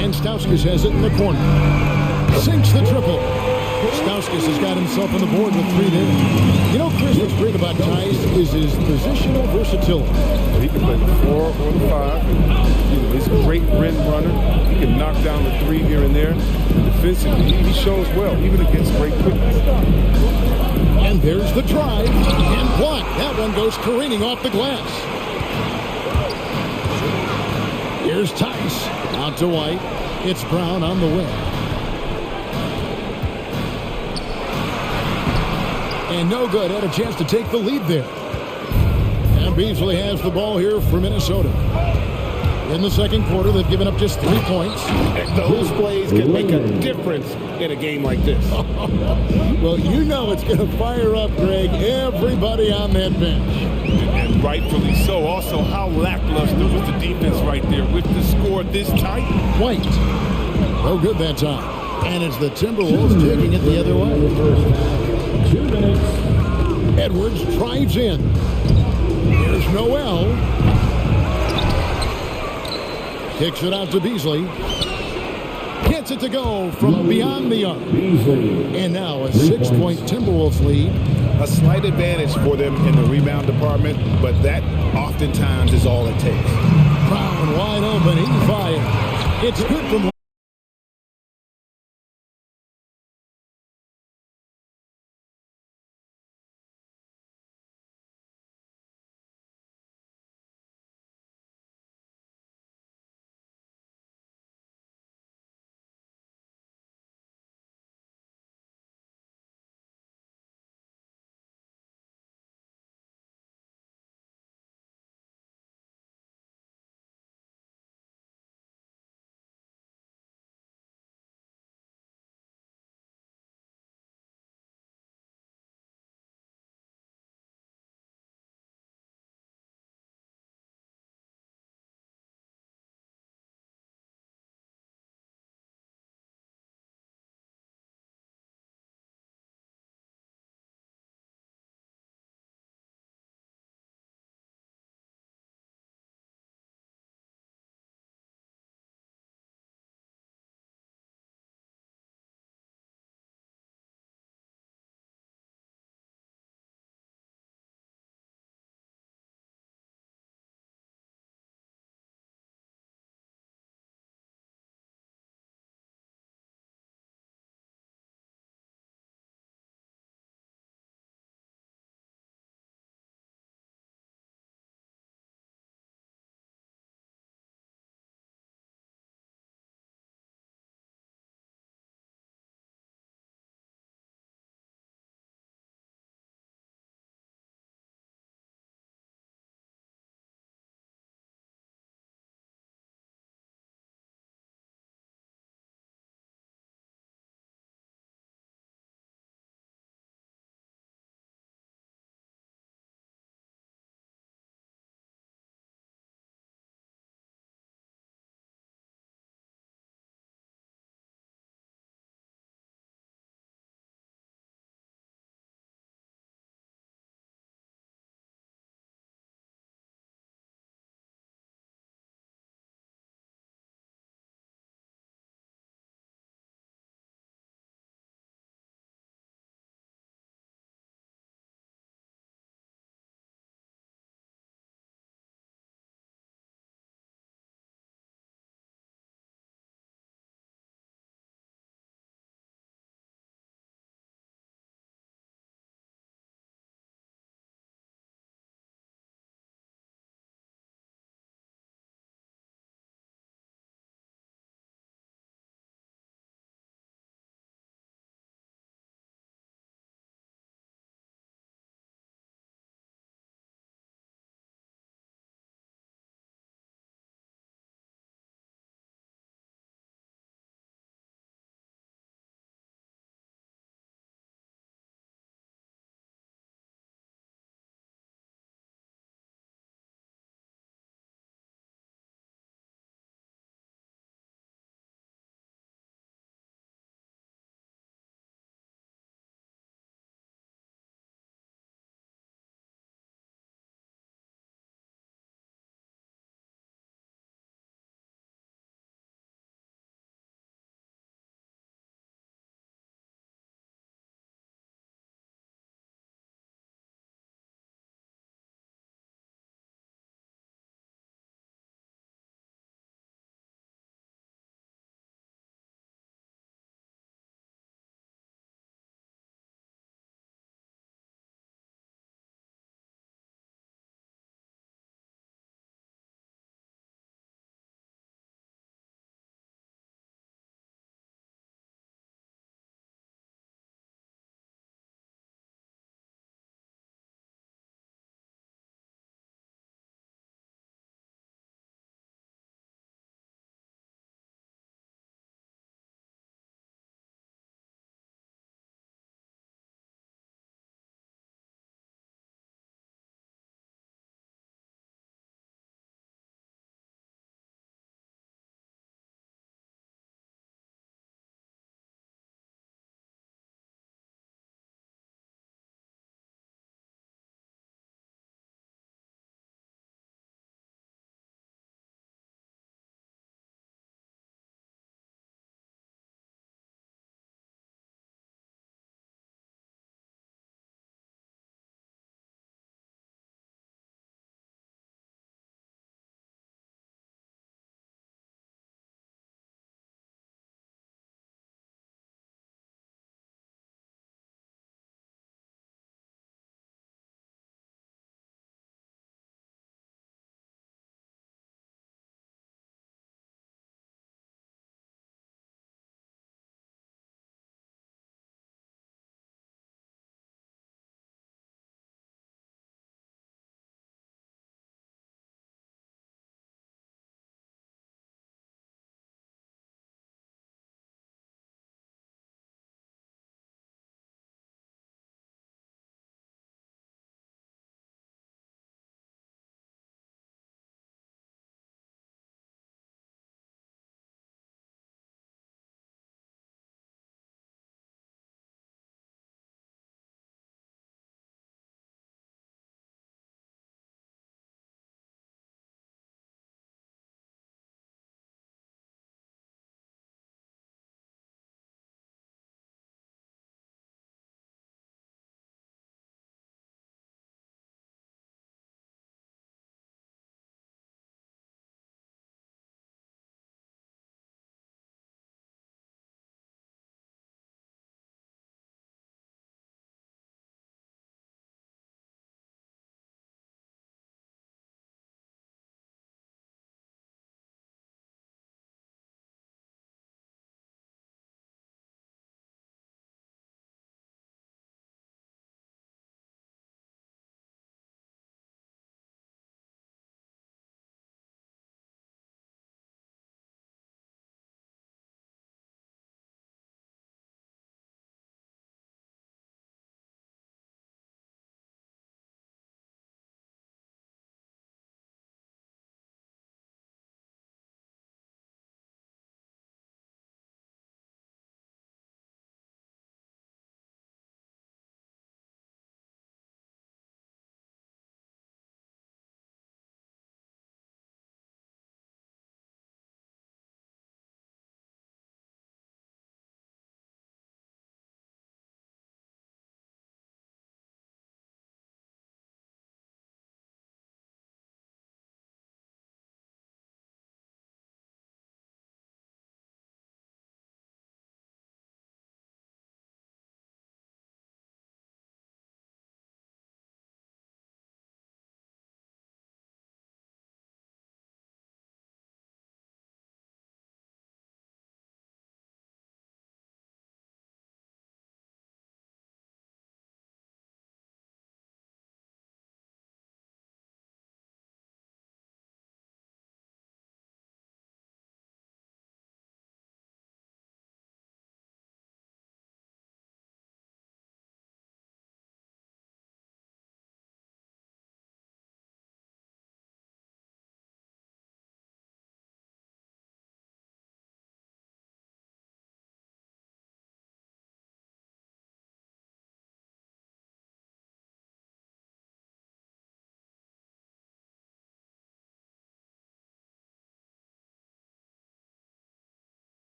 and Stauskas has it in the corner. Sinks the triple. Stauskas has got himself on the board with 3 there. You know, Chris, what's great about Tice is his positional versatility. He can play the 4 or the 5. He's a great rim runner. He can knock down the 3 here and there. Defensively, he shows well, even against great quickness. And there's the drive. And blocked. That one goes careening off the glass. Here's Tice. Out to White. It's Brown on the wing. And no good. Had a chance to take the lead there. And Beasley has the ball here for Minnesota. In the second quarter, they've given up just 3 points. Those plays can make a difference in a game like this. Well, you know it's going to fire up, Greg, everybody on that bench. And rightfully so. Also, how lackluster was the defense right there with the score this tight? White. No good that time. And it's the Timberwolves taking it the other way. Edwards drives in. Here's Noel. Kicks it out to Beasley. Gets it to go from beyond the arc. And now a 6-point Timberwolves lead. A slight advantage for them in the rebound department, but that oftentimes is all it takes. Brown wide open. He fires. It's good from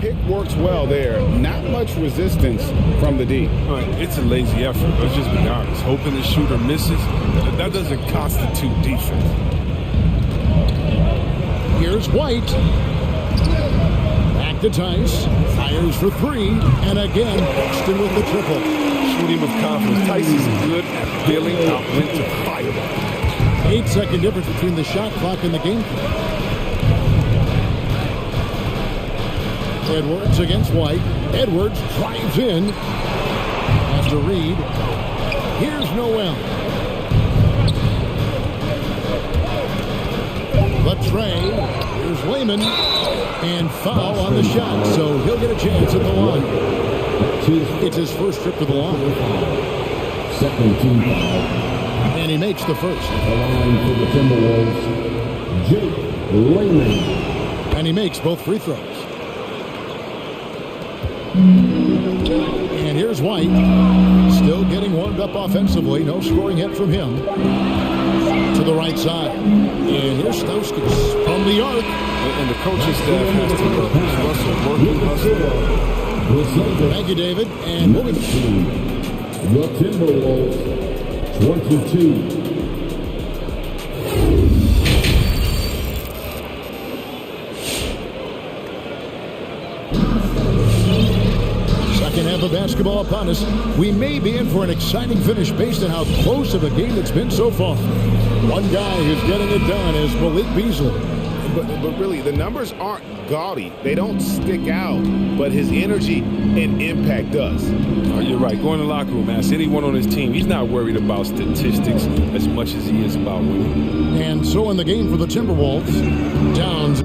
pick works well there. Not much resistance from the D. All right, it's a lazy effort. Let's just be honest. Hoping the shooter misses, that doesn't constitute defense. Here's White. Back to Tice. Fires for three. And again, Buxton with the triple. Shooting with confidence. Tice is good at feeling out when to fire. 8-second difference between the shot clock and the game clock. Edwards against White. Edwards drives in. Has to Reed. Here's Noel. The tray. Here's Lehman. And foul on the shot, so he'll get a chance at the line. It's his first trip to the line. Second team foul. And he makes the first. The line for the Timberwolves, Jake Lehman. And he makes both free throws. And here's White. Still getting warmed up offensively. No scoring yet from him. To the right side. And here's Stauskas from the arc. And the coaching staff has to work. Russell working Russell. Thank you, David. And moving. The Timberwolves, 22. Second half of basketball upon us. We may be in for an exciting finish based on how close of a game it's been so far. One guy who's getting it done is Malik Beasley. But really, the numbers aren't gaudy. They don't stick out, but his energy and impact does. Oh, you're right. Go in the locker room, ask anyone on his team. He's not worried about statistics as much as he is about winning. And so in the game for the Timberwolves, Downs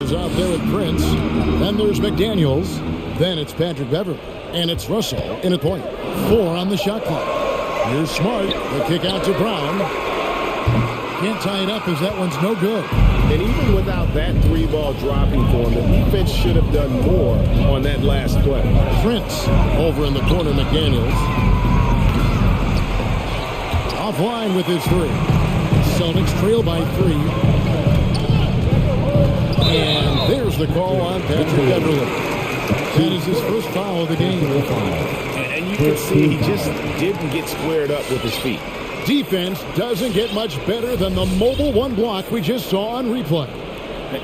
Is out there with Prince. Then there's McDaniels. Then it's Patrick Beverly. And it's Russell in at point. 4 on the shot clock. Here's Smart. The kick out to Brown. Can't tie it up as that one's no good. And even without that 3-ball dropping for him, the defense should have done more on that last play. Prince over in the corner, McDaniels. Offline with his 3. Celtics trail by 3. And there's the call on Patrick Beverly. That is his first foul of the game. And you can see he just didn't get squared up with his feet. Defense doesn't get much better than the mobile 1 block we just saw on replay.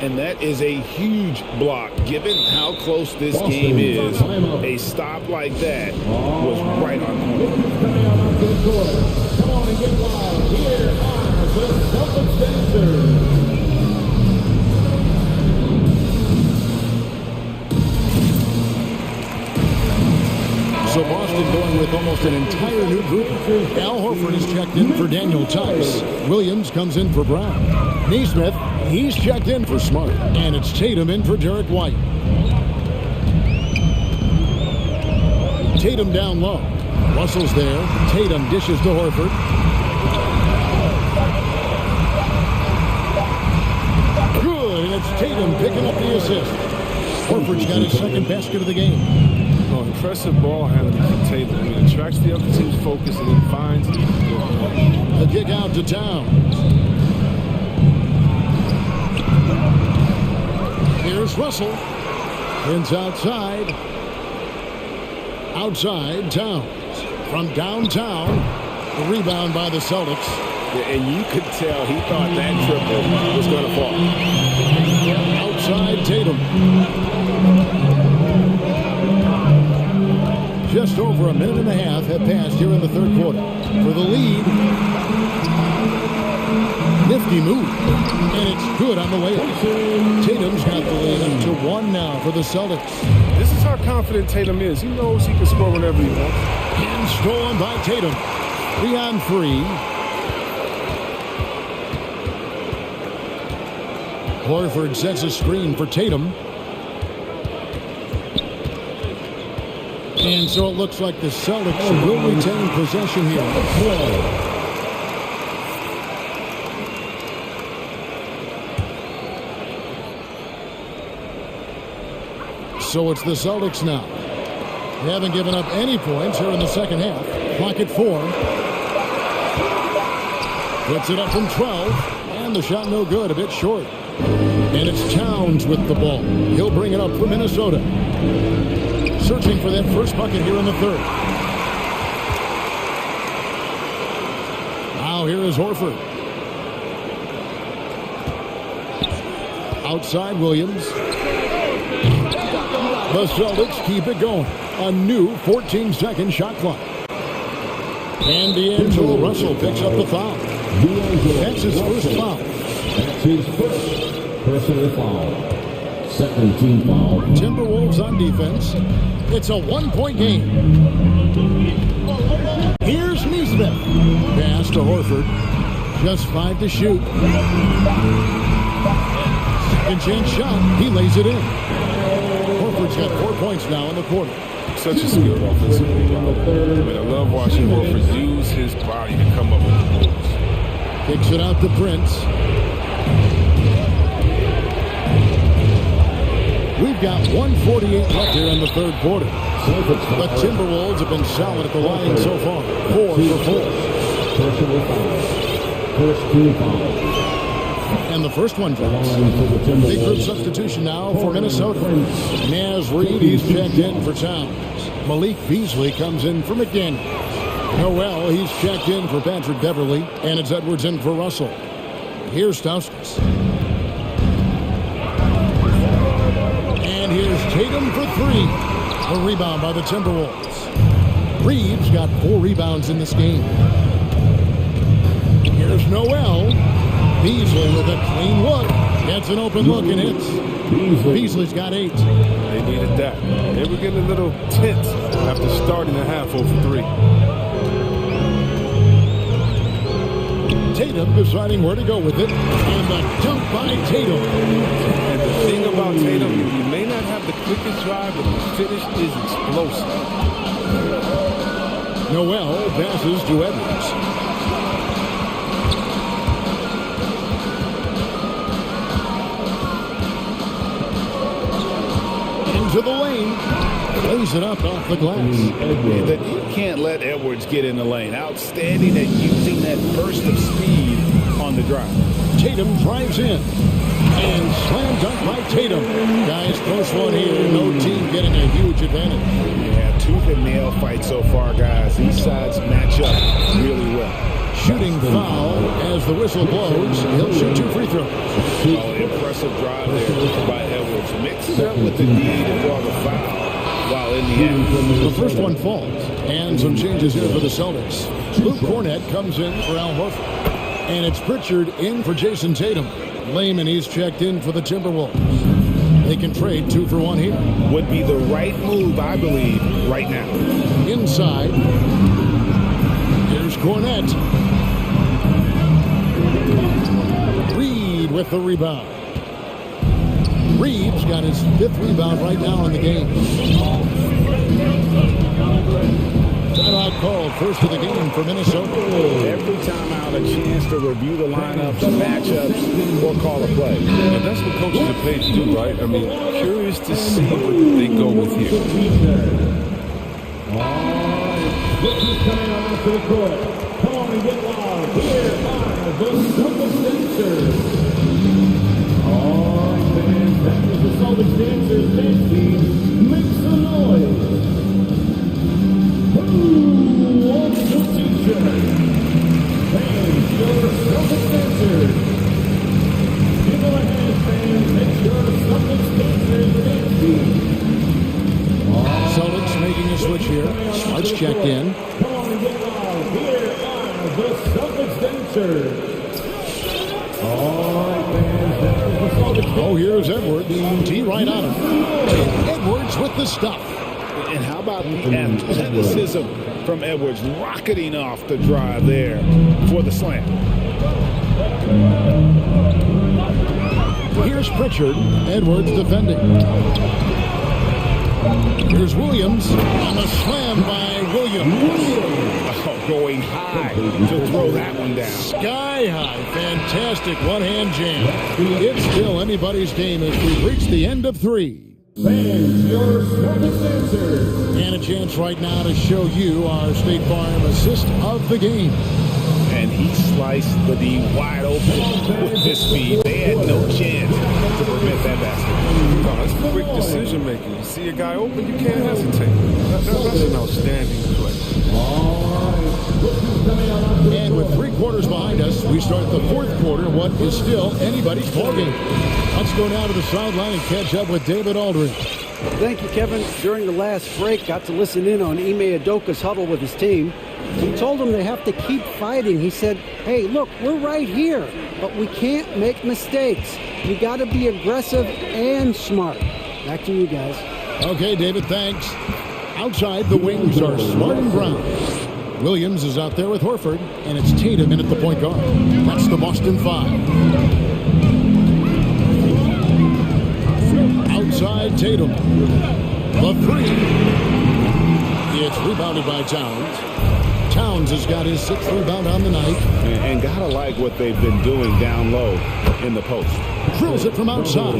And that is a huge block. Given how close this game is, a stop like that was right on point. Come on and get wild. Here are the Celtics dancers. So Boston going with almost an entire new group. Al Horford is checked in for Daniel Tice. Williams comes in for Brown. Neesmith, he's checked in for Smart. And it's Tatum in for Derek White. Tatum down low. Russell's there. Tatum dishes to Horford. Good, and it's Tatum picking up the assist. Horford's got his second basket of the game. Oh, impressive ball handling from Tatum. I mean, it attracts the other team's focus and then finds it. The kick out to Towns. Here's Russell. Pins outside. Outside, Towns. From downtown, the rebound by the Celtics. Yeah, and you could tell he thought that triple was going to fall. Outside, Tatum. Just over a minute and a half have passed here in the third quarter. For the lead, nifty move, and it's good on the way up. Tatum's got the lead up to 1 now for the Celtics. This is how confident Tatum is. He knows he can score whenever he wants. And stolen by Tatum. 3 on 3. Horford sets a screen for Tatum. And so it looks like the Celtics will retain possession here. So it's the Celtics now. They haven't given up any points here in the second half. Clock at 4. Puts it up from 12. And the shot no good, a bit short. And it's Towns with the ball. He'll bring it up for Minnesota. Searching for that first bucket here in the third. Now here is Horford. Outside Williams. The Celtics keep it going. A new 14-second shot clock. And D'Angelo Russell picks up the foul. That's his first foul. That's his first personal foul. Second team foul. Timberwolves on defense. It's a 1-point game. Here's Neesmith. Pass to Horford. Just 5 to shoot. Second chance shot. He lays it in. Horford's got 4 points now in the quarter. Such a skilled offensive rebound. I love watching Horford use his body to come up with the goals. Kicks it out to Prince. We've got 1:48 left here in the third quarter. The Timberwolves have been solid at the line so far. 4 for 4. First team foul. And the first one drops. Big group substitution now for Minnesota. Naz Reid, he's checked in for Towns. Malik Beasley comes in for McDaniels. Noel, he's checked in for Patrick Beverly. And it's Edwards in for Russell. Here's Stauskas. And here's Tatum for 3. A rebound by the Timberwolves. Reeves got 4 rebounds in this game. Here's Noel. Beasley with a clean look. Gets an open look and hits. Beasley's got 8. They needed that. They were getting a little tense after starting the half over 3. Tatum deciding where to go with it. And the dunk by Tatum. And the thing Tatum, he may not have the quickest drive, but the finish is explosive. Noel passes to Edwards. Into the lane. Lays it up off the glass. You can't let Edwards get in the lane. Outstanding at using that burst of speed on the drive. Tatum drives in. And slam dunk by Tatum. Guys, close one here. No team getting a huge advantage. Yeah, tooth and nail fight so far, guys. These sides match up really well. Shooting foul as the whistle blows. He'll shoot 2 free throws. Oh, impressive drive there by Edwards. Mixes up with the need to draw the foul while in the end. The first one falls. And some changes here for the Celtics. Luke Cornett comes in for Al Horford. And it's Pritchard in for Jason Tatum. Layman, he's checked in for the Timberwolves. They can trade 2 for 1 here. Would be the right move, I believe, right now. Inside. Here's Cornett. Reed with the rebound. Reed's got his 5th rebound right now in the game. Timeout called, first of the game for Minnesota. Every time out, a chance to review the lineups, matchups, or call a play. And that's what coaches are paid to do, right? I mean, curious to see what they go with here. Rookies coming on to the court. Come on and get loud. Here are the Celtics dancers. All right, fans, that is the Celtics dancers dancing. Make some noise. Who wants the t-shirt? Fans, your Celtics dancers. Give them a hand, fans. Make sure the Celtics dancers dancing. Celtics making a switch here. Smart's checked in. Come on and get loud. Here are the Celtics dancers. All right, fans, that is the Celtics. Oh, here's Edwards. Tee right on him. Edwards with the stuff. And how about the athleticism from Edwards rocketing off the drive there for the slam. Here's Pritchard. Edwards defending. Here's Williams on the slam by Williams. Oh, going high to throw that one down. Sky high. Fantastic one-hand jam. It's still anybody's game as we reach the end of 3. Fans, your Celtics dancers. And a chance right now to show you our State Farm assist of the game. And he sliced the D wide open with his speed. They had no chance to prevent that basket. No, that's quick decision making. You see a guy open, you can't hesitate. That's an outstanding play. And with 3 quarters behind us, we start the 4th quarter, what is still anybody's ballgame. Let's go now to the sideline and catch up with David Aldridge. Thank you, Kevin. During the last break, got to listen in on Ime Udoka's huddle with his team. He told them they have to keep fighting. He said, hey, look, we're right here, but we can't make mistakes. We got to be aggressive and smart. Back to you guys. Okay, David, thanks. Outside, the wings are Smart and Brown. Williams is out there with Horford, and it's Tatum in at the point guard. That's the Boston 5. Outside, Tatum. The 3. It's rebounded by Towns. Towns has got his 6th rebound on the night. And gotta like what they've been doing down low in the post. Drills it from outside.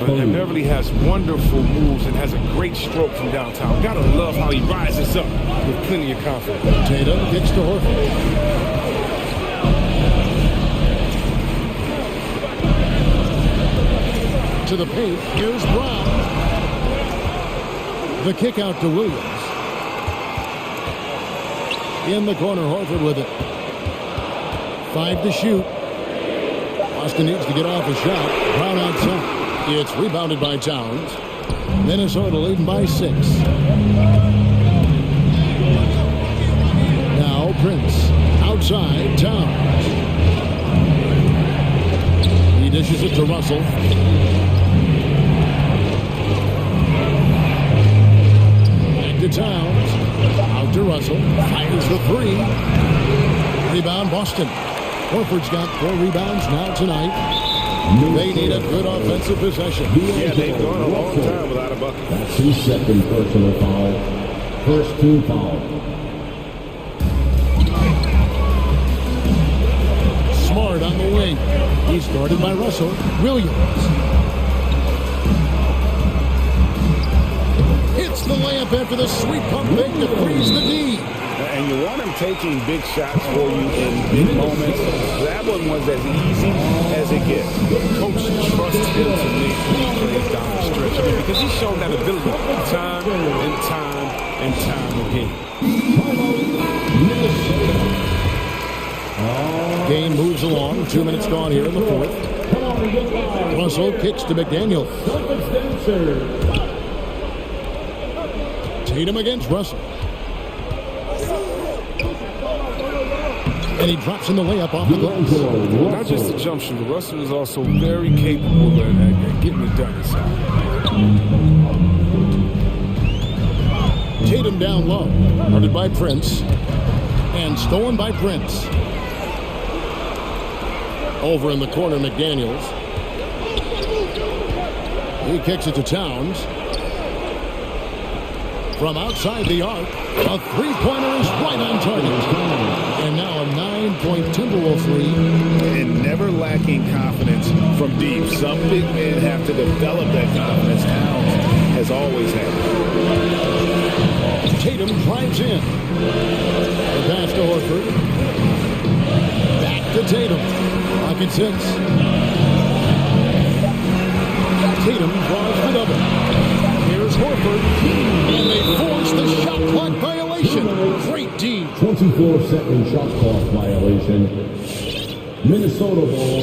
And Beverly has wonderful moves and has a great stroke from downtown. Gotta love how he rises up with plenty of confidence. Tatum gets to Horford. To the paint. Here's Brown. The kick out to Williams. In the corner, Horford with it. 5 to shoot. Boston needs to get off a shot. Brown outside. It's rebounded by Towns. Minnesota leading by 6. Now Prince. Outside, Towns. He dishes it to Russell. Back to Towns. Out to Russell. Fires the 3. Rebound Boston. Horford's got 4 rebounds now tonight. They need a good offensive possession. Yeah, they've gone a long time without a bucket. That's his second personal foul. First team foul. Smart on the wing. He's guarded by Russell. Williams. Hits the layup after the sweet pump fake to freeze the D. And you want him taking big shots for you in big moments. That one was as easy as it gets. Coach trusts him to make these plays down the stretch. I mean, because he's shown that ability time and time and time again. Game moves along. 2 minutes gone here in the fourth. Russell kicks to McDaniel. Tatum against Russell. And he drops in the layup off the glass. Not just a jump shooter, Russell is also very capable at getting it done inside. Tatum down low. Guarded by Prince. And stolen by Prince. Over in the corner, McDaniels. He kicks it to Towns. From outside the arc, a three-pointer is right on target. And now a 9-point Timberwolves lead. And never lacking confidence from deep. Some big men have to develop that confidence. Towns has always had it. Tatum drives in. The pass to Horford. Back to Tatum. Pocket 6. Tatum draws the double. Here's Horford. And they force the shot clock violation. Great D. 24-second shot clock violation. Minnesota ball.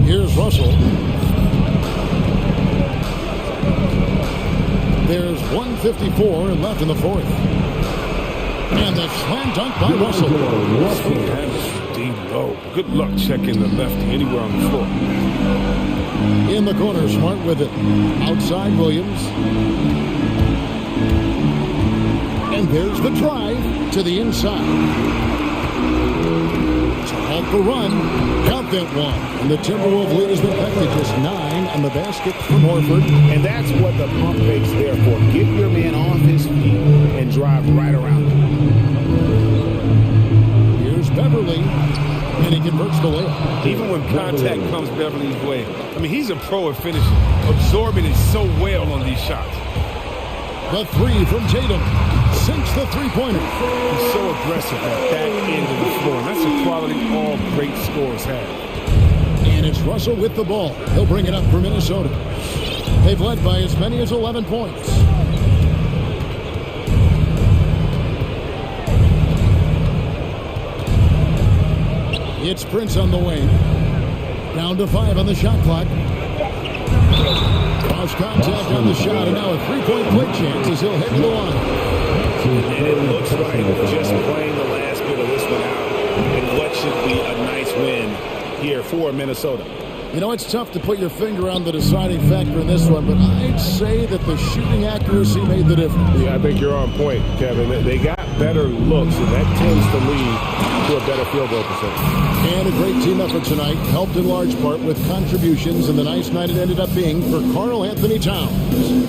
Here's Russell. There's 1:54 left in the fourth. And the slam dunk by Russell. Deep low. Good luck checking the lefty anywhere on the floor. In the corner, Smart with it. Outside Williams. And there's the drive to the inside. To halt the run. Count that one. And the Timberwolves lead has been cut to just 9 on the basket from Horford. And that's what the pump fake's there for. Get your man off his feet and drive right around him. Here's Beverly. And he converts the layup. Even when contact comes Beverly's way. I mean, he's a pro at finishing. Absorbing it so well on these shots. The three from Tatum. Sinks the three-pointer. He's so aggressive at that end of the floor. And that's a quality all great scorers have. And it's Russell with the ball. He'll bring it up for Minnesota. They've led by as many as 11 points. It's Prince on the wing. Down to 5 on the shot clock. Cross contact on the shot, and now a three-point play chance as he'll head to the line. And it looks like just playing the last bit of this one out in what should be a nice win here for Minnesota. You know, it's tough to put your finger on the deciding factor in this one, but I'd say that the shooting accuracy made the difference. Yeah, I think you're on point, Kevin. They got better looks, and that tends to lead to a better field goal percentage. And a great team effort tonight, helped in large part with contributions, and the nice night it ended up being for Karl Anthony Towns.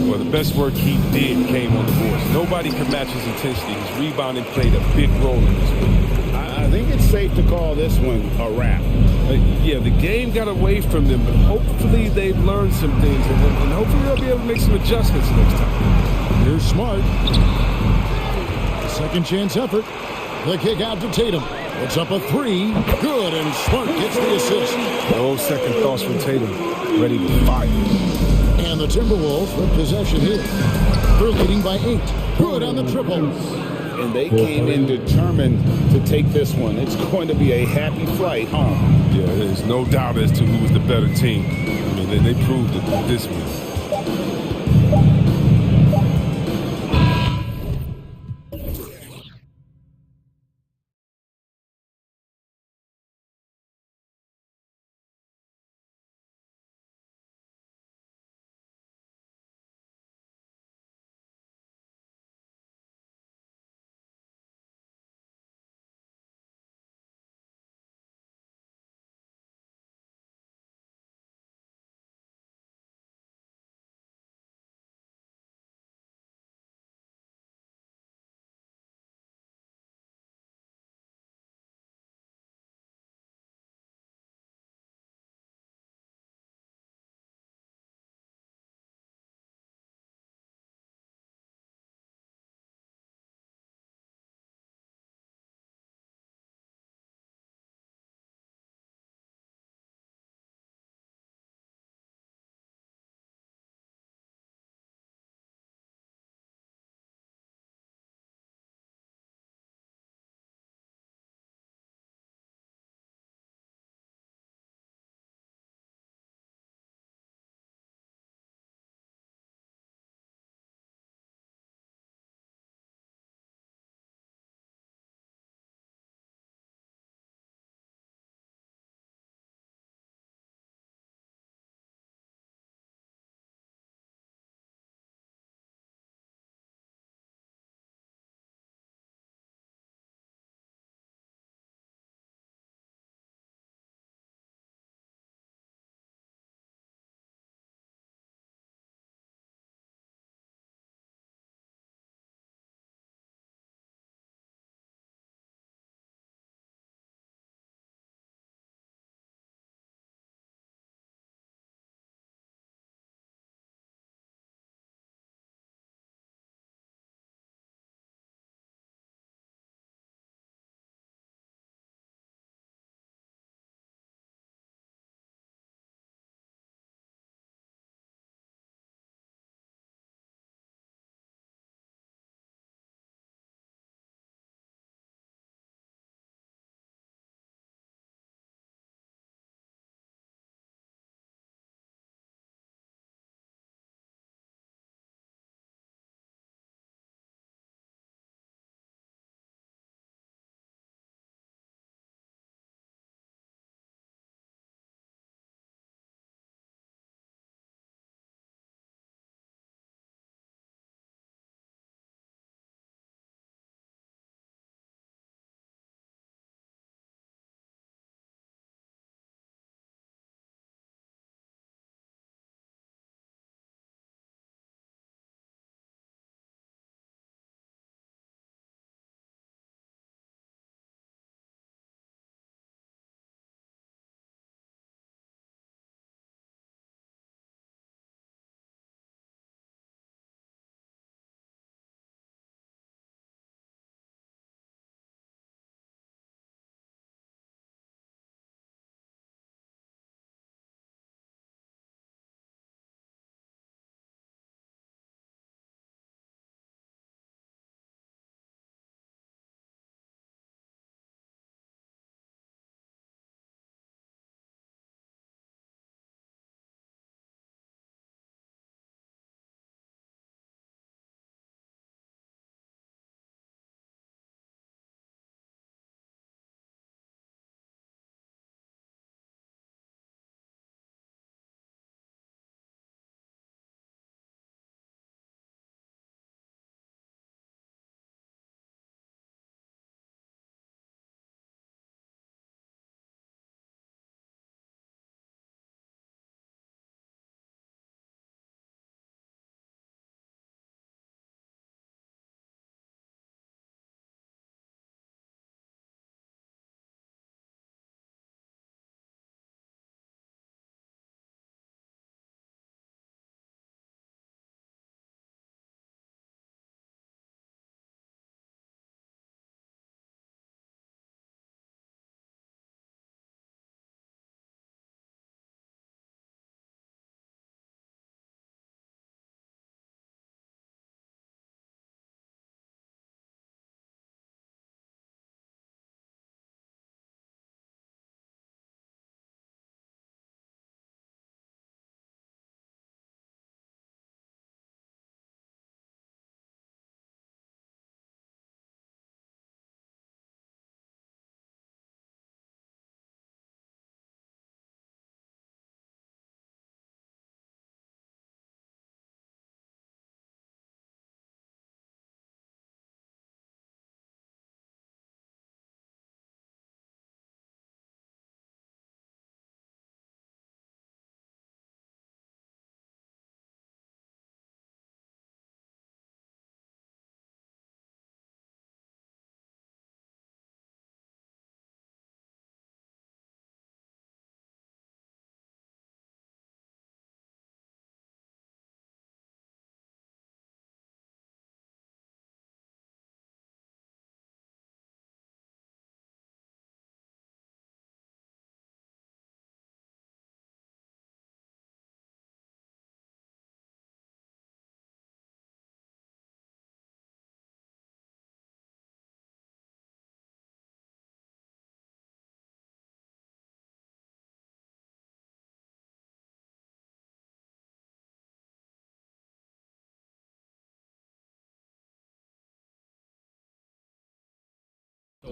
Well, the best work he did came on the boards. Nobody could match his intensity. His rebounding played a big role in this one. I think it's safe to call this one a wrap. Yeah, the game got away from them, but hopefully they've learned some things, and hopefully they'll be able to make some adjustments next time. Here's Smart. Second chance effort. The kick out to Tatum. It's up a three. Good, and Smart gets the assist. No second thoughts from Tatum. Ready to fire. And the Timberwolves with possession here. They're leading by 8. Good on the triple. And they came in determined to take this one. It's going to be a happy flight home. Yeah, there's no doubt as to who was the better team. I mean, they proved it this week.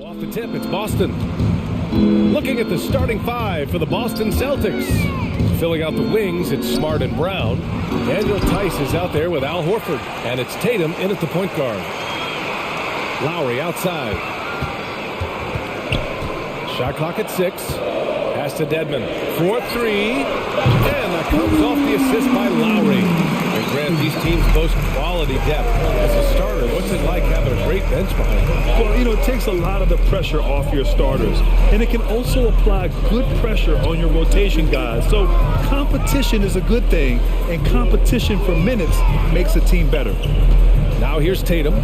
Off the tip, it's Boston. Looking at the starting five for the Boston Celtics. Filling out the wings, it's Smart and Brown. Daniel Tice is out there with Al Horford. And it's Tatum in at the point guard. Lowry outside. Shot clock at 6. Pass to Dedmon. 4-3. And that comes off the assist by Lowry. And Grant, these teams boast quality depth. As a starter, what's it like having a great bench behind you? Well, you know, it takes a lot of the pressure off your starters. And it can also apply good pressure on your rotation guys. So competition is a good thing. And competition for minutes makes a team better. Now here's Tatum.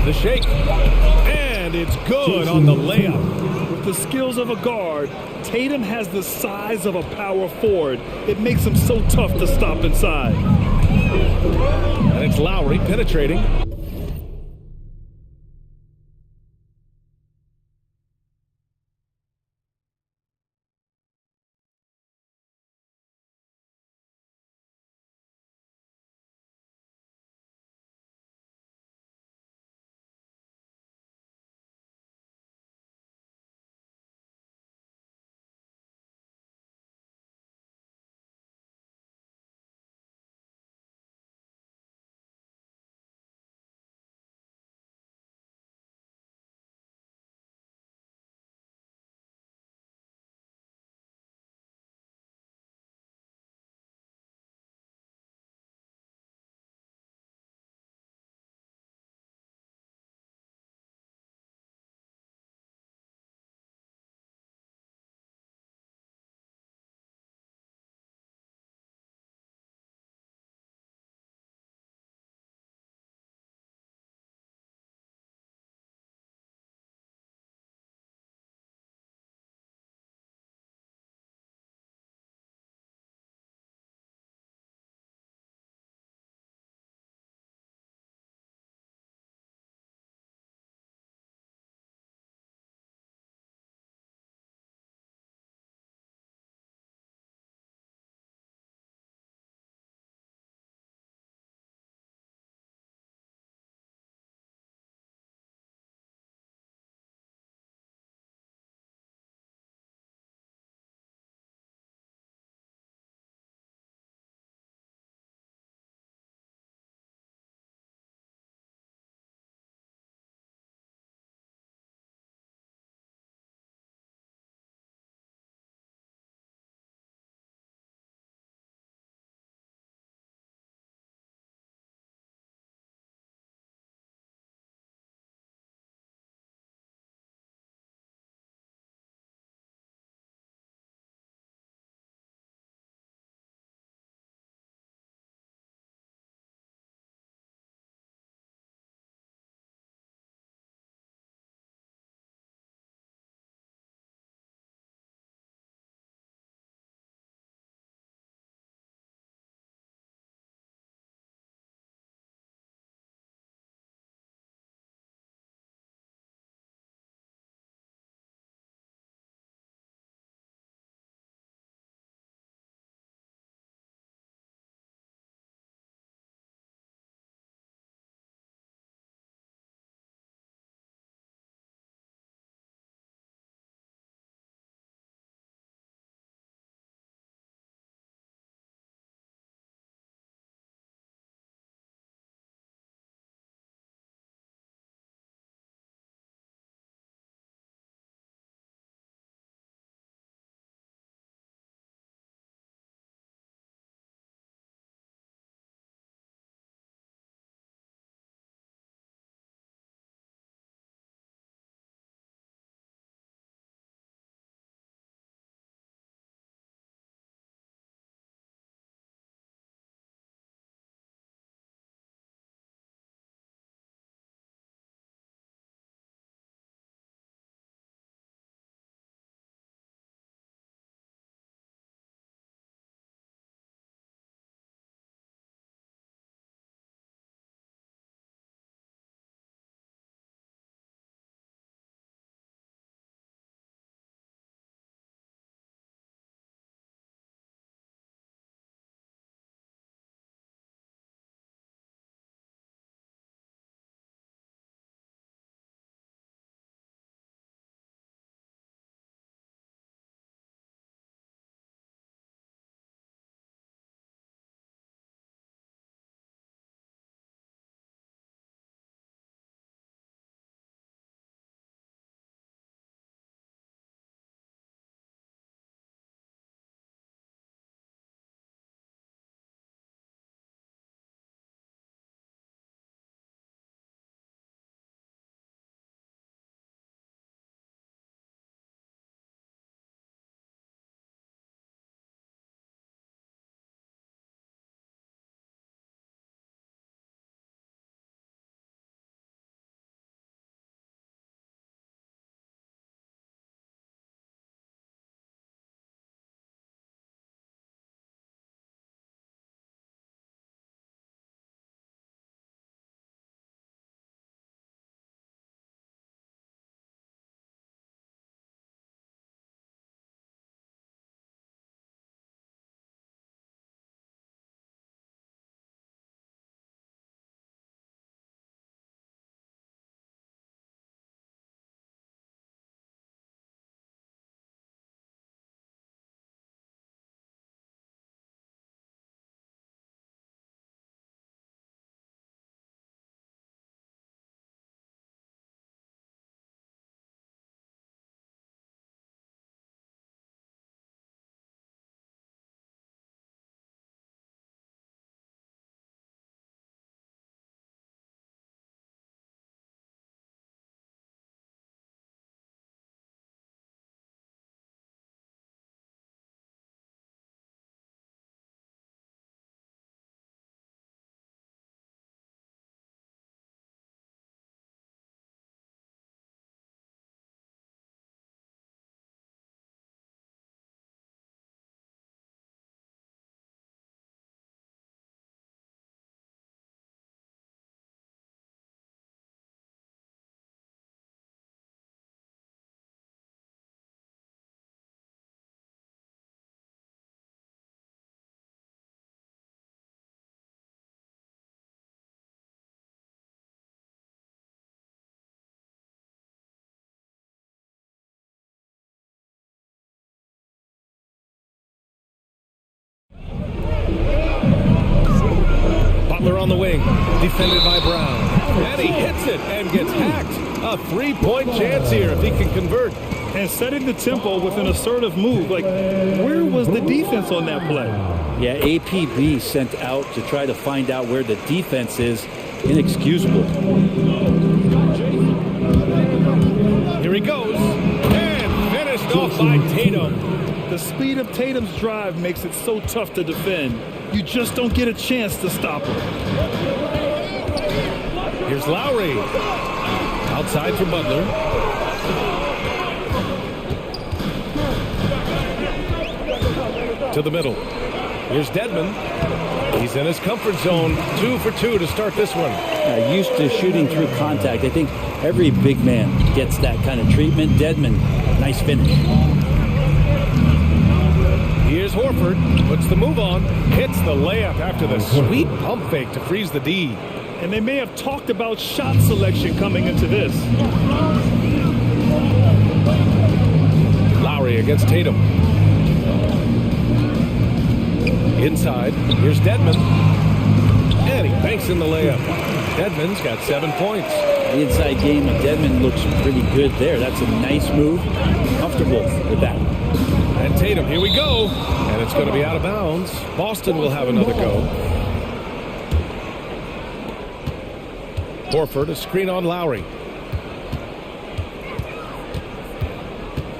The shake. And it's good on the layup. With the skills of a guard, Tatum has the size of a power forward. It makes him so tough to stop inside. And it's Lowry penetrating. Butler on the wing, defended by Brown. And he hits it and gets hacked. A three-point chance here if he can convert. And setting the tempo with an assertive move. Like, where was the defense on that play? Yeah, APB sent out to try to find out where the defense is. Inexcusable. Here he goes. And finished off by Tatum. The speed of Tatum's drive makes it so tough to defend. You just don't get a chance to stop him. Here's Lowry. Outside for Butler. To the middle. Here's Dedmon. He's in his comfort zone. 2 for 2 to start this one. Used to shooting through contact. I think every big man gets that kind of treatment. Dedmon, nice finish. Here's Horford. Puts the move on. Hits the layup after the sweet pump fake to freeze the D. And they may have talked about shot selection coming into this. Lowry against Tatum. Inside, here's Dedmon. And he banks in the layup. Dedmon's got 7 points. The inside game of Dedmon looks pretty good there. That's a nice move. Comfortable with that. And Tatum, here we go. And it's going to be out of bounds. Boston will have another go. Horford, a screen on Lowry.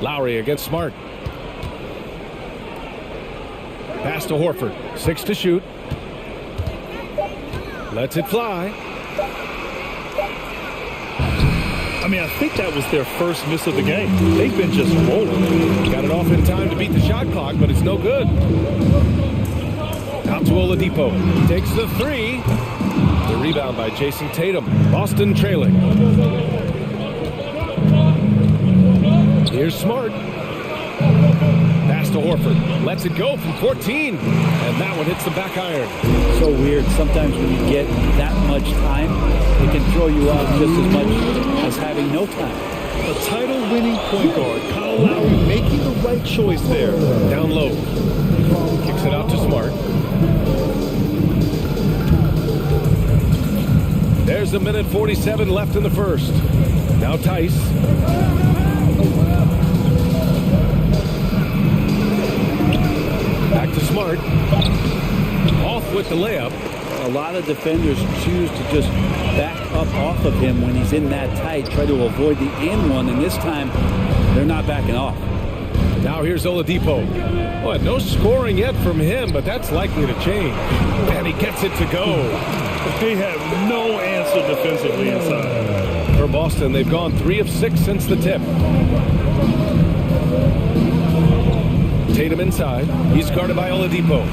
Lowry against Smart. Pass to Horford. 6 to shoot. Lets it fly. I mean, I think that was their first miss of the game. They've been just rolling. Got it off in time to beat the shot clock, but it's no good. Out to Oladipo. Takes the 3. The rebound by Jason Tatum. Boston trailing. Here's Smart. Pass to Horford. Lets it go from 14. And that one hits the back iron. So weird. Sometimes when you get that much time, it can throw you off just as much as having no time. A title-winning point guard, Kyle Lowry, making the right choice there. Down low. Kicks it out to Smart. There's a minute 47 left in the first. Now Tice. Back to Smart. Off with the layup. A lot of defenders choose to just back up off of him when he's in that tight, try to avoid the and one, and this time they're not backing off. Now here's Oladipo. Well, no scoring yet from him, but that's likely to change. And he gets it to go. They have no answer defensively inside. For Boston, they've gone 3 of 6 since the tip. Tatum inside. He's guarded by Oladipo.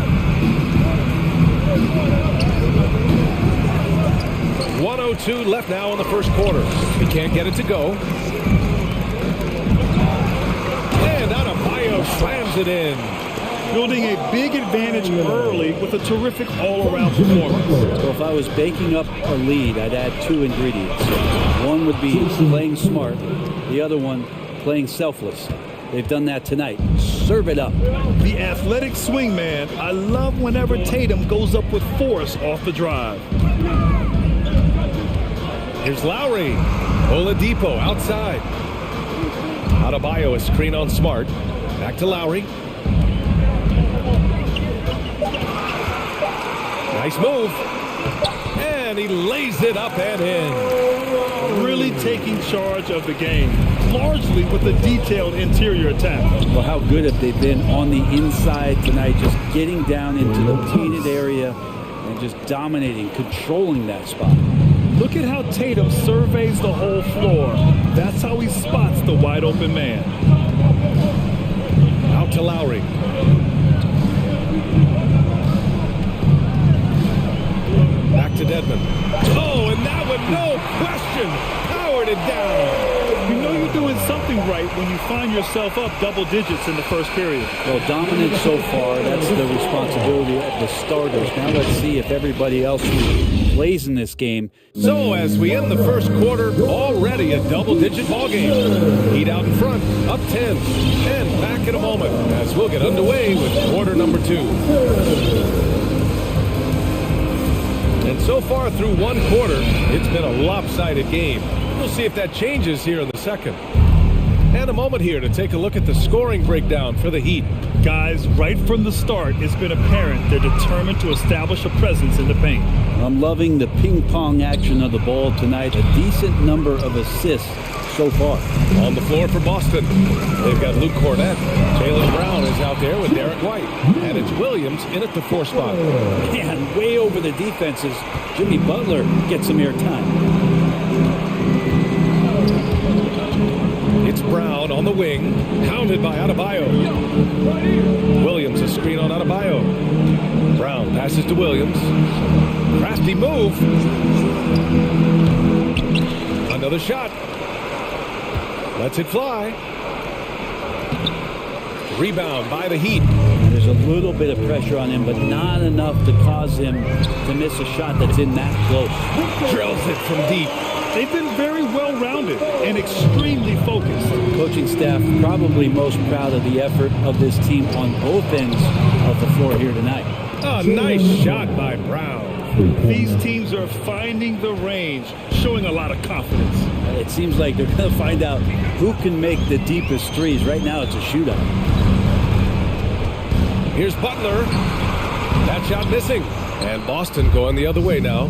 1:02 left now in the first quarter. He can't get it to go. And Adebayo slams it in. Building a big advantage early with a terrific all-around performance. So if I was baking up a lead, I'd add 2 ingredients. One would be playing smart. The other one, playing selfless. They've done that tonight. Serve it up. The athletic swingman. I love whenever Tatum goes up with force off the drive. Here's Lowry. Oladipo outside. Adebayo, a screen on Smart. Back to Lowry. Nice move. And he lays it up and in. Really taking charge of the game, largely with a detailed interior attack. Well, how good have they been on the inside tonight, just getting down into the painted area and just dominating, controlling that spot. Look at how Tatum surveys the whole floor. That's how he spots the wide open man. Out to Lowry. Back to Dedmon. Oh, and that one, no question, powered it down. You know you're doing something right when you find yourself up double digits in the first period. Well, dominant so far. That's the responsibility of the starters. Now let's see if everybody else who plays in this game. So as we end the first quarter, already a double-digit ball game. Heat out in front, up 10. And back in a moment as we'll get underway with quarter number 2. And And so far through one quarter, it's been a lopsided game. We'll see if that changes here in the second. And a moment here to take a look at the scoring breakdown for the Heat. Guys, right from the start, it's been apparent they're determined to establish a presence in the paint. I'm loving the ping-pong action of the ball tonight. A decent number of assists so far. On the floor for Boston, they've got Luke Cornett. Jaylen Brown is out there with Derek White. And it's Williams in at the 4 spot. Man, way over the defenses. Jimmy Butler gets some airtime. It's Brown on the wing, hounded by Adebayo. Williams a screen on Adebayo. Brown passes to Williams. Crafty move. Another shot. Lets it fly. Rebound by the Heat. There's a little bit of pressure on him, but not enough to cause him to miss a shot that's in that close. Drills it from deep. They've been very well-rounded and extremely focused. Coaching staff probably most proud of the effort of this team on both ends of the floor here tonight. A nice shot by Brown. These teams are finding the range, showing a lot of confidence. It seems like they're going to find out who can make the deepest threes. Right now it's a shootout. Here's Butler. That shot missing. And Boston going the other way now.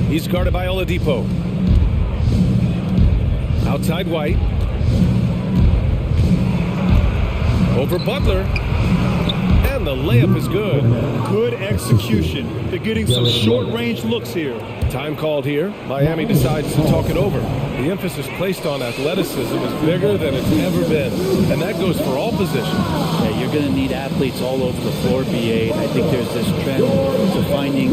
He's guarded by Oladipo. Outside White. Over Butler. And the layup is good. Good execution. They're getting some short-range looks here. Time called here. Miami decides to talk it over. The emphasis placed on athleticism is bigger than it's ever been. And that goes for all positions. Yeah, you're going to need athletes all over the floor, BA. I think there's this trend to finding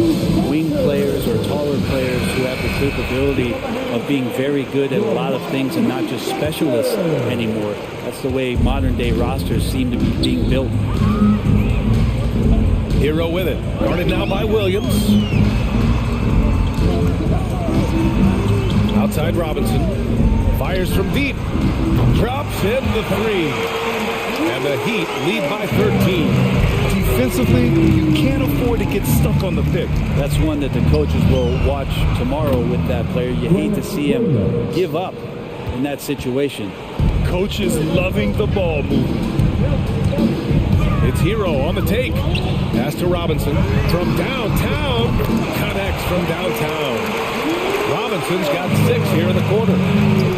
wing players or taller players who have the capability of being very good at a lot of things and not just specialists anymore. That's the way modern-day rosters seem to be being built. Hero with it. Guarded now by Williams. Outside Robinson. Fires from deep. Drops in the 3. And the Heat lead by 13. Defensively, you can't afford to get stuck on the pick. That's one that the coaches will watch tomorrow with that player. You hate to see him give up in that situation. Coaches loving the ball movement. It's Hero on the take. Pass to Robinson from downtown. Connects from downtown. Robinson's got 6 here in the quarter.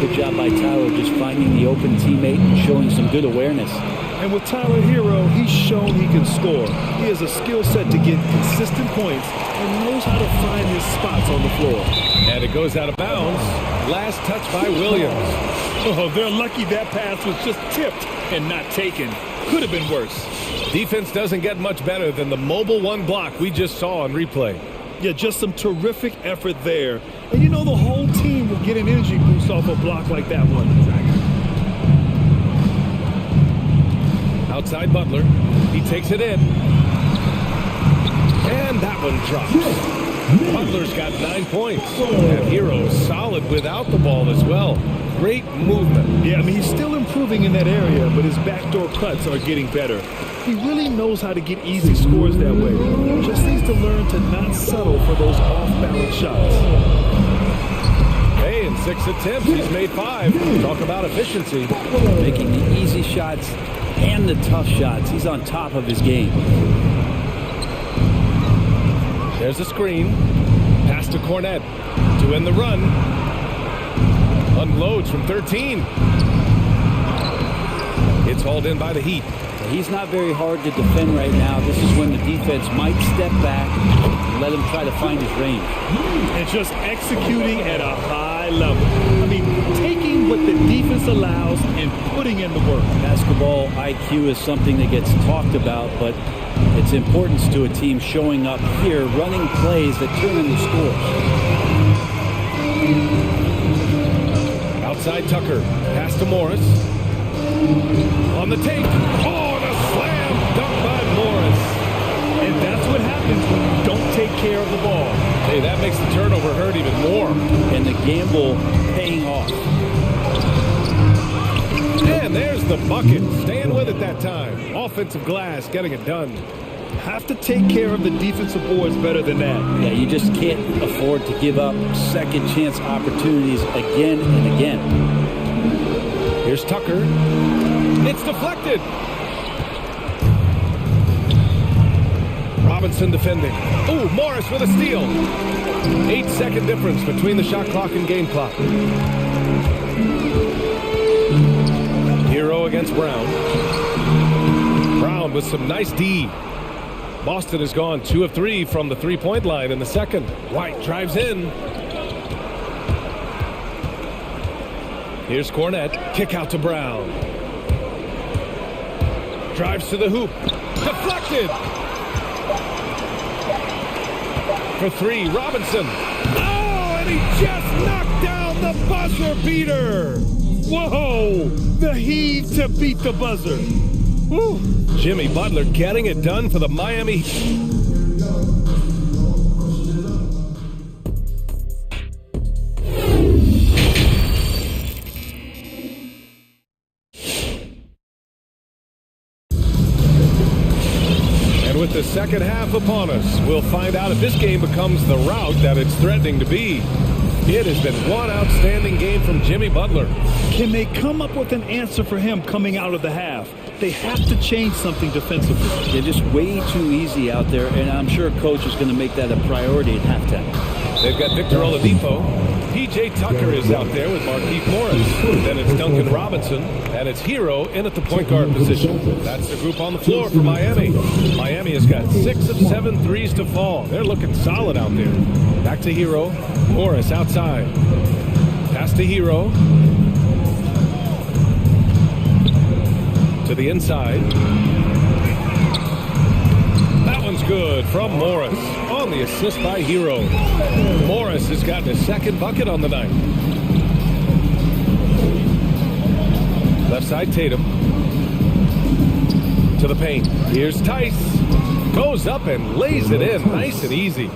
Good job by Tyler just finding the open teammate and showing some good awareness. And with Tyler Hero, he's shown he can score. He has a skill set to get consistent points and knows how to find his spots on the floor. And it goes out of bounds. Last touch by Williams. Oh, they're lucky that pass was just tipped and not taken. Could have been worse. Defense doesn't get much better than the mobile 1 block we just saw on replay. Yeah, just some terrific effort there. And you know the whole team will get an energy boost off a block like that one. Outside Butler. He takes it in. And that one drops. Butler's got 9 points. And Hero solid without the ball as well. Great movement. Yeah, I mean, he's still improving in that area, but his backdoor cuts are getting better. He really knows how to get easy scores that way. Just needs to learn to not settle for those off-balance shots. Hey, in 6 attempts, he's made 5. Talk about efficiency. Making the easy shots and the tough shots. He's on top of his game. There's a screen. Pass to Cornett to end the run. Unloads from 13. It's hauled in by the Heat. He's not very hard to defend right now. This is when the defense might step back and let him try to find his range. And just executing at a high level. I mean, taking what the defense allows and putting in the work. Basketball IQ is something that gets talked about, but its importance to a team showing up here, running plays that turn into scores. Outside Tucker. Pass to Morris. On the take. Oh, and a slam dunk by Morris. And that's what happens when you don't take care of the ball. Hey, that makes the turnover hurt even more. And the gamble paying off. And there's the bucket. Staying with it that time. Offensive glass, getting it done. have to take care of the defensive boards better than that. Yeah, you just can't afford to give up second chance opportunities again and again. Here's Tucker. It's deflected. Robinson defending. Ooh, Morris with a steal. 8-second difference between the shot clock and game clock. Hero against Brown. Brown with some nice D. Boston has gone 2 of 3 from the three-point line in the second. White drives in. Here's Cornette. Kick out to Brown. Drives to the hoop. Deflected. For 3, Robinson. Oh, and he just knocked down the buzzer beater. Whoa! The heave to beat the buzzer. Woo. Jimmy Butler getting it done for the Miami Heat. With the second half upon us, we'll find out if this game becomes the rout that it's threatening to be. It has been one outstanding game from Jimmy Butler. Can they come up with an answer for him coming out of the half? They have to change something defensively. They're just way too easy out there, and I'm sure coach is going to make that a priority at halftime. They've got Victor Oladipo. P.J. Tucker is out there with Markieff Morris. Then it's Duncan Robinson, and it's Hero in at the point guard position. That's the group on the floor for Miami. Miami has got 6 of 7 threes to fall. They're looking solid out there. Back to Hero. Morris outside. Pass to Hero. To the inside. That one's good from Morris on the assist by Hero. Morris has gotten his second bucket on the night. Left side Tatum. To the paint. Here's Tice. Goes up and lays it in nice and easy.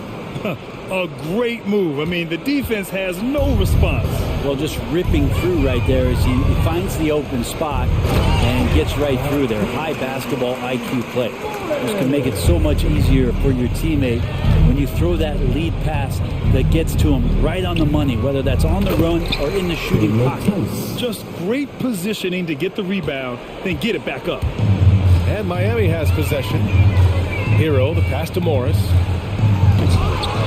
A great move. I mean, the defense has no response. Well, just ripping through right there as he finds the open spot and gets right through there. High basketball IQ play. This can make it so much easier for your teammate when you throw that lead pass that gets to him right on the money, whether that's on the run or in the shooting pocket. Just great positioning to get the rebound, then get it back up. And Miami has possession. Hero, the pass to Morris.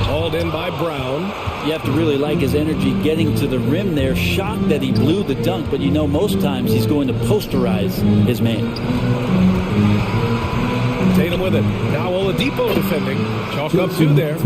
Hauled in by Brown. You have to really like his energy getting to the rim there. Shocked that he blew the dunk, but you know most times he's going to posterize his man. Tatum with it. Now Oladipo defending. Chalk up 2 there.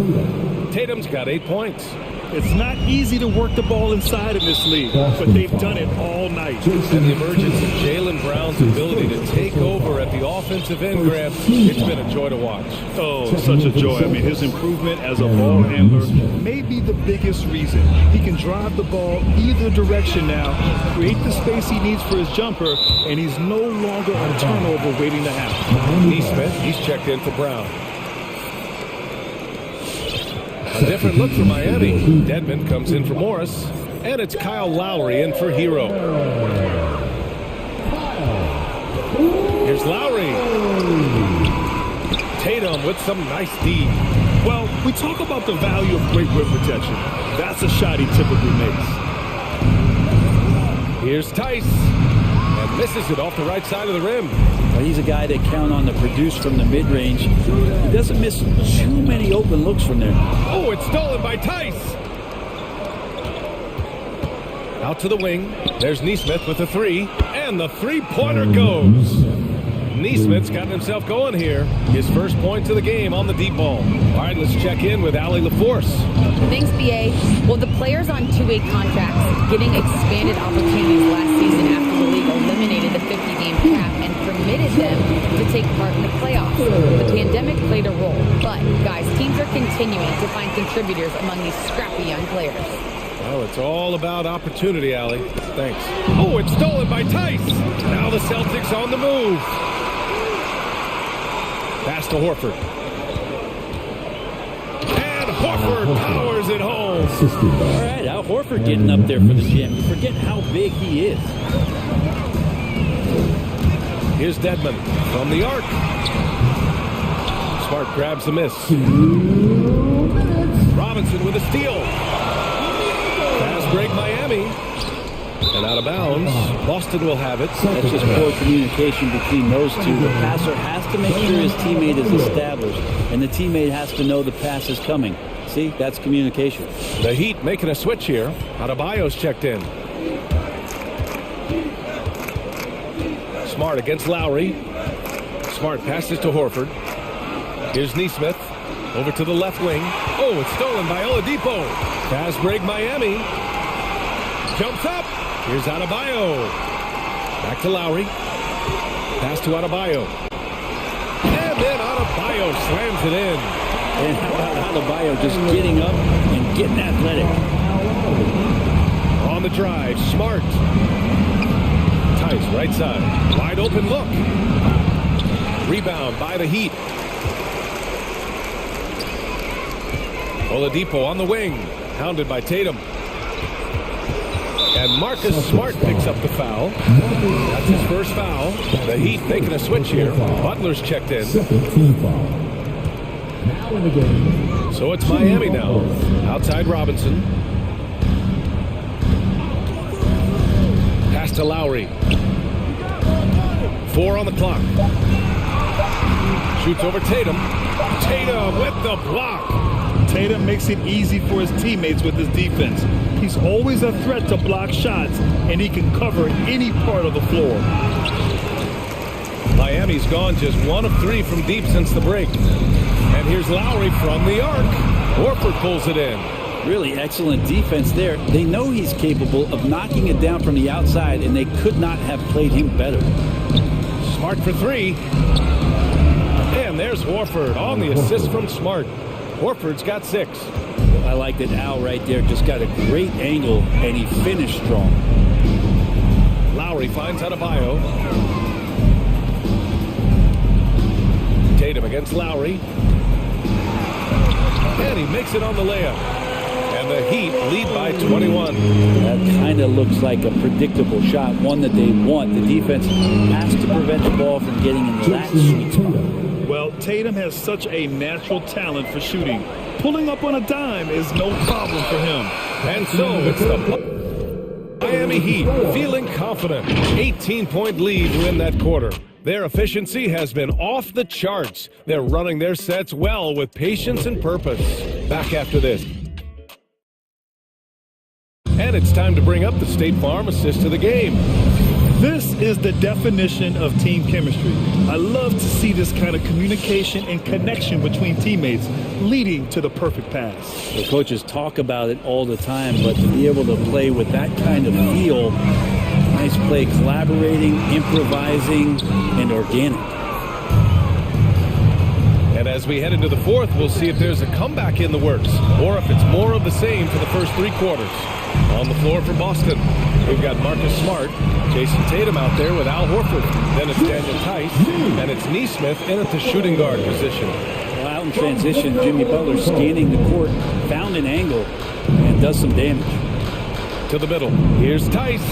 Tatum's got 8 points. It's not easy to work the ball inside in this league, but they've done it all night. And the emergence of Jaylen Brown's ability to take over at the offensive end, Grant, it's been a joy to watch. Oh, such a joy. I mean, his improvement as a ball handler may be the biggest reason. He can drive the ball either direction now, create the space he needs for his jumper, and he's no longer a turnover waiting to happen. Neesmith, he's checked in for Brown. A different look for Miami. Dedmon comes in for Morris. And it's Kyle Lowry in for Hero. Here's Lowry. Tatum with some nice D. Well, we talk about the value of great rim protection. That's a shot he typically makes. Here's Tice. And misses it off the right side of the rim. Well, he's a guy that count on the produce from the mid-range. He doesn't miss too many open looks from there. Oh, it's stolen by Tice. Out to the wing. There's Neesmith with a 3. And the three-pointer goes. Neesmith's gotten himself going here. His first points of the game on the deep ball. All right, let's check in with Allie LaForce. Thanks, BA. Well, the players on two-way contracts getting expanded opportunities last season after the league eliminated the 50-game cap and permitted them to take part in the playoffs. The pandemic played a role, but, guys, teams are continuing to find contributors among these scrappy young players. Well, it's all about opportunity, Allie. Thanks. Oh, it's stolen by Tice. Now the Celtics on the move. Pass to Horford. And Horford powers it home. All right, Al Horford getting up there for the jam. You forget how big he is. Here's Dedmon from the arc. Smart grabs the miss. Robinson with a steal. Fast break Miami. And out of bounds. Boston will have it. That's just poor communication between those two. The passer has to make sure his teammate is established, and the teammate has to know the pass is coming. See, that's communication. The Heat making a switch here. Adebayo's checked in. Smart against Lowry. Smart passes to Horford. Here's Nesmith. Over to the left wing. Oh, it's stolen by Oladipo. Fast break Miami. Jumps up. Here's Adebayo. Back to Lowry. Pass to Adebayo. And then Adebayo slams it in. And how about Adebayo just getting up and getting athletic? On the drive, Smart. Tice right side. Wide open look. Rebound by the Heat. Oladipo on the wing. Hounded by Tatum. And Marcus Smart picks up the foul. That's his first foul. The Heat making a switch here. Butler's checked in. So it's Miami now. Outside Robinson. Pass to Lowry. 4 on the clock. Shoots over Tatum. Tatum with the block. Tatum makes it easy for his teammates with his defense. He's always a threat to block shots, and he can cover any part of the floor. Miami's gone just 1 of 3 from deep since the break. And here's Lowry from the arc. Horford pulls it in. Really excellent defense there. They know he's capable of knocking it down from the outside, and they could not have played him better. Smart for 3. And there's Horford on the assist from Smart. Horford's got 6. I like that Al right there just got a great angle, and he finished strong. Lowry finds Adebayo. Tatum against Lowry. And he makes it on the layup. And the Heat lead by 21. That kind of looks like a predictable shot, one that they want. The defense has to prevent the ball from getting into that sweet spot. Well, Tatum has such a natural talent for shooting. Pulling up on a dime is no problem for him. And so it's the Miami Heat feeling confident. 18-point lead to win that quarter. Their efficiency has been off the charts. They're running their sets well with patience and purpose. Back after this. And it's time to bring up the State Farm assist of the game. This is the definition of team chemistry. I love to see this kind of communication and connection between teammates leading to the perfect pass. The coaches talk about it all the time, but to be able to play with that kind of feel, nice play, collaborating, improvising, and organic. And as we head into the fourth, we'll see if there's a comeback in the works or if it's more of the same for the first 3 quarters. On the floor for Boston, we've got Marcus Smart, Jason Tatum out there with Al Horford. Then it's Daniel Tice, and it's Nesmith in at the shooting guard position. Well, out in transition, Jimmy Butler scanning the court, found an angle, and does some damage. To the middle, here's Tice,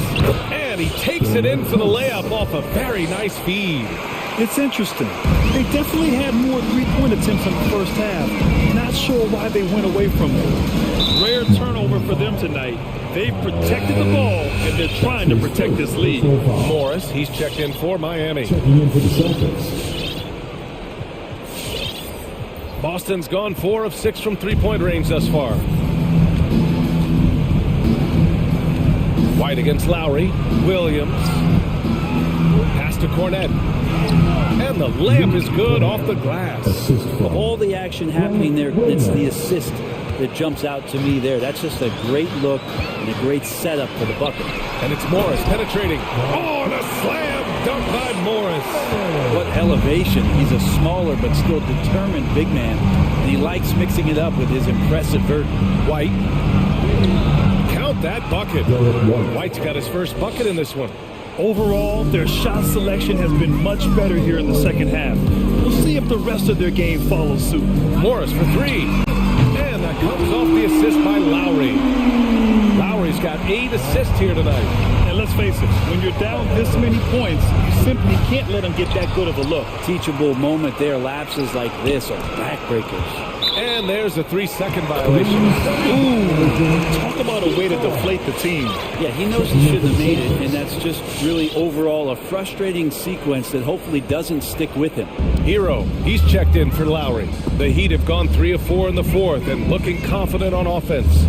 and he takes it in for the layup off a very nice feed. It's interesting. They definitely had more three-point attempts in the first half. Not sure why they went away from it. Rare turnover for them tonight. They've protected the ball, and they're trying to protect this lead. Morris, he's checked in for Miami. Checking in for the Celtics. Boston's gone 4 of 6 from three-point range thus far. White against Lowry. Williams. Pass to Cornette. And the layup is good off the glass. Of all the action happening there, it's the assist that jumps out to me there. That's just a great look and a great setup for the bucket. And it's Morris penetrating. Oh, and a slam dunk by Morris. What elevation. He's a smaller but still determined big man. And he likes mixing it up with his impressive vert. White. Count that bucket. White's got his first bucket in this one. Overall, their shot selection has been much better here in the second half. We'll see if the rest of their game follows suit. Morris for 3. And that comes off the assist by Lowry. Lowry Lowry's got 8 assists here tonight. And let's face it, when you're down this many points, you simply can't let them get that good of a look. Teachable moment there. Lapses like this are backbreakers. And there's a 3-second violation. Ooh, talk about a way to deflate the team. Yeah, he knows he shouldn't have made it, and that's just really overall a frustrating sequence that hopefully doesn't stick with him. Hero, he's checked in for Lowry. The Heat have gone 3 of 4 in the fourth and looking confident on offense.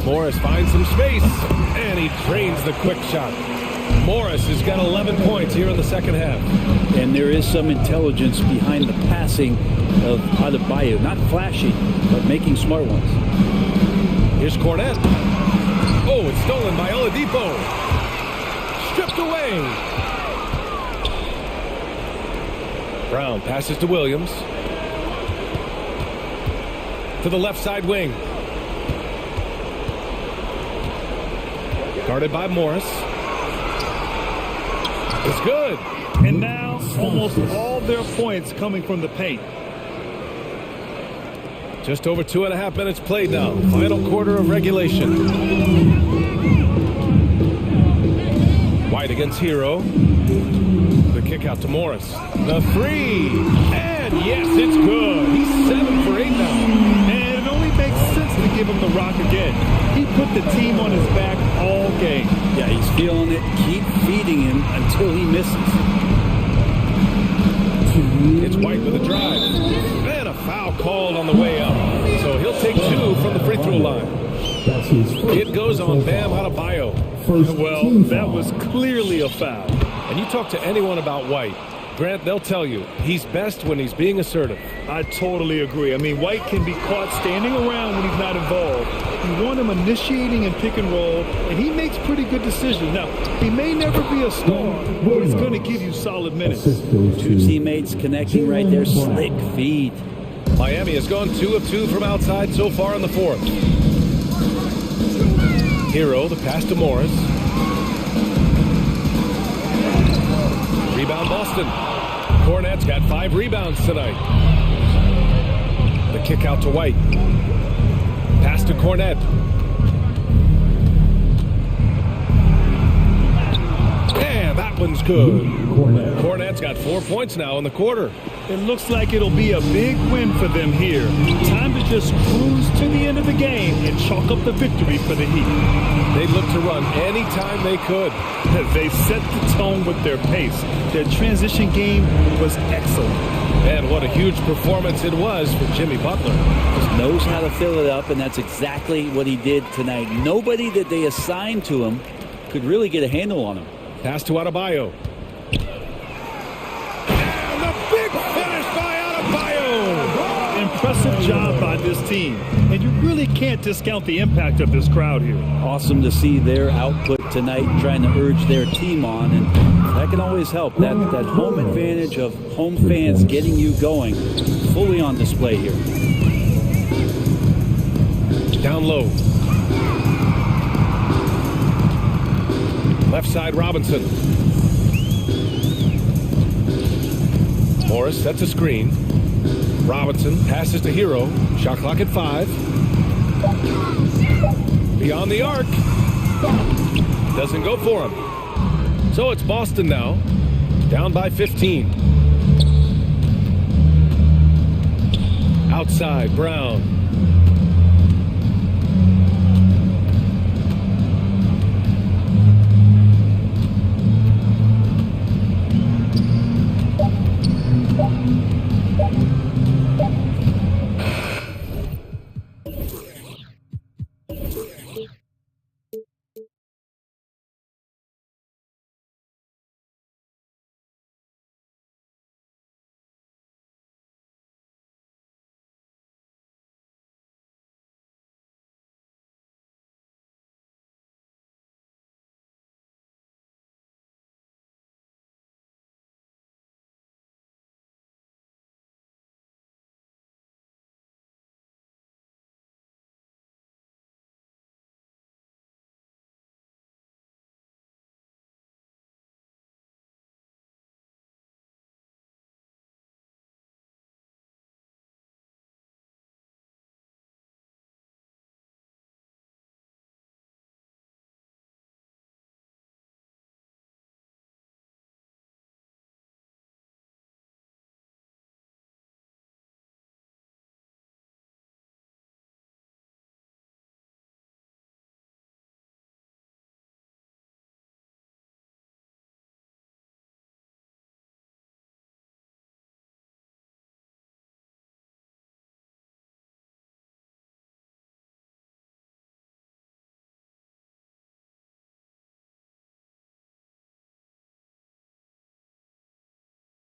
Morris finds some space, and he drains the quick shot. Morris has got 11 points here in the second half. And there is some intelligence behind the passing of Adebayo. Not flashy, but making smart ones. Here's Cornette. Oh, it's stolen by Oladipo. Stripped away. Brown passes to Williams. To the left side wing. Guarded by Morris. It's good. And now, almost all their points coming from the paint. Just over 2.5 minutes played now. Final quarter of regulation. White against Hero. The kick out to Morris. The 3. And yes, it's good. He's 7 for 8 now. And it only makes sense to give him the rock again. He put the team on his back all game. Yeah, he's feeling it. Keep feeding him until he misses. It's White with a drive. And a foul called on the way up. So he'll take 2 from the free throw line. It goes on Bam Adebayo. Well, that was clearly a foul. And you talk to anyone about White, Grant, they'll tell you he's best when he's being assertive. I totally agree. I mean, White can be caught standing around when he's not involved. You want him initiating and pick and roll, and he makes pretty good decisions. Now, he may never be a star, but he's going to give you solid minutes. 2 teammates connecting right there. Slick feed. Miami has gone 2 of 2 from outside so far in the fourth. Hero, the pass to Morris. Rebound Boston. Cornette's got 5 rebounds tonight. The kick out to White. Pass to Cornette. And that one's good. Cornette's got 4 points now in the quarter. It looks like it'll be a big win for them here. Time to just cruise to the end of the game and chalk up the victory for the Heat. They looked to run any time they could. They set the tone with their pace. Their transition game was excellent. And what a huge performance it was for Jimmy Butler. Just knows how to fill it up, and that's exactly what he did tonight. Nobody that they assigned to him could really get a handle on him. Pass to Adebayo. And the big finish by Adebayo! Impressive job by this team. And you really can't discount the impact of this crowd here. Awesome to see their output tonight, trying to urge their team on, and that can always help. That home advantage of home fans getting you going, fully on display here. Down low. Left side Robinson. Morris sets a screen. Robinson passes to Hero. Shot clock at 5. Beyond the arc. Doesn't go for him. So it's Boston now. Down by 15. Outside, Brown.